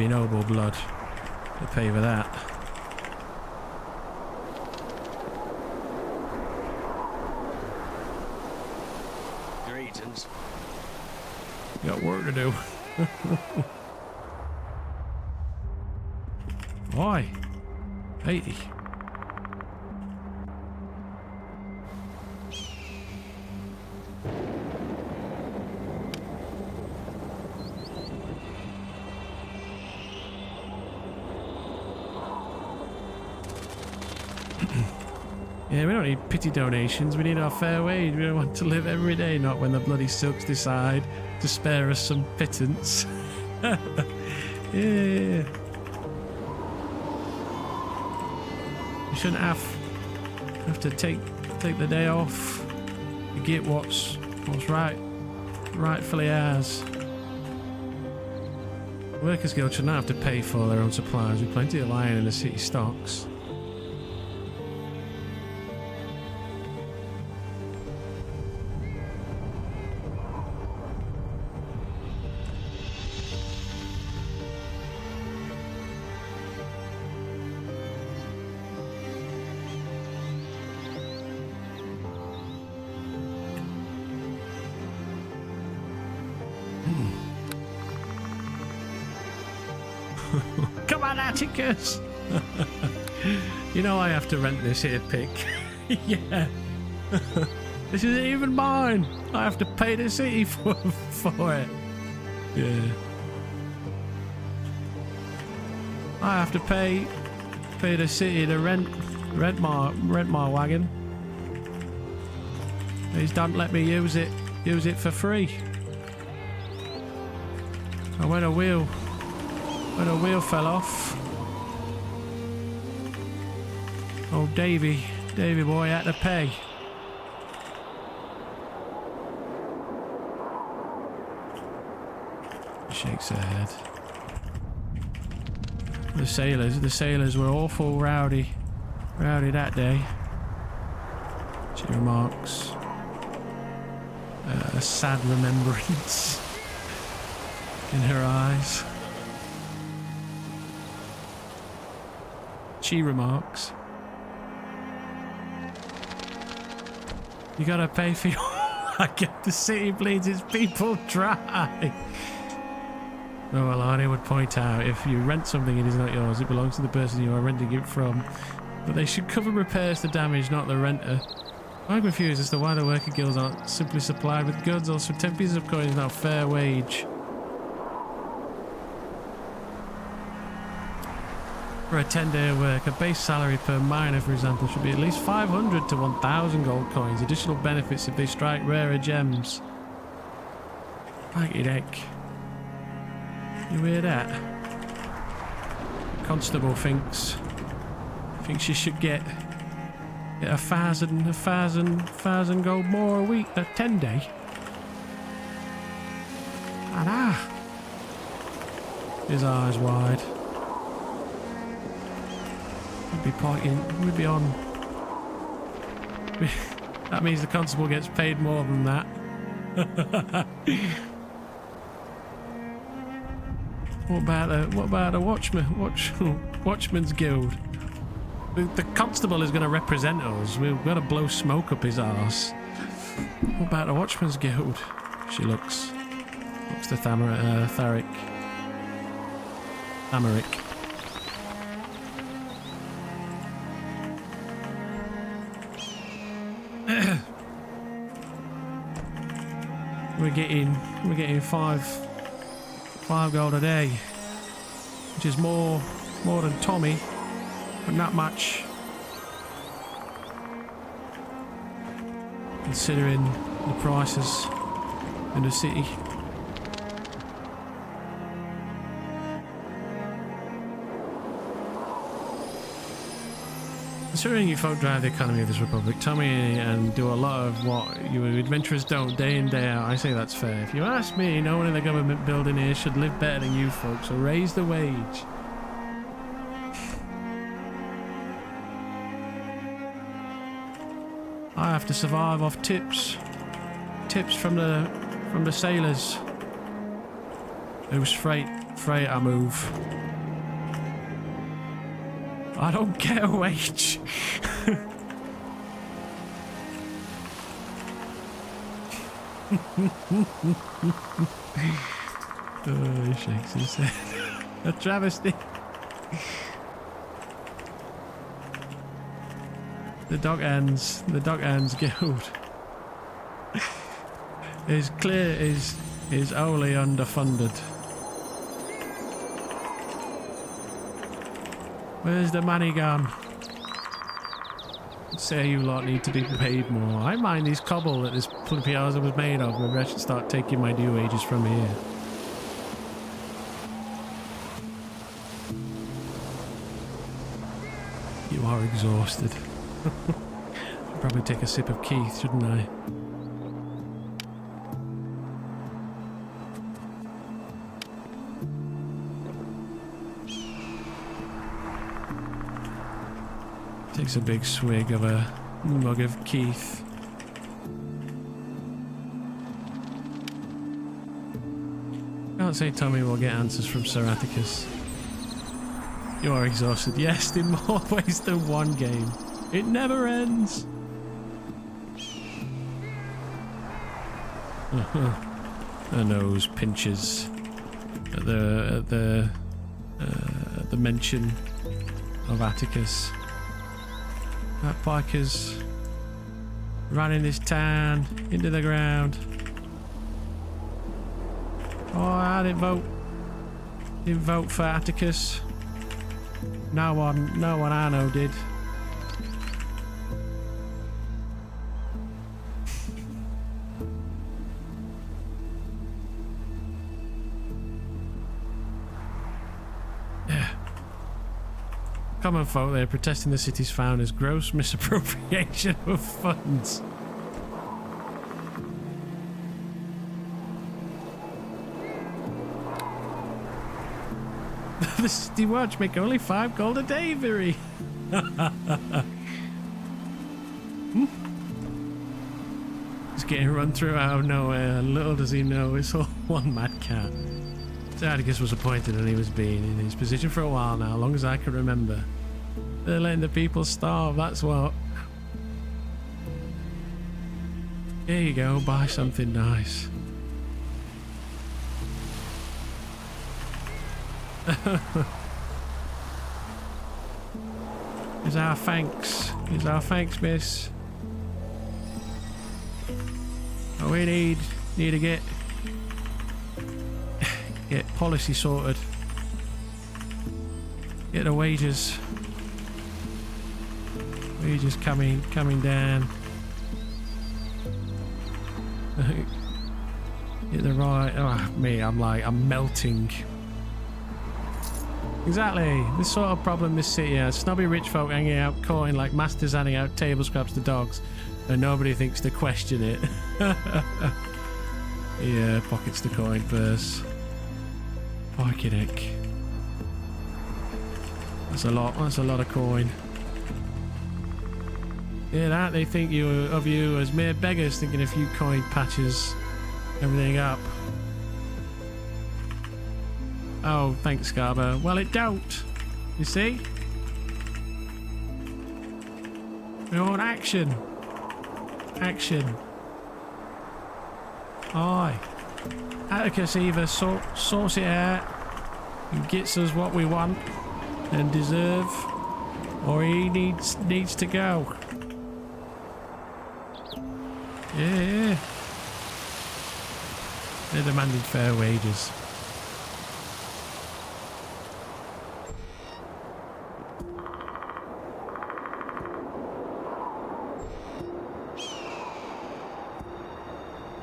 noble blood to pay for that. Greetings. Got work to do. Why? 80. Yeah, we don't need pity donations, we need our fair wage. We don't want to live every day, not when the bloody silks decide to spare us some pittance. Yeah. You shouldn't have to take the day off to get what's rightfully ours. Workers Guild shouldn't have to pay for their own supplies with plenty of iron in the city stocks. Come on, Atticus! You know I have to rent this here pick. Yeah. This isn't even mine. I have to pay the city for it. Yeah. I have to pay the city to rent my wagon. Please don't let me use it for free. And when a wheel fell off, old Davy boy had to pay. Shakes her head. The sailors were awful rowdy that day, she remarks. A sad remembrance in her eyes. She remarks, "You gotta pay for your I get the city bleeds its people dry." Oh, well, Arnie would point out, if you rent something it is not yours, it belongs to the person you are renting it from. But they should cover repairs to damage, not the renter. I'm confused as to why the worker guilds aren't simply supplied with goods. Also, 10 pieces of coin is not a fair wage. For a 10-day work, a base salary per miner, for example, should be at least 500 to 1,000 gold coins. Additional benefits if they strike rarer gems. Righty deck. You hear that? Constable thinks she should get 1,000 gold more a week, a 10-day. His eyes wide. We'd be pointing. We'd be on. That means the constable gets paid more than that. What about the Watchman's Guild? The constable is going to represent us. We've got to blow smoke up his arse. What about the Watchman's Guild? She looks to Thamaric. We're getting five gold a day, which is more than Tommy, but not much considering the prices in the city. Considering you folk drive the economy of this republic, Tommy and do a lot of what you adventurers don't day in, day out, I say that's fair. If you ask me, no one in the government building here should live better than you folks, so raise the wage. I have to survive off tips from the sailors whose freight I move. I don't get a wage. Oh, he shakes his head. A travesty. The Dog Hands Guild is only underfunded. Where's the money gone? Say you lot need to be paid more. I mind these cobble that this piazza was made of. Maybe I should start taking my due wages from here. You are exhausted. Should probably take a sip of Keith, shouldn't I? Takes a big swig of a mug of Keith. Can't say Tommy will get answers from Sir Atticus. You are exhausted. Yes, in more ways than one game. It never ends. Her nose pinches at the mention of Atticus. That pikers running this town into the ground. Oh, I didn't vote. Didn't vote for Atticus. No one I know did. Common folk there protesting the city's founders' gross misappropriation of funds. The city watch make only 5 gold a day, Viri. He's getting run through out of nowhere. Little does he know it's all one mad cat. Atticus was appointed and he was being in his position for a while now, long as I can remember. They're letting the people starve, that's what. Here you go, buy something nice. Here's our thanks. Here's our thanks, miss. Oh, we need to get policy sorted. Get the wages. Wages coming down. Hit the right. Oh, me, I'm melting. Exactly. This sort of problem this city has. Snobby rich folk hanging out coin like masters handing out table scraps to dogs, and nobody thinks to question it. Yeah, pockets the coin purse. Fucking heck. That's a lot of coin. Yeah, that they think of you as mere beggars, thinking a few coin patches everything up. Oh, thanks, Garber. Well, it don't. You see? We want action. Action. Aye. Atticus either sorts it out and gets us what we want and deserve, or he needs to go. Yeah. They're demanding fair wages.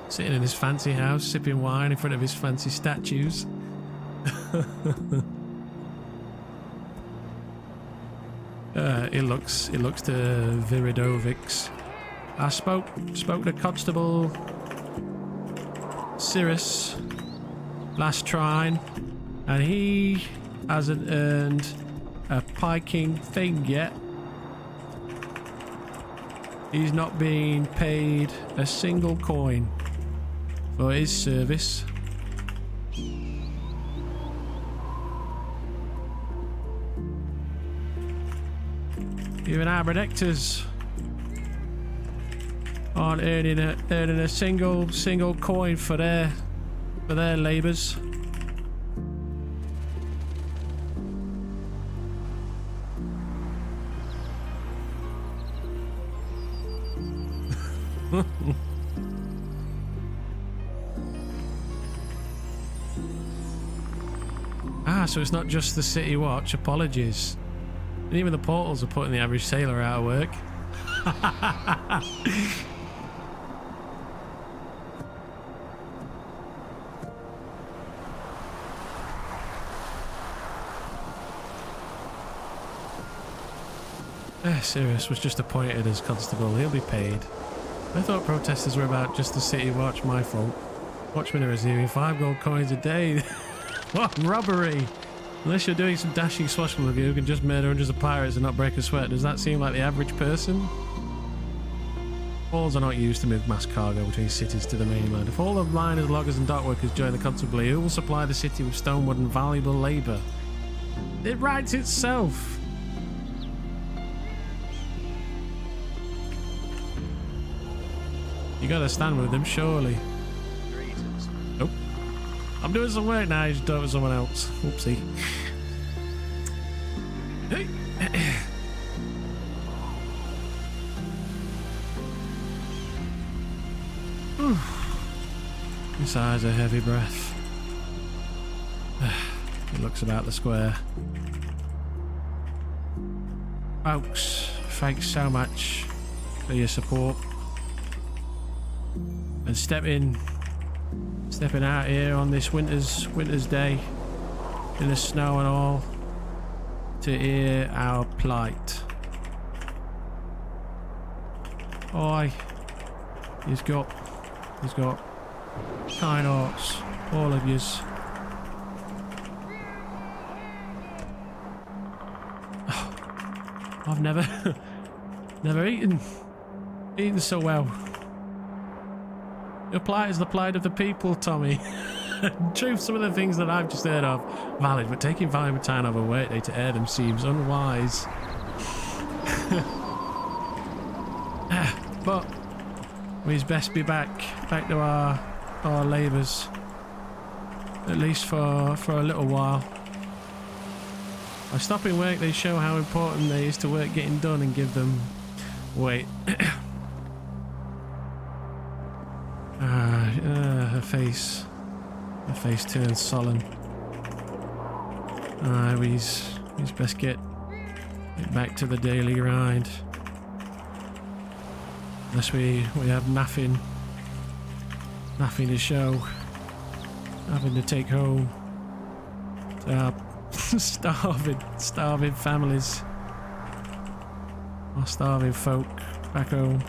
Sitting in his fancy house, sipping wine in front of his fancy statues. It looks to Viridovics. I spoke to Constable Cirrus last trine, and he hasn't earned a piking thing yet. He's not being paid a single coin for his service. Even our protectors aren't earning a single coin for their labours. So it's not just the City Watch. Apologies. And even the portals are putting the average sailor out of work. Sirius was just appointed as constable. He'll be paid. I thought protesters were about just the City Watch. My fault. Watchmen are receiving 5 gold coins a day. What robbery! Unless you're doing some dashing swashbuckler who can just murder hundreds of pirates and not break a sweat, does that seem like the average person? Walls are not used to move mass cargo between cities to the mainland. If all the miners, loggers and dock workers join the constabulary, who will supply the city with stonewood and valuable labour? It writes itself! You gotta stand with them, surely. Greetings. Nope. I'm doing some work now, you just do it with someone else. Oopsie. Hey. He sighs a heavy breath. He looks about the square. Folks, thanks so much for your support. And stepping out here on this winter's day in the snow and all to hear our plight. Aye, he's got kind hearts, all of yous. I've never eaten so well. Your plight is the plight of the people, Tommy. True, some of the things that I've just heard of valid, but taking Valentine over work day to air them seems unwise. But we'd best be back to our labours, at least for a little while. By stopping work, they show how important it is to work getting done and give them. Wait. Her face turns solemn. Let's best get back to the daily grind. Unless we have nothing to show. Nothing to take home to our starving families. Our starving folk back home.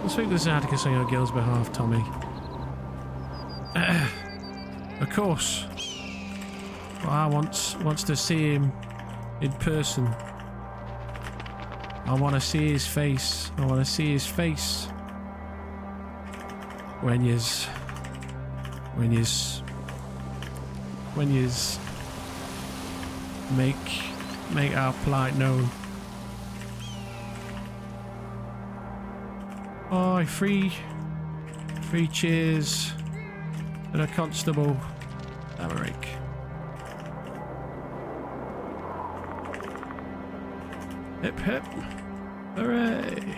Let's speak to Atticus on your girl's behalf, Tommy. Of course. Well, I wants to see him in person. I want to see his face. I want to see his face. When yous make our plight known. Oh, free cheers and a constable. Amaric. Hip hip. Hooray.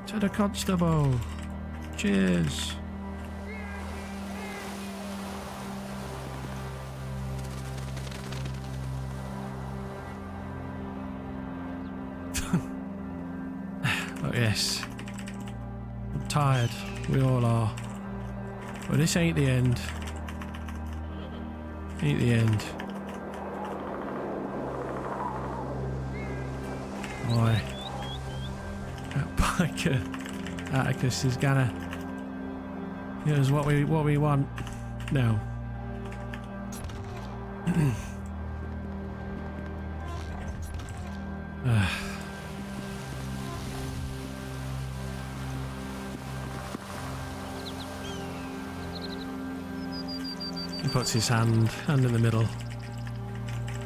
To the constable. Cheers. Oh yes. I'm tired. We all are. But this ain't the end. Ain't the end. Boy. That biker Atticus is gonna give us what we want. No. He puts his hand in the middle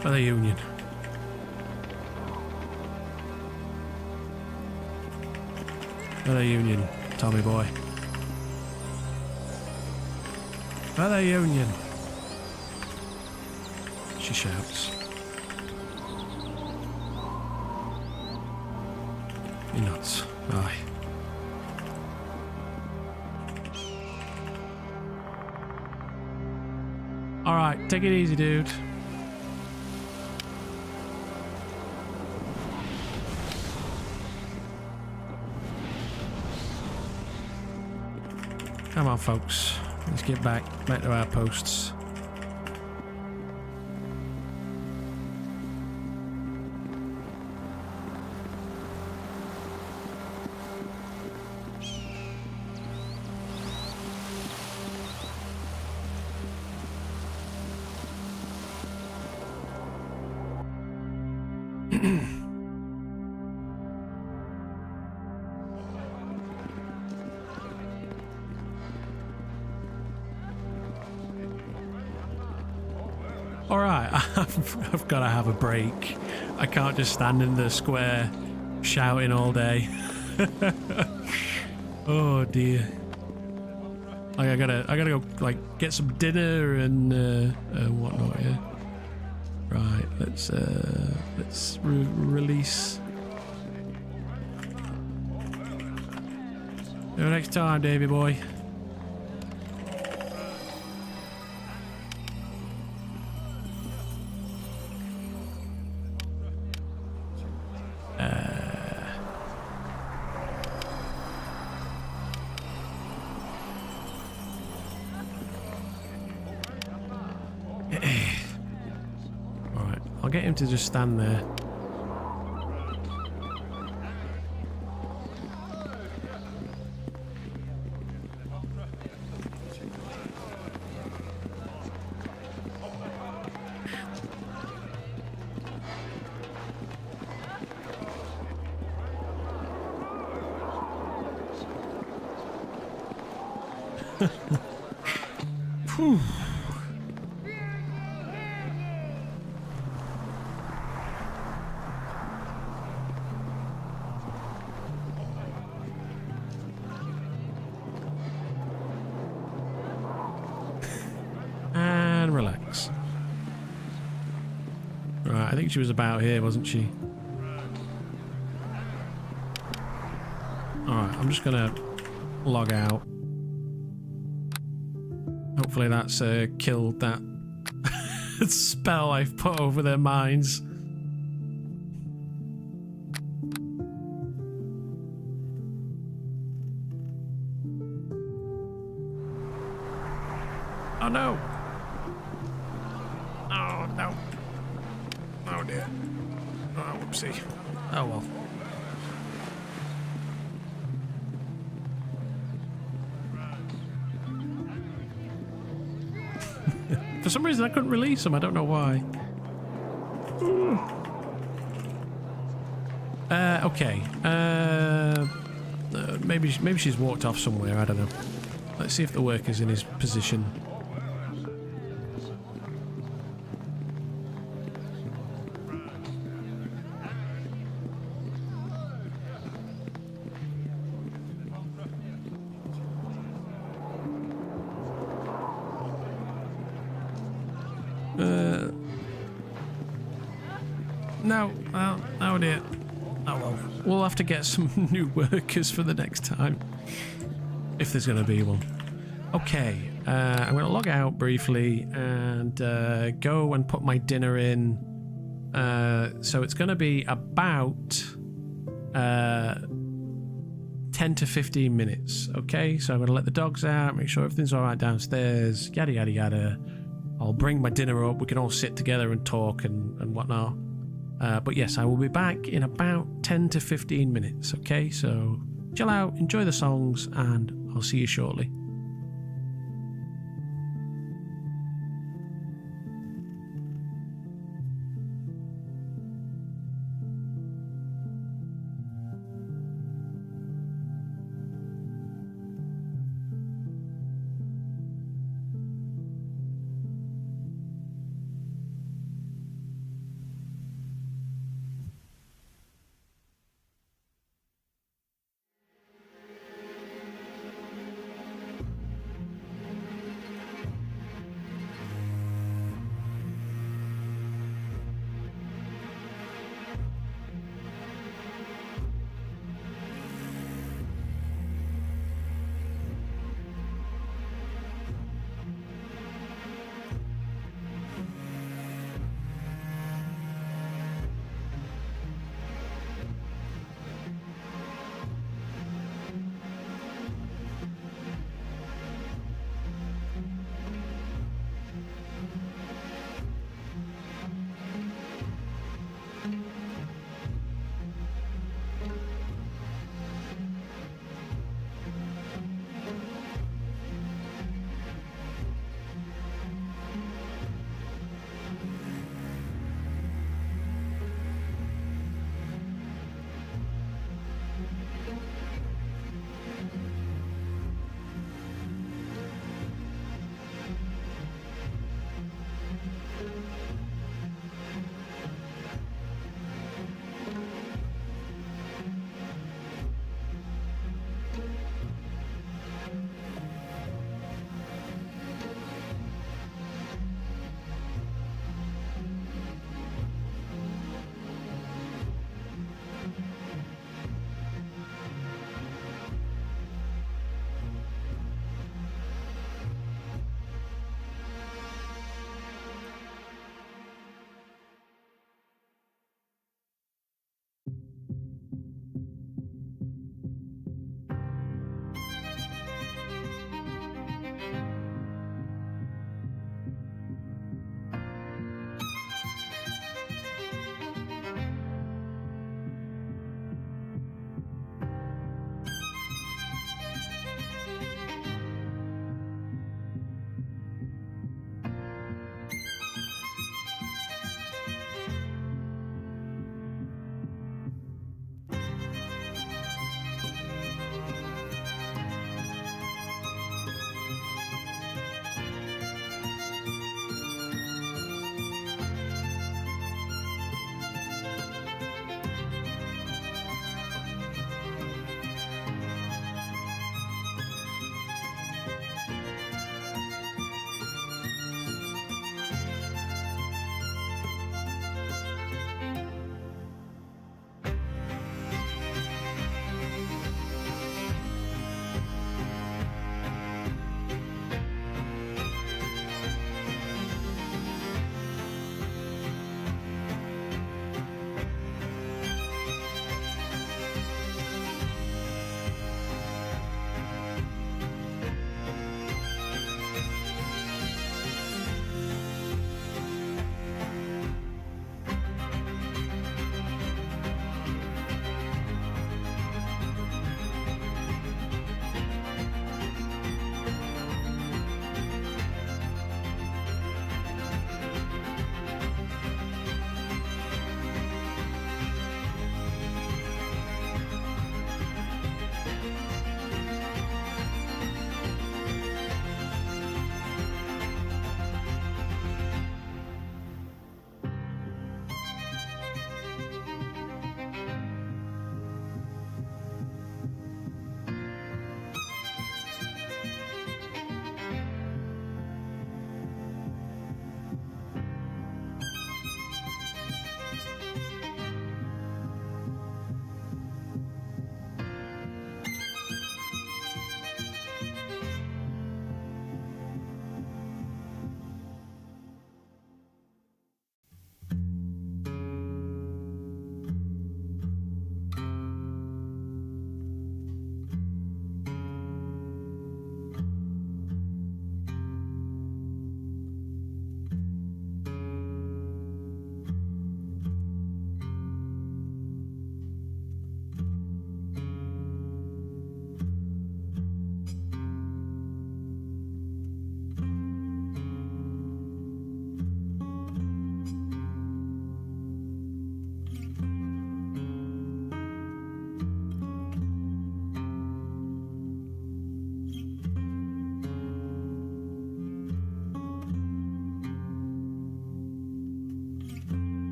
for the Union. For the Union, Tommy boy. For the Union. She shouts. He nods. Aye. Alright, take it easy, dude. Come on, folks. Let's get back to our posts. Alright, I've got to have a break. I can't just stand in the square shouting all day. Oh dear. Like I gotta go like get some dinner and whatnot, yeah. Right, let's release. Till next time, Davy boy. Alright, I'll get him to just stand there. Whew. And relax. Right, I think she was about here, wasn't she? Alright, I'm just gonna log out. Hopefully that's killed that spell I've put over their minds. Oh no! Oh no! Oh dear. Oh, whoopsie. Oh well. For some reason I couldn't release them, I don't know why. Okay. Maybe she's walked off somewhere, I don't know. Let's see if the worker's in his position. No. Oh dear. Oh well. We'll have to get some new workers for the next time. If there's going to be one. Okay. I'm going to log out briefly and go and put my dinner in. So it's going to be about 10 to 15 minutes. Okay. So I'm going to let the dogs out, make sure everything's all right downstairs. Yada, yada, yada. I'll bring my dinner up. We can all sit together and talk and whatnot. But yes, I will be back in about 10 to 15 minutes, okay? So chill out, enjoy the songs, and I'll see you shortly.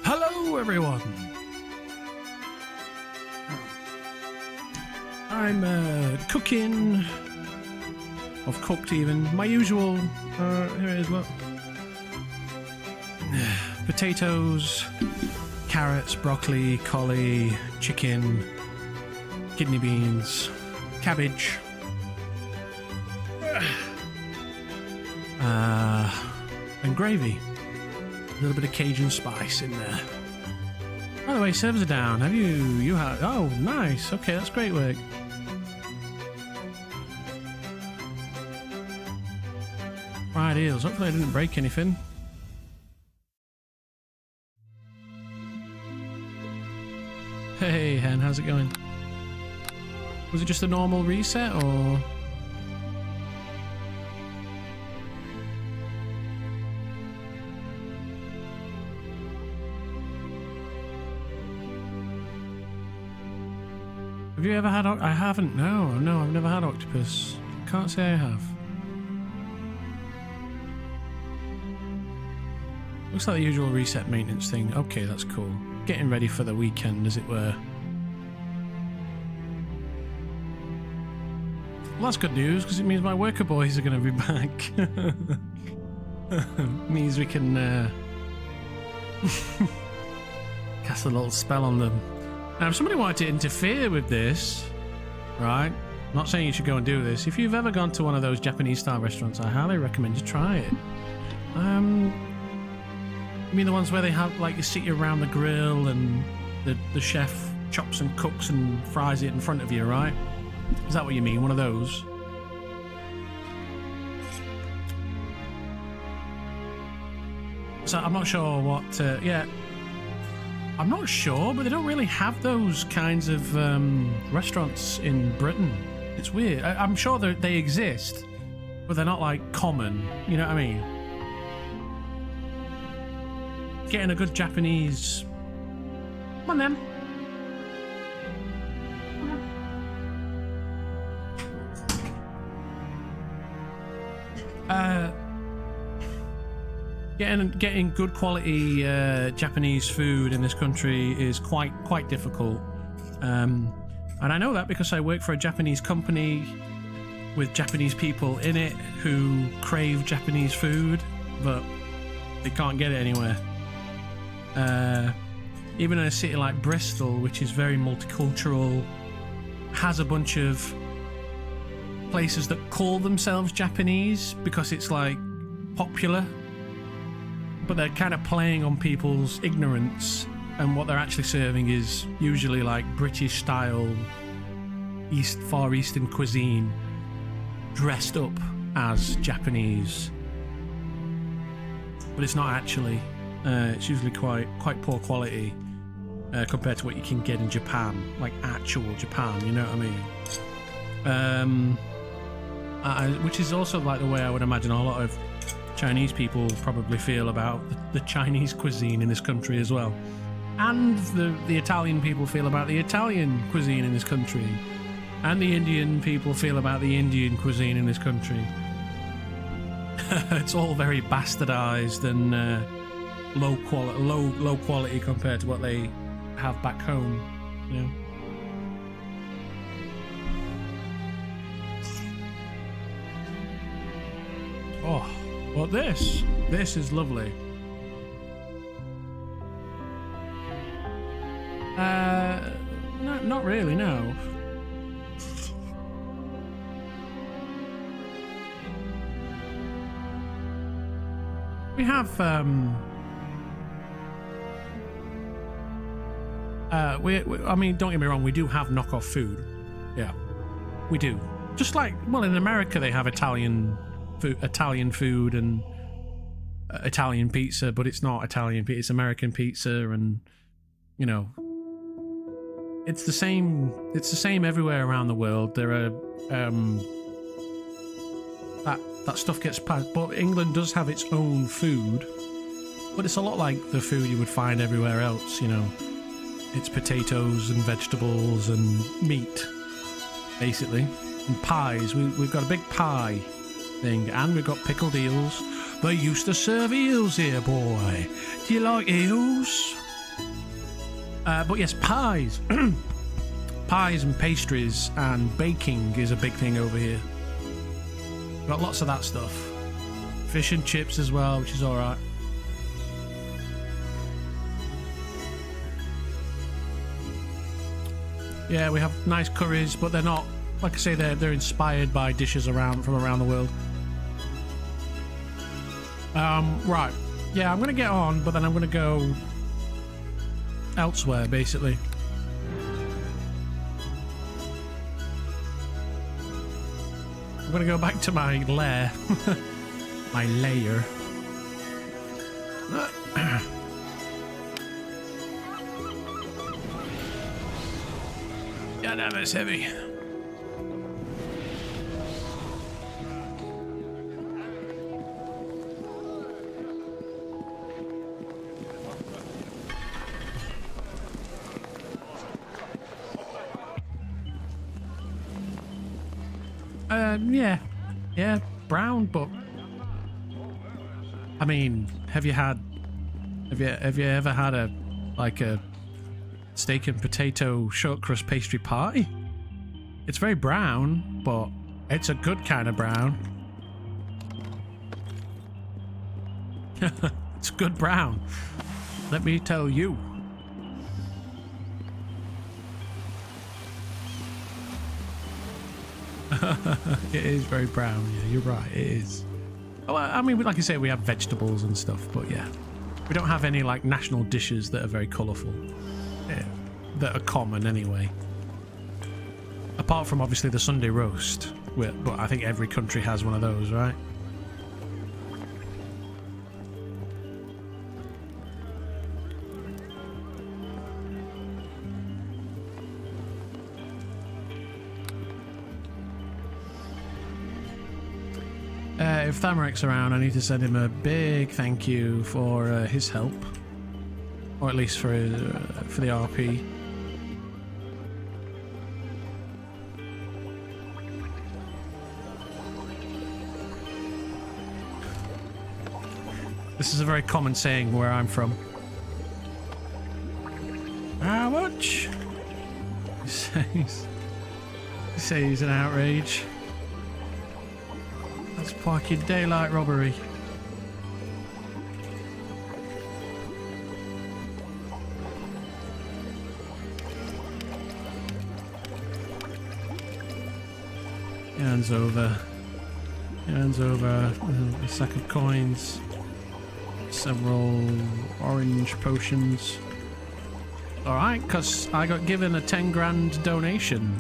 Hello, everyone. I'm cooking. I've cooked even my usual. Here it is. Look. Potatoes, carrots, broccoli, collie, chicken, kidney beans, cabbage. And gravy. A little bit of Cajun spice in there. By the way, servers are down. Have you had? Oh, nice. Okay, that's great work. Fried eels. Hopefully I didn't break anything. Hey, Hen, how's it going? Was it just a normal reset, or...? Have you ever had... I haven't, no, I've never had octopus. Can't say I have. Looks like the usual reset maintenance thing. Okay, that's cool. Getting ready for the weekend, as it were. Well, that's good news, because it means my worker boys are going to be back. Means we can cast a little spell on them. Now, if somebody wanted to interfere with this, right? I'm not saying you should go and do this. If you've ever gone to one of those Japanese-style restaurants, I highly recommend you try it. I mean the ones where they have, like, you sit around the grill and the chef chops and cooks and fries it in front of you, right? Is that what you mean? One of those? So I'm not sure what... yeah. I'm not sure, but they don't really have those kinds of restaurants in Britain. It's weird. I'm sure they exist, but they're not, like, common. You know what I mean? Getting a good Japanese... Come on, then. Getting good quality Japanese food in this country is quite difficult, and I know that because I work for a Japanese company with Japanese people in it who crave Japanese food, but they can't get it anywhere. Even in a city like Bristol, which is very multicultural, has a bunch of places that call themselves Japanese because it's, like, popular. But they're kind of playing on people's ignorance, and what they're actually serving is usually like British style Far Eastern cuisine dressed up as Japanese. But it's not actually. It's usually quite poor quality compared to what you can get in Japan, like actual Japan, you know what I mean? Which is also like the way I would imagine a lot of Chinese people probably feel about the Chinese cuisine in this country as well, and the Italian people feel about the Italian cuisine in this country, and the Indian people feel about the Indian cuisine in this country. It's all very bastardized and low quality compared to what they have back home, you know. Oh. Well, this is lovely. No, not really, no. We have, I mean, don't get me wrong, we do have knockoff food. Yeah, we do. Just like, well, in America they have Italian food and Italian pizza, but it's not Italian pizza, it's American pizza, and you know, it's the same everywhere around the world. There are that stuff gets passed, but England does have its own food, but it's a lot like the food you would find everywhere else, you know. It's potatoes and vegetables and meat, basically, and pies. We've got a big pie thing, and we've got pickled eels, They used to serve eels here, boy. Do you like eels? But yes, pies. Pies and pastries and baking is a big thing over here. Got lots of that stuff. Fish and chips as well, which is alright. Yeah, we have nice curries, but they're not, like I say, they're inspired by dishes from around the world. Right. Yeah, I'm gonna get on, but then I'm gonna go elsewhere, basically. I'm gonna go back to my lair. My lair. God damn, it's heavy. Yeah, brown, but I mean, have you ever had a steak and potato short crust pastry pie? It's very brown, but it's a good kind of brown. It's good brown, let me tell you. It is very brown. Yeah, you're right. It is. Well, I mean, like I say, we have vegetables and stuff, but yeah, we don't have any like national dishes that are very colourful. Yeah, that are common anyway. Apart from obviously the Sunday roast, but I think every country has one of those, right? If Thamarik's around, I need to send him a big thank you for his help, or at least for the RP. This is a very common saying where I'm from. How much? He says he's an outrage. That's fucking daylight robbery. Hands over. Hands over. A sack of coins. Several orange potions. Alright, because I got given a 10 grand donation.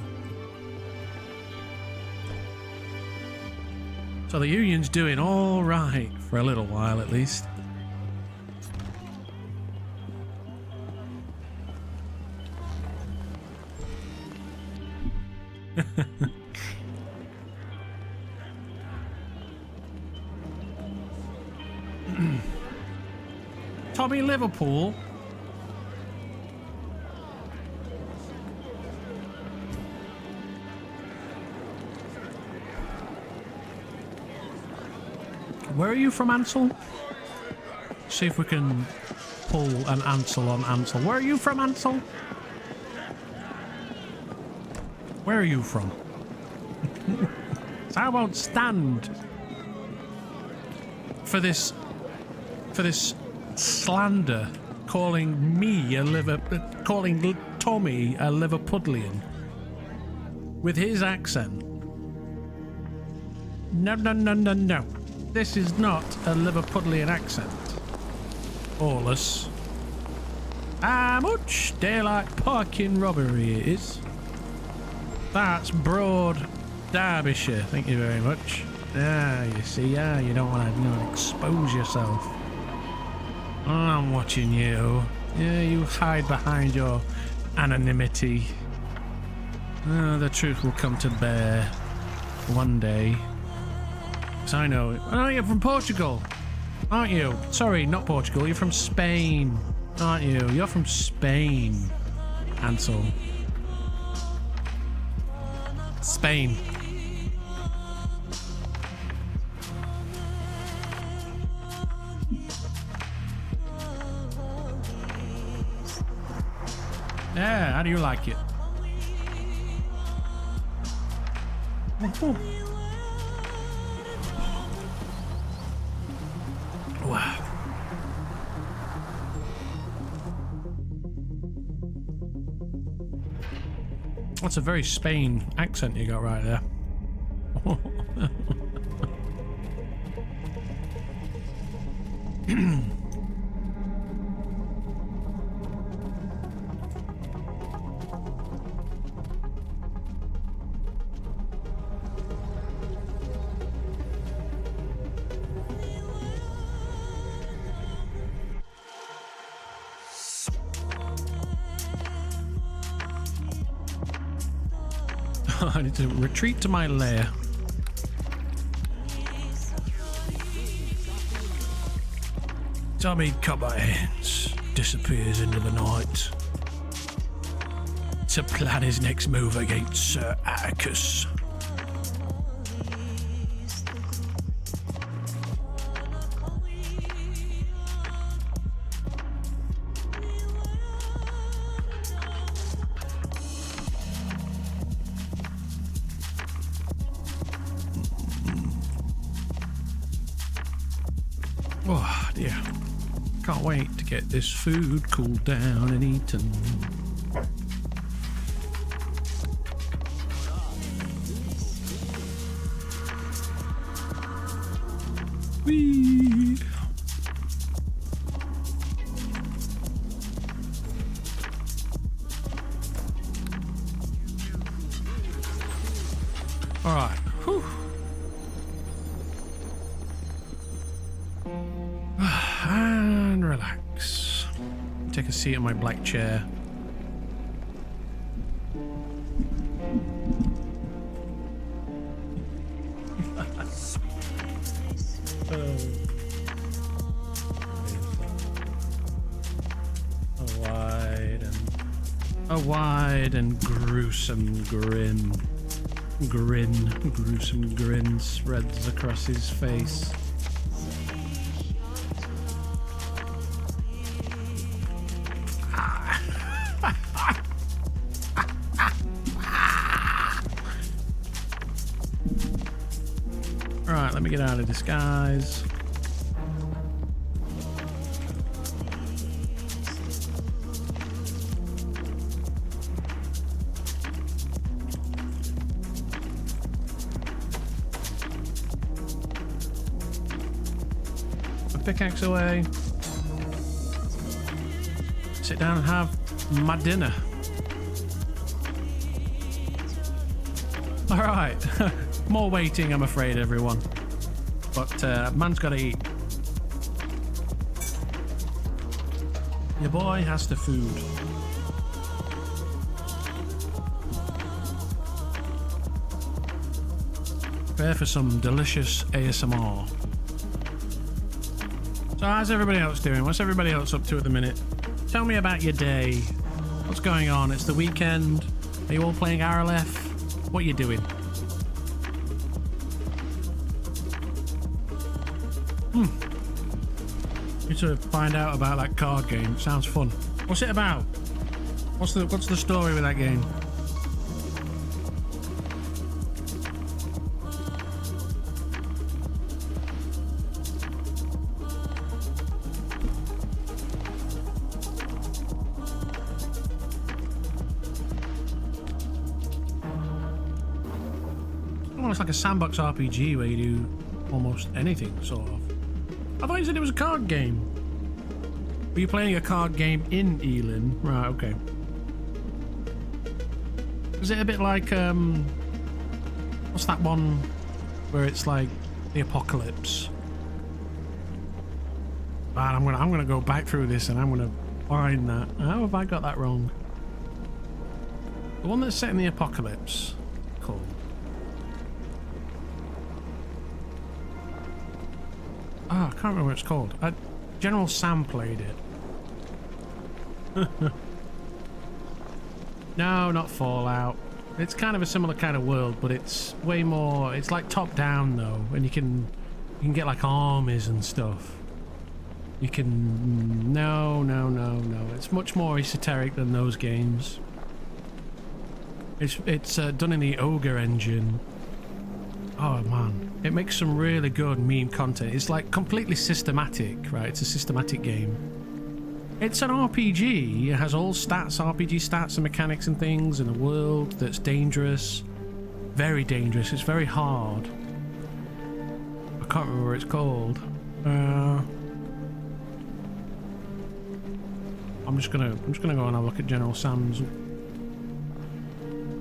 So the union's doing all right for a little while at least. Tommy Liverpool. Where are you from, Ansel? See if we can pull an Ansel on Ansel. Where are you from, Ansel? Where are you from? So I won't stand for this slander, calling Tommy a Liverpudlian with his accent. No, no, no, no, no. This is not a Liverpudlian accent. Aulus. How much daylight parking robbery it is? That's broad Derbyshire. Thank you very much. Ah, you see, yeah, you don't want to expose yourself. Oh, I'm watching you. Yeah, you hide behind your anonymity. Oh, the truth will come to bear one day. Because I know. Oh, you're from Portugal, aren't you? Sorry, not Portugal. You're from Spain, aren't you? You're from Spain, Ansel. Spain. Yeah, how do you like it? Oh. Wow. That's a very Spain accent you got right there. I need to retreat to my lair. Tommy cut my hands, disappears into the night to plan his next move against Sir Atticus. Oh dear. Can't wait to get this food cooled down and eaten. Whee! All right. Whew. And relax. Take a seat in my black chair. A wide and gruesome gruesome grin spreads across his face. Right, let me get out of disguise. Pickaxe away. Sit down and have my dinner. Alright. More waiting, I'm afraid, everyone. But man's gotta eat. Your boy has the food. Prepare for some delicious ASMR. So how's everybody else doing? What's everybody else up to at the minute? Tell me about your day. What's going on? It's the weekend. Are you all playing Arelith? What are you doing? Need to find out about that card game. It sounds fun. What's it about? What's the story with that game? It's like a sandbox RPG where you do almost anything, sort of. I thought you said it was a card game. Were you playing a card game in Elin? Right, okay. Is it a bit like, what's that one where it's like the apocalypse? Man, I'm gonna go back through this and I'm gonna find that. How have I got that wrong? The one that's set in the apocalypse. Cool. Ah, I can't remember what it's called. General Sam played it. No, not Fallout. It's kind of a similar kind of world, but it's way more. It's like top down though, and you can get like armies and stuff. You can... No, no, no, no. It's much more esoteric than those games. It's done in the Ogre engine. Oh man, it makes some really good meme content. It's like completely systematic, right? It's a systematic game. It's an RPG. It has all stats, RPG stats and mechanics and things in a world that's dangerous. Very dangerous. It's very hard. I can't remember what it's called. I'm just gonna go and have a look at General Sam's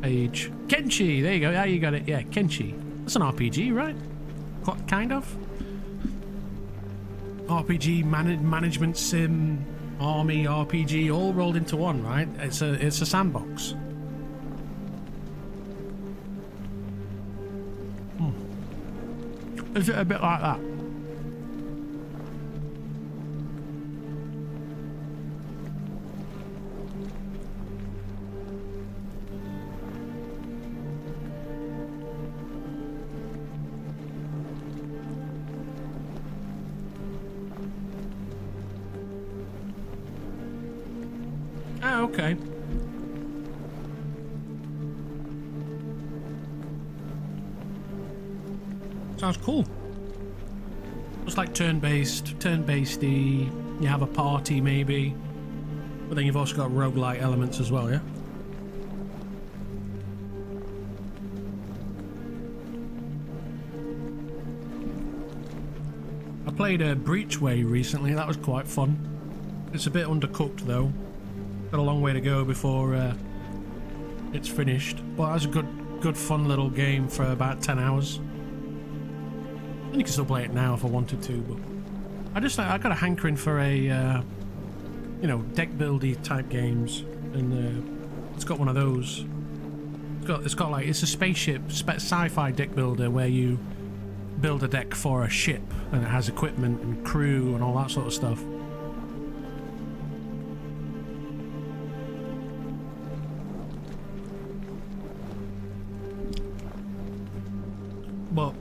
page. Kenshi, there you go. Yeah, you got it. Yeah, Kenshi. That's an RPG, right? Kind of. RPG, management sim, army RPG, all rolled into one, right? It's a sandbox. Is it a bit like that? Oh, okay. Sounds cool. It's like turn-based-y. You have a party maybe, but then you've also got roguelite elements as well, yeah? I played a Breachway recently. That was quite fun. It's a bit undercooked though. Got a long way to go before it's finished, but that's a good fun little game for about 10 hours. And you can still play it now if I wanted to, but I got a hankering for a you know, deck buildy type games, and it's got one of those. It's got like, it's a spaceship sci-fi deck builder where you build a deck for a ship and it has equipment and crew and all that sort of stuff. But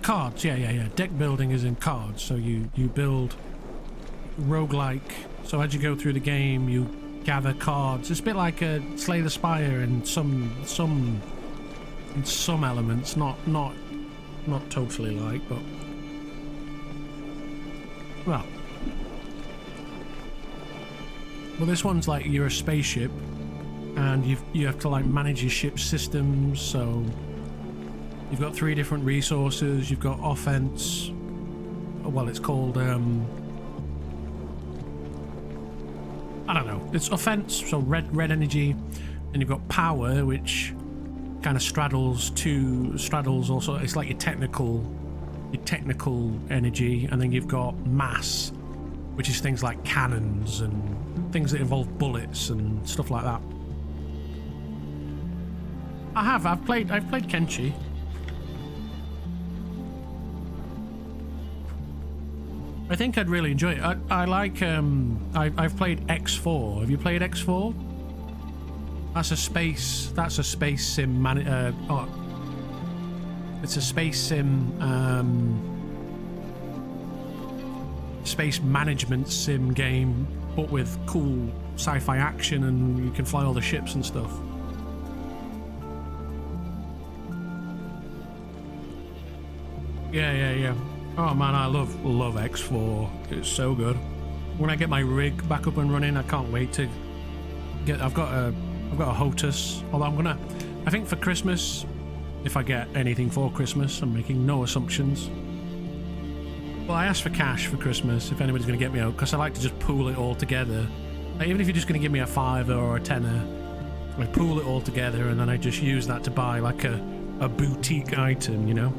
cards, yeah. Deck building is in cards, so you build roguelike. So as you go through the game, you gather cards. It's a bit like a Slay the Spire in some elements, not totally like, but well. Well, this one's like you're a spaceship, and you have to like manage your ship's systems. So you've got 3 different resources. You've got offense. Well, it's called I don't know. It's offense, so red energy. Then you've got power, which kind of straddles also. It's like your technical energy, and then you've got mass, which is things like cannons and things that involve bullets and stuff like that. I've played Kenshi. I think I'd really enjoy it. I like I've played X4. Have you played X4? That's a space sim it's a space sim space management sim game, but with cool sci-fi action, and you can fly all the ships and stuff. Yeah. Oh man, I love X4. It's so good. When I get my rig back up and running, I can't wait to get. I've got a HOTUS. Although I think for Christmas, if I get anything for Christmas, I'm making no assumptions. Well, I asked for cash for Christmas if anybody's going to get me out, because I like to just pool it all together. Like, even if you're just going to give me a $5 or a $10, I pool it all together, and then I just use that to buy like a boutique item, you know?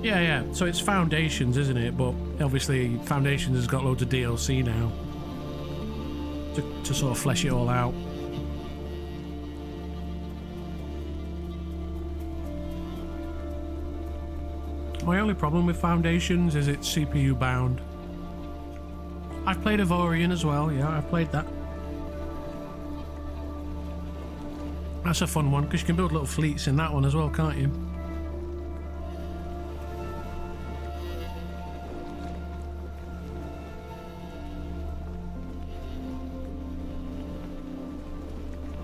Yeah. So it's Foundations, isn't it? But obviously Foundations has got loads of DLC now to sort of flesh it all out. My only problem with Foundations is it's CPU bound. I've played Avorion as well, yeah, I've played that. That's a fun one, because you can build little fleets in that one as well, can't you?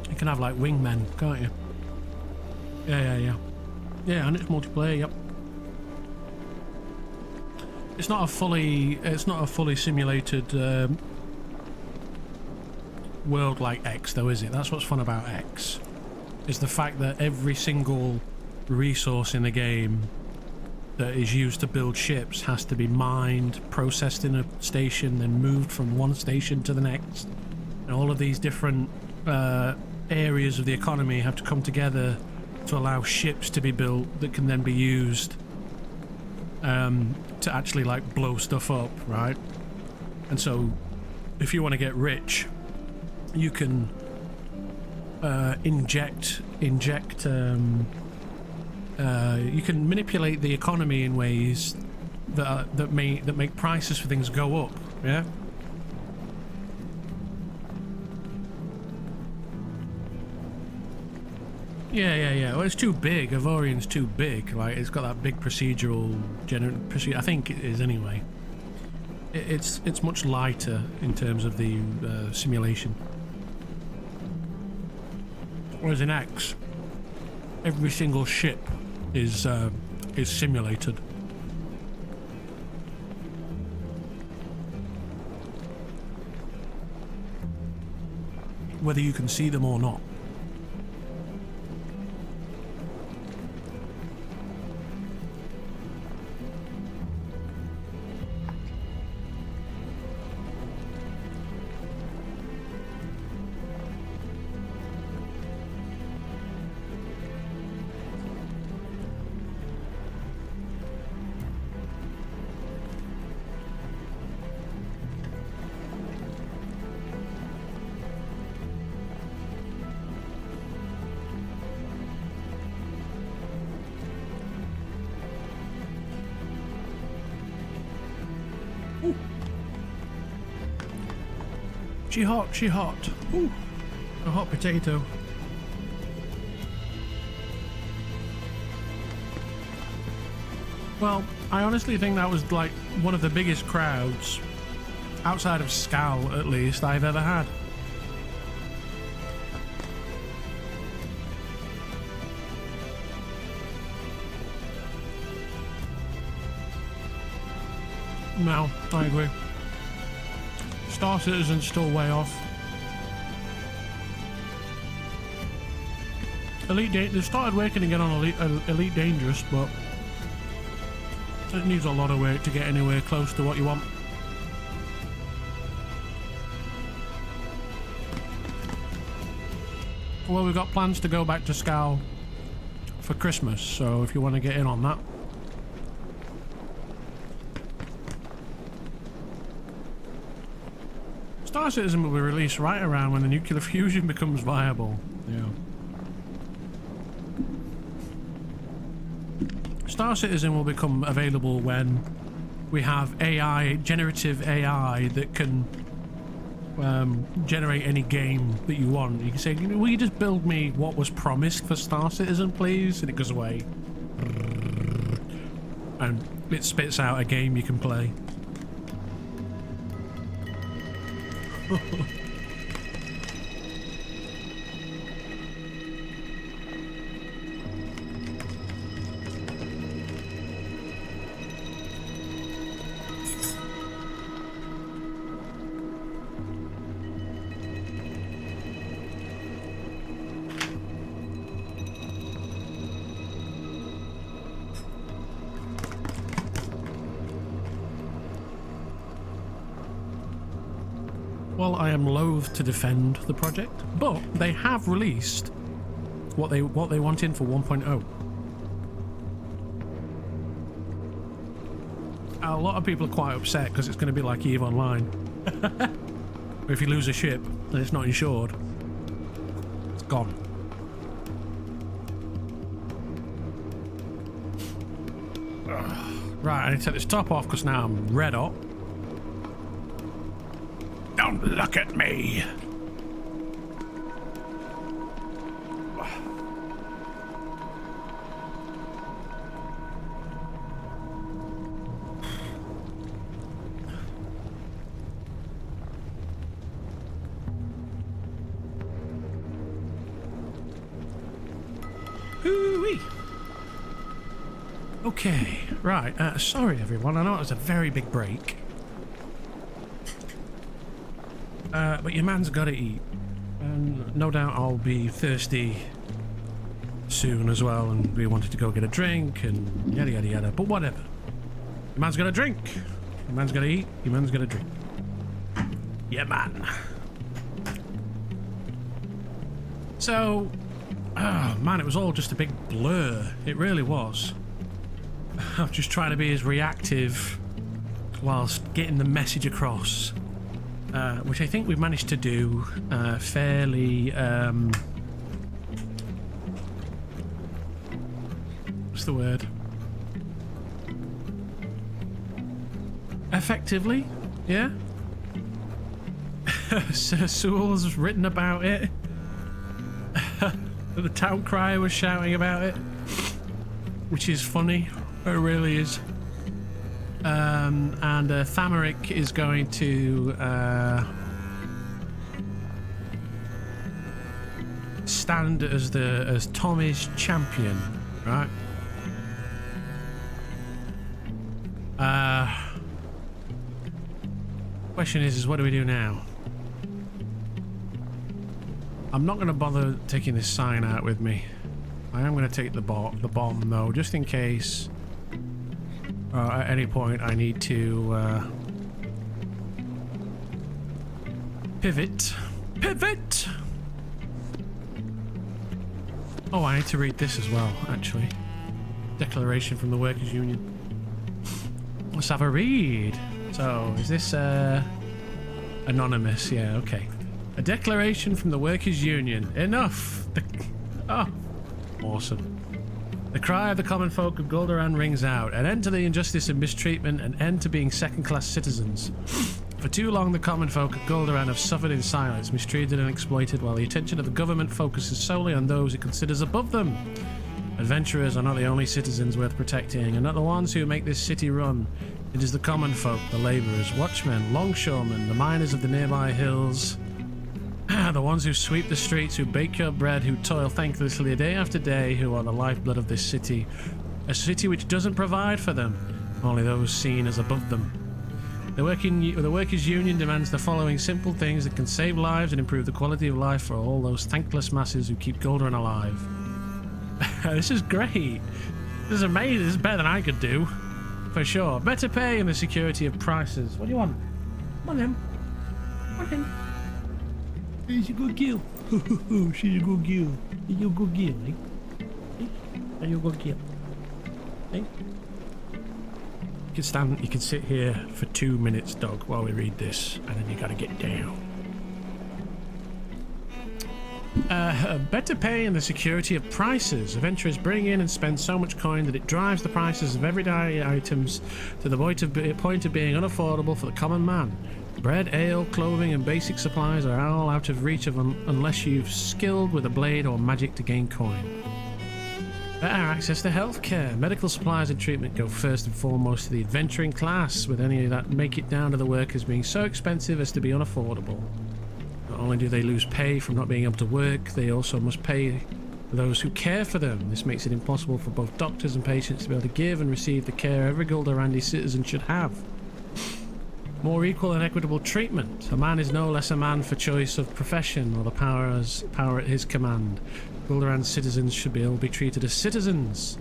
You can have like wingmen, can't you? Yeah. Yeah, and it's multiplayer, yep. It's not a fully simulated world like X though, is it? That's what's fun about X. Is the fact that every single resource in the game that is used to build ships has to be mined, processed in a station, then moved from one station to the next. And all of these different areas of the economy have to come together to allow ships to be built that can then be used to actually like blow stuff up, right? And so if you want to get rich, you can inject you can manipulate the economy in ways that make prices for things go up. Yeah. Yeah. Well, it's too big. Avorian's too big. Like, it's got that big procedural I think it is anyway. It's much lighter in terms of the simulation. Whereas in X, every single ship is simulated. Whether you can see them or not. She hot. Ooh, a hot potato. Well, I honestly think that was like one of the biggest crowds, outside of Scal at least, I've ever had. No, I agree. Star Citizen's still way off. They started working again on Elite Dangerous, but it needs a lot of work to get anywhere close to what you want. Well, we've got plans to go back to Scal for Christmas, so if you want to get in on that. Star Citizen will be released right around when the nuclear fusion becomes viable. Yeah. Star Citizen will become available when we have AI, generative AI that can generate any game that you want. You can say, will you just build me what was promised for Star Citizen, please? And it goes away. And it spits out a game you can play. Well, I am loath to defend the project, but they have released what they want in for 1.0. A lot of people are quite upset because it's going to be like EVE Online. If you lose a ship and it's not insured, it's gone. Right, I need to take this top off because now I'm red hot. Don't look at me! Okay, right. Sorry, everyone. I know it was a very big break. But your man's got to eat. And no doubt I'll be thirsty soon as well, and we wanted to go get a drink and yada yada yada. But whatever. Your man's got to drink. Your man's got to eat. Your man's got to drink. Yeah, man. So, oh man, it was all just a big blur. It really was. I'm just trying to be as reactive whilst getting the message across, which I think we've managed to do fairly. What's the word? Effectively, yeah. Sir Sewell's written about it. The town crier was shouting about it, which is funny. It really is. And Thamaric is going to stand as Tommy's champion, right? Question is what do we do now? I'm not going to bother taking this sign out with me. I am going to take the bomb though, just in case at any point I need to pivot. Pivot! Oh, I need to read this as well, actually. Declaration from the Workers' Union. Let's have a read. So, is this anonymous? Yeah, okay. A declaration from the Workers' Union. Enough! Oh, awesome. The cry of the common folk of Goldoran rings out. An end to the injustice and mistreatment, an end to being second-class citizens. For too long, the common folk of Goldoran have suffered in silence, mistreated and exploited, while the attention of the government focuses solely on those it considers above them. Adventurers are not the only citizens worth protecting, and not the ones who make this city run. It is the common folk, the labourers, watchmen, longshoremen, the miners of the nearby hills, the ones who sweep the streets, who bake your bread, who toil thanklessly day after day, who are the lifeblood of this city. A city which doesn't provide for them, only those seen as above them. The Workers' Union demands the following simple things that can save lives and improve the quality of life for all those thankless masses who keep Goldoran alive. This is great. This is amazing. This is better than I could do. For sure. Better pay and the security of prices. What do you want? Come on then. Come on then. She's a good girl. She's a good girl. You're a good girl, eh? Are you a good girl? Eh? You can sit here for 2 minutes, dog, while we read this, and then you gotta get down. Better pay and the security of prices. Adventurers bring in and spend so much coin that it drives the prices of everyday items to the point of being unaffordable for the common man. Bread, ale, clothing, and basic supplies are all out of reach unless you've skilled with a blade or magic to gain coin. Better access to healthcare. Medical supplies and treatment go first and foremost to the adventuring class, with any that make it down to the workers being so expensive as to be unaffordable. Not only do they lose pay from not being able to work, they also must pay those who care for them. This makes it impossible for both doctors and patients to be able to give and receive the care every Goldorandi citizen should have. More equal and equitable treatment. A man is no less a man for choice of profession or the power at his command. Goldoran citizens should be able to be treated as citizens,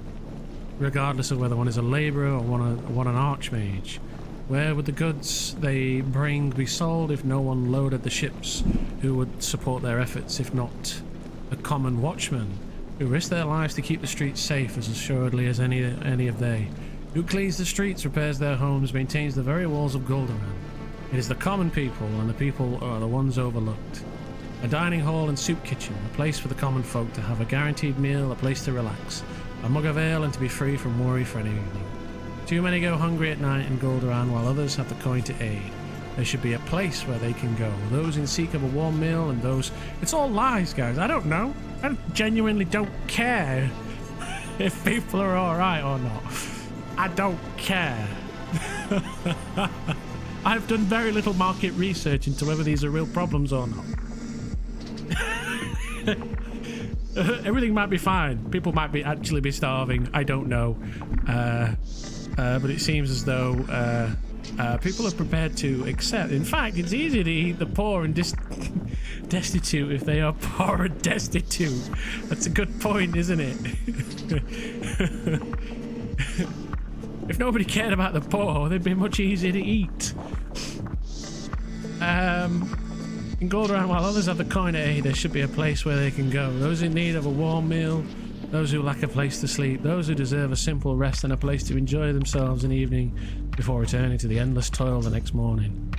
regardless of whether one is a labourer or one an archmage. Where would the goods they bring be sold if no one loaded the ships? Who would support their efforts if not a common watchman, who risk their lives to keep the streets safe as assuredly as any of they? Who cleans the streets, repairs their homes, maintains the very walls of Goldoran? It is the common people, and the people are the ones overlooked. A dining hall and soup kitchen, a place for the common folk to have a guaranteed meal, a place to relax, a mug of ale and to be free from worry for an evening. Too many go hungry at night in Goldoran while others have the coin to aid. There should be a place where they can go. Those in seek of a warm meal and those... It's all lies, guys. I don't know. I genuinely don't care if people are alright or not. I don't care. I've done very little market research into whether these are real problems or not. Everything might be fine. People might be actually be starving. I don't know. But it seems as though people are prepared to accept. In fact, it's easy to eat the poor and destitute if they are poor and destitute. That's a good point, isn't it? If nobody cared about the poor, they'd be much easier to eat. In Goldoran, while others have the koine, there should be a place where they can go. Those in need of a warm meal, those who lack a place to sleep, those who deserve a simple rest and a place to enjoy themselves in the evening before returning to the endless toil the next morning.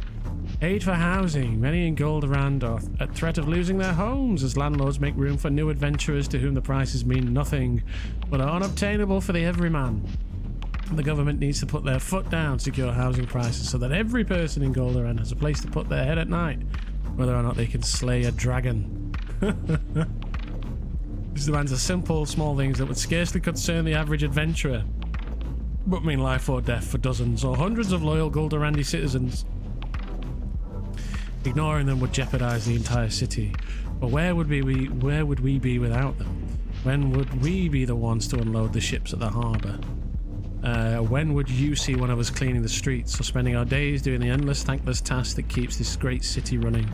Aid for housing. Many in Goldoran are at threat of losing their homes as landlords make room for new adventurers to whom the prices mean nothing, but are unobtainable for the everyman. The government needs to put their foot down, secure housing prices so that every person in Goldoran has a place to put their head at night, whether or not they can slay a dragon. These demands are simple, small things that would scarcely concern the average adventurer, but mean life or death for dozens or hundreds of loyal Goldorandi citizens. Ignoring them would jeopardize the entire city. But where would we be without them? When would we be the ones to unload the ships at the harbour? When would you see one of us cleaning the streets or spending our days doing the endless, thankless task that keeps this great city running?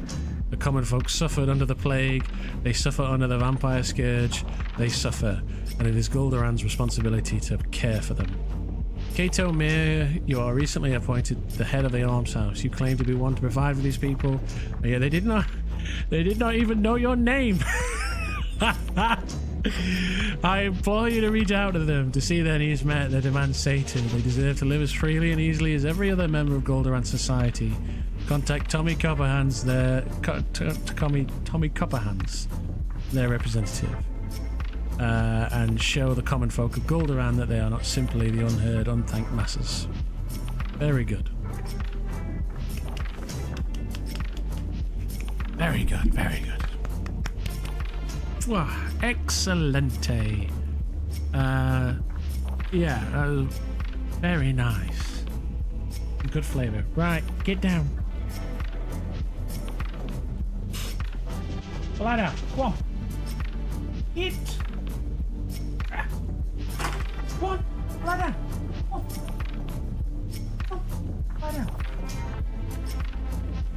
The common folk suffered under the plague, they suffer under the vampire scourge, they suffer, and it is Goldoran's responsibility to care for them. Kato Mir, you are recently appointed the head of the almshouse. You claim to be one to provide for these people, but yeah, they did not even know your name. I implore you to reach out to them to see their needs met, their demands sated. They deserve to live as freely and easily as every other member of Goldoran society. Contact Tommy Copperhands, Tommy Copperhands, their representative, and show the common folk of Goldoran that they are not simply the unheard, unthanked masses. Very good. Very good, very good. Wow, excelente. Yeah, very nice. Good flavor. Right, get down. Lie down. Come on. Eat. Come on. Lie down. Come on. Lie down.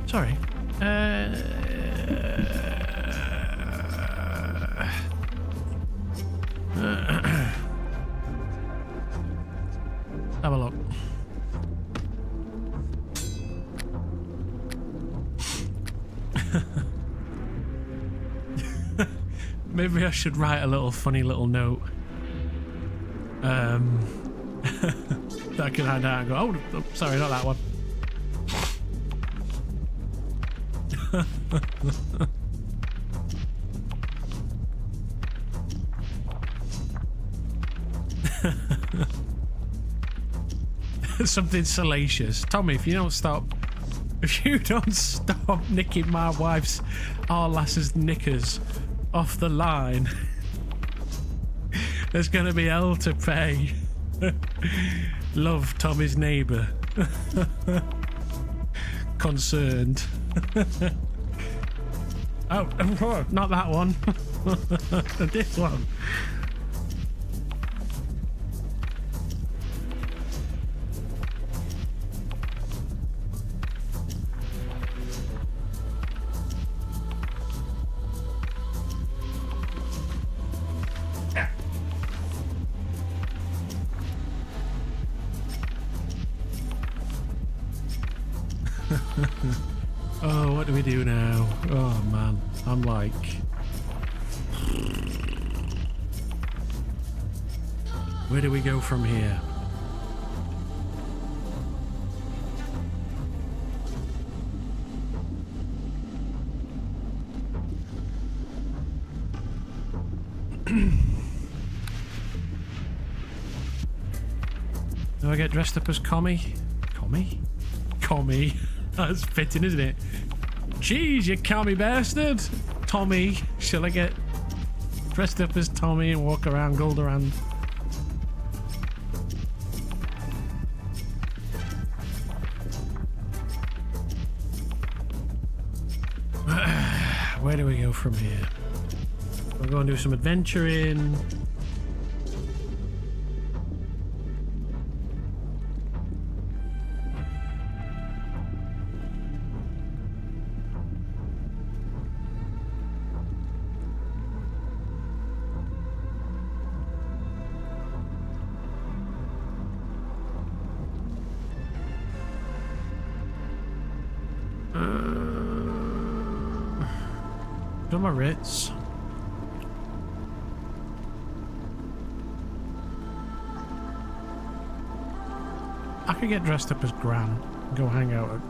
Sorry. Have a look. Maybe I should write a little funny little note. That I can hand out and go, oh, sorry, not that one. Something salacious. Tommy, if you don't stop nicking my wife's, our lass's knickers off the line, there's gonna be hell to pay. Love, Tommy's neighbour. Concerned. Oh, not that one. This one. Oh, what do we do now? Oh man, I'm like... Where do we go from here? Do I get dressed up as Commie? Commie? That's fitting, isn't it? Jeez, you commie bastard! Tommy, shall I get dressed up as Tommy and walk around Goldoran? Where do we go from here? We'll go and do some adventuring. Done my writs. I could get dressed up as Gran and go hang out at...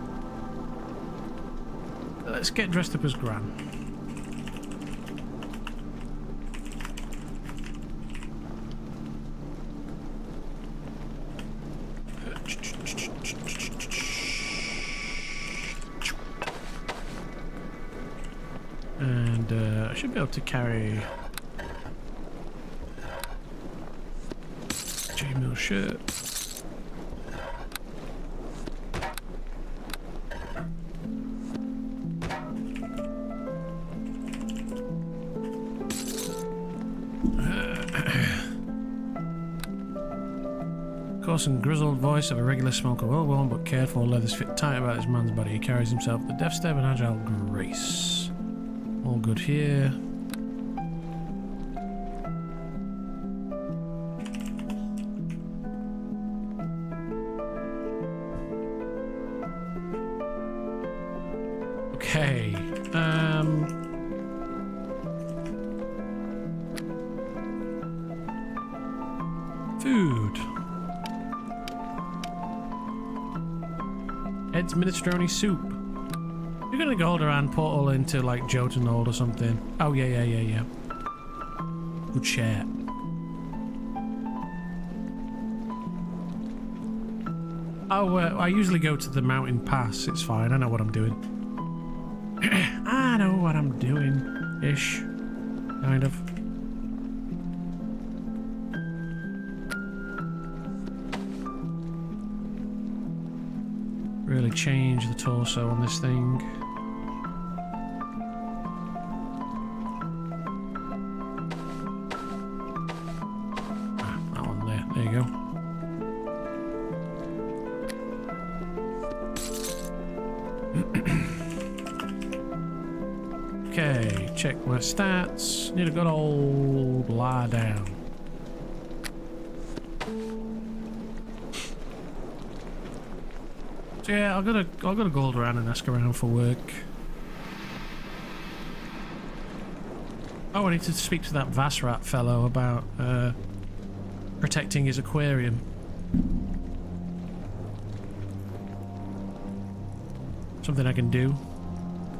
Let's get dressed up as Gran. And I should be able to carry J-Mill shirt. Coarse and grizzled voice of a regular smoker, well worn but cared for, leathers fit tight about this man's body. He carries himself with a deft step and agile grace. All good here. Okay. Food. Ed's minestrone soup. You're gonna go around portal into like Jotunhold or something. Oh yeah. Good chat. Oh, I usually go to the mountain pass. It's fine. I know what I'm doing. I know what I'm doing. Ish. Kind of. Really change the torso on this thing. Ah, that one there. There you go. Okay, check my stats. Need a good old lie down. So yeah, I'll go gold around and ask around for work. Oh, I need to speak to that Vasrat fellow about protecting his aquarium. Something I can do.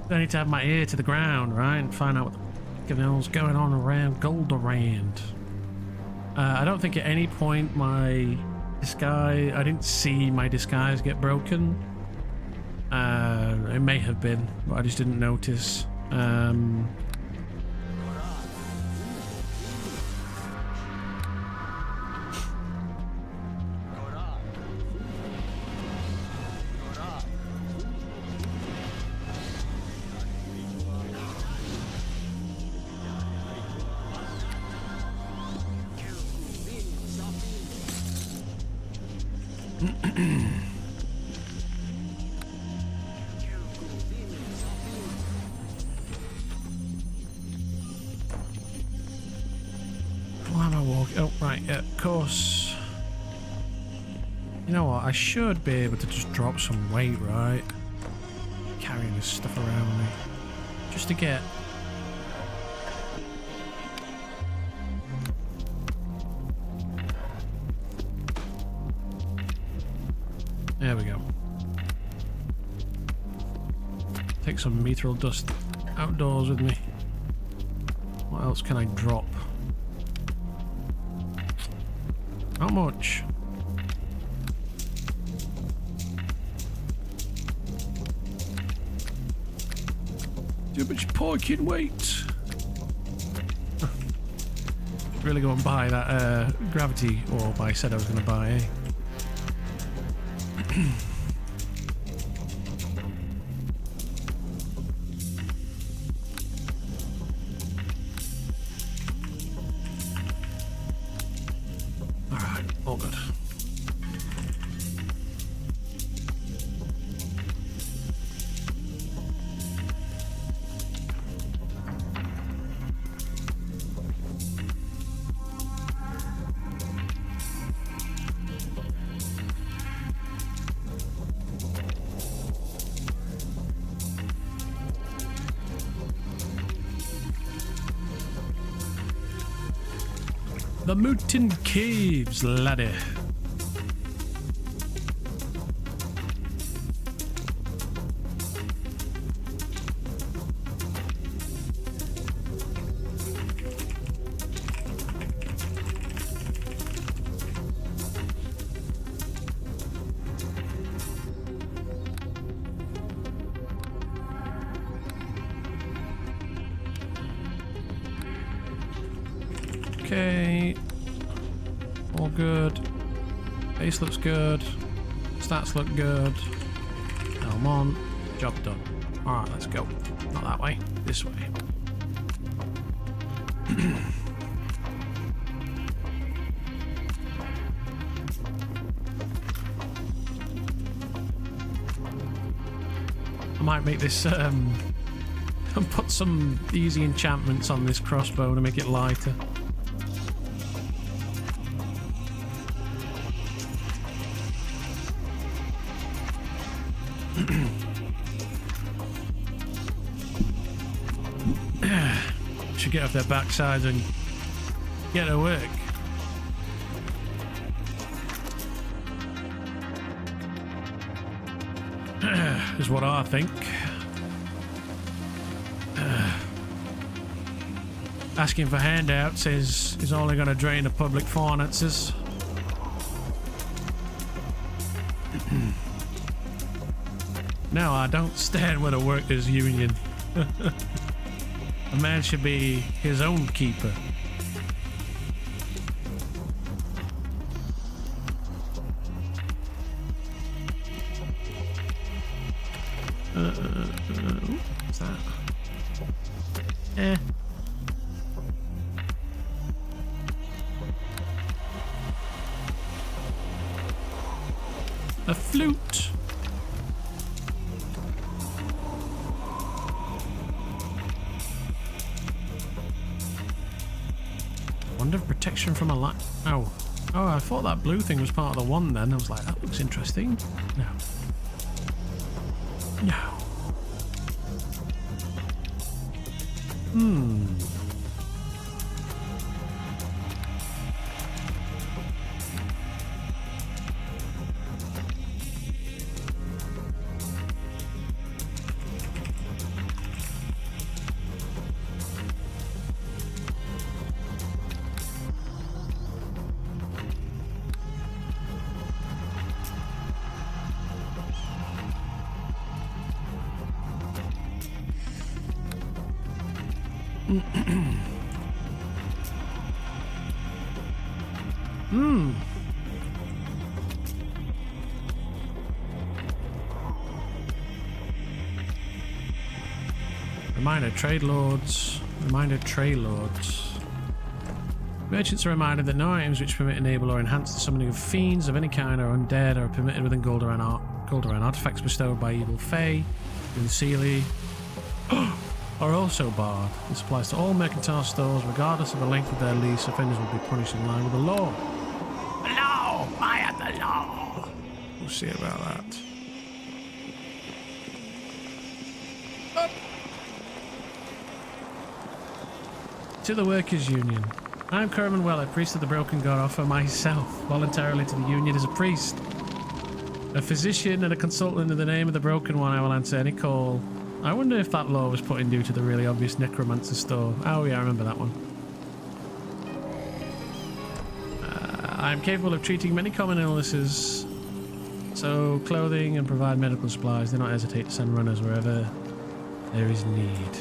I need to have my ear to the ground, right, and find out what the hell's going on around Golderand. I don't think at any point my disguise... I didn't see my disguise get broken. It may have been, but I just didn't notice. Why am I walking? Oh, right, yeah, of course. You know what? I should be able to just drop some weight, right? Carrying this stuff around me. Just to get... There we go. Take some mithril dust outdoors with me. What else can I drop? Not much. Too much parking weight. Really go and buy that gravity orb I said I was going to buy, eh? The Mountain Caves, laddie. Okay, all good. Base looks good. Stats look good. Helm on. Job done. Alright, let's go. Not that way. This way. I might make this and put some easy enchantments on this crossbow to make it lighter. Should get off their backsides and get to work. Is what I think. Asking for handouts is only going to drain the public finances. No, I don't stand with a workers' union. A man should be his own keeper. What's that? A flute. Wonder if protection from a light. Oh, I thought that blue thing was part of the one. Then I was like, that looks interesting. No. Reminder trade lords. Merchants are reminded that no items which permit, enable, or enhance the summoning of fiends of any kind or undead are permitted within Goldoran artifacts bestowed by evil fae in Sealy are also barred. This applies to all mercantile stores, regardless of the length of their lease. Offenders will be punished in line with the law. The law! I am the law! We'll see about that. Up. To the Workers' Union. I am Kerman Weller, priest of the Broken God. I offer myself voluntarily to the Union as a priest. A physician and a consultant in the name of the Broken One, I will answer any call. I wonder if that law was put in due to the really obvious necromancer store. Oh yeah, I remember that one. I am capable of treating many common illnesses, so clothing and provide medical supplies. Do not hesitate to send runners wherever there is need.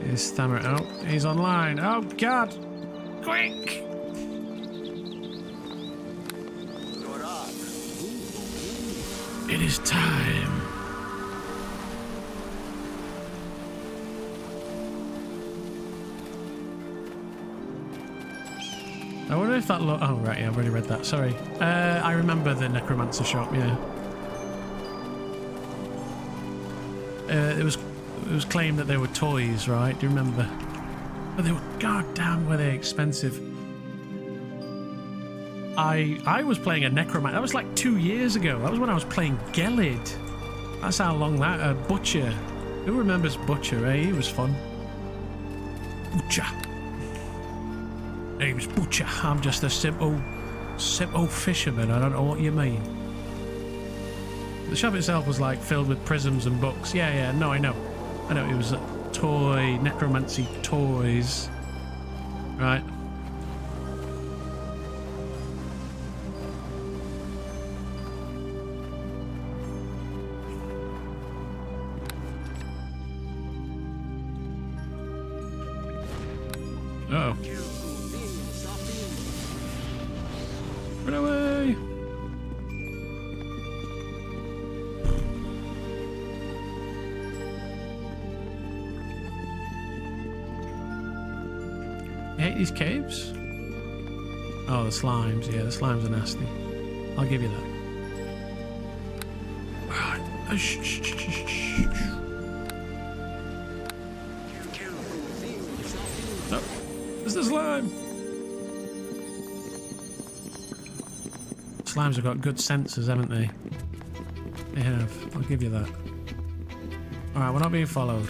Is Stammer out? He's online. Oh god! Quick! It is time. I wonder if that oh right, yeah, I've already read that, sorry. I remember the necromancer shop, yeah. It was claimed that they were toys, right? Do you remember? But they were goddamn were they expensive. I was playing a necromancer. That was like 2 years ago. That was when I was playing Gelid. That's how long that Butcher. Who remembers Butcher, eh? He was fun. Butcher. Name's Butcher. I'm just a simple fisherman. I don't know what you mean. The shop itself was like filled with prisms and books. Yeah, no, I know. It was toy, necromancy toys. Right. Uh-oh. Run away! You hate these caves? Oh, the slimes. Yeah, the slimes are nasty. I'll give you that. Alright. Shh. Oh, there's the slime! Slimes have got good sensors, haven't they? They have. I'll give you that. Alright, we're not being followed.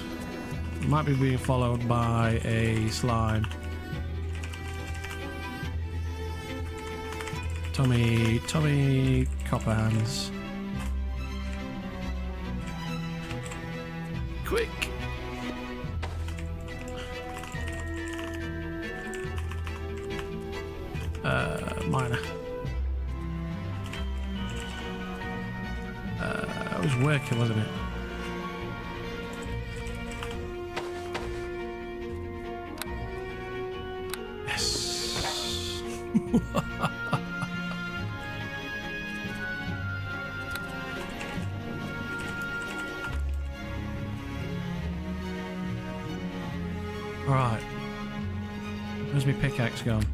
We might be being followed by a slime. Tommy Copperhands. Quick! Minor. It was working, wasn't it? Yes. Alright. Where's my pickaxe gone?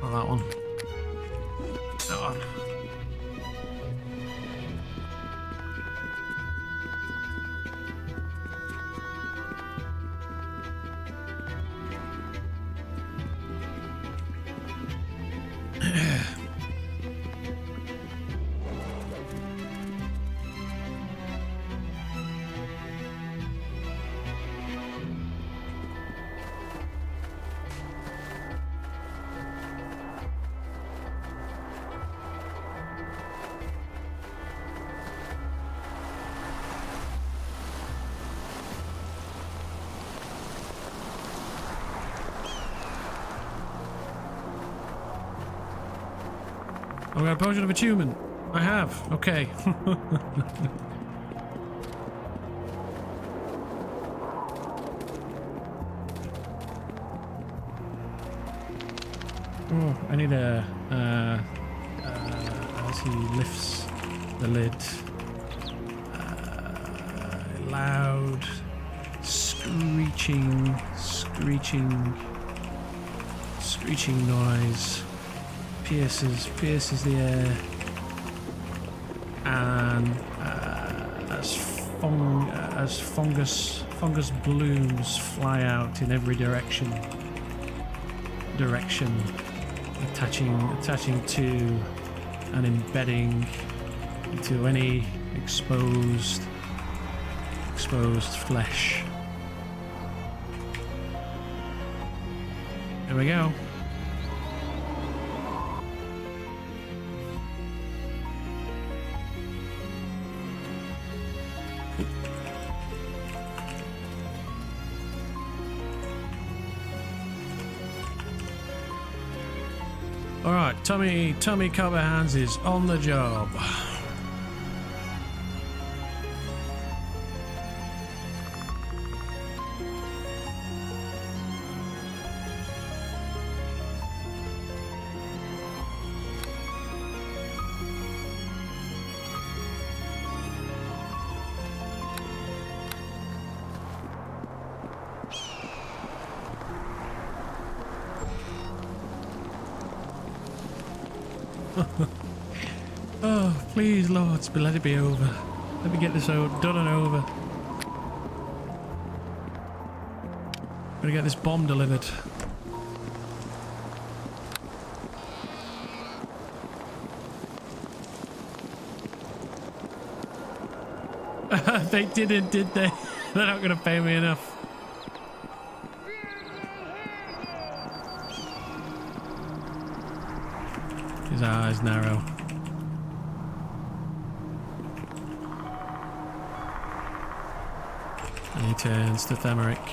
Oh, that one. That one. I've got a potion of attunement. I have. Okay. Oh, I need a as he lifts the lid. Loud screeching noise pierces the air, and as fungus blooms fly out in every direction, attaching to and embedding into any exposed flesh. There we go. Alright, Tommy Copperhands is on the job. Oh, please, Lord, let it be over. Let me get this done and over. I'm gonna get this bomb delivered. They didn't, did they? They're not gonna pay me enough. His eyes narrow. And he turns to Themeric.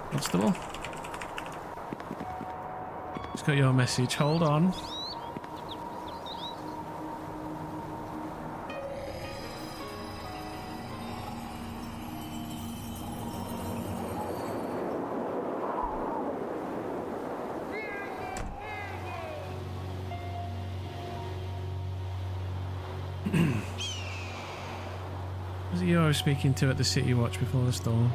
Constable? Just got your message. Hold on. Was it you I was speaking to at the City Watch before the storm?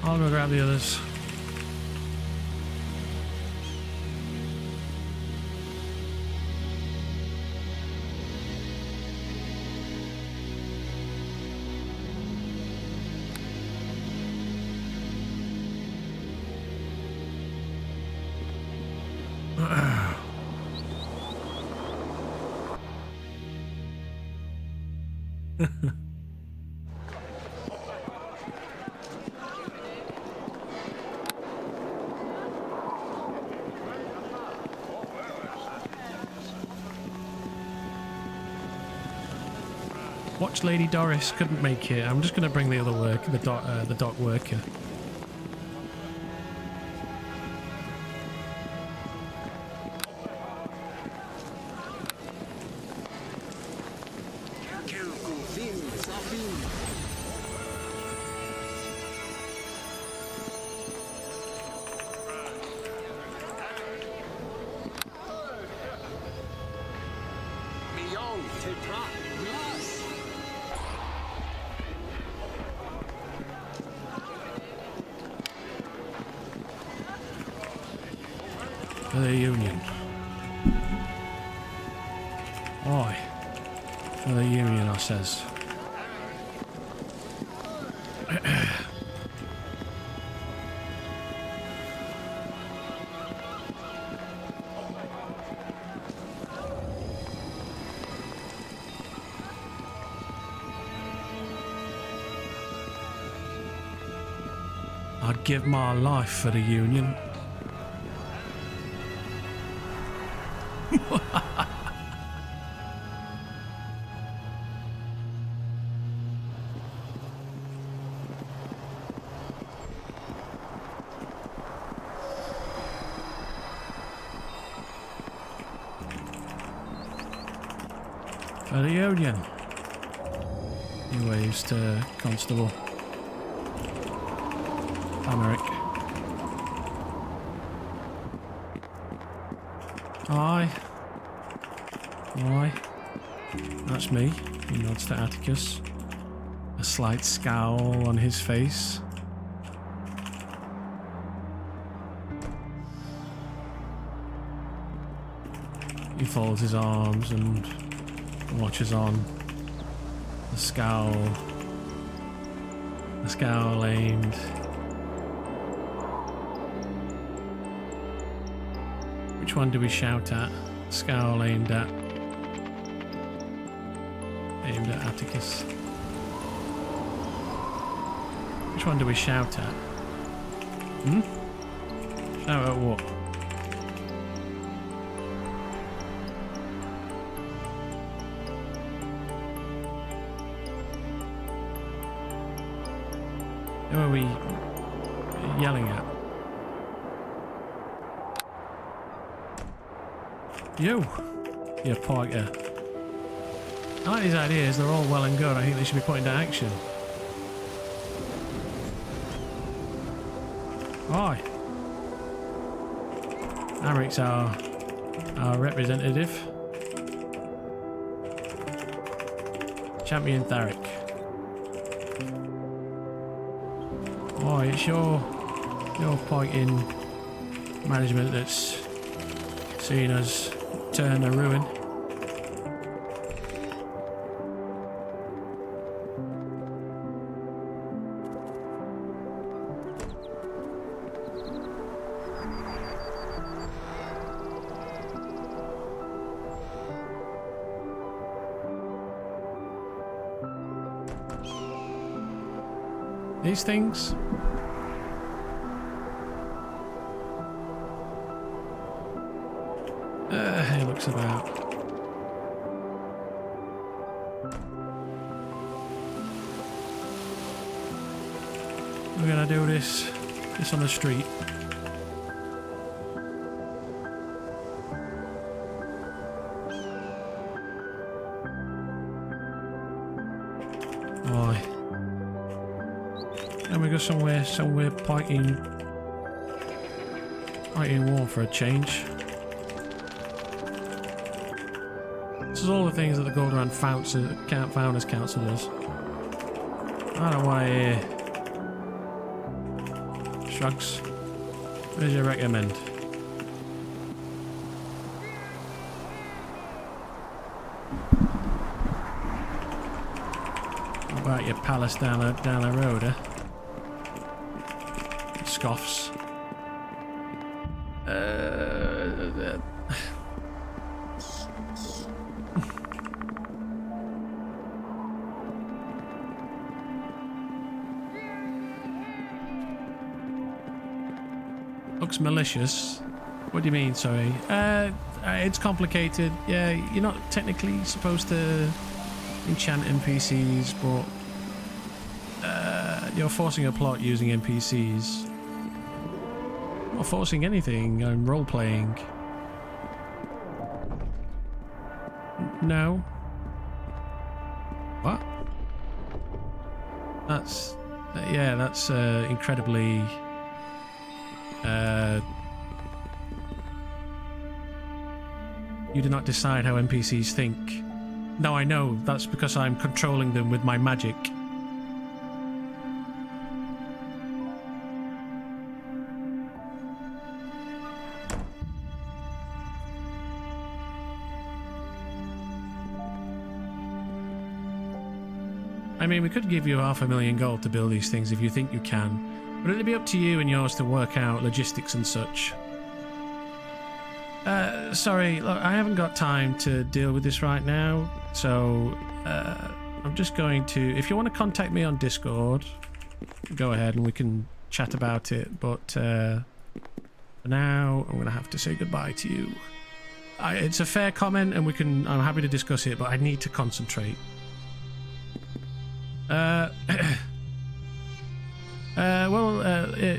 I'll go grab the others. Watch Lady Doris couldn't make it. I'm just going to bring the other worker, the dock worker. For the Union. Why? For the Union, I says. I'd give my life for the Union. For the Union. He waves to Constable Themeric. Aye. Aye. That's me. He nods to Atticus. A slight scowl on his face. He folds his arms and watches on. The scowl aimed. Which one do we shout at? Scowl aimed at Atticus. Which one do we shout at? Shout at what? Who are we yelling at? You Piker. I like these ideas, they're all well and good. I think they should be put into action. Aye. Americ's our representative. Champion Theric. Oh, it's your point in management that's seen us turn to ruin. These things? It looks about. We're gonna do this on the street. Aye. And we go somewhere fighting war for a change. This is all the things that the Golden Founders Council does. I don't want to hear. Shrugs. What do you recommend? What about your palace down the road, eh? Scoffs. Looks malicious. What do you mean, sorry? It's complicated. Yeah, you're not technically supposed to enchant NPCs, but you're forcing a plot using NPCs. Not forcing anything. I'm role-playing. No. What? That's... yeah, that's incredibly... you do not decide how NPCs think. No, I know. That's because I'm controlling them with my magic. I mean, we could give you 500,000 gold to build these things if you think you can, but it'll be up to you and yours to work out logistics and such. Sorry, look, I haven't got time to deal with this right now, so I'm just going to... If you want to contact me on Discord, go ahead and we can chat about it, but for now, I'm going to have to say goodbye to you. It's a fair comment and I'm happy to discuss it, but I need to concentrate.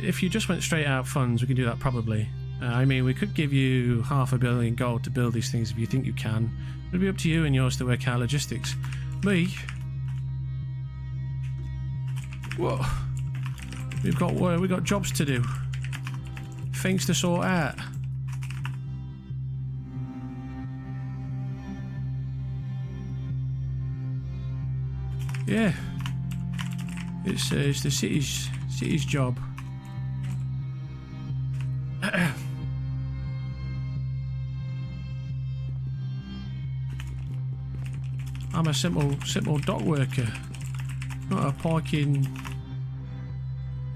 If you just went straight out funds, we can do that probably. I mean, we could give you 500 million gold to build these things if you think you can. It'll be up to you and yours to work out logistics. Me? Whoa. We've got jobs to do. Things to sort out. Yeah. It's the city's job. I'm a simple dock worker, not a parking.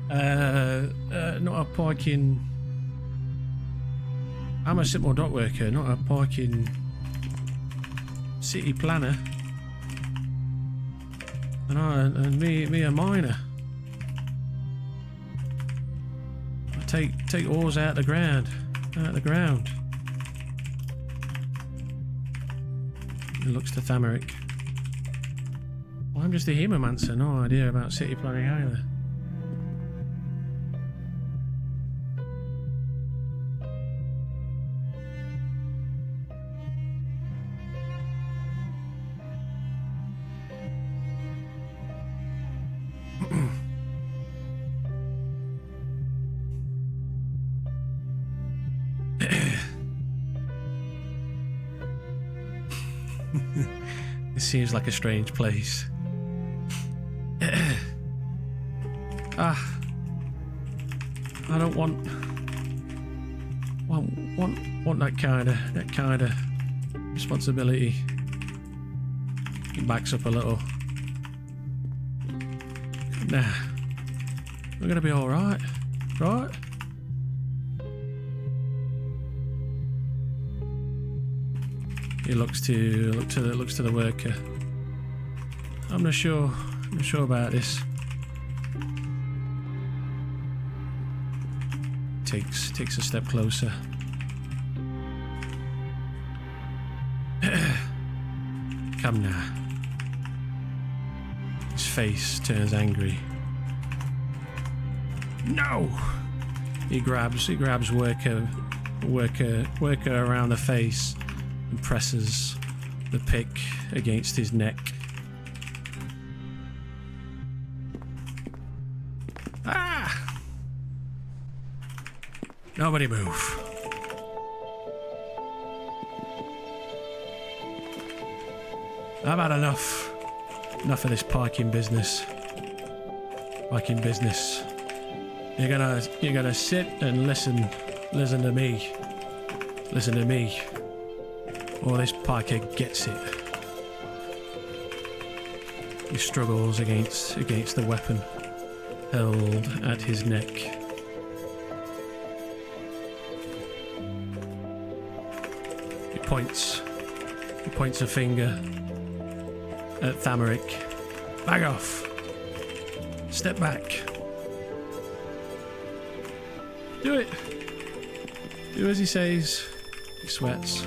Not a parking. I'm a simple dock worker, not a parking city planner. And me a miner. I take ores out the ground. It looks to Thamaric. Well, I'm just a hemomancer, no idea about city planning either. It seems like a strange place. I don't want that kind of responsibility. He backs up a little. Nah, we're gonna be all right, right? He looks to the worker. I'm not sure about this. Takes a step closer. Come now. His face turns angry. No! He grabs worker around the face and presses the pick against his neck. Ah! Nobody move. I've had enough. Enough of this parking business. You're gonna sit and listen to me. Listen to me. Or this parker gets it. He struggles against the weapon held at his neck. He points a finger at Thamaric. Back off. Step back. Do it. Do as he says. He sweats.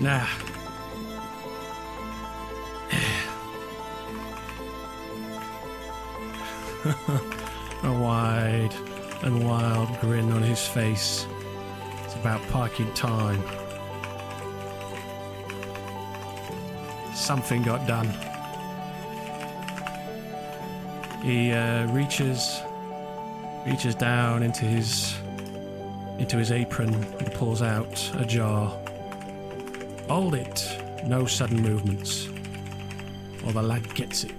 Nah. A wide and wild grin on his face. It's about parking time. Something got done. He reaches down into his apron and pulls out a jar. Hold it. No sudden movements, or the lad gets it.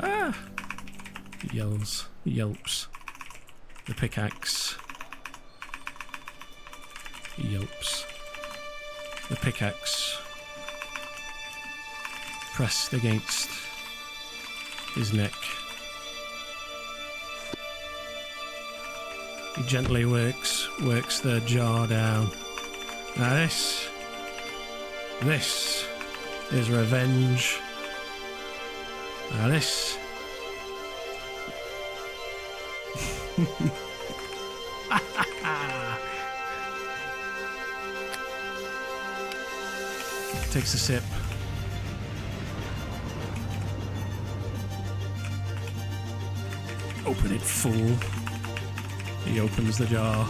Ah! He yells. He yelps. The pickaxe. He yelps. The pickaxe pressed against his neck. He gently works the jar down. Now this is revenge. Now this takes a sip. Open it full. He opens the jar.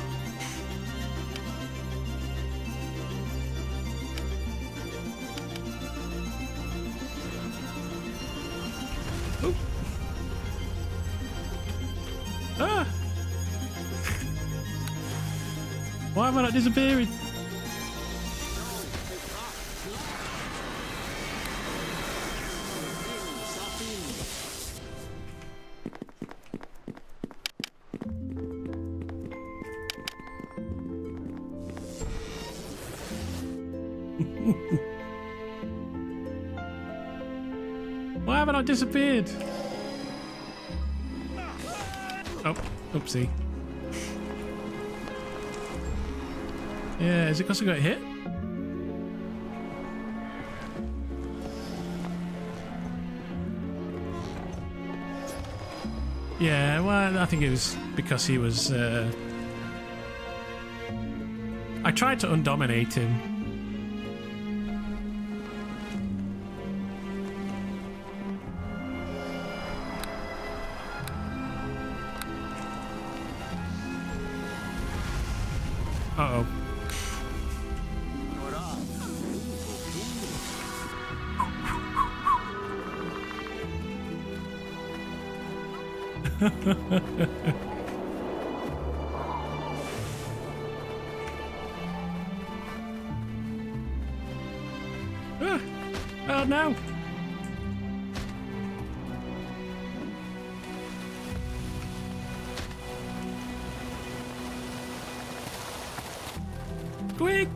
Oh. Ah! Why am I not disappearing? Why haven't I disappeared? Oh, oopsie. Yeah, is it because I got hit? Yeah, well, I think it was because he was... I tried to undominate him. Uh-oh. Oh no! Quick!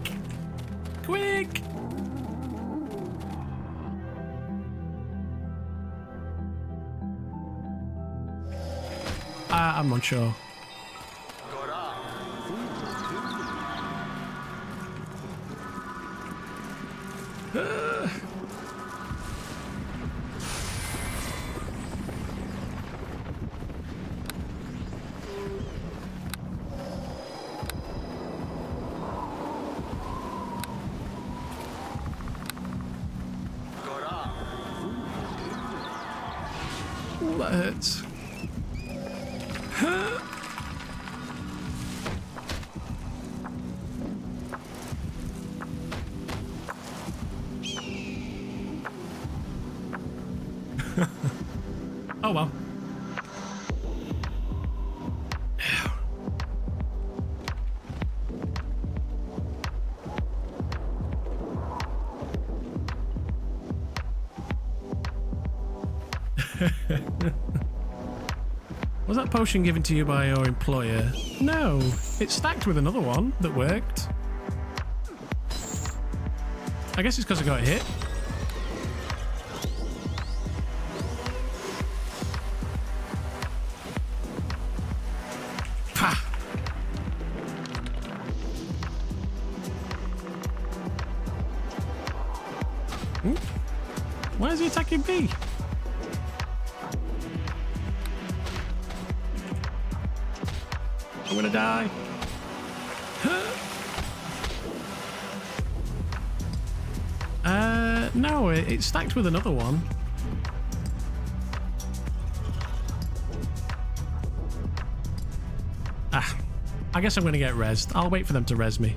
Quick! I'm not sure. Ooh, that hurts. Oh well. Was that potion given to you by your employer? No, it's stacked with another one that worked. I guess it's because I got hit. Ha! Why is he attacking me? I'm gonna die. No, it's stacked with another one. I guess I'm gonna get rezzed. I'll wait for them to res me.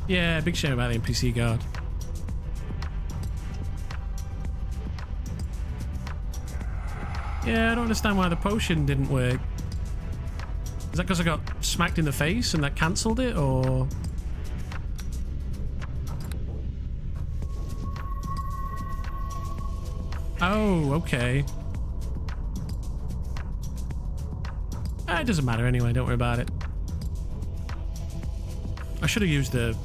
Yeah, big shame about the NPC guard. Yeah, I don't understand why the potion didn't work. Is that because I got smacked in the face and that cancelled it, or...? Oh, okay. It doesn't matter anyway, don't worry about it. I should have used the...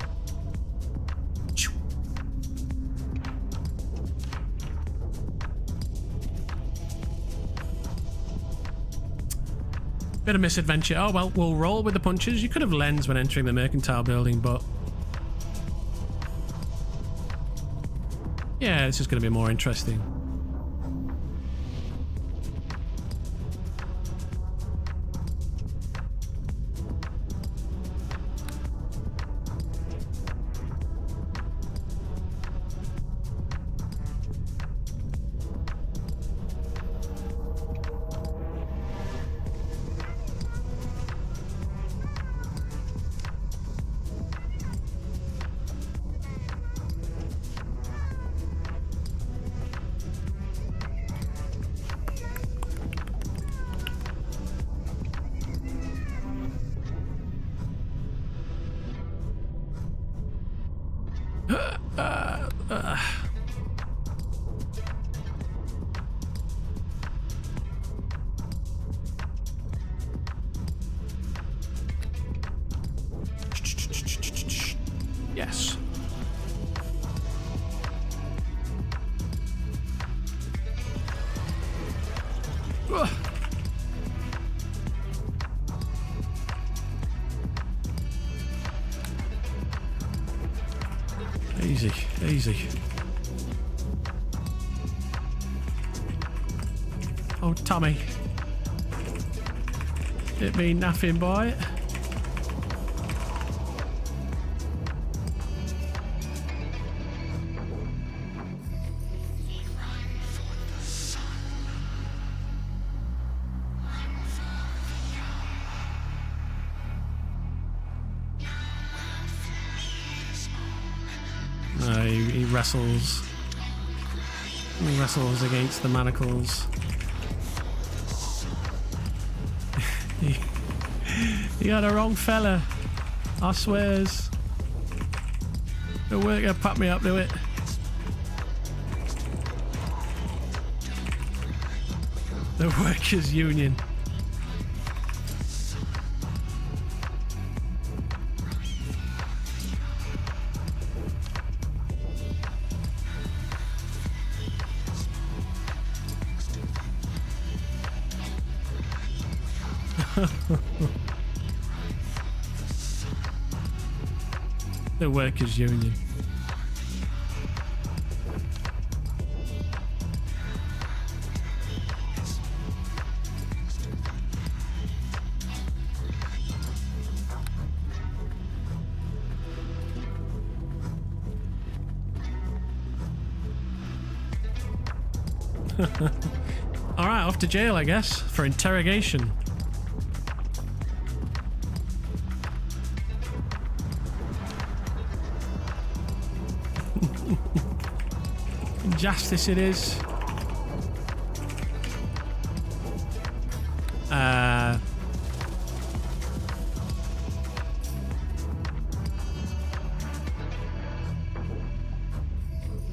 Bit of misadventure. Oh well, we'll roll with the punches. You could have lens when entering the mercantile building, but... yeah, this is going to be more interesting. Yes. Ugh. Easy, easy. Oh, Tommy. Didn't mean nothing by it. He wrestles. He wrestles against the manacles. You got the wrong fella. I swears. The worker put me up to it. The workers' union. The workers' union. All right, off to jail, I guess, for interrogation. Justice it is. I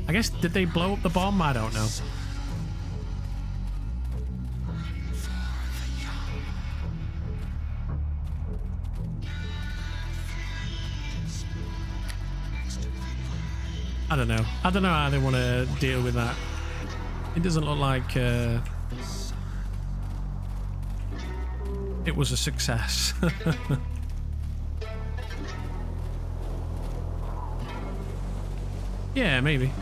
guess, did they blow up the bomb? I don't know. I don't know. I don't know how they want to deal with that. It doesn't look like it was a success. Yeah, maybe.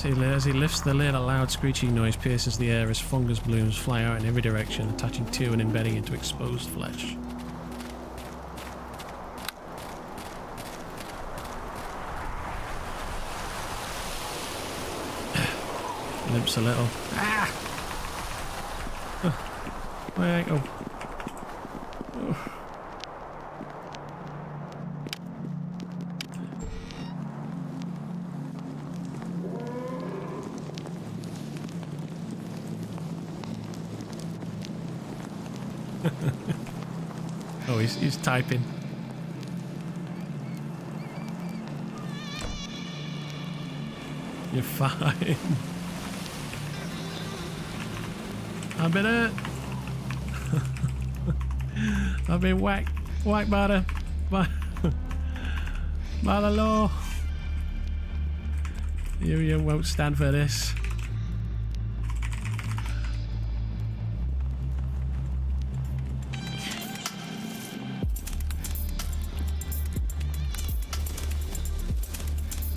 As he lifts the lid, a loud screeching noise pierces the air as fungus blooms fly out in every direction, attaching to and embedding into exposed flesh. Limps a little. Ah! Where I go? Oh, he's typing. You're fine. I've been hurt. I've been whacked by the law. You won't stand for this.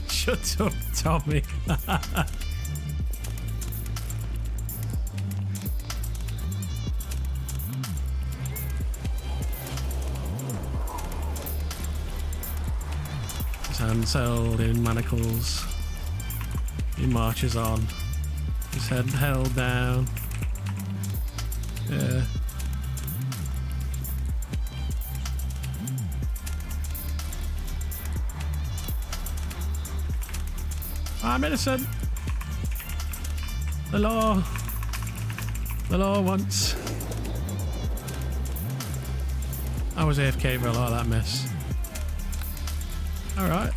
Shut up, Tommy. His hands held in manacles. He marches on. His head held down. Yeah. I'm innocent. The law wants. I was AFK for a lot of that mess. All right.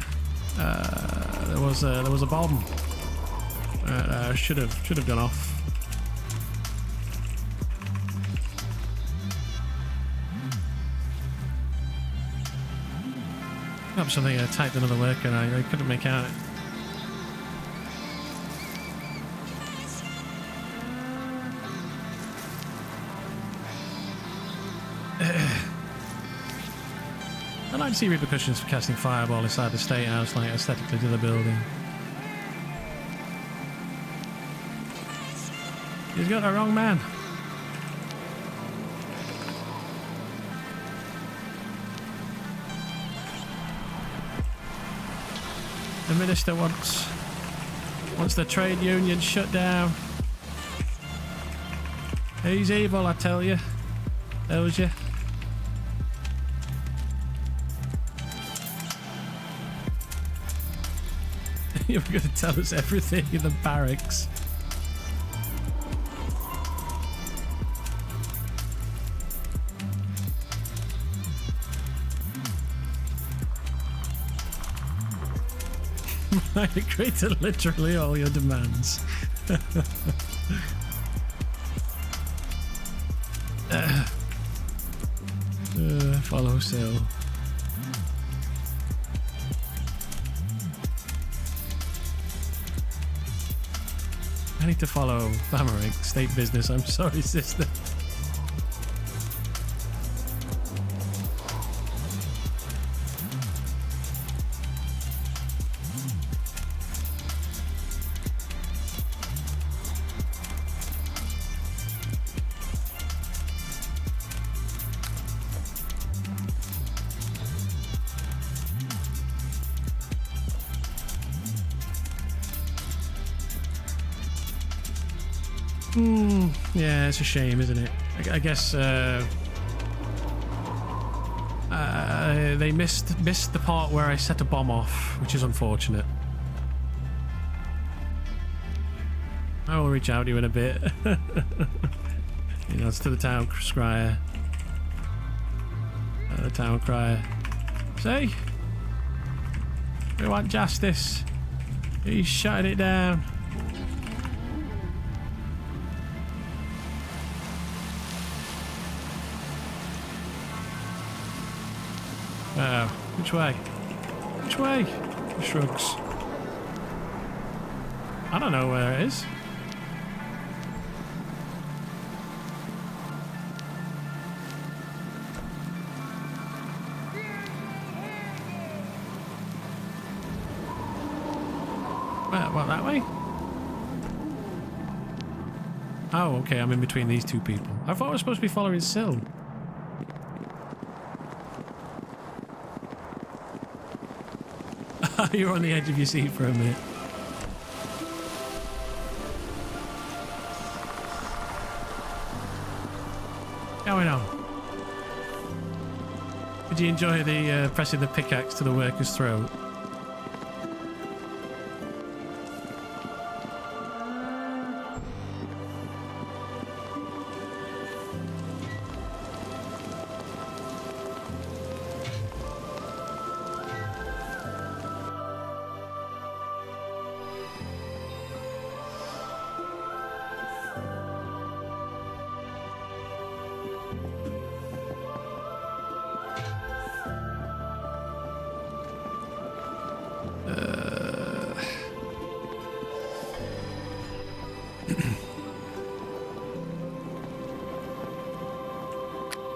There was a bomb. Should have gone off. Perhaps something I typed another worker and I couldn't make out. I'd like to see repercussions for casting fireball inside the state house, like aesthetically to the building. He's got the wrong man. The minister wants the trade union shut down. He's evil, I tell you. Tells you. You're going to tell us everything in the barracks. I agree to literally all your demands. Follow Sil. I need to follow Thamaric. State business. I'm sorry, sister. Yeah, it's a shame, isn't it? I guess they missed the part where I set a bomb off, which is unfortunate. I will reach out to you in a bit. You know, it's to the town crier. The town crier. See? We want justice. He's shutting it down. Which way? Which way? He shrugs. I don't know where it is. What, that way? Oh, okay, I'm in between these two people. I thought I was supposed to be following Syl. You're on the edge of your seat for a minute. Going on. Did you enjoy the pressing the pickaxe to the worker's throat?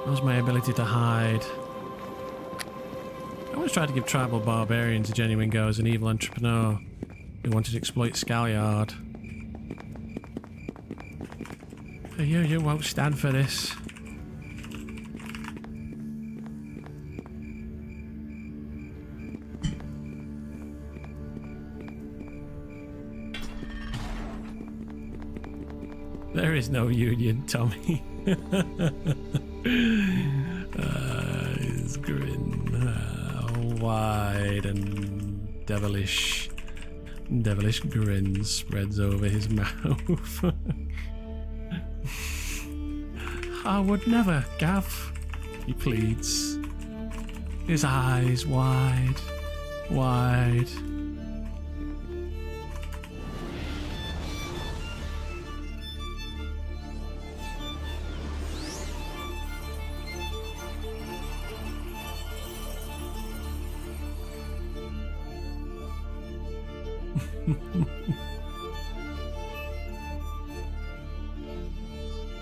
How's my ability to hide? I always tried to give tribal barbarians a genuine go as an evil entrepreneur who wanted to exploit Scalyard. You won't stand for this. There is no union, Tommy. His grin, wide and devilish grin spreads over his mouth. I would never, Gav, he pleads. His eyes wide.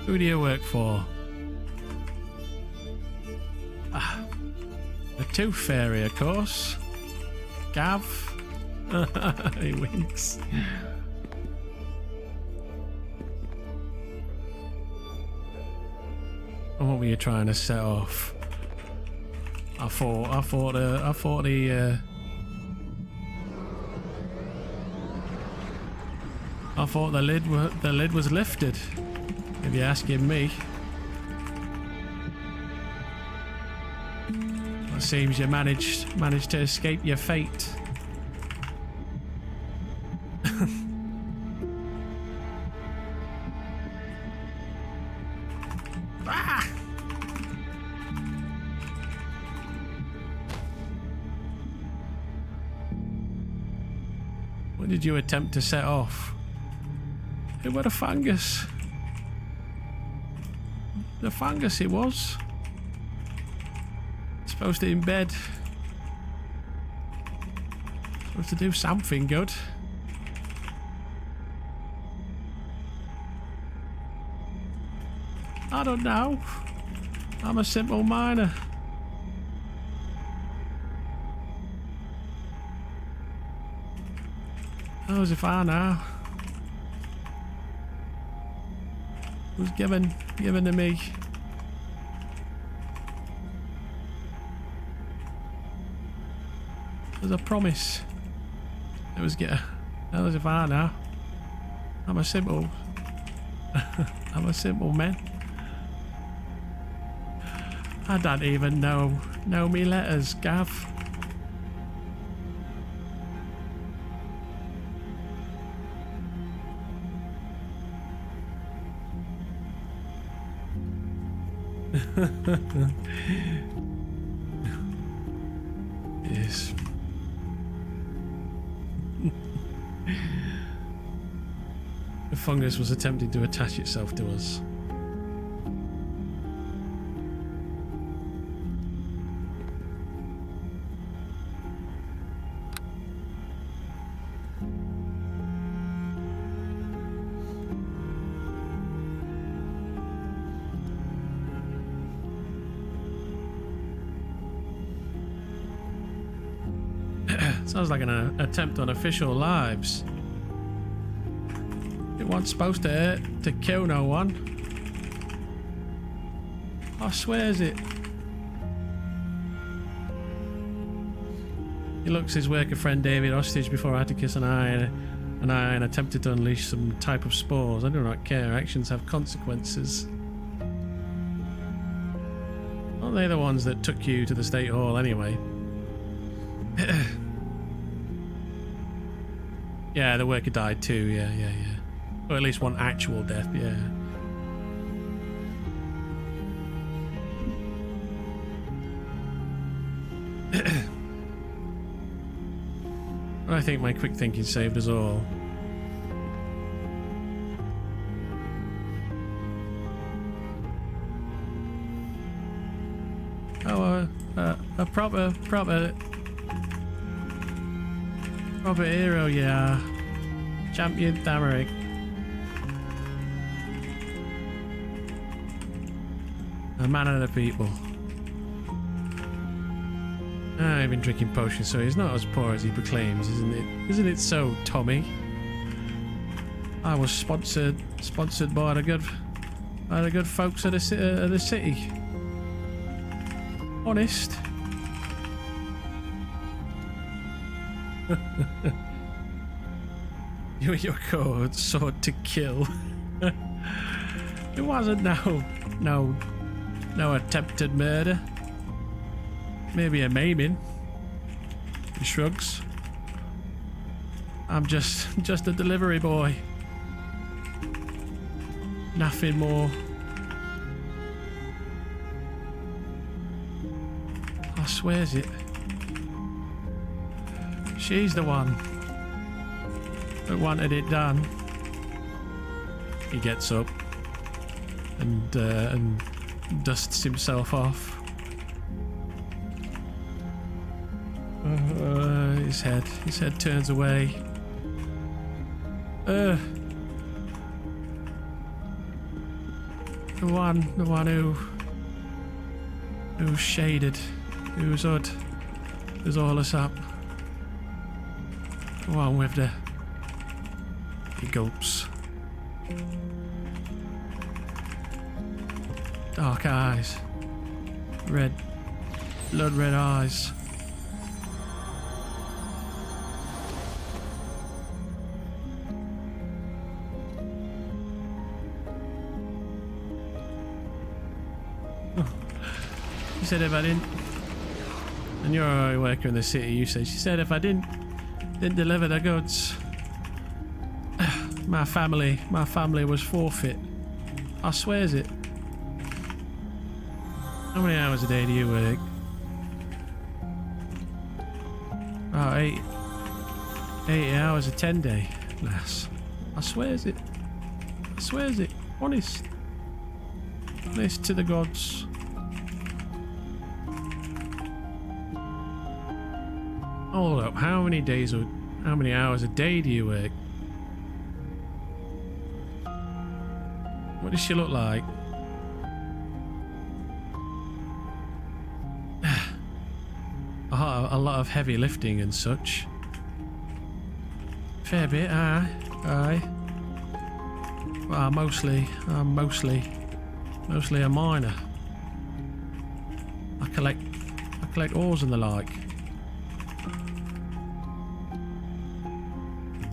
Who do you work for? The Tooth Fairy, of course. Gav. He winks. What were you trying to set off? I thought the lid was lifted. If you're asking me. It seems you managed to escape your fate. Ah! What did you attempt to set off? It was a fungus. The fungus it was. Supposed to embed. Supposed to do something good. I don't know. I'm a simple miner. Oh, as if I know. It was given to me. As a promise. It was as if I know. I'm a simple I'm a simple man. I don't even know me letters, Gav. Yes. The fungus was attempting to attach itself to us. Sounds like an attempt on official lives. It wasn't supposed to kill no one. I swears it. He looks his worker friend David hostage before Atticus and I attempted to unleash some type of spores. I do not care. Actions have consequences. Aren't they the ones that took you to the State Hall anyway? Yeah, the worker died too. Yeah. Or at least one actual death, yeah. I think my quick thinking saved us all. Oh, a proper hero, yeah. Champion Tamarick. A man of the people. I've been drinking potions, so he's not as poor as he proclaims, isn't it? Isn't it so, Tommy? I was sponsored by the good folks of the city. Honest. Your code, sword to kill. It wasn't no attempted murder. Maybe a maiming. He shrugs. I'm just a delivery boy. Nothing more. I swears it. She's the one that wanted it done. He gets up and dusts himself off. His head turns away. The one who's shaded, who's odd, who's all us up. The one with the... He gulps. Dark eyes. Red. Blood red eyes. She said if I didn't... And you're a worker in the city, you said. She said if I didn't deliver the goods... My family was forfeit. I swears it. How many hours a day do you work? Oh, 80 hours a 10-day, lass. I swears it. I swears it. Honest. Honest to the gods. Hold up. How many hours a day do you work? What does she look like? a lot of heavy lifting and such. Fair bit, aye. Well, I'm mostly a miner. I collect ores and the like.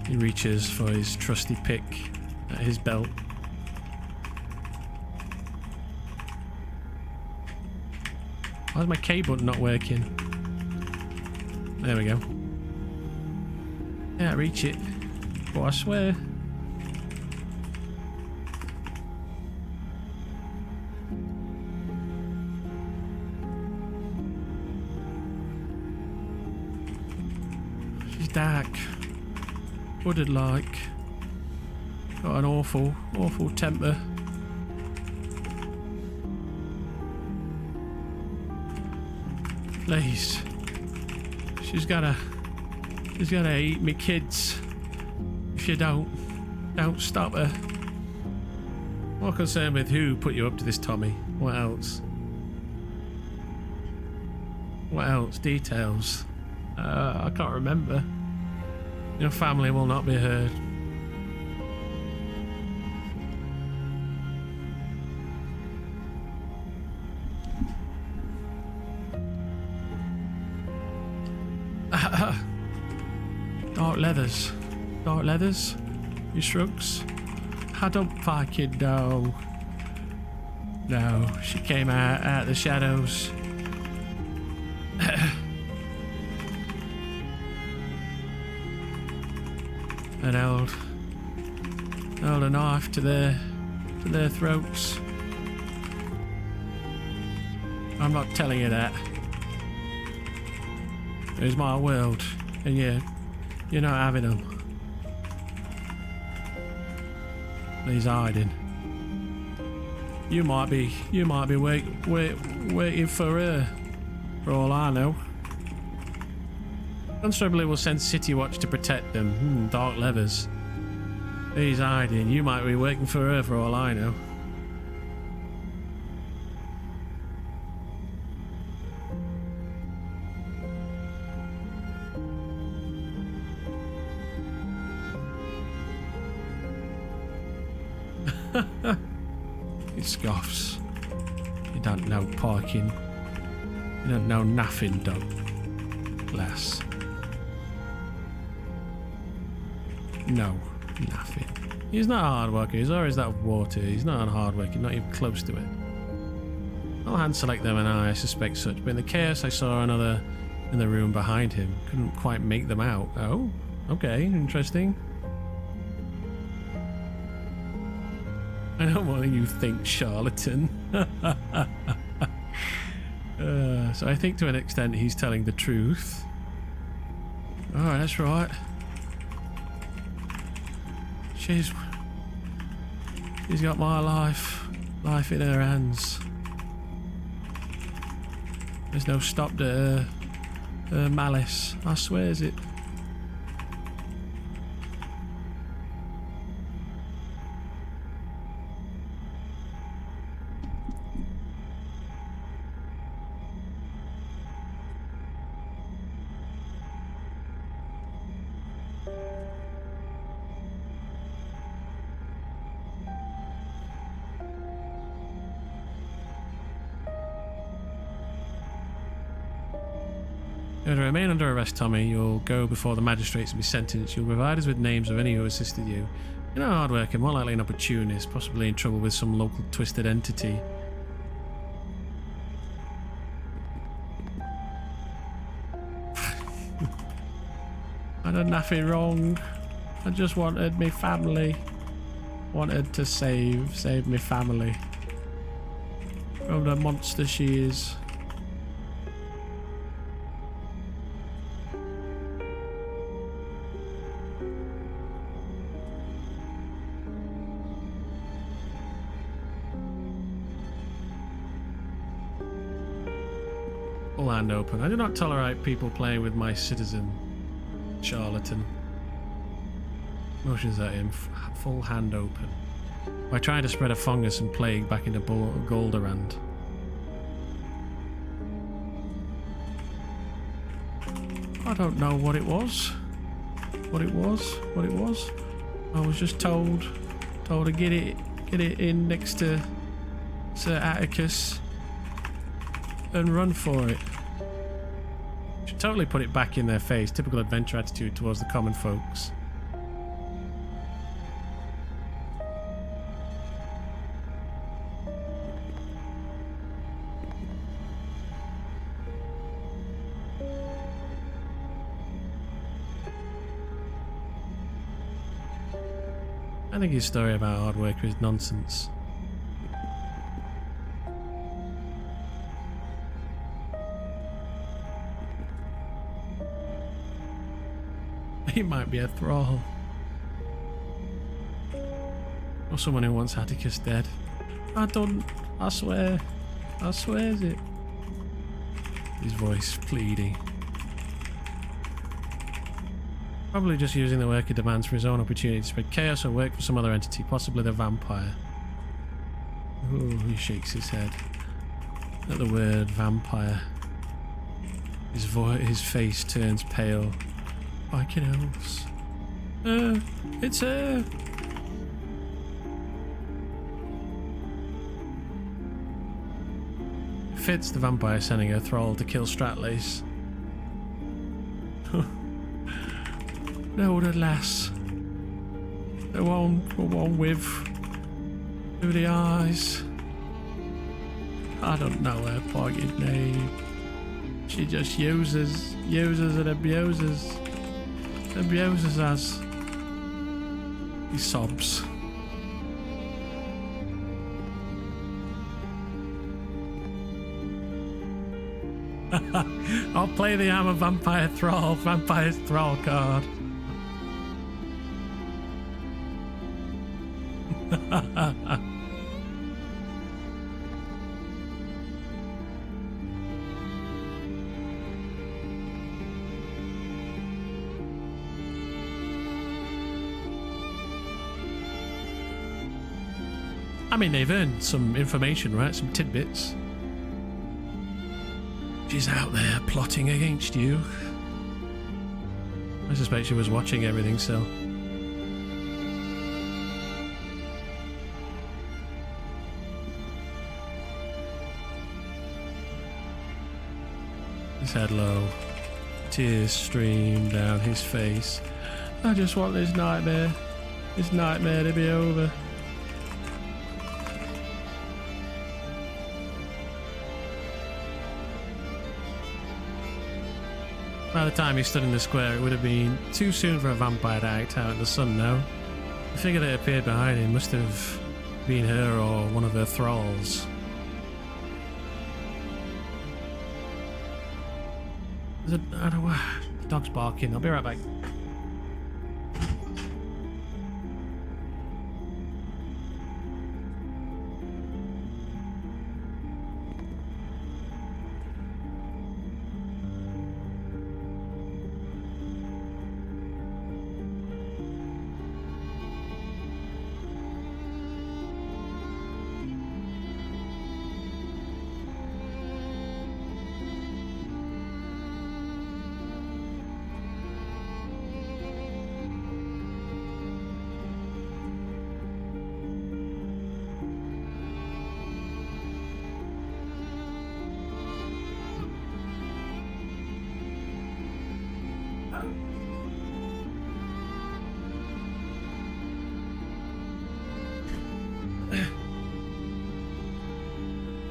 He reaches for his trusty pick at his belt. Why's my K button not working? There we go. Yeah, reach it. But I swear. She's dark. Wooded like. Got an awful temper. Please. She's gotta eat me kids. If you don't stop her. More concerned with who put you up to this, Tommy. What else? What else? Details. I can't remember. Your family will not be heard. Dark leathers. He shrugs. I don't fucking know. No, she came out the shadows. And held a knife to their throats. I'm not telling you that. It was my world, and you're not having them. He's hiding. You might be waiting for her, for all I know. Constable will send City Watch to protect them. Dark leathers. He's hiding. You might be waiting for her, for all I know. He scoffs. You don't know parking. You don't know nothing, dog. Lass. No, nothing. He's not a hard worker. He's always that water. He's not a hard worker, not even close to it. I'll hand select them and I suspect such, but in the chaos I saw another in the room behind him. Couldn't quite make them out. Oh, okay, interesting. I know more than you think, charlatan. So I think to an extent he's telling the truth. Alright, that's right. She's got my life in her hands. There's no stop to her malice. I swears it. You're to remain under arrest, Tommy. You'll go before the magistrates and be sentenced. You'll provide us with names of any who assisted you. You're not hard worker, more likely an opportunist, possibly in trouble with some local twisted entity. I done nothing wrong. I just wanted me family. Wanted to save me family from the monster she is. Full hand open. I do not tolerate people playing with my citizen. Charlatan. Motions at him. Full hand open. By trying to spread a fungus and plague back into Golderand. I don't know what it was. What it was. I was just told to get it in next to Sir Atticus and run for it. Should totally put it back in their face. Typical adventure attitude towards the common folks. I think his story about hard worker is nonsense. He might be a thrall. Or someone who wants Atticus dead. I swear it. His voice pleading. Probably just using the worker demands for his own opportunity to spread chaos or work for some other entity, possibly the vampire. Oh, he shakes his head at the word vampire. His face turns pale. Like an elf's. It's her! Fits the vampire sending her thrall to kill Stratlace. No, the lass. The one with the eyes. I don't know her pointed name. She just uses and abuses. Abuses us. He sobs. I'll play the I'm a vampire thrall card. I mean, they've earned some information, right? Some tidbits. She's out there plotting against you. I suspect she was watching everything still. His head low. Tears stream down his face. I just want this nightmare to be over. By the time he stood in the square, it would have been too soon for a vampire to act out in the sun now. The figure that appeared behind him must have been her or one of her thralls. The dog's barking. I'll be right back.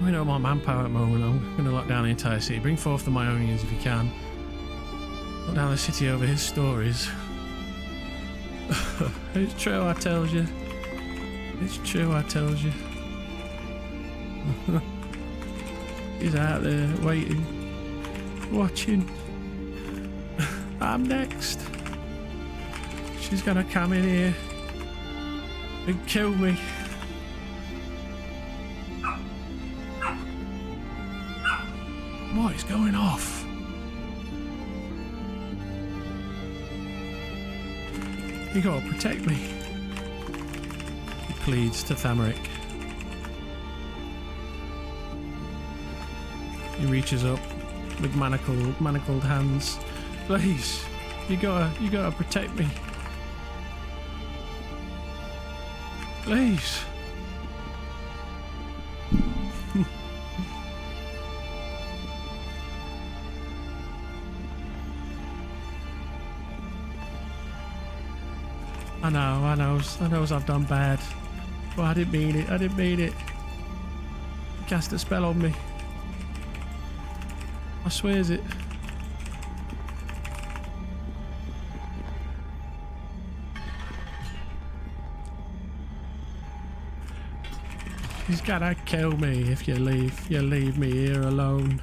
We know more manpower at the moment. I'm going to lock down the entire city. Bring forth the Myonians if you can. Lock down the city over his stories. It's true, I tells you. It's true, I tells you. He's out there waiting, watching. I'm next. She's gonna come in here and kill me. What is going off? You gotta protect me. He pleads to Thamaric. He reaches up with manacled hands, Please. You gotta protect me. Please. I knows I've done bad. But I didn't mean it. Cast a spell on me. I swears it. He's gonna kill me if you leave me here alone.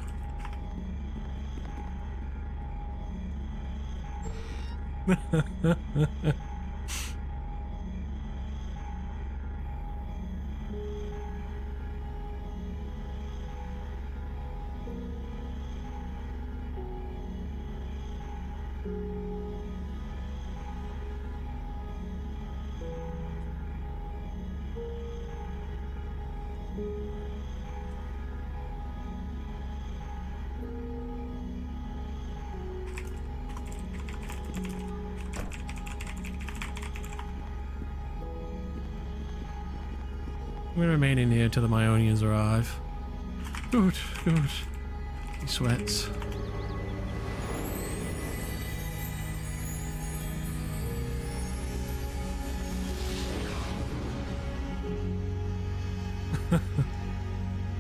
We're remaining here till the Myonians arrive. Good. He sweats.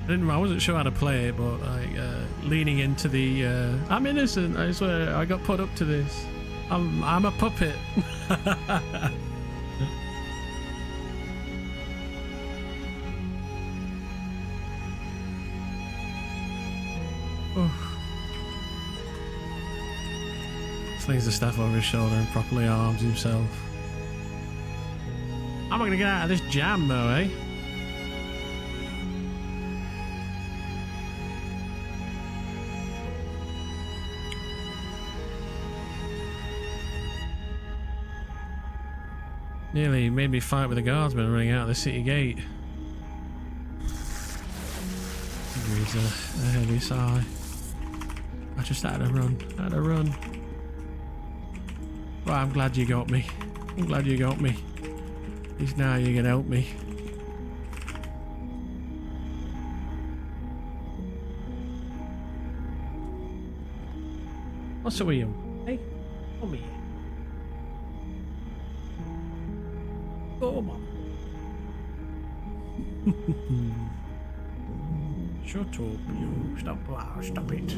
I wasn't sure how to play it, but like leaning into the I'm innocent, I swear, I got put up to this. I'm a puppet. Slings the staff over his shoulder and properly arms himself. How am I gonna get out of this jam though, eh? Nearly made me fight with the guardsmen running out of the city gate. He breathes a heavy sigh. I just had to run. Well, I'm glad you got me. At least now you can help me. What's the wheel? Hey, come here. Come on. Shut up, you. Stop it.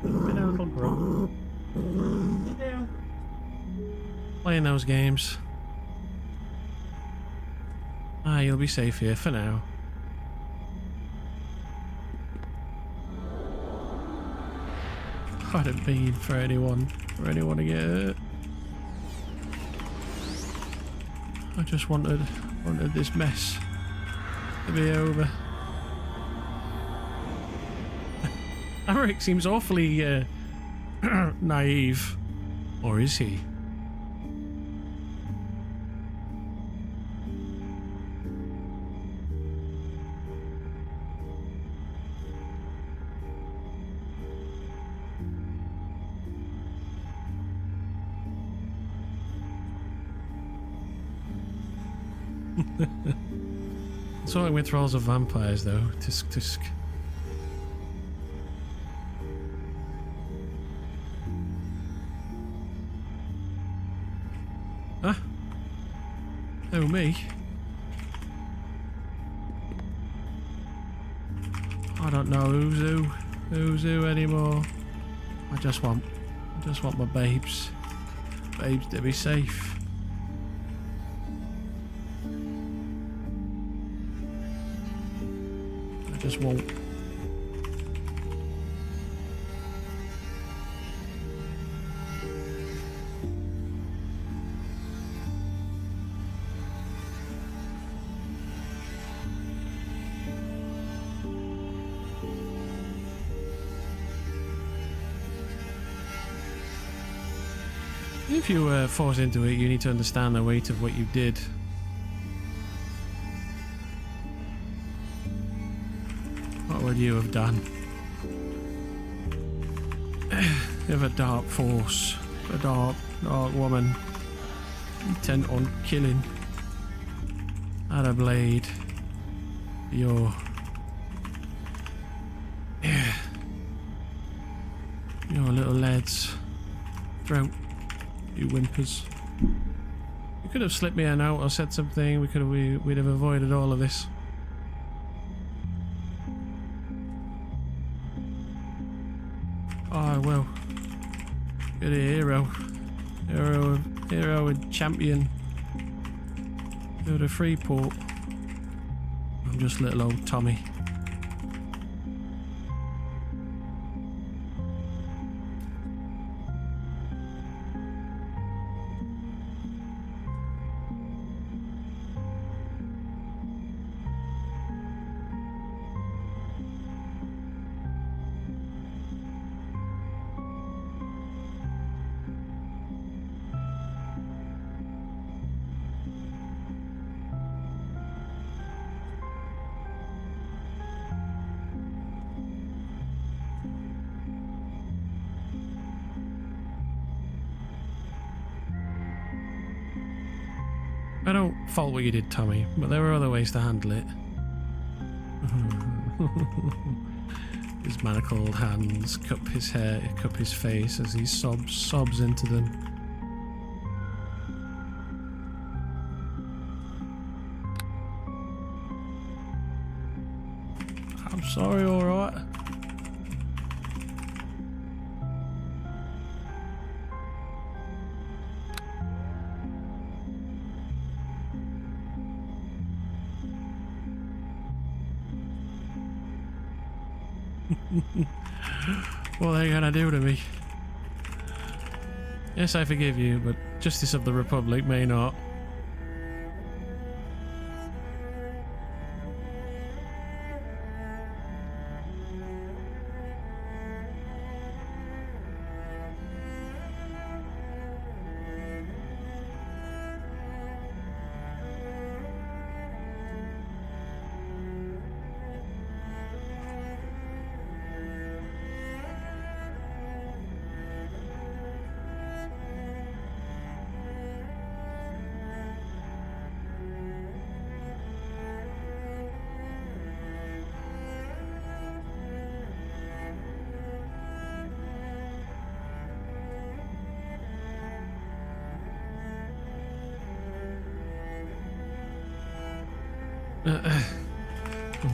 Been a little grunt. Yeah. Playing those games. You'll be safe here for now. Hadn't been for anyone to get hurt. I just wanted this mess to be over. Eric seems awfully naive, or is he? Sorting with thralls of vampires, though. Tisk. Huh? Oh, me? I don't know who's who anymore. I just want my babes to be safe. I just won't. If you were forced into it, you need to understand the weight of what you did. What would you have done? of a dark force, a dark woman, intent on killing. Add a blade. Your little lad's throat. You whimpers. You could have slipped me a note or said something. We'd have avoided all of this. Oh well. You're a hero and champion. You're the Freeport. I'm just little old Tommy. I don't fault what you did, Tommy, but there were other ways to handle it. His manacled hands cup his hair, cup his face as he sobs into them. I'm sorry, alright. What are they gonna do to me? Yes, I forgive you, but Justice of the Republic may not.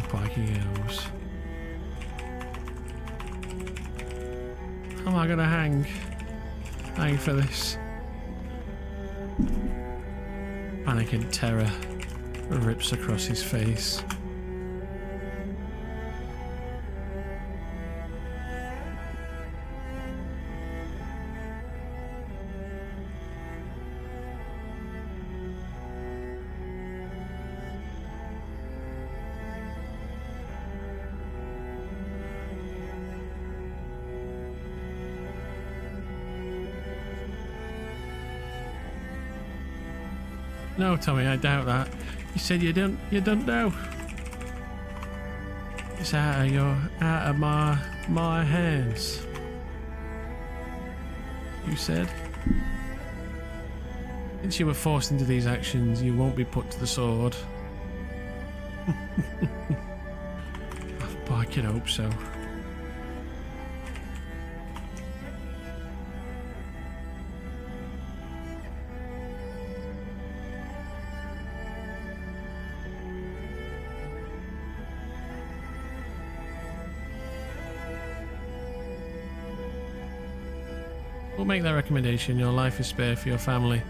Pikey Hills. How am I gonna hang for this? Panic and terror rips across his face. No, Tommy, I doubt that. You said you don't know. It's out of my hands. You said. Since you were forced into these actions, you won't be put to the sword. I could hope so. We'll make that recommendation. Your life is spared for your family.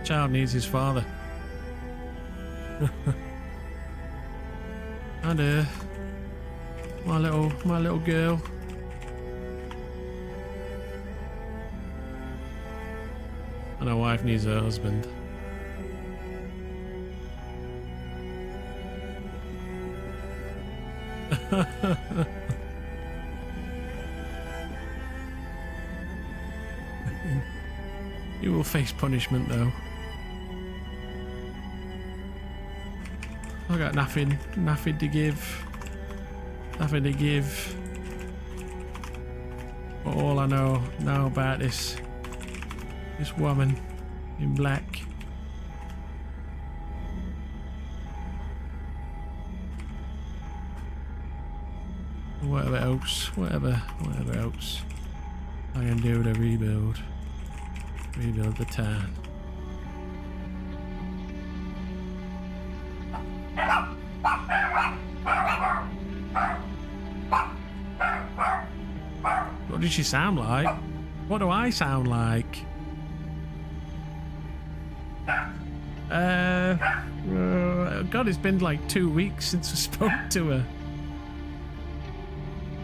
Child needs his father. And my little girl. And a wife needs her husband. You will face punishment, though. I got nothing to give. Nothing to give. for all I know now about this woman in black. Whatever else I can do to rebuild the town. What did she sound like? What do I sound like? God, it's been like 2 weeks since I spoke to her.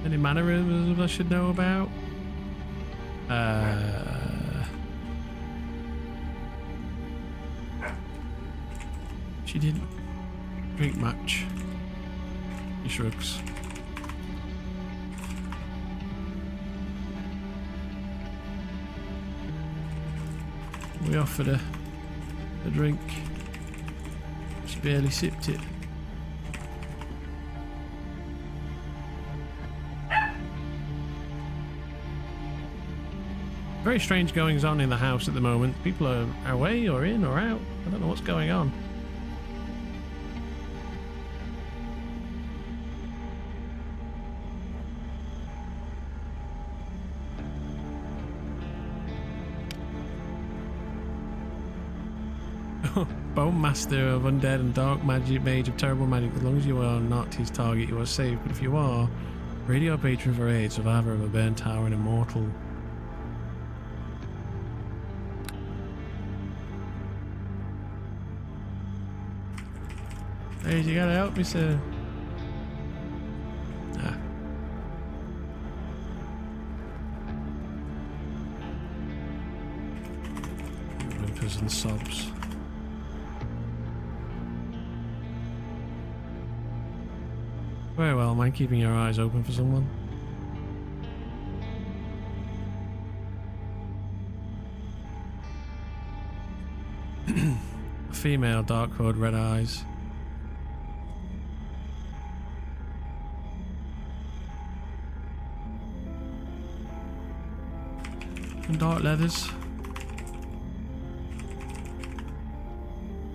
Any mannerisms I should know about? She didn't drink much. He shrugs. We offered her a drink. She barely sipped it. Very strange goings on in the house at the moment. People are away or in or out. I don't know what's going on. Bone Master of Undead and Dark Magic, Mage of Terrible Magic. As long as you are not his target, you are safe. But if you are, radio patron for aid, survivor of a burnt tower and immortal. Hey, you gotta help me, sir. Ah. Whimpers and sobs. Very well, mind keeping your eyes open for someone? A female, dark hood, red eyes. And dark leathers.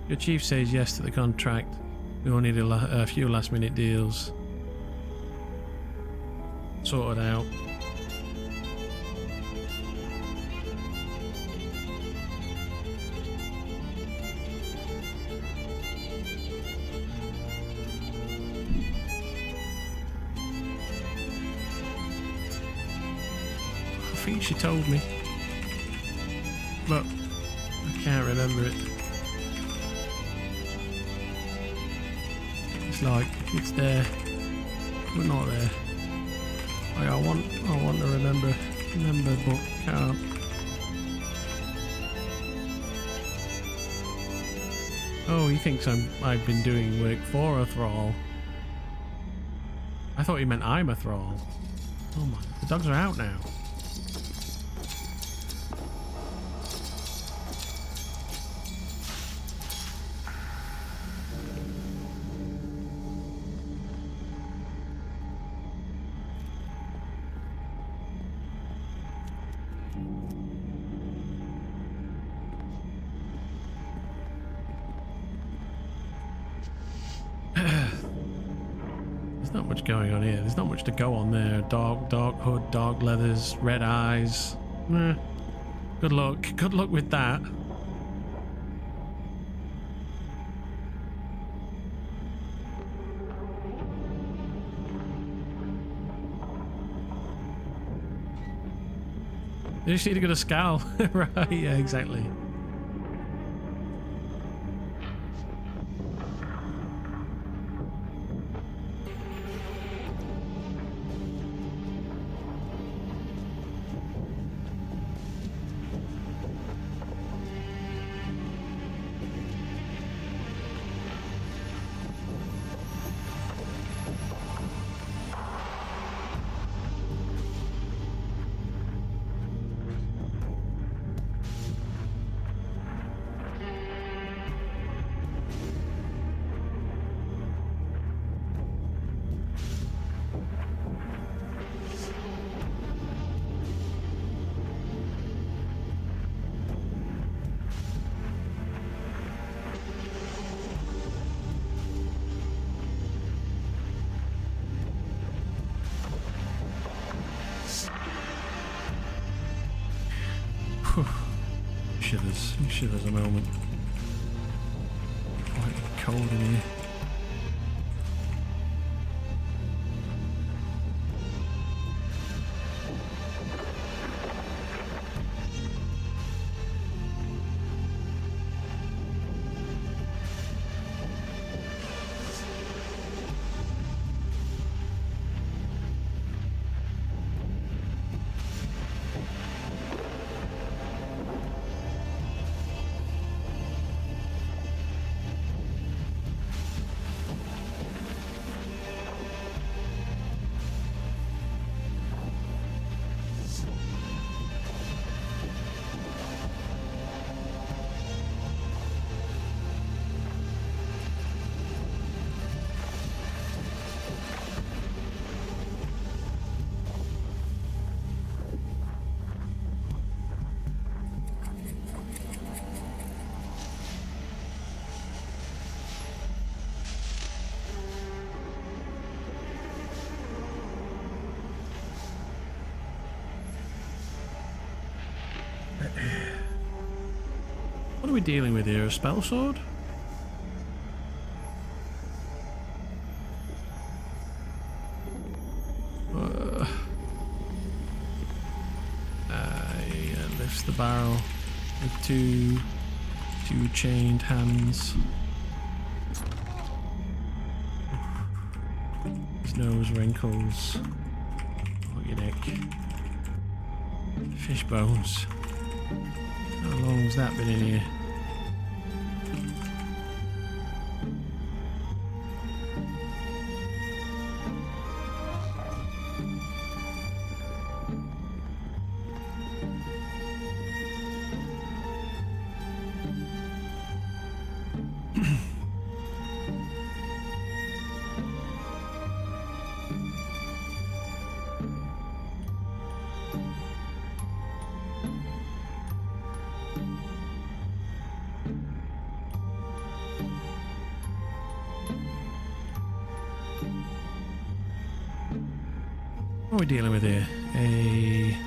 Your chief says yes to the contract. We will need a few last minute deals sorted out. I think she told me, but I can't remember it. It's like it's there, but not there. Like I want to remember, but can't. Oh, he thinks I've been doing work for a thrall. I thought he meant I'm a thrall. Oh my, the dogs are out now. Not much going on here. There's not much to go on there. Dark hood, dark leathers, red eyes. Good luck. Good luck with that. You just need to get a scowl. Right, yeah, exactly. shivers. Shivers a moment. Quite cold in here. What are we dealing with here? A spell sword? Yeah, lifts the barrel with two chained hands. His nose wrinkles. Oh, your neck. Fish bones. How long has that been in here? What are we dealing with here? A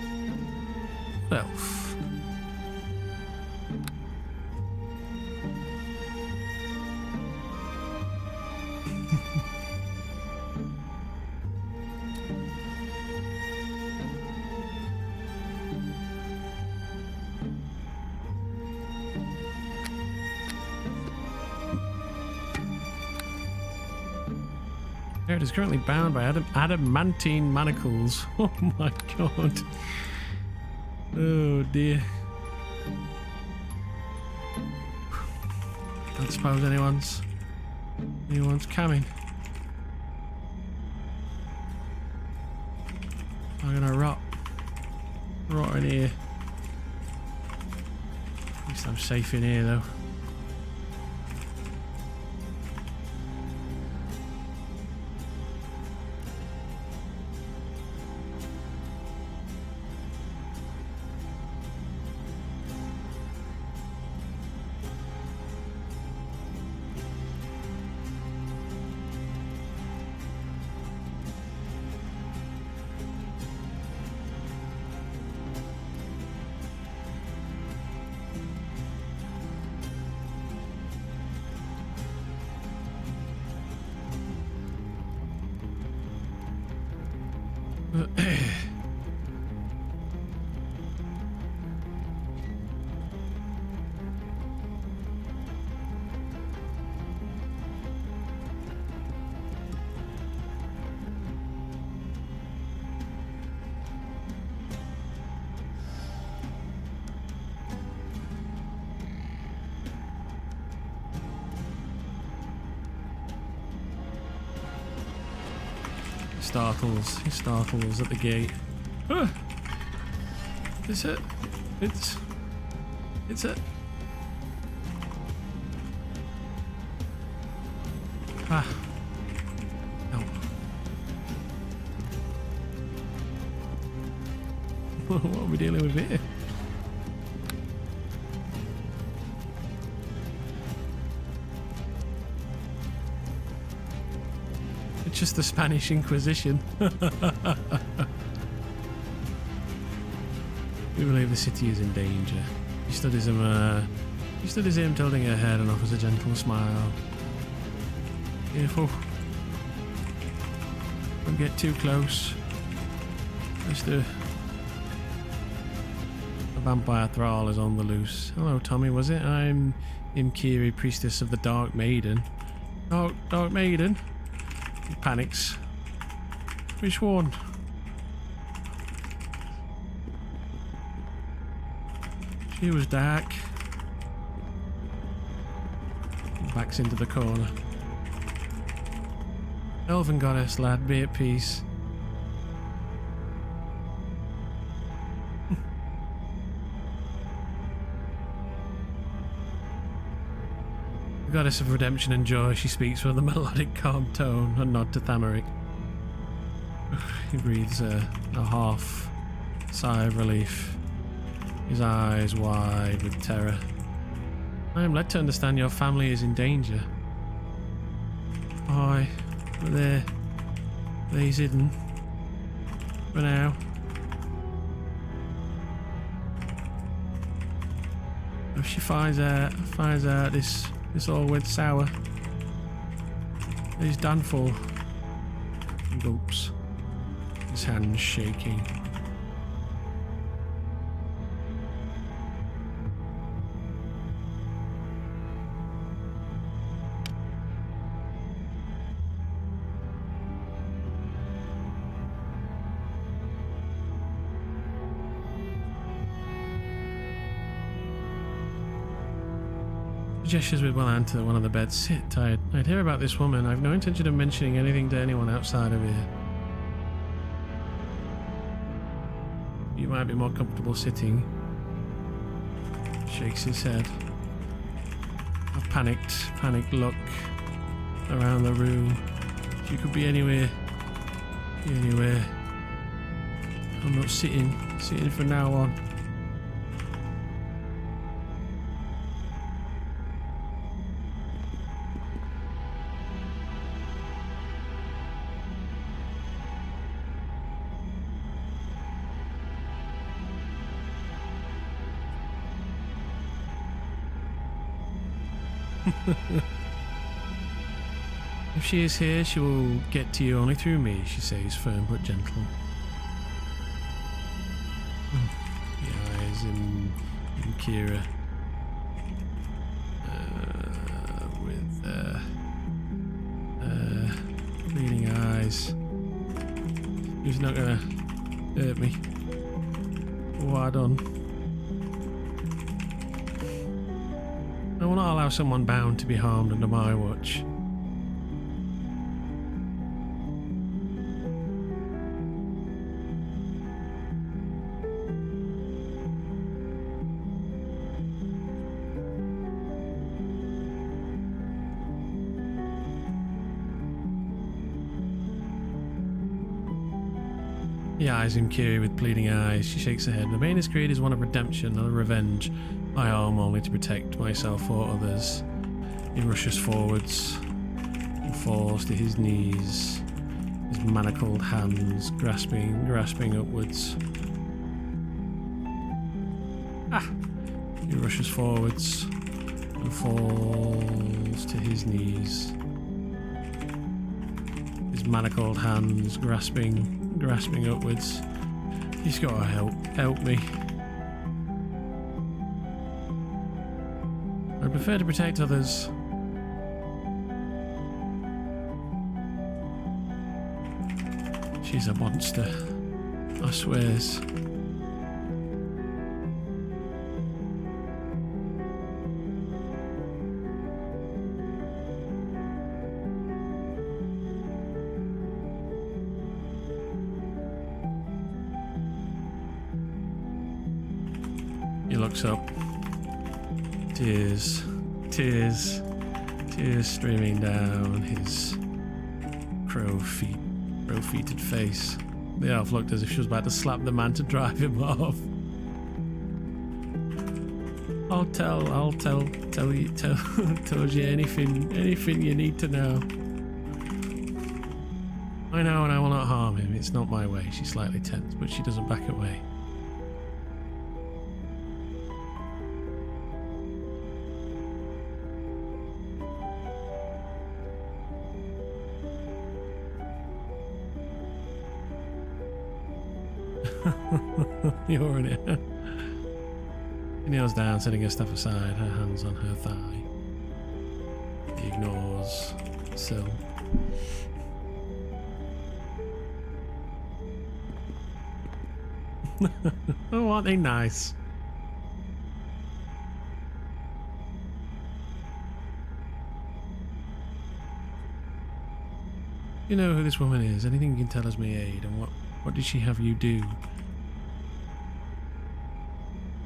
elf. It is currently bound by adamantine manacles. Oh my god. Oh dear. Don't suppose anyone's coming. I'm gonna rot in here. At least I'm safe in here though. He startles at the gate. Ah! It's it. It's it. Ah. No. What are we dealing with here? It's just the Spanish Inquisition. We believe the city is in danger. She studies him tilting her head and offers a gentle smile. Careful. Don't get too close. The vampire thrall is on the loose. Hello, Tommy, was it? I'm Imkiri, priestess of the Dark Maiden. Dark Maiden? He panics. Which one? She was dark. Backs into the corner. Elven goddess, lad, be at peace. The goddess of redemption and joy, she speaks with a melodic, calm tone, a nod to Thamaric. He breathes a half sigh of relief, his eyes wide with terror. I am led to understand your family is in danger. Aye, but they's hidden. For now. If she finds out this all went sour, he's done for. He gulps, his hands shaking. He gestures with one hand to one of the beds. Sit, I'd hear about this woman. I've no intention of mentioning anything to anyone outside of here. You might be more comfortable sitting. Shakes his head. A panicked look around the room. She could be anywhere. Anywhere. I'm not sitting from now on. If she is here, she will get to you only through me, she says, firm but gentle. The eyes in Kira. With bleeding eyes. He's not gonna hurt me. What I done? I will not allow someone bound to be harmed under my watch. He eyes him Kiri with pleading eyes. She shakes her head. The Remainder's creed is one of redemption, not of revenge. I arm only to protect myself or others. He rushes forwards and falls to his knees, his manacled hands grasping upwards. He rushes forwards and falls to his knees, his manacled hands grasping upwards. He's gotta help me. I prefer to protect others. She's a monster, I swears. He looks up. Tears streaming down his crow-feeted face. The elf looked as if she was about to slap the man to drive him off. I'll tell you anything you need to know. I know, and I will not harm him. It's not my way. She's slightly tense, but she doesn't back away. You're in it. She kneels down, setting her stuff aside, her hands on her thigh. He ignores Syl. Oh, aren't they nice? You know who this woman is? Anything you can tell us may aid, and what did she have you do?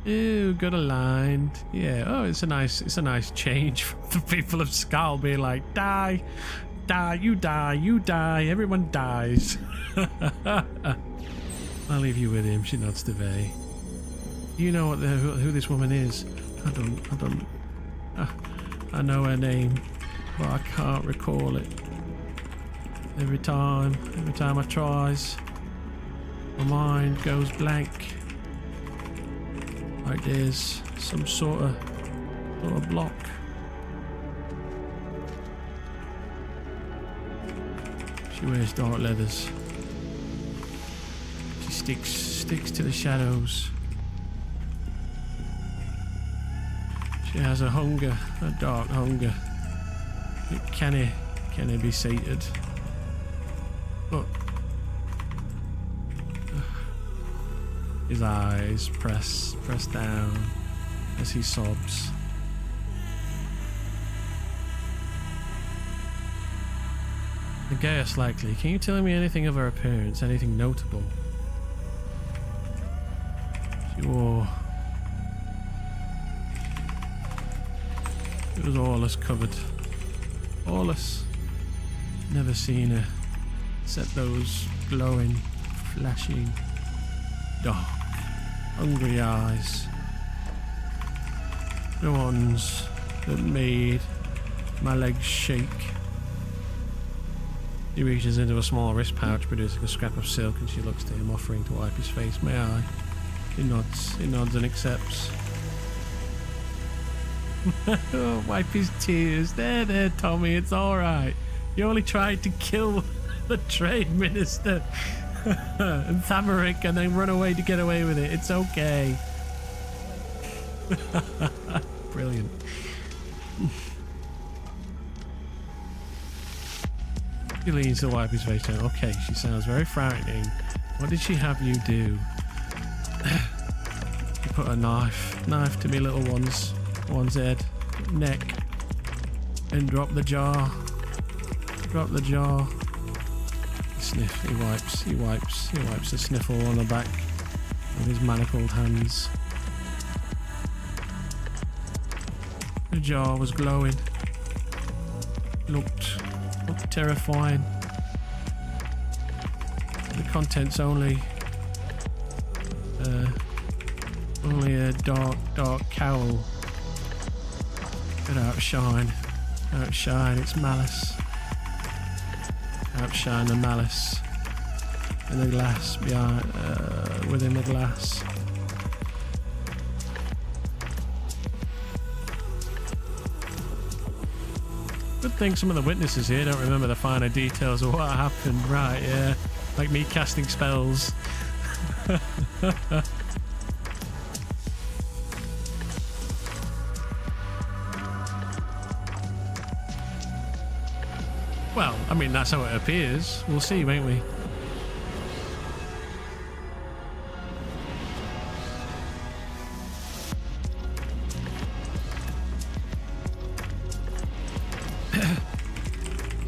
Ew, got aligned. Yeah. Oh, it's a nice change from the people of Skull being like, die, you die, everyone dies. I'll leave you with him. She nods to Vay. You know who this woman is? I don't. I know her name, but I can't recall it. Every time I tries, my mind goes blank. Like there's some sort of block. She wears dark leathers. She sticks to the shadows. She has a hunger, a dark hunger. Can it be sated? But his eyes press down as he sobs. The gayest likely. Can you tell me anything of her appearance? Anything notable? She wore... It was Aulus covered. Aulus. Never seen her. Except those glowing, flashing, dark, hungry eyes. The ones that made my legs shake. He reaches into a small wrist pouch, producing a scrap of silk, and she looks to him, offering to wipe his face. May I? He nods and accepts. Wipe his tears. There, Tommy, it's alright. You only tried to kill the trade minister and Thamaric and then run away to get away with it. It's okay. Brilliant. He leans to wipe his face down. Okay, she sounds very frightening. What did she have you do? She put a knife to me little one's head, neck, and drop the jar. Sniff. He wipes the sniffle on the back of his manacled hands. The jar was glowing. Looked terrifying. The contents only a dark cowl could outshine its malice. Outshine the malice in the glass behind, within the glass. Good thing some of the witnesses here don't remember the finer details of what happened. Right, yeah. Like me casting spells. Well, I mean, that's how it appears. We'll see, won't we?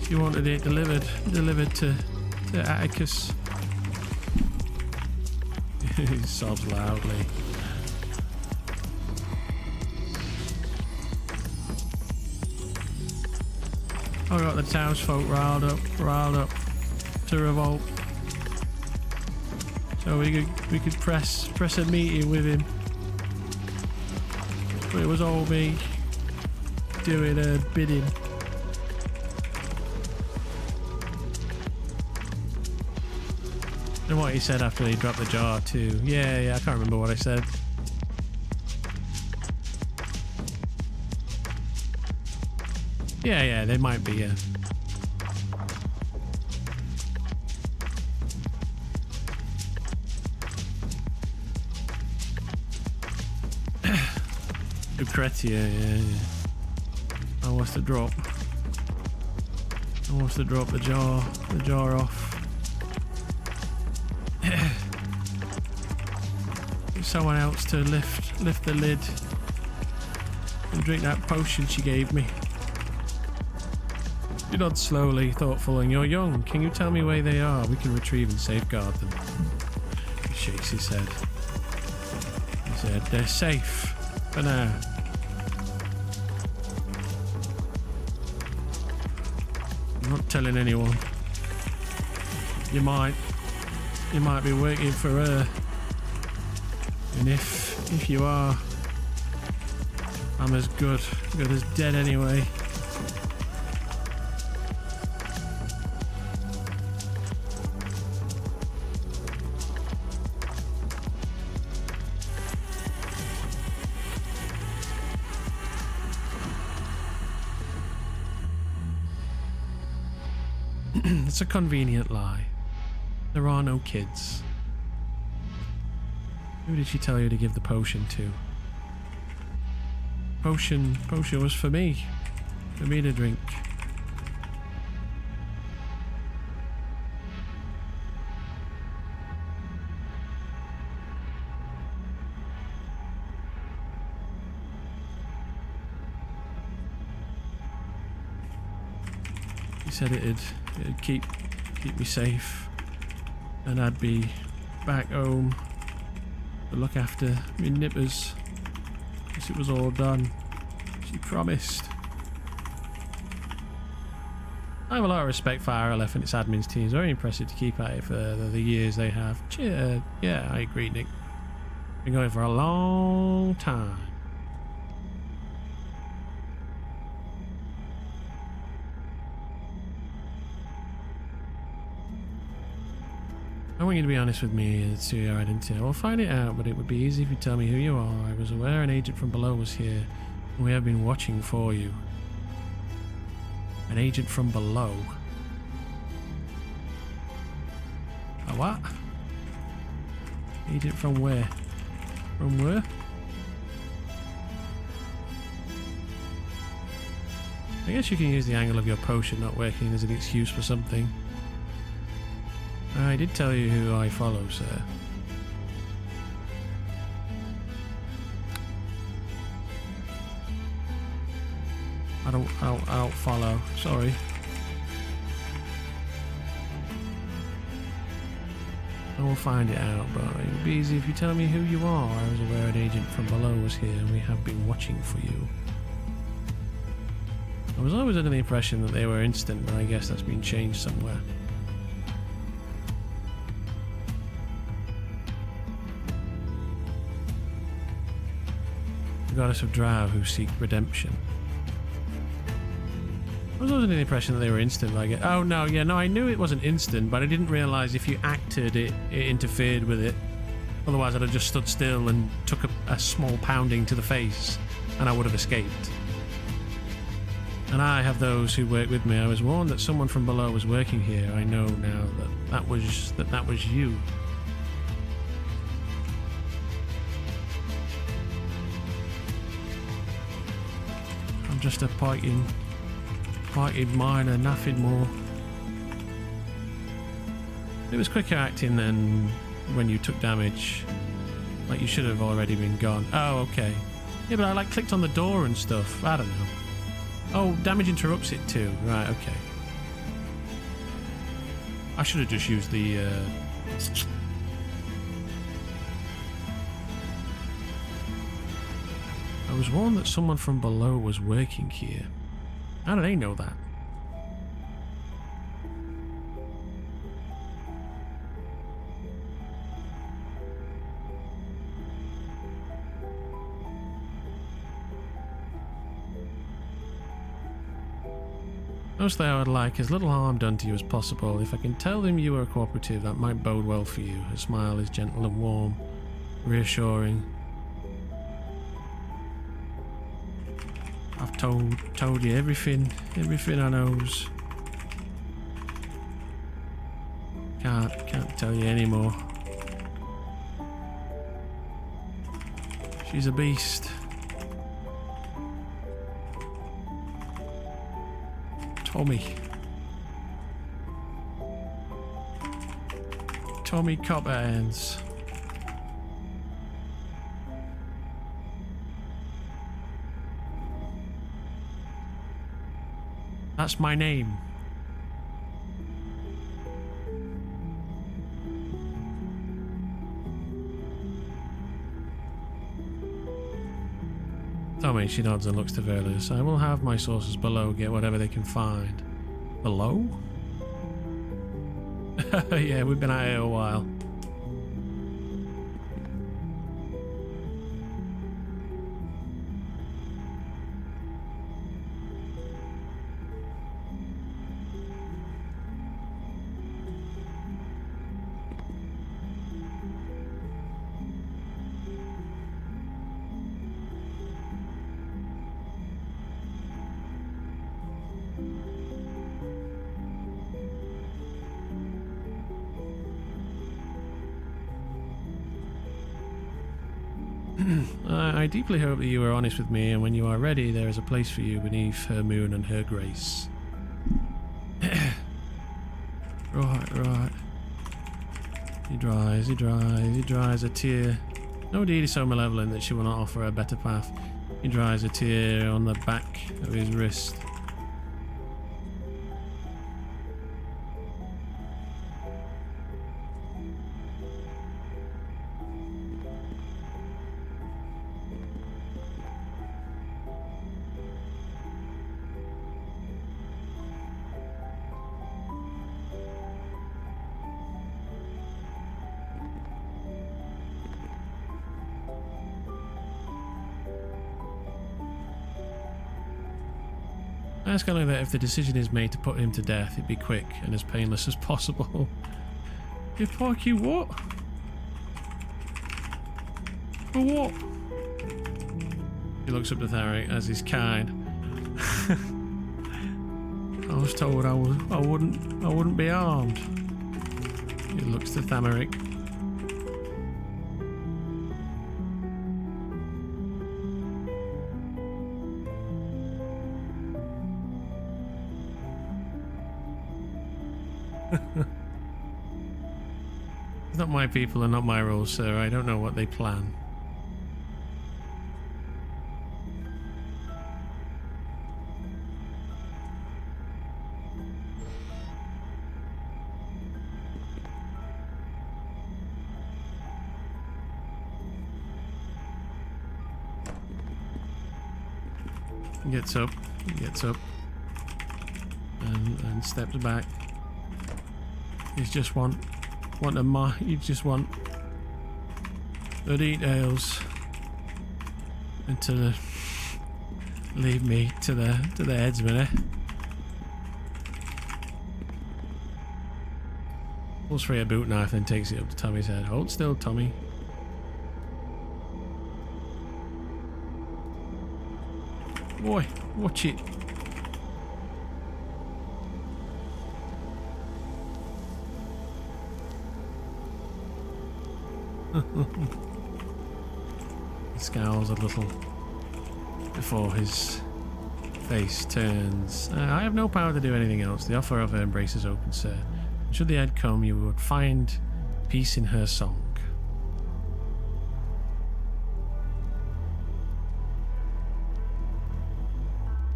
She wanted it delivered to Atticus. He sobs loudly. I got the townsfolk riled up to revolt. So we could press a meeting with him. But it was all me doing a bidding. And what he said after he dropped the jar too. Yeah, I can't remember what I said. Yeah, they might be, yeah. threat here, yeah. I wants to drop. I wants to drop the jar off. Get someone else to lift the lid and drink that potion she gave me. You nod slowly, thoughtful, and you're young. Can you tell me where they are? We can retrieve and safeguard them. He shakes his head. He said, they're safe for now. I'm not telling anyone. You might be working for her. And if you are, I'm as good as dead anyway. It's a convenient lie. There are no kids. Who did she tell you to give the potion to? Potion was for me to drink. He said it'd keep me safe, and I'd be back home to look after me nippers once it was all done. She promised. I have a lot of respect for Arelith and its admins team. It's very impressive to keep at it for the years they have. Yeah, I agree, Nick. Been going for a long time. I want you to be honest with me as to your identity. I will find it out, but it would be easy if you tell me who you are. I was aware an agent from below was here, and we have been watching for you. An agent from below? A what? Agent from where? From where? I guess you can use the angle of your potion not working as an excuse for something. I did tell you who I follow, sir. I don't follow. Sorry. I will find it out, but it would be easy if you tell me who you are. I was aware an agent from below was here, and we have been watching for you. I was always under the impression that they were instant, but I guess that's been changed somewhere. The goddess of Drow who seek redemption. I was always under the impression that they were instant. Like, oh no, yeah, no, I knew it wasn't instant, but I didn't realise if you acted, it interfered with it. Otherwise, I'd have just stood still and took a small pounding to the face, and I would have escaped. And I have those who work with me. I was warned that someone from below was working here. I know now that was you. I'm just a fighting miner, nothing more. It was quicker acting than when you took damage. Like, you should have already been gone. Oh, okay. Yeah, but I clicked on the door and stuff. I don't know. Oh, damage interrupts it too. Right, okay. I should have just used the... I was warned that someone from below was working here. How do they know that? Mostly I would like as little harm done to you as possible. If I can tell them you are cooperative, that might bode well for you. Her smile is gentle and warm, reassuring. I've told you everything I knows. Can't tell you anymore. She's a beast. Tommy Copperhands. That's my name. Tommy, she nods and looks to Verlis. I will have my sources below get whatever they can find. Below? Yeah, we've been at it a while. I deeply hope that you are honest with me, and when you are ready, there is a place for you beneath her moon and her grace. Right. He dries a tear. No deed is so malevolent that she will not offer a better path. He dries a tear on the back of his wrist. I ask only that if the decision is made to put him to death, it be quick and as painless as possible. If Parky what? For what? He looks up to Tharic as he's kind. I was told I wouldn't be armed. He looks to Thamaric. It's not my people and not my rules, sir. I don't know what they plan. He gets up and steps back. You just want the details and to leave me to the headsman, eh? Pulls free a boot knife and takes it up to Tommy's head. Hold still, Tommy. Boy, watch it. He scowls a little before his face turns. I have no power to do anything else. The offer of her embrace is open, sir. Should the end come, you would find peace in her song.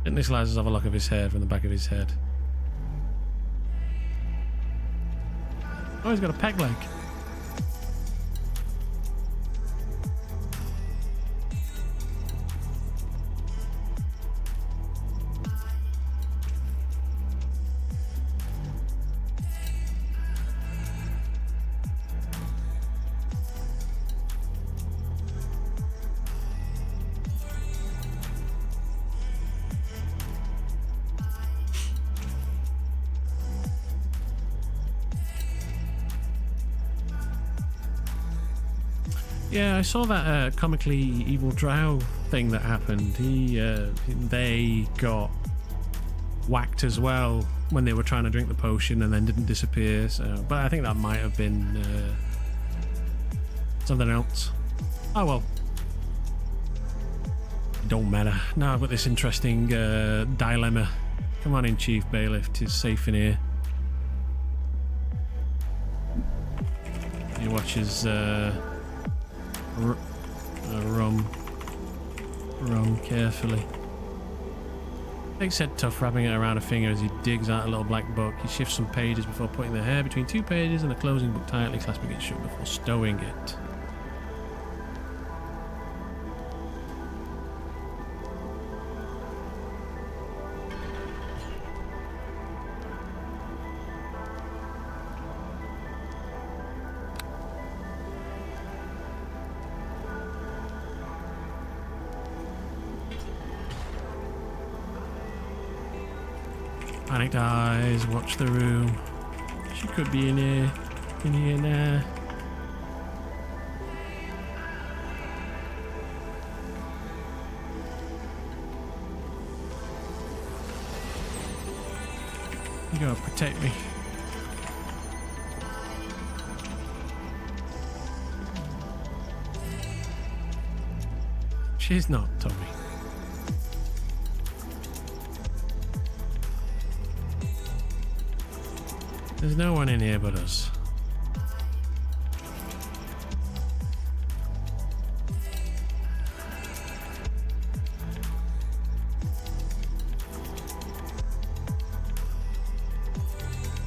Gently slices off a lock of his hair from the back of his head. Oh, he's got a peg leg. Yeah, I saw that comically evil drow thing that happened. They got whacked as well when they were trying to drink the potion and then didn't disappear. So, but I think that might have been something else. Oh well, don't matter. Now I've got this interesting dilemma Come on in, Chief Bailiff. 'Tis safe in here. He watches rum carefully. Takes head tough, wrapping it around a finger as he digs out a little black book. He shifts some pages before putting the hair between 2 pages and the closing book tightly, clasping it shut before stowing it. Panicked eyes watch the room. She could be in here now. You gotta protect me. She's not, Tommy. There's no one in here but us.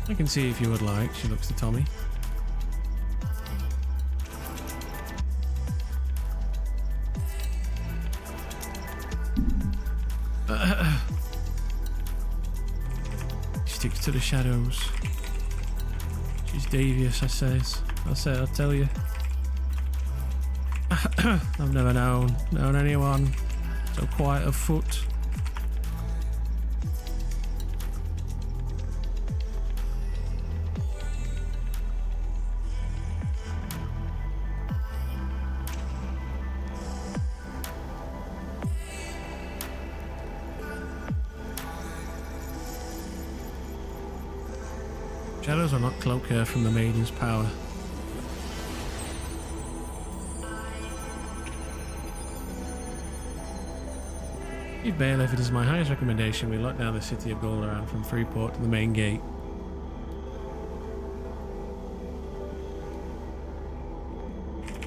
I can see if you would like, she looks to Tommy. Sticks to the shadows. She's devious, I'll tell you. I've never known anyone so quiet of foot. Shadows will not cloak her from the maiden's power. Chief Bailiff, it is my highest recommendation we lock down the city of Goldaran from Freeport to the main gate.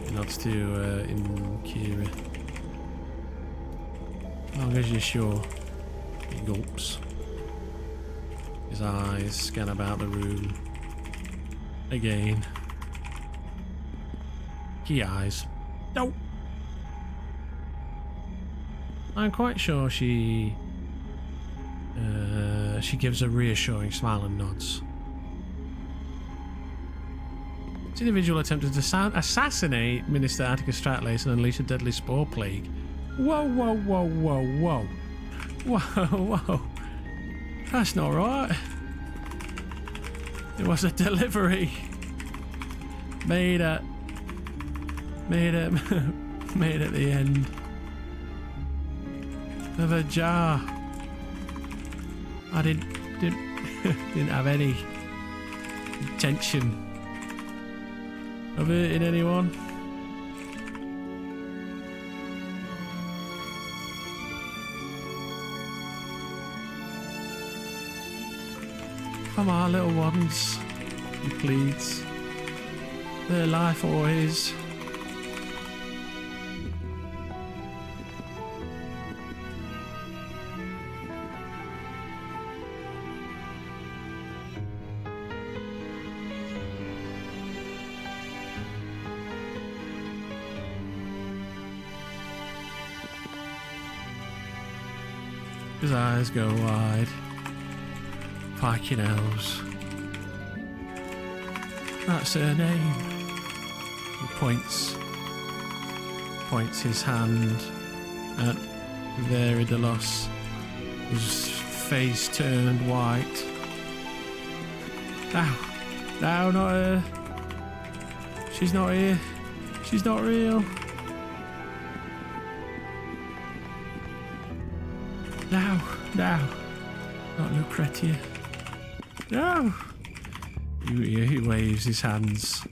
He nods to Inkira. As long as you're sure. He gulps. His eyes scan about the room. Again. Key eyes. No! I'm quite sure she gives a reassuring smile and nods. This individual attempted to assassinate Minister Atticus Stratlace and unleash a deadly spore plague. Whoa, whoa, whoa, whoa, whoa. Whoa, whoa. That's not right. It was a delivery made at the end of a jar. I didn't have any intention of hurting anyone. Come on, little ones, he pleads. Their life or his. His eyes go wide. Pikey nose. That's her name. He points his hand at Veridalos, whose face turned white. No, not her. She's not here. She's not real. No, not Lucretia. No! He waves his hands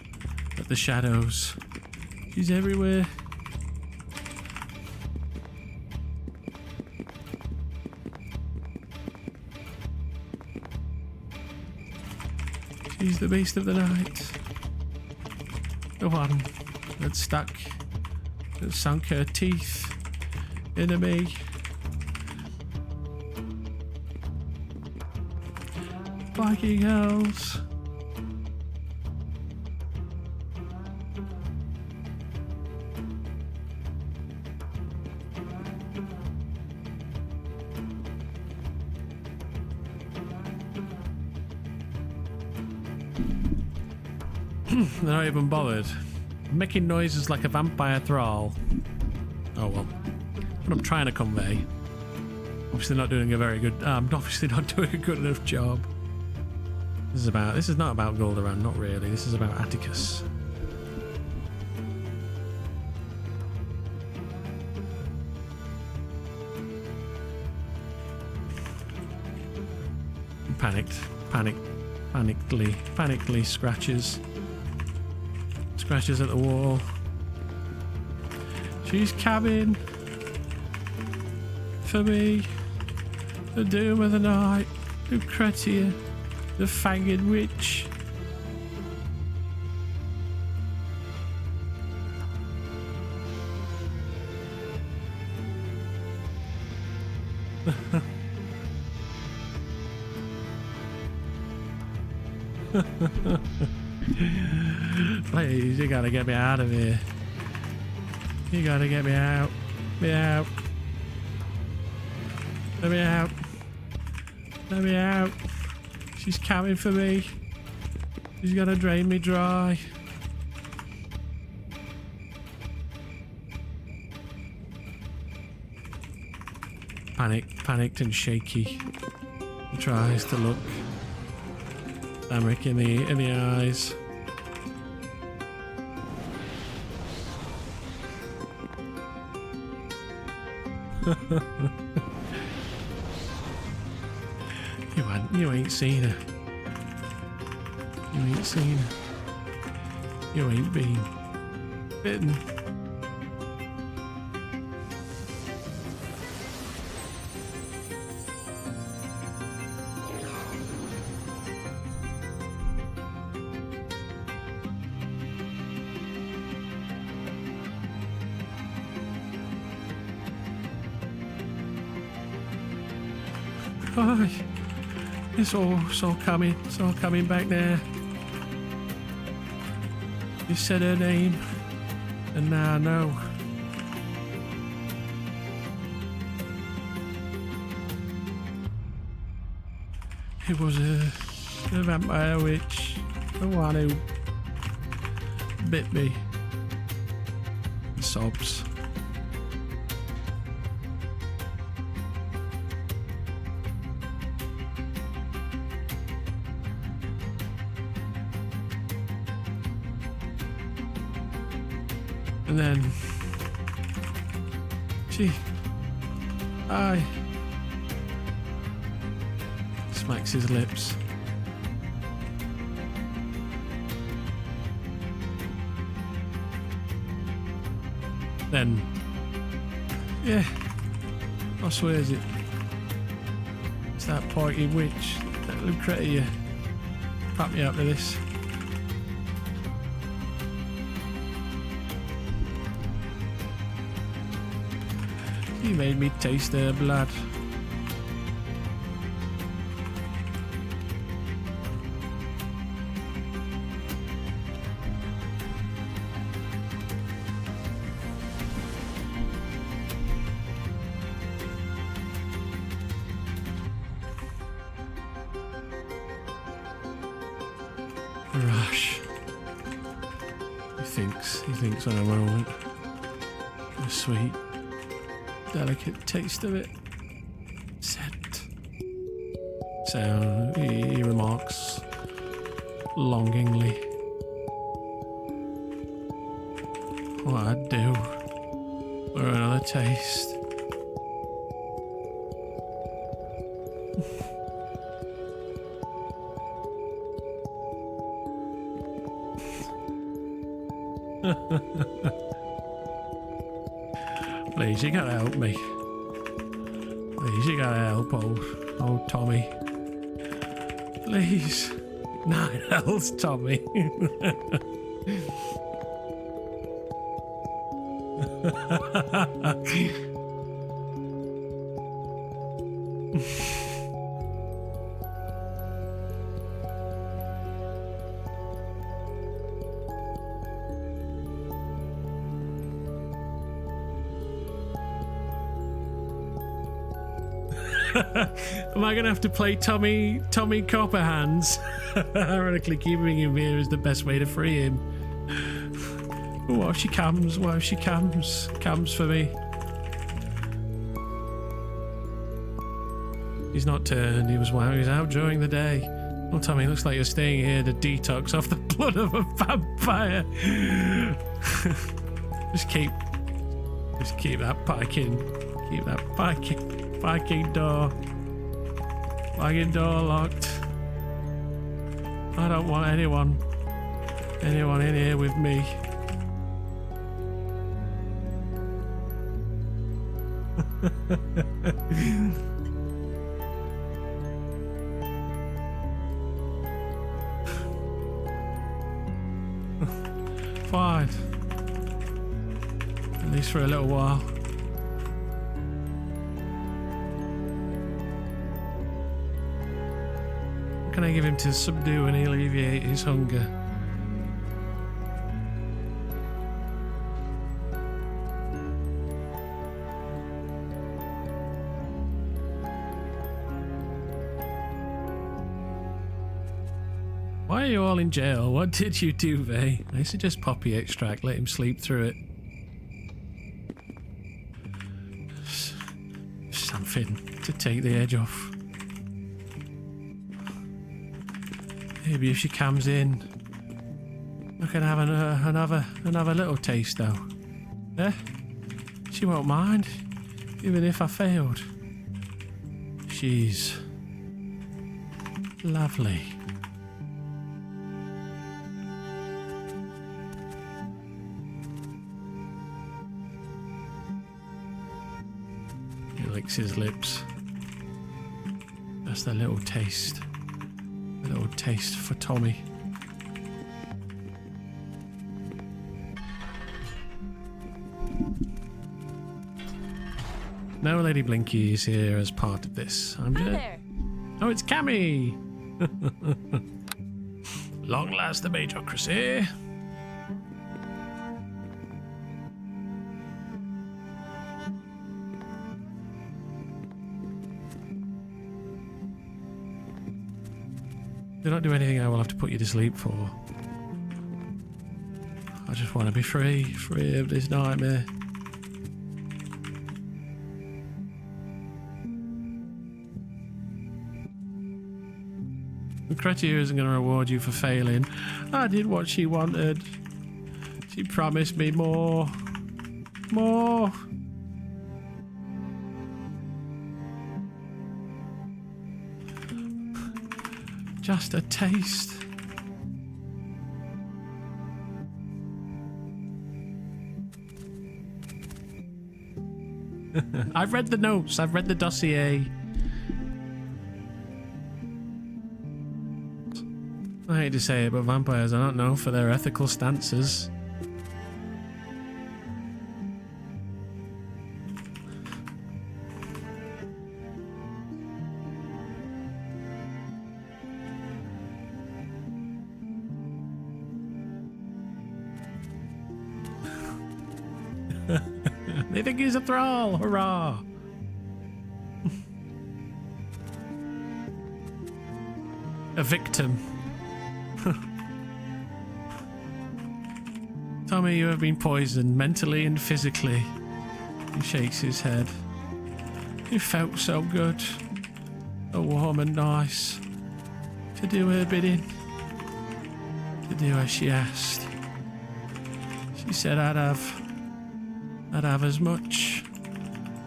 at the shadows. She's everywhere. She's the beast of the night. The one that stuck, that sunk her teeth into me. Fucking hells. They're not even bothered. Making noises like a vampire thrall. Oh well. What I'm trying to convey. Obviously not doing a very good obviously not doing a good enough job. This is not about Goldaran, not really. This is about Atticus. Panically scratches at the wall. She's coming for me. The doom of the night, Lucretia, the fanged witch. Please, you gotta get me out of here. You gotta get me out. Me out. Let me out. Let me out. She's coming for me. She's gonna drain me dry. Panicked and shaky. He tries to look Amric in the eyes. You ain't seen her. You ain't seen her. You ain't been bitten. Hi. It's all coming back now. You said her name, and now I know. It was the vampire witch, the one who bit me. Sobs. And then I smacks his lips. Then, yeah, I swears it. It's that porky witch, that Lucretia, put me up to this. He made me taste their blood. Rush. He thinks on a moment. A sweet, delicate taste of it. Scent. So he remarks longingly. What I'd do for another taste. Please, you gotta help me. Please, you gotta help old Tommy. Please. 9 health, Tommy. Am I gonna have to play Tommy Copperhands? Ironically, keeping him here is the best way to free him. What if she comes? What if she comes? Comes for me. He's not turned. He was out during the day. Well, Tommy, looks like you're staying here to detox off the blood of a vampire. Just keep that piking. Keep that piking door locked. I don't want anyone in here with me. Fine. At least for a little while. What can I give him to subdue and alleviate his hunger? Why are you all in jail? What did you do, Vay? I suggest poppy extract. Let him sleep through it. Something to take the edge off. Maybe if she comes in, I can have another little taste, though. Eh? She won't mind, even if I failed. She's lovely. He licks his lips. Just a little taste. A little taste for Tommy. No Lady Blinky is here as part of this. I'm Hi just... there. Oh, it's Cammy! Long last the Majocracy. Do not do anything I will have to put you to sleep for. I just want to be free of this nightmare. Lucretia isn't going to reward you for failing. I did what she wanted. She promised me more. More. Just a taste. I've read the notes. I've read the dossier. I hate to say it, but vampires are not known for their ethical stances. They think he's a thrall. Hurrah! A victim. Tommy, you have been poisoned mentally and physically. He shakes his head. You felt so good. So warm and nice. To do her bidding. To do as she asked. She said I'd have as much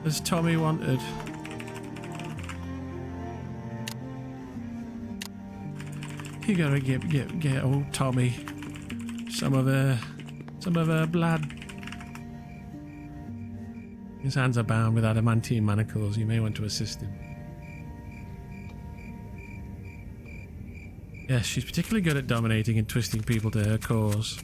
as Tommy wanted. You gotta get old Tommy some of her blood. His hands are bound with adamantine manacles. You may want to assist him. Yes, she's particularly good at dominating and twisting people to her cause.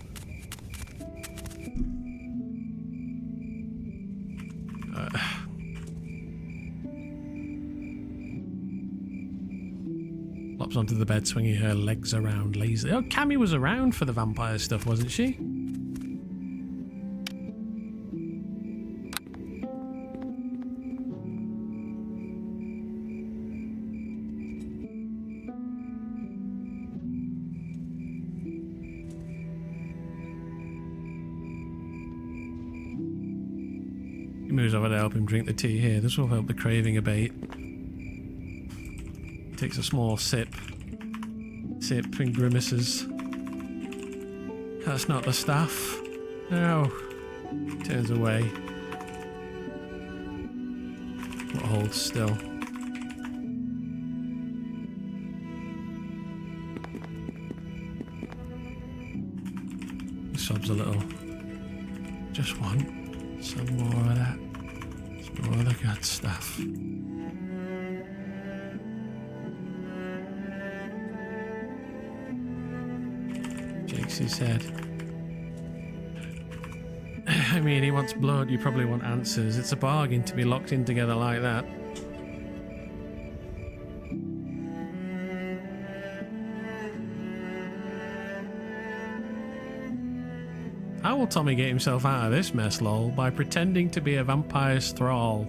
Flops onto the bed, swinging her legs around lazily. Oh, Cammy was around for the vampire stuff, wasn't she? He moves over to help him drink the tea here. This will help the craving abate. Takes a small sip. Sip and grimaces. That's not the stuff. No. Turns away. But holds still. He sobs a little. Just want some more of that. Some more of the good stuff. Shakes his head. I mean, he wants blood, you probably want answers. It's a bargain to be locked in together like that. How will Tommy get himself out of this mess, lol? By pretending to be a vampire's thrall.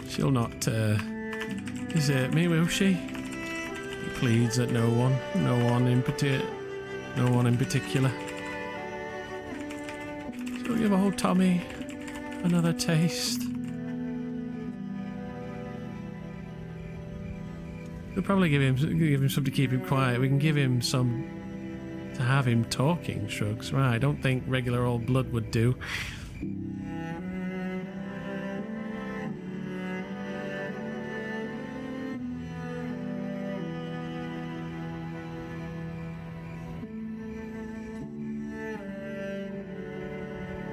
She'll not desert me, will she? He pleads that no one in particular. She'll give old Tommy another taste. We'll probably give him some to keep him quiet. We can give him some to have him talking. Shrugs. Right, I don't think regular old blood would do.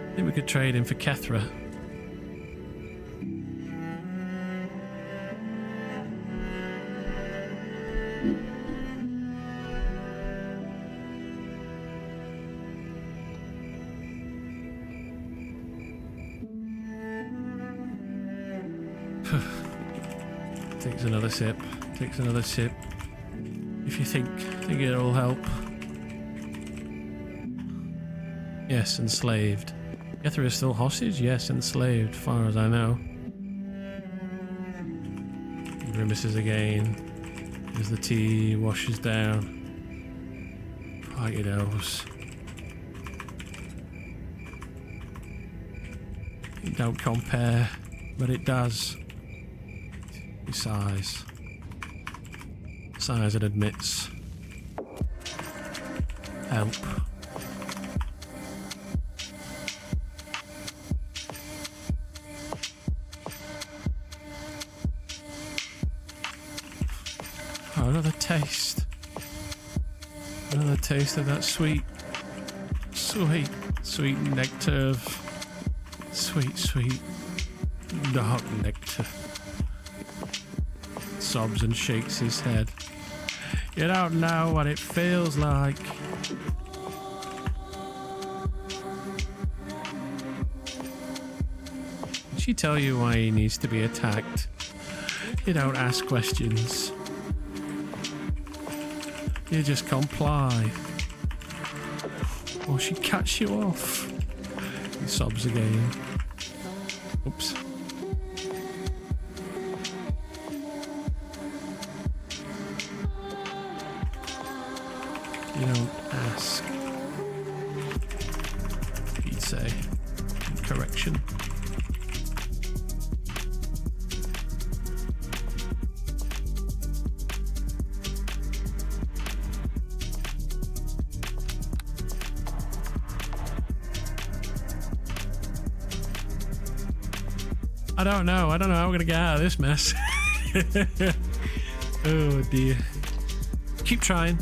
I think we could trade him for Kethra. Takes another sip. Takes another sip. If you think it'll help. Yes, enslaved. Kethra is still hostage? Yes, enslaved, far as I know. He grimaces again as the tea washes down. Like it knows. It don't compare, but it does. He sighs. Sighs and admits. Help. Oh, another taste. Another taste of that sweet nectar of sweet dark nectar. Sobs and shakes his head. You don't know what it feels like. Did she tell you why he needs to be attacked? You don't ask questions. You just comply. Or she cuts you off. He sobs again. Oops. You don't ask. He'd say. Correction. I don't know how we're gonna get out of this mess. Oh dear. Keep trying.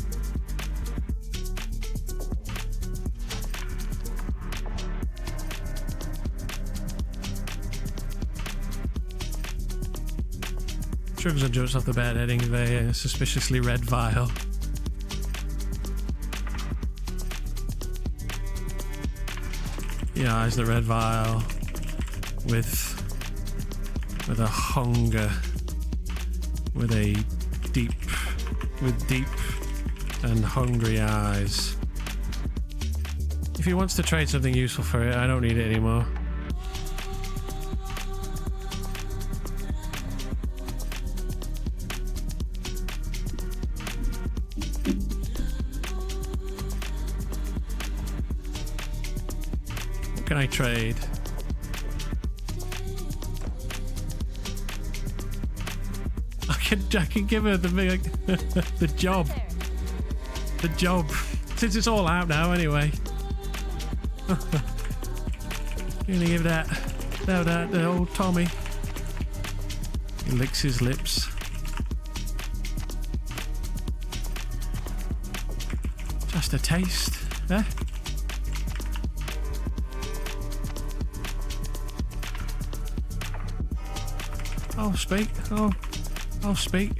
Shrugs and jumps off the bed, heading the suspiciously red vial. He eyes the red vial with a hunger, with deep and hungry eyes. If he wants to trade something useful for it, I don't need it anymore. What can I trade? I can give her the the job. The job. Since it's all out now anyway. Gonna give that to old Tommy. He licks his lips. Just a taste, eh? I'll speak. I'll speak.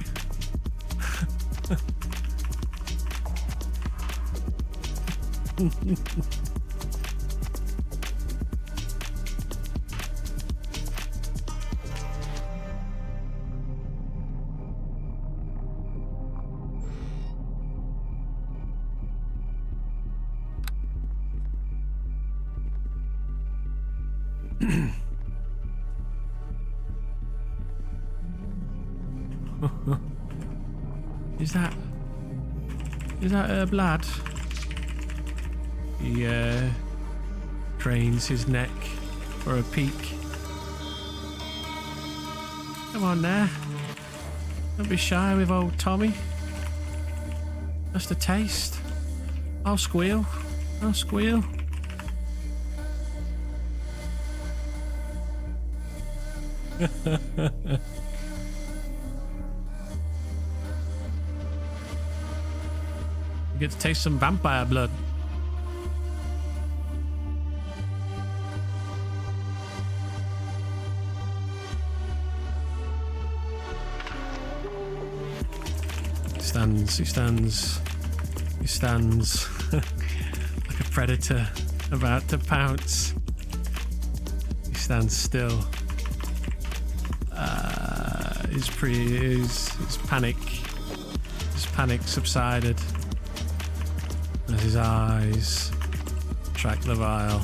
Is that her blood? He cranes his neck for a peek. Come on now. Don't be shy with old Tommy. Just a taste. I'll squeal. I'll squeal. You get to taste some vampire blood. He stands like a predator about to pounce. He stands still. His panic subsided as his eyes track the vial.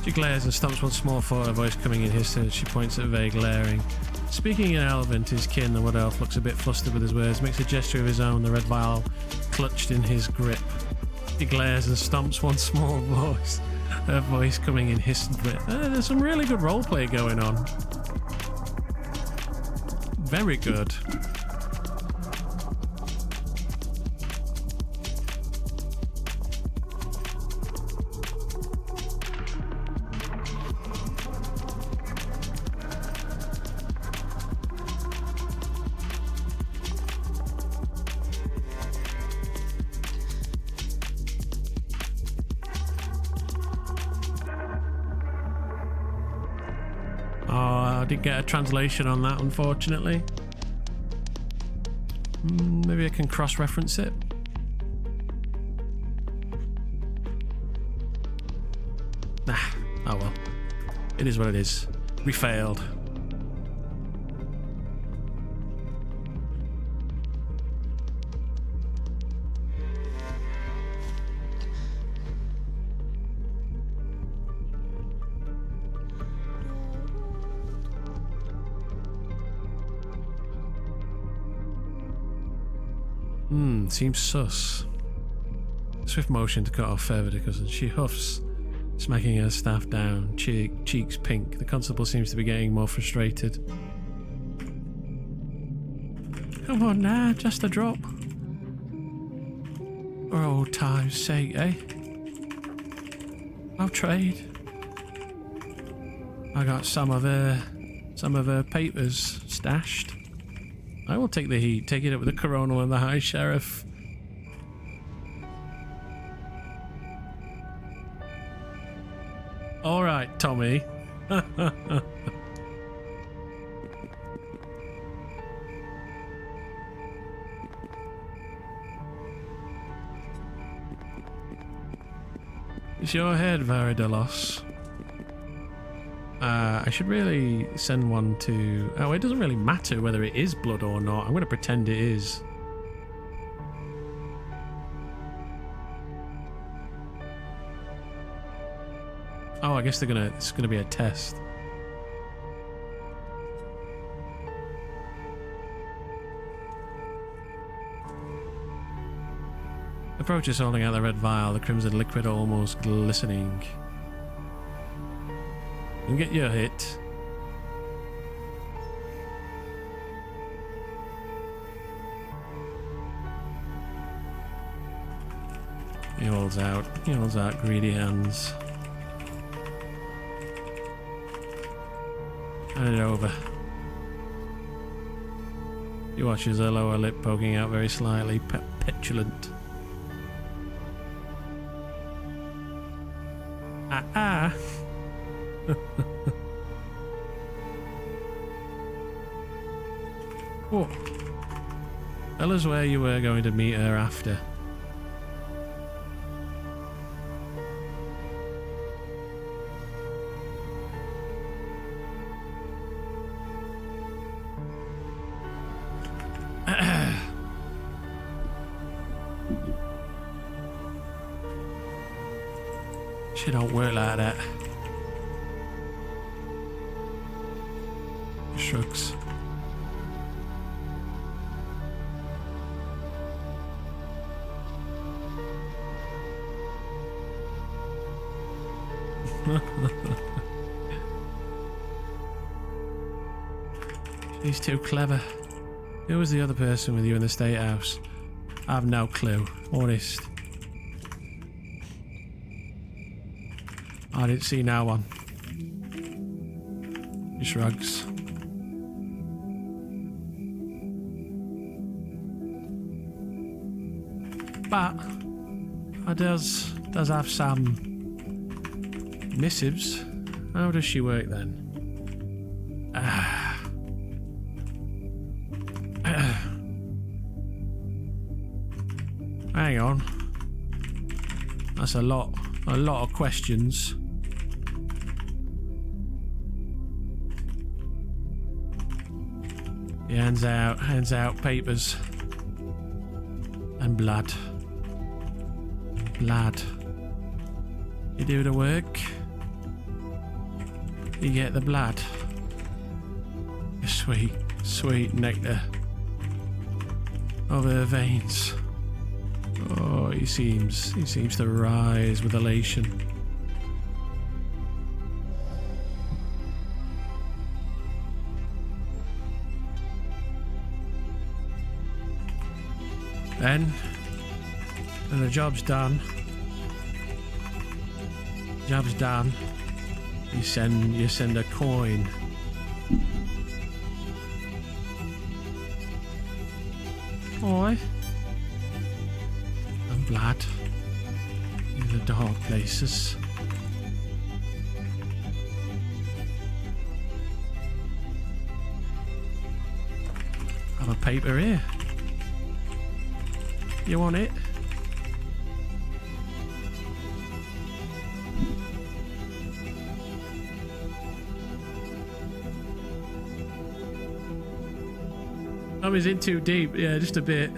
She glares and stomps once more for her voice coming in hissing. She points at vague glaring. Speaking in Elven to his kin, the wood elf looks a bit flustered with his words, makes a gesture of his own, the red vial clutched in his grip. He glares and stomps once more, her voice coming in hissing. There's some really good roleplay going on. Very good. I didn't get a translation on that, unfortunately. Maybe I can cross-reference it. Nah, oh well. It is what it is. We failed. Seems sus. Swift motion to cut off further discussion. She huffs, smacking her staff down, cheeks pink. The constable seems to be getting more frustrated. Come on now, just a drop. For old time's sake, eh? I'll trade. I got some of her papers stashed. I will take the heat, take it up with the coronel and the high sheriff. All right, Tommy. It's your head, Varidalos. I should really send one to... Oh, it doesn't really matter whether it is blood or not. I'm going to pretend it is. Oh, I guess it's gonna be a test. Approaches holding out the red vial, the crimson liquid almost glistening. You get your hit. He holds out greedy hands. Hand it over. He watches her lower lip poking out very slightly, petulant. What? Tell us where you were going to meet her after. She don't work like that. Shrugs. She's too clever. Who was the other person with you in the State House? I've no clue. Honest. I didn't see no one. He shrugs. But I does have some missives. How does she work then? Hang on. That's a lot of questions. He hands out papers and blood. Blood. You do the work, you get the blood. The sweet nectar of her veins. Oh, he seems to rise with elation. Then, when the job's done, you send a coin. Oi. And blood in the dark places. I have a paper here. You want it? I was in too deep, yeah, just a bit.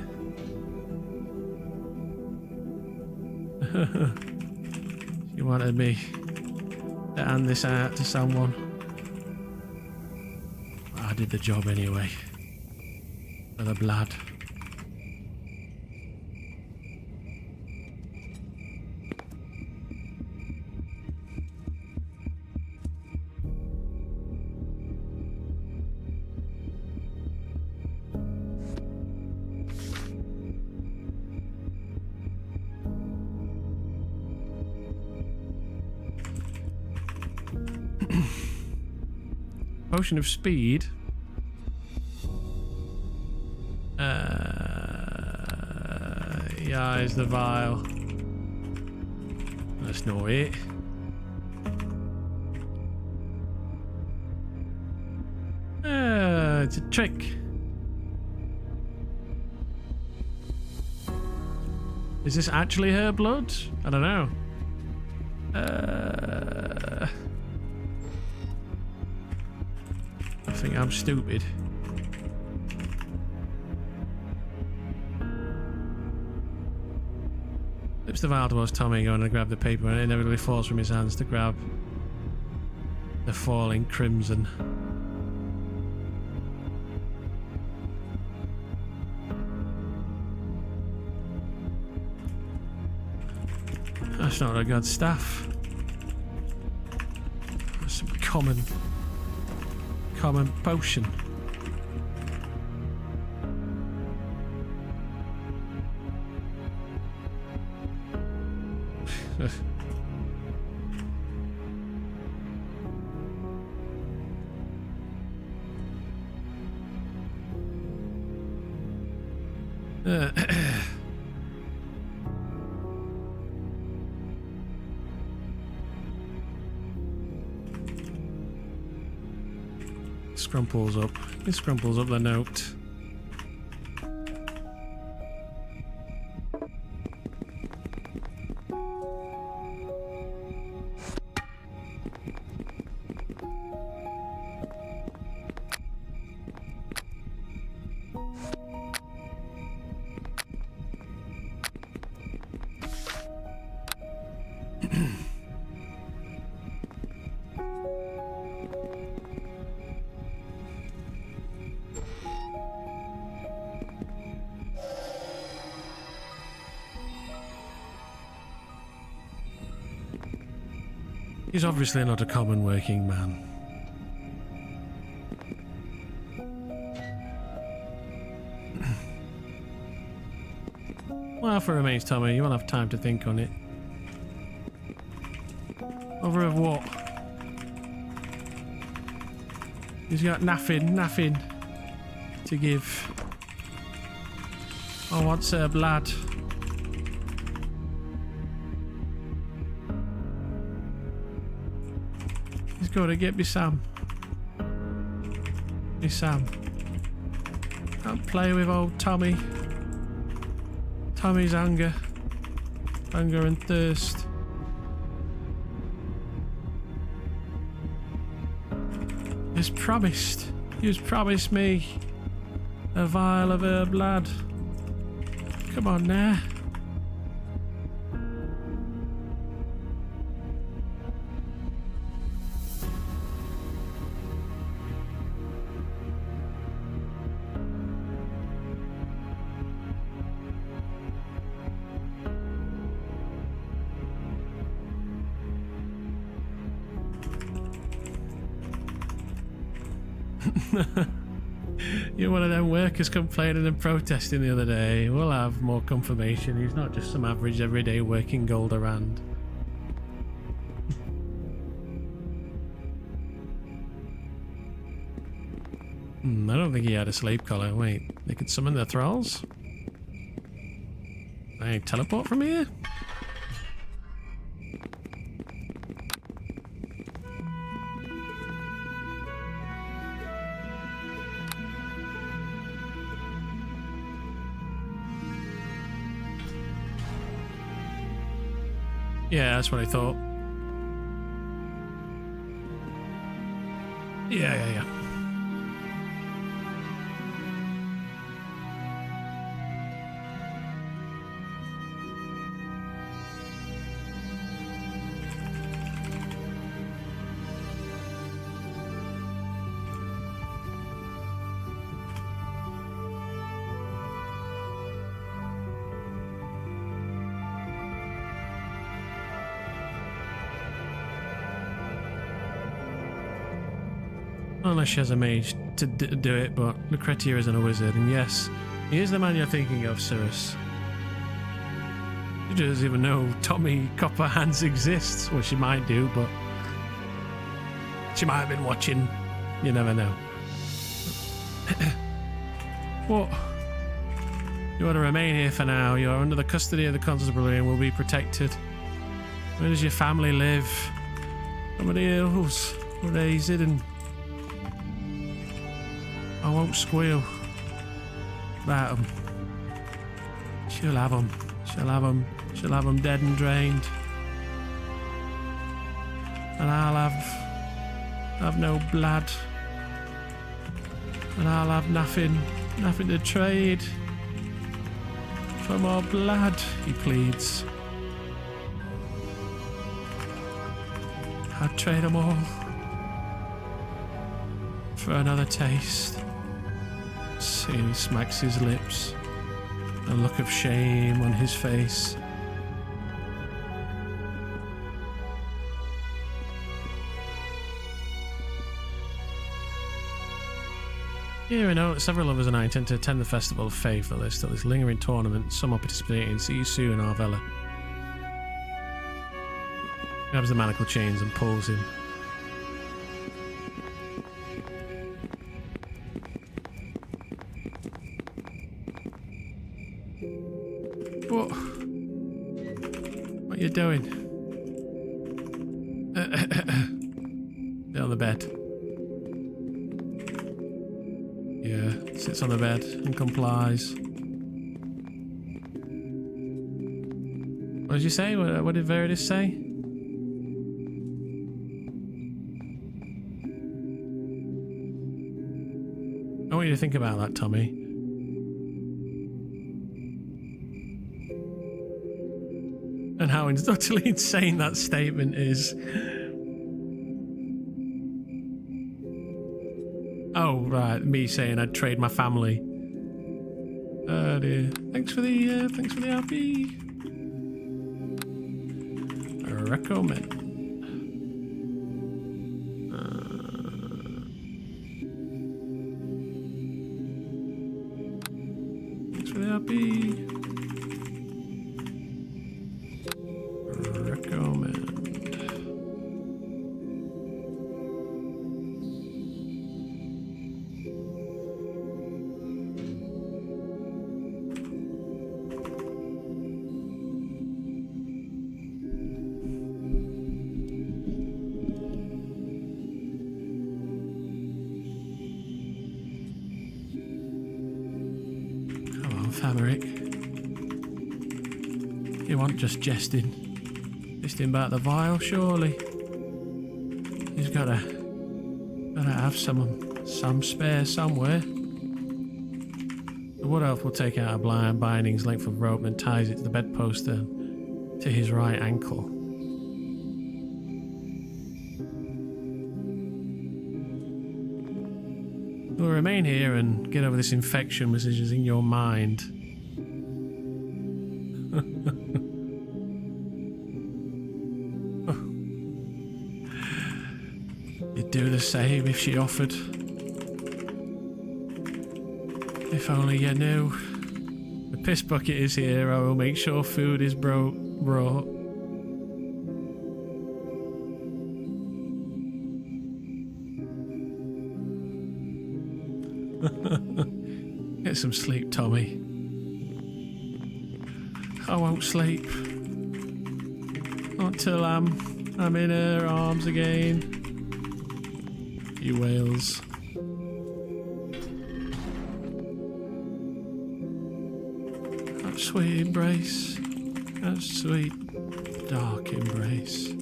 She wanted me to hand this out to someone. I did the job anyway. For the blood. Potion of speed. Yeah, is the vial. That's not it. It's a trick. Is this actually her blood? I don't know. I think I'm stupid. Flips the vial towards Tommy, going to grab the paper, and it inevitably falls from his hands to grab the falling crimson. That's not a good staff. That's some common potion. Scrumples up. He scrumples up the note. He's obviously not a common working man. Well, for remains, Tommy, you will have time to think on it. Over of what? He's got nothing to give. I want her blood. He's got to get me Sam. Me Sam. Can't play with old Tommy. Tommy's hunger and thirst. He's promised me a vial of her blood. Come on now. You're one of them workers complaining and protesting the other day. We'll have more confirmation. He's not just some average everyday working Golderand. I don't think he had a slave collar. Wait, they could summon their thralls? I teleport from here? Yeah, that's what I thought. Yeah. Unless she has a mage to do it, but Lucretia isn't a wizard, and yes, he is the man you're thinking of, Cyrus. She doesn't even know Tommy Copperhands exists. Well, she might do, but she might have been watching You never know. What? You want to remain here for now. You are under the custody of the constabulary and will be protected. Where does your family live? Some of the hills where they's hidden. I won't squeal about them. She'll have them. She'll have them. She'll have them dead and drained. And I'll have no blood. And I'll have nothing to trade for more blood, he pleads. I'd trade them all for another taste. See, he smacks his lips, a look of shame on his face. Here in Oak, several of us and I intend to attend the Festival of Faith, though there's still this lingering tournament. Some are participating. See you soon, Arvella. Grabs the manacle chains and pulls him. What are you doing? Sit on the bed. Yeah, sits on the bed and complies. What did you say? What did Veritas say? I want you to think about that, Tommy. And how utterly insane that statement is. Oh, right, me saying I'd trade my family. Oh dear. Thanks for the RP. I recommend. Thanks for the RP. Recommend. Fameric. You aren't just jesting. Jesting about the vial, surely. He's gotta have some spare somewhere. The wood elf will take out a blind binding's length of rope and ties it to the bedpost to his right ankle. We'll remain here and get over this infection which is in your mind. You'd do the same if she offered. If only you knew. The piss bucket is here. I will make sure food is brought. Get some sleep, Tommy. I won't sleep until I'm in her arms again. He wails. That sweet embrace. That sweet, dark embrace.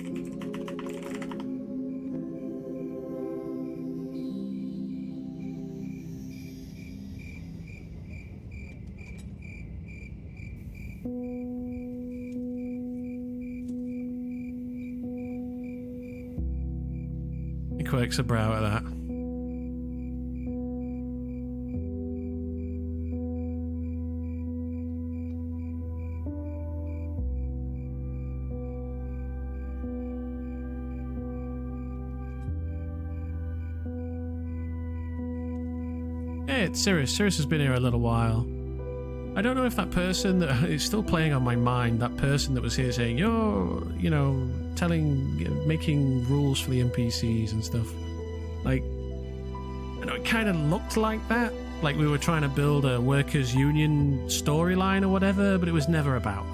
He quirks a brow at that. Hey, it's Sirius. Sirius has been here a little while. I don't know if that person that is still playing on my mind, that person that was here saying, you're, making rules for the NPCs and stuff. Like, You know, it kind of looked like that. Like we were trying to build a workers' union storyline or whatever, but it was never about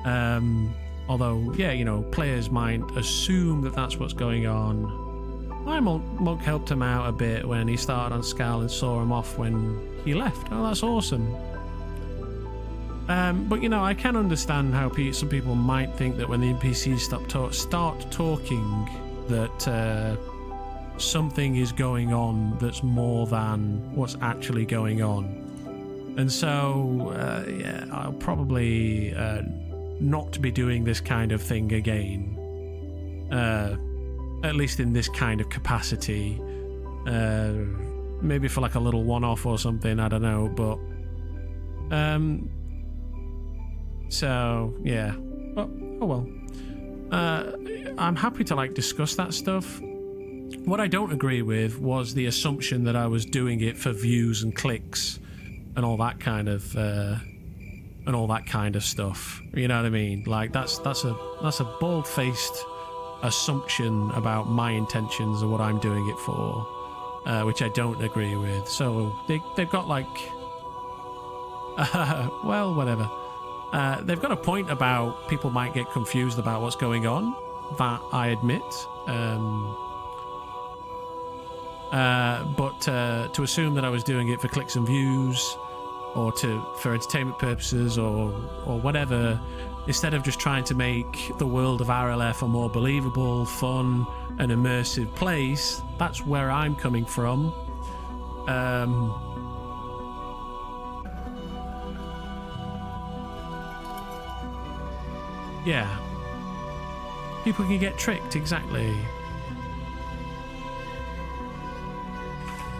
that. Although, yeah, you know, players might assume that that's what's going on. My monk helped him out a bit when he started on Skal and saw him off when he left. Oh, that's awesome. But, you know, I can understand how some people might think that when the NPCs start talking that something is going on that's more than what's actually going on. And so, yeah, I'll probably not be doing this kind of thing again. At least in this kind of capacity. Maybe for like a little one-off or something, I don't know, but... so, yeah. Oh well. I'm happy to, like, discuss that stuff. What I don't agree with was the assumption that I was doing it for views and clicks and all that kind of stuff. You know what I mean? Like that's a bald-faced assumption about my intentions and what I'm doing it for, which I don't agree with. So they've got like, well, whatever. They've got a point about people might get confused about what's going on. That I admit. But to assume that I was doing it for clicks and views, or for entertainment purposes, or whatever, instead of just trying to make the world of Arelith a more believable, fun, and immersive place, that's where I'm coming from. Yeah. People can get tricked, exactly.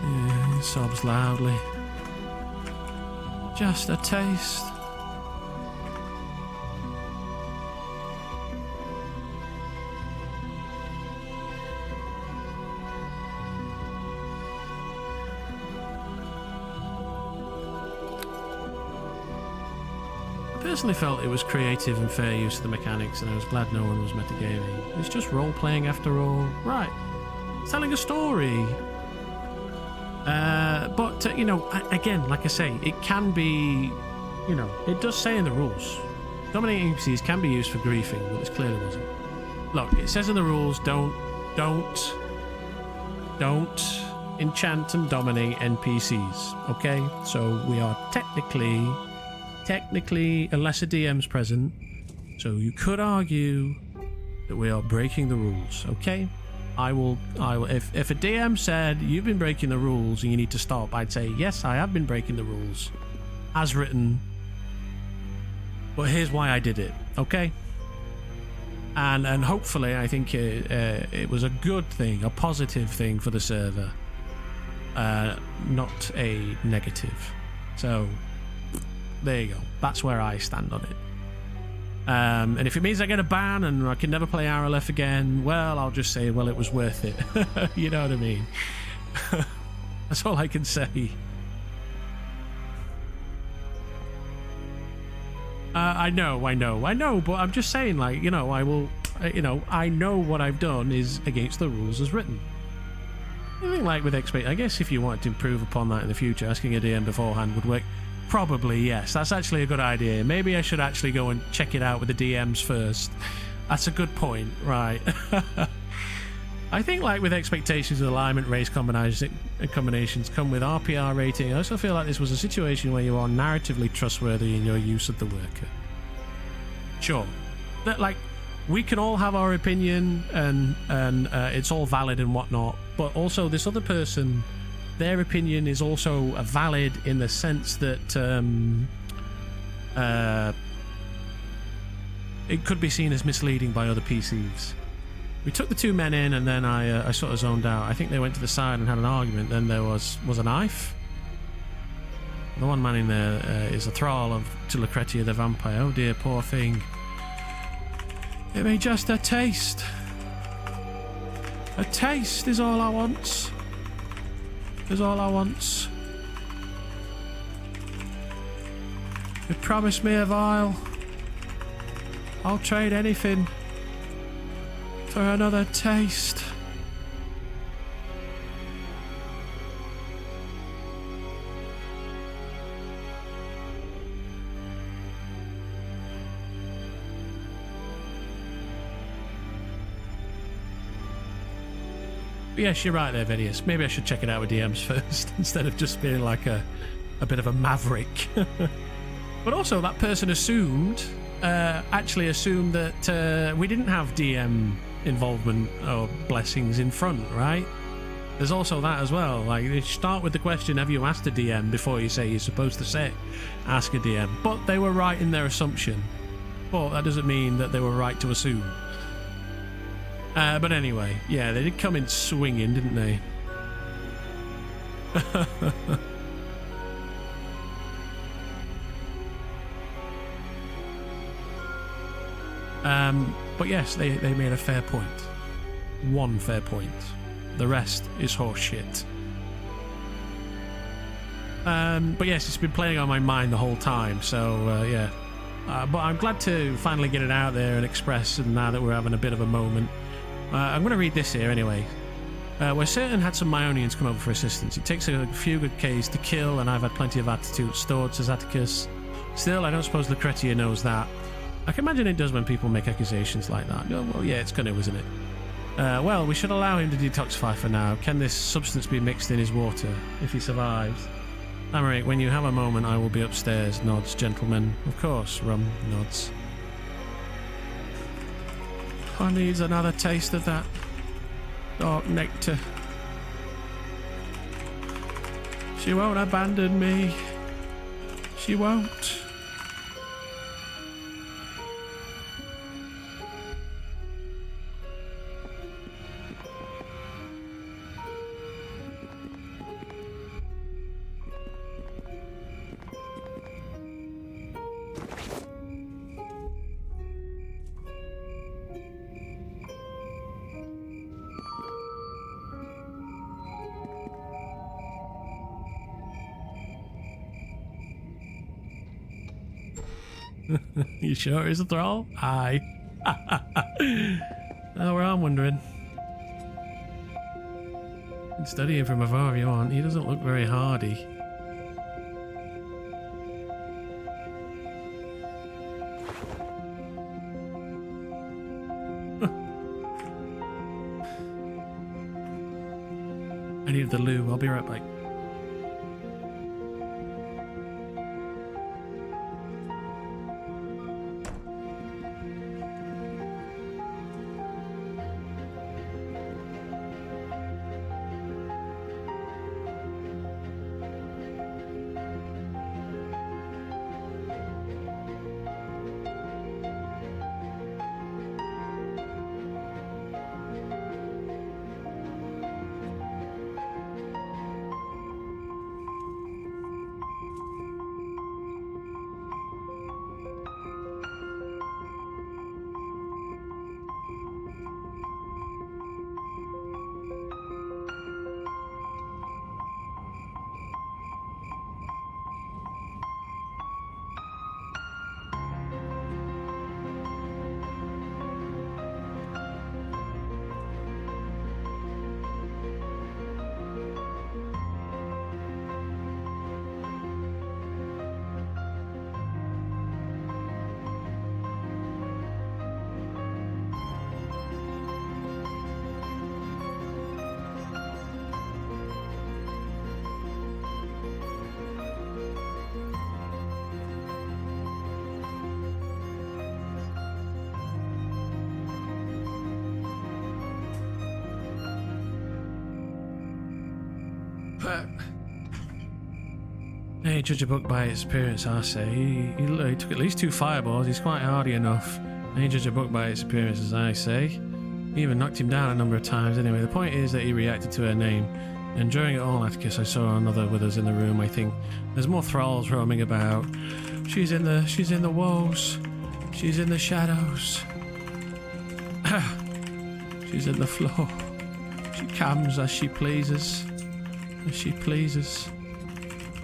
Yeah, he sobs loudly. Just a taste. I personally felt it was creative and fair use of the mechanics, and I was glad no one was metagaming. It's just role-playing after all. Right. It's telling a story. But, you know, again, like I say, it can be, you know, it does say in the rules, dominating NPCs can be used for griefing, but this clearly wasn't. Look, it says in the rules, don't enchant and dominate NPCs, okay? So we are technically, unless a DM's present, so you could argue that we are breaking the rules, okay? I will. If a DM said you've been breaking the rules and you need to stop, I'd say yes, I have been breaking the rules, as written. But here's why I did it, okay? And hopefully, I think it was a good thing, a positive thing for the server, not a negative. So there you go. That's where I stand on it. And if it means I get a ban and I can never play Arelith again, well, I'll just say, well, it was worth it. You know what I mean? That's all I can say. I know, but I'm just saying, like, you know, I will, you know, I know what I've done is against the rules as written. I think, like, with XP, I guess if you wanted to improve upon that in the future, asking a DM beforehand would work. Probably, yes. That's actually a good idea. Maybe I should actually go and check it out with the DMs first. That's a good point, right? I think, like, with expectations of alignment, race combinations come with RPR rating. I also feel like this was a situation where you are narratively trustworthy in your use of the worker. Sure. That, like, we can all have our opinion and it's all valid and whatnot, but also this other person, their opinion is also valid in the sense that it could be seen as misleading by other PCs. We took the two men in, and then I sort of zoned out. I think they went to the side and had an argument. Then there was a knife. The one man in there is a thrall to Lucretia the vampire. Oh dear, poor thing. Give me just a taste. A taste is all I want. Is all I want. You promised me a vial. I'll trade anything for another taste. But yes, you're right there, Vidius. Maybe I should check it out with DMs first instead of just being like a bit of a maverick. But also, that person actually assumed that we didn't have DM involvement or blessings in front, right? There's also that as well. Like, you start with the question, have you asked a DM, before you say you're supposed to say, ask a DM. But they were right in their assumption. But that doesn't mean that they were right to assume. But anyway, yeah, they did come in swinging, didn't they? But yes, they made a fair point. One fair point. The rest is horse shit. But yes, it's been playing on my mind the whole time, so yeah. But I'm glad to finally get it out there and express, and now that we're having a bit of a moment. I'm going to read this here anyway. We're certain had some Myonians come over for assistance. It takes a few good Ks to kill, and I've had plenty of attitude stored, says Atticus. Still, I don't suppose Lucretia knows that. I can imagine it does when people make accusations like that. Oh, well, yeah, it's going to, isn't it? Well, we should allow him to detoxify for now. Can this substance be mixed in his water, if he survives? Amaric, when you have a moment, I will be upstairs. Nods, gentlemen. Of course, Rum nods. I need another taste of that dark nectar. She won't abandon me. She won't. You sure he's a thrall? Aye. Oh, we're all wondering. You can study him from afar if you want. He doesn't look very hardy. I need the loo. I'll be right back. Hey, judge a book by its appearance, I say. He took at least 2 fireballs. He's quite hardy enough. Hey, judge a book by its appearance, as I say. He even knocked him down a number of times. Anyway, the point is that he reacted to her name. And during it all, Atticus, I saw another with us in the room, I think. There's more thralls roaming about. She's in the walls. She's in the shadows. She's in the floor. She comes as she pleases. As she pleases.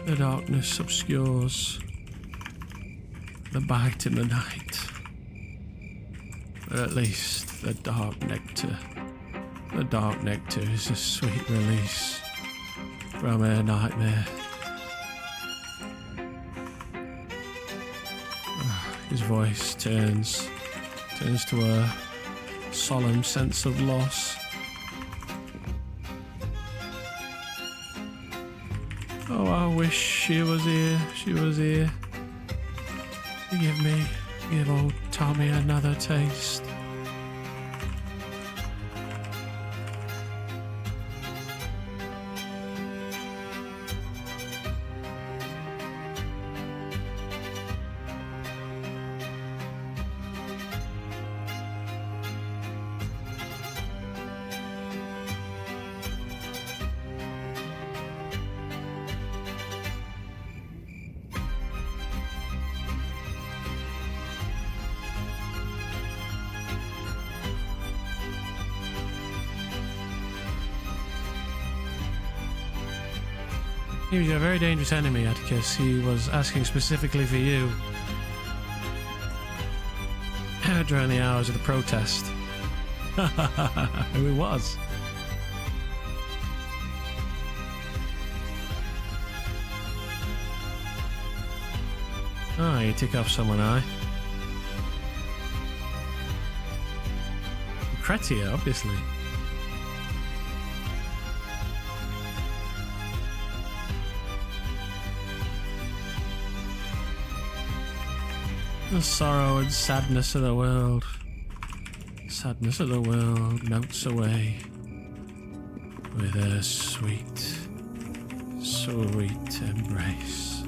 The darkness obscures the bite in the night. But at least the dark nectar is a sweet release from her nightmare. His voice turns to a solemn sense of loss. Oh, I wish she was here. She was here. Forgive me. Give old Tommy another taste. He was a very dangerous enemy, Atticus. He was asking specifically for you during the hours of the protest. Who he was. Ah, you tick off someone, aye. Cretia, obviously. The sorrow and sadness of the world. Sadness of the world melts away with a sweet, sweet embrace.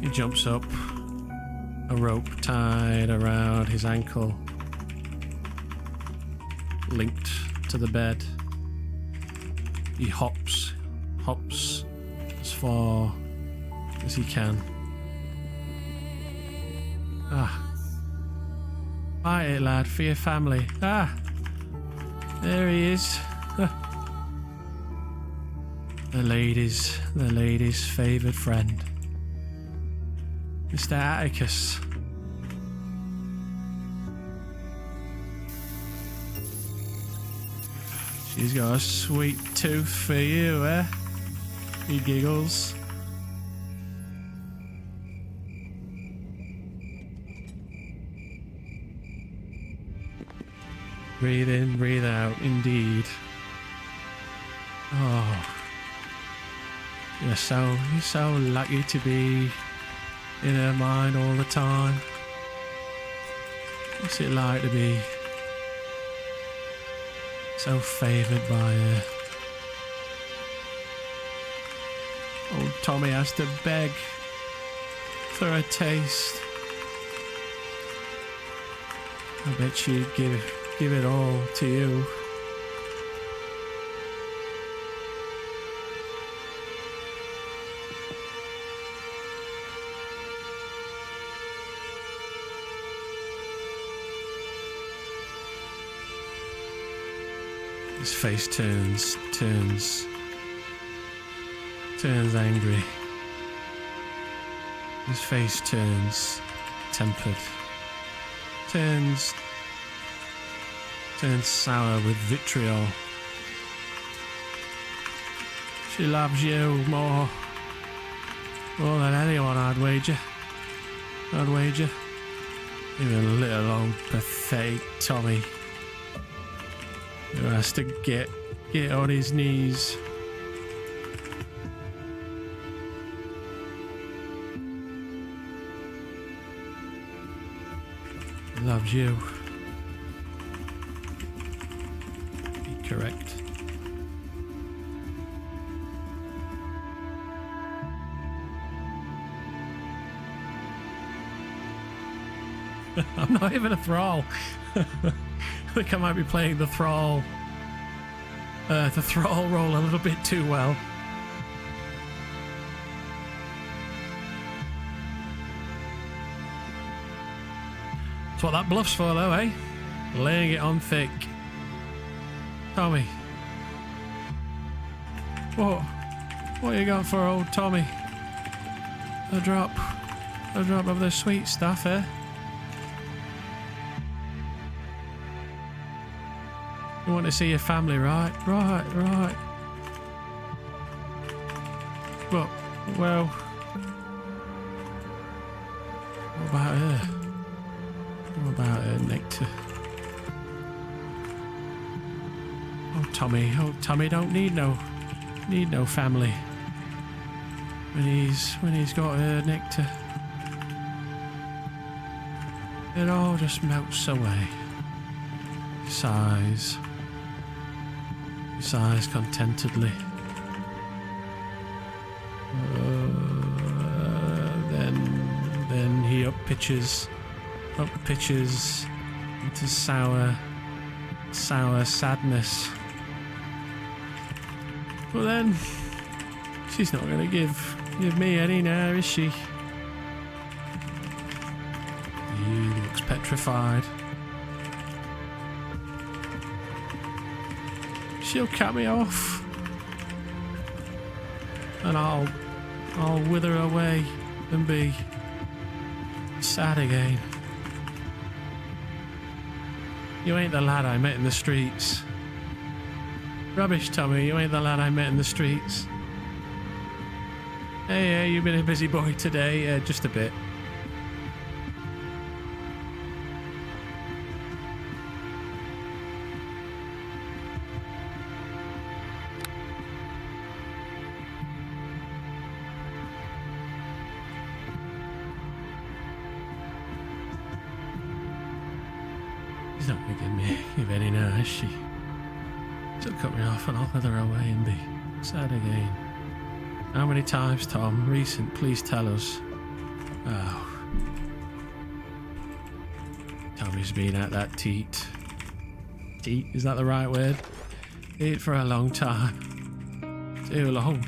He jumps up. A rope tied around his ankle, linked to the bed. He hops as far as he can. Fight it, lad, for your family. There he is. The lady's favoured friend. Mr. Atticus. She's got a sweet tooth for you, eh? He giggles. Breathe in, breathe out, indeed. Oh. You're so lucky to be in her mind all the time. What's it like to be so favoured by her? Old Tommy has to beg for a taste. I bet she'd give it all to you. His face turns angry. His face turns tempered. Turns sour with vitriol. She loves you more than anyone, I'd wager. Even little old pathetic Tommy, who has to get on his knees. Loves you. Be correct. I'm not even a thrall. I think I might be playing the thrall role a little bit too well. That's what that bluff's for, though, eh? Laying it on thick. Tommy. What you got for old Tommy? A drop of the sweet stuff, eh? You want to see your family, right? Right. But, well, what about her? What about her, Nectar? Oh, Tommy don't need no family. When he's got her, Nectar, it all just melts away. He sighs contentedly. Then he up pitches into sour sadness. But then she's not going to give me any now, is she? He looks petrified. She'll cut me off, and I'll wither away and be sad again. You ain't the lad I met in the streets. Rubbish, Tommy, you ain't the lad I met in the streets. Hey, you've been a busy boy today, just a bit. She's not going to give any now, is she? She'll cut me off and I'll wither away and be sad again. How many times, Tom? Recent, please tell us. Oh. Tommy's been at that teat. Teat, is that the right word? Teat for a long time. Too long.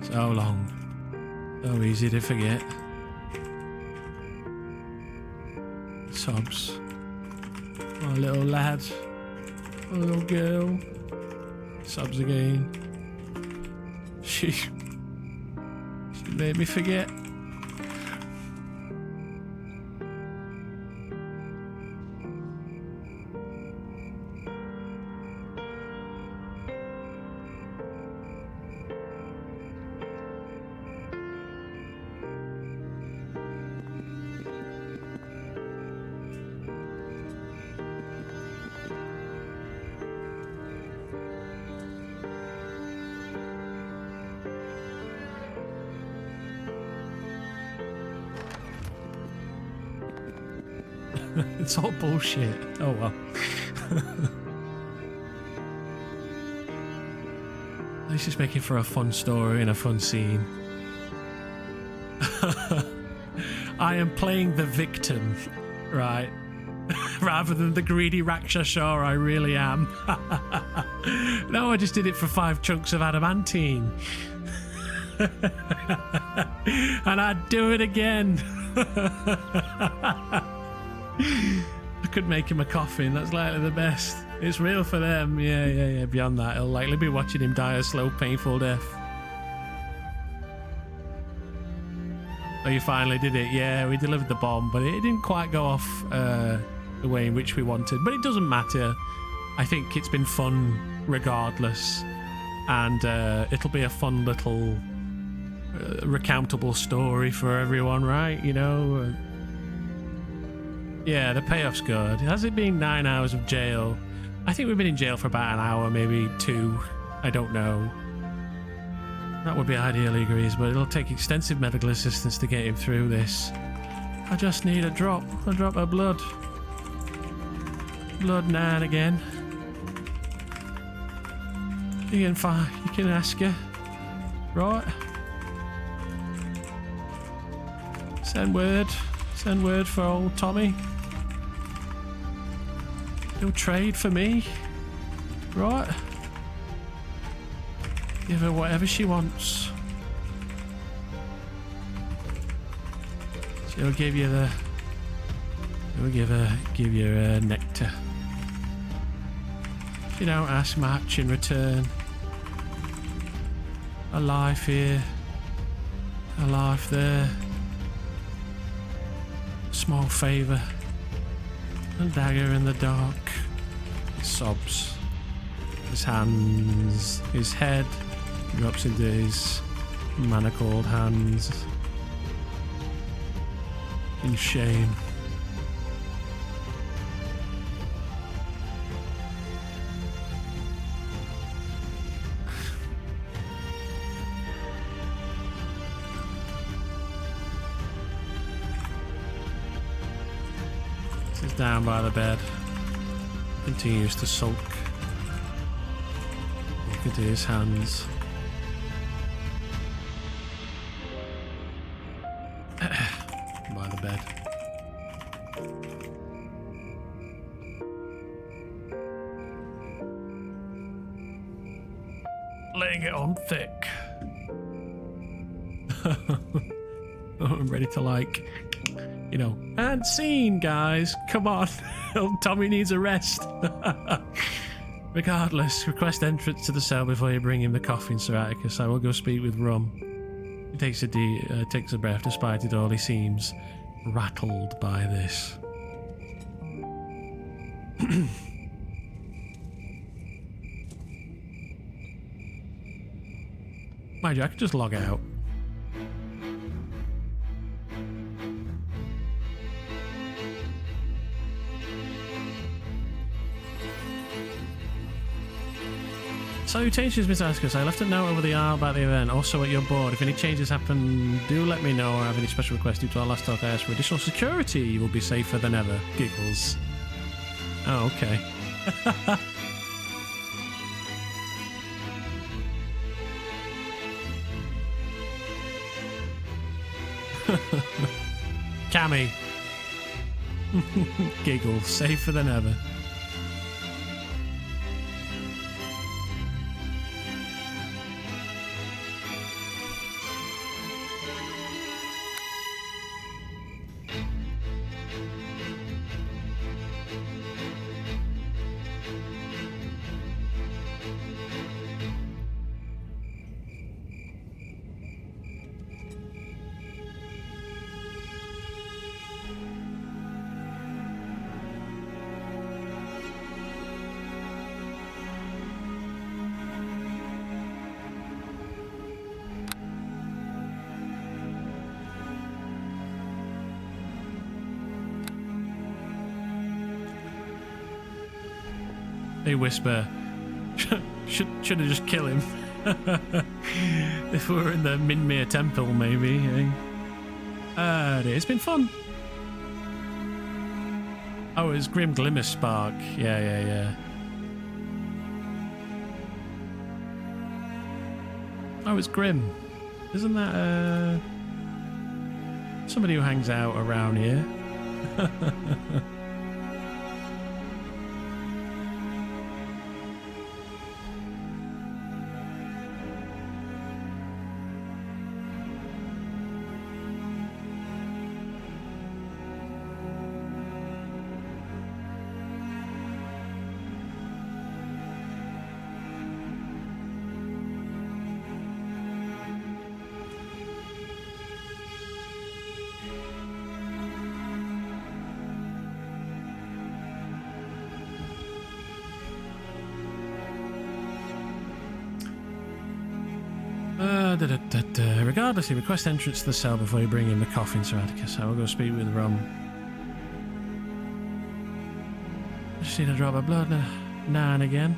So long. So easy to forget. Sobs. My little lad. My little girl. Sobs again. She made me forget. It's all bullshit. Oh well. It's just making for a fun story and a fun scene. I am playing the victim, right? Rather than the greedy Rakshasa, I really am. No, I just did it for 5 chunks of adamantine. And I'd do it again. I could make him a coffin. That's likely the best. It's real for them. Yeah. Beyond that, he'll likely be watching him die a slow, painful death. Oh, you finally did it. Yeah, we delivered the bomb, but it didn't quite go off the way in which we wanted. But it doesn't matter. I think it's been fun regardless. And it'll be a fun little recountable story for everyone, right? You know? Yeah, the payoff's good. Has it been 9 hours of jail? I think we've been in jail for about an hour, maybe 2. I don't know. That would be ideally agrees, but it'll take extensive medical assistance to get him through this. I just need a drop of blood. Blood now and again. You can find, you can ask her. Right? Send word for old Tommy. He'll trade for me. Right? Give her whatever she wants. She'll give you the... She'll give you nectar. She don't ask much in return. A life here. A life there. Small favour. A dagger in the dark. He sobs. His hands, his head drops into his Manacled hands. In shame. Sits down by the bed. Continues to sulk. Look into his hands. By the bed. Laying it on thick. I'm ready to, like, you know, and scene, guys. Come on. Tommy needs a rest. Regardless, request entrance to the cell before you bring him the coffin, Sir Atticus. I will go speak with Rum. He takes a breath. Despite it all, he seems rattled by this. Mind you, I could just log out. Salutations, Miss Atticus. I left a note over the hour about the event. Also at your board. If any changes happen, do let me know or have any special requests due to our last talk. I asked for additional security. You will be safer than ever. Giggles. Oh, okay. Cammy. Giggles. Safer than ever. They whisper, should have just killed him. If we were in the Minmere Temple, maybe. Eh? It's been fun. Oh, it's Grim Glimmer Spark. Yeah. Oh, it's Grim. Isn't that somebody who hangs out around here? Regardless, you request entrance to the cell before you bring in the coffin, Sir Atticus. I will go speak with Rum. I just need a drop of blood now and again.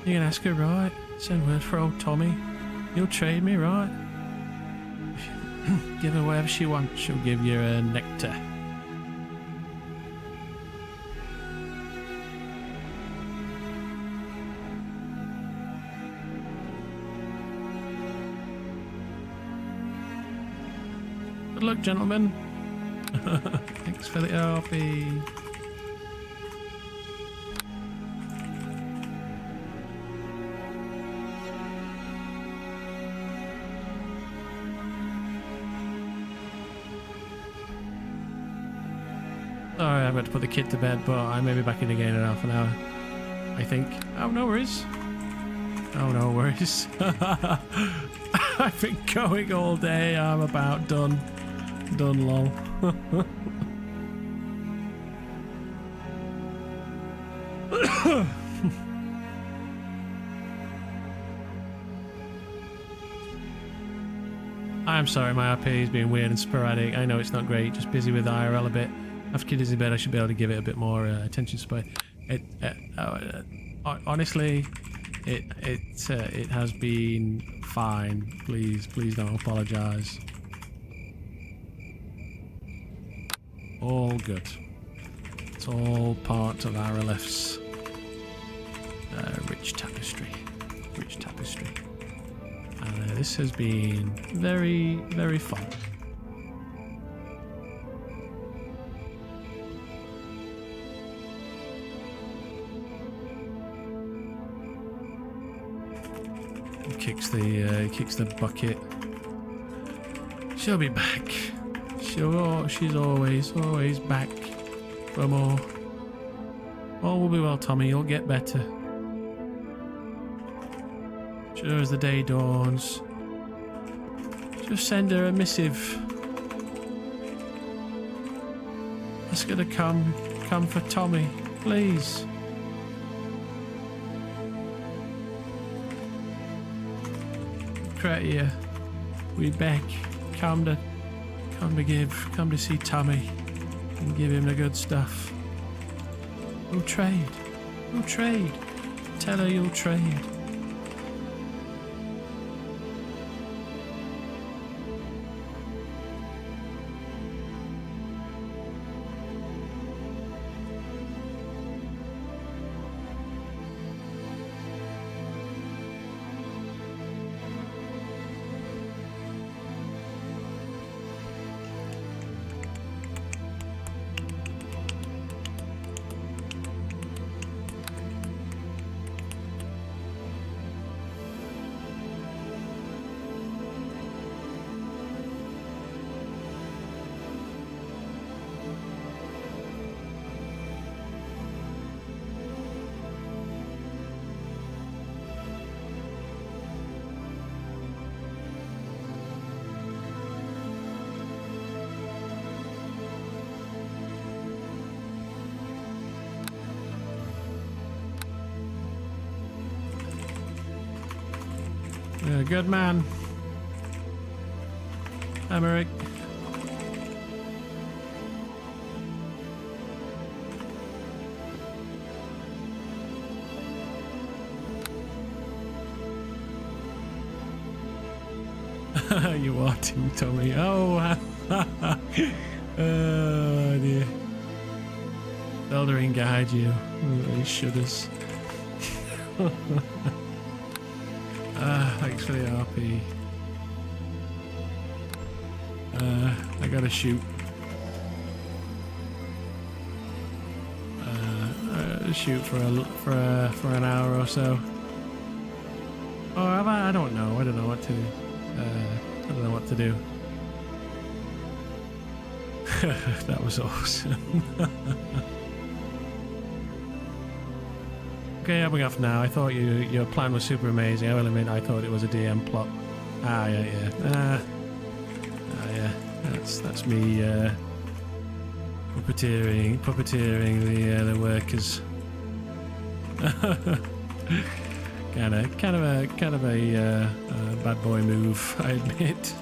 You can ask her, right? Send word for old Tommy. You'll trade me, right? Give her whatever she wants. She'll give you a nectar. Good luck, gentlemen. Thanks for the RP. Sorry, I've got to put the kid to bed, but I may be back in again in half an hour. I think. Oh, no worries. Oh, no worries. I've been going all day. I'm about done. Done, lol. I'm sorry, my RP is being weird and sporadic. I know it's not great, just busy with IRL a bit. After kid is in bed, I should be able to give it a bit more attention. Honestly, it has been fine. Please don't apologise. All good. It's all part of Arelith's rich tapestry. Rich tapestry. And this has been very, very fun. He kicks the bucket. She'll be back. She's always back for more. All will be well, Tommy. You'll get better. Sure as the day dawns. Just send her a missive. Ask her to come for Tommy, please. Here, we back. Come to see Tommy and give him the good stuff. We'll trade. Tell her you'll trade. You're a good man, Emmerich. You are too, Tommy. Oh, oh dear. Eldering guide you. Oh, he shudders. Thanks for the RP. I gotta shoot. Shoot for an hour or so. Or have I? I don't know. I don't know what to. I don't know what to do. That was awesome. Okay, I'm off now. I thought your plan was super amazing. I will admit, I thought it was a DM plot. Yeah. Yeah. That's me puppeteering the workers. kind of a bad boy move, I admit.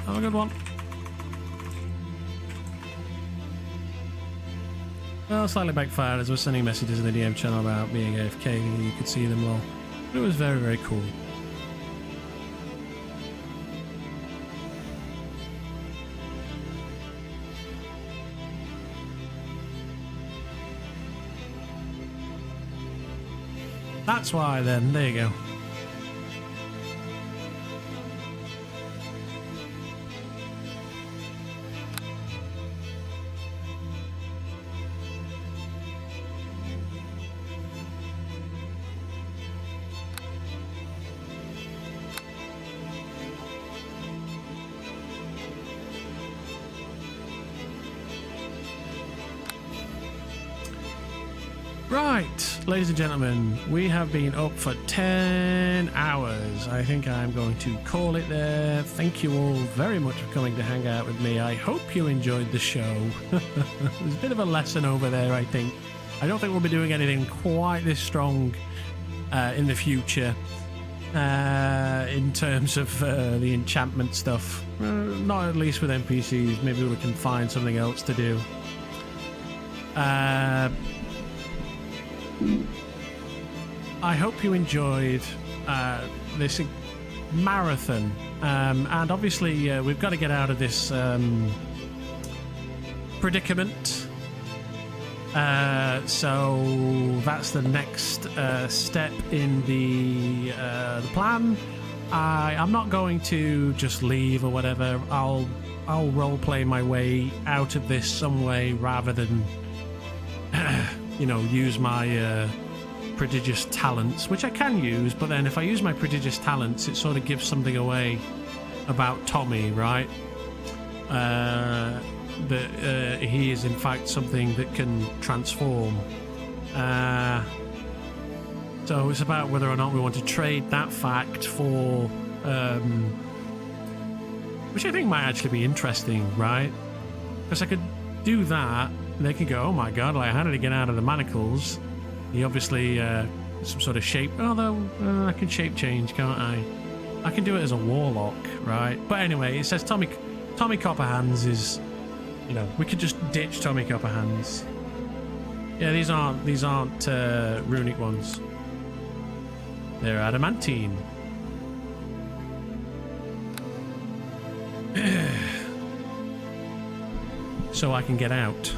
Have a good one. Well, slightly backfired as we're sending messages in the DM channel about being AFK and you could see them all. But it was very, very cool. That's why then, there you go. Right, ladies and gentlemen, we have been up for 10 hours. I think I'm going to call it there. Thank you all very much for coming to hang out with me. I hope you enjoyed the show. There's a bit of a lesson over there, I think. I don't think we'll be doing anything quite this strong in the future in terms of the enchantment stuff. Not at least with NPCs. Maybe we can find something else to do. I hope you enjoyed this marathon, and obviously we've got to get out of this predicament, so that's the next step in the plan. I'm not going to just leave or whatever. I'll roleplay my way out of this some way rather than you know, use my prodigious talents, which I can use, but then if I use my prodigious talents, it sort of gives something away about Tommy, right? That he is in fact something that can transform. So it's about whether or not we want to trade that fact for, which I think might actually be interesting, right? Because I could do that. They can go, oh my god, like, how did he get out of the manacles? He obviously some sort of shape, although I can shape change, can't I? I can do it as a warlock, right? But anyway, it says Tommy Copperhands is, you know, we could just ditch Tommy Copperhands. Yeah, these aren't runic ones. They're adamantine. So I can get out.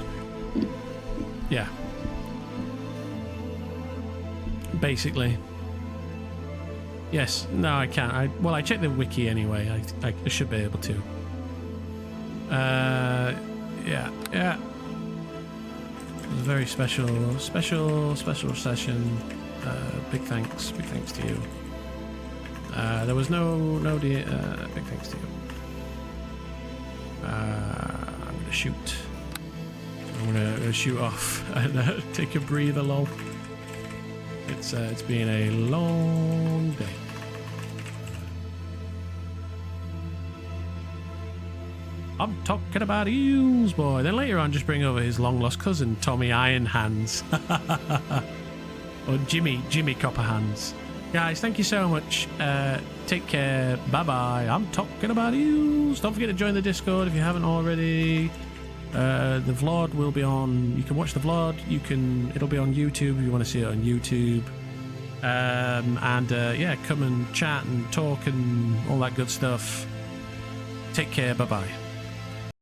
Yeah. Basically. Yes. No, I can't. Well, I checked the wiki anyway. I should be able to. Yeah. Yeah. It was a very special session. Big thanks to you. There was no big thanks to you. I'm gonna shoot. I'm gonna shoot off and take a breather, lol. It's been a long day. I'm talking about eels, boy. Then later on, just bring over his long lost cousin, Tommy Iron Hands, or Jimmy Copperhands. Guys, thank you so much. Take care. Bye bye. I'm talking about eels. Don't forget to join the Discord if you haven't already. The vlog will be on. You can watch the vlog. It'll be on YouTube if you want to see it on YouTube. Yeah, come and chat and talk and all that good stuff. Take care. Bye bye.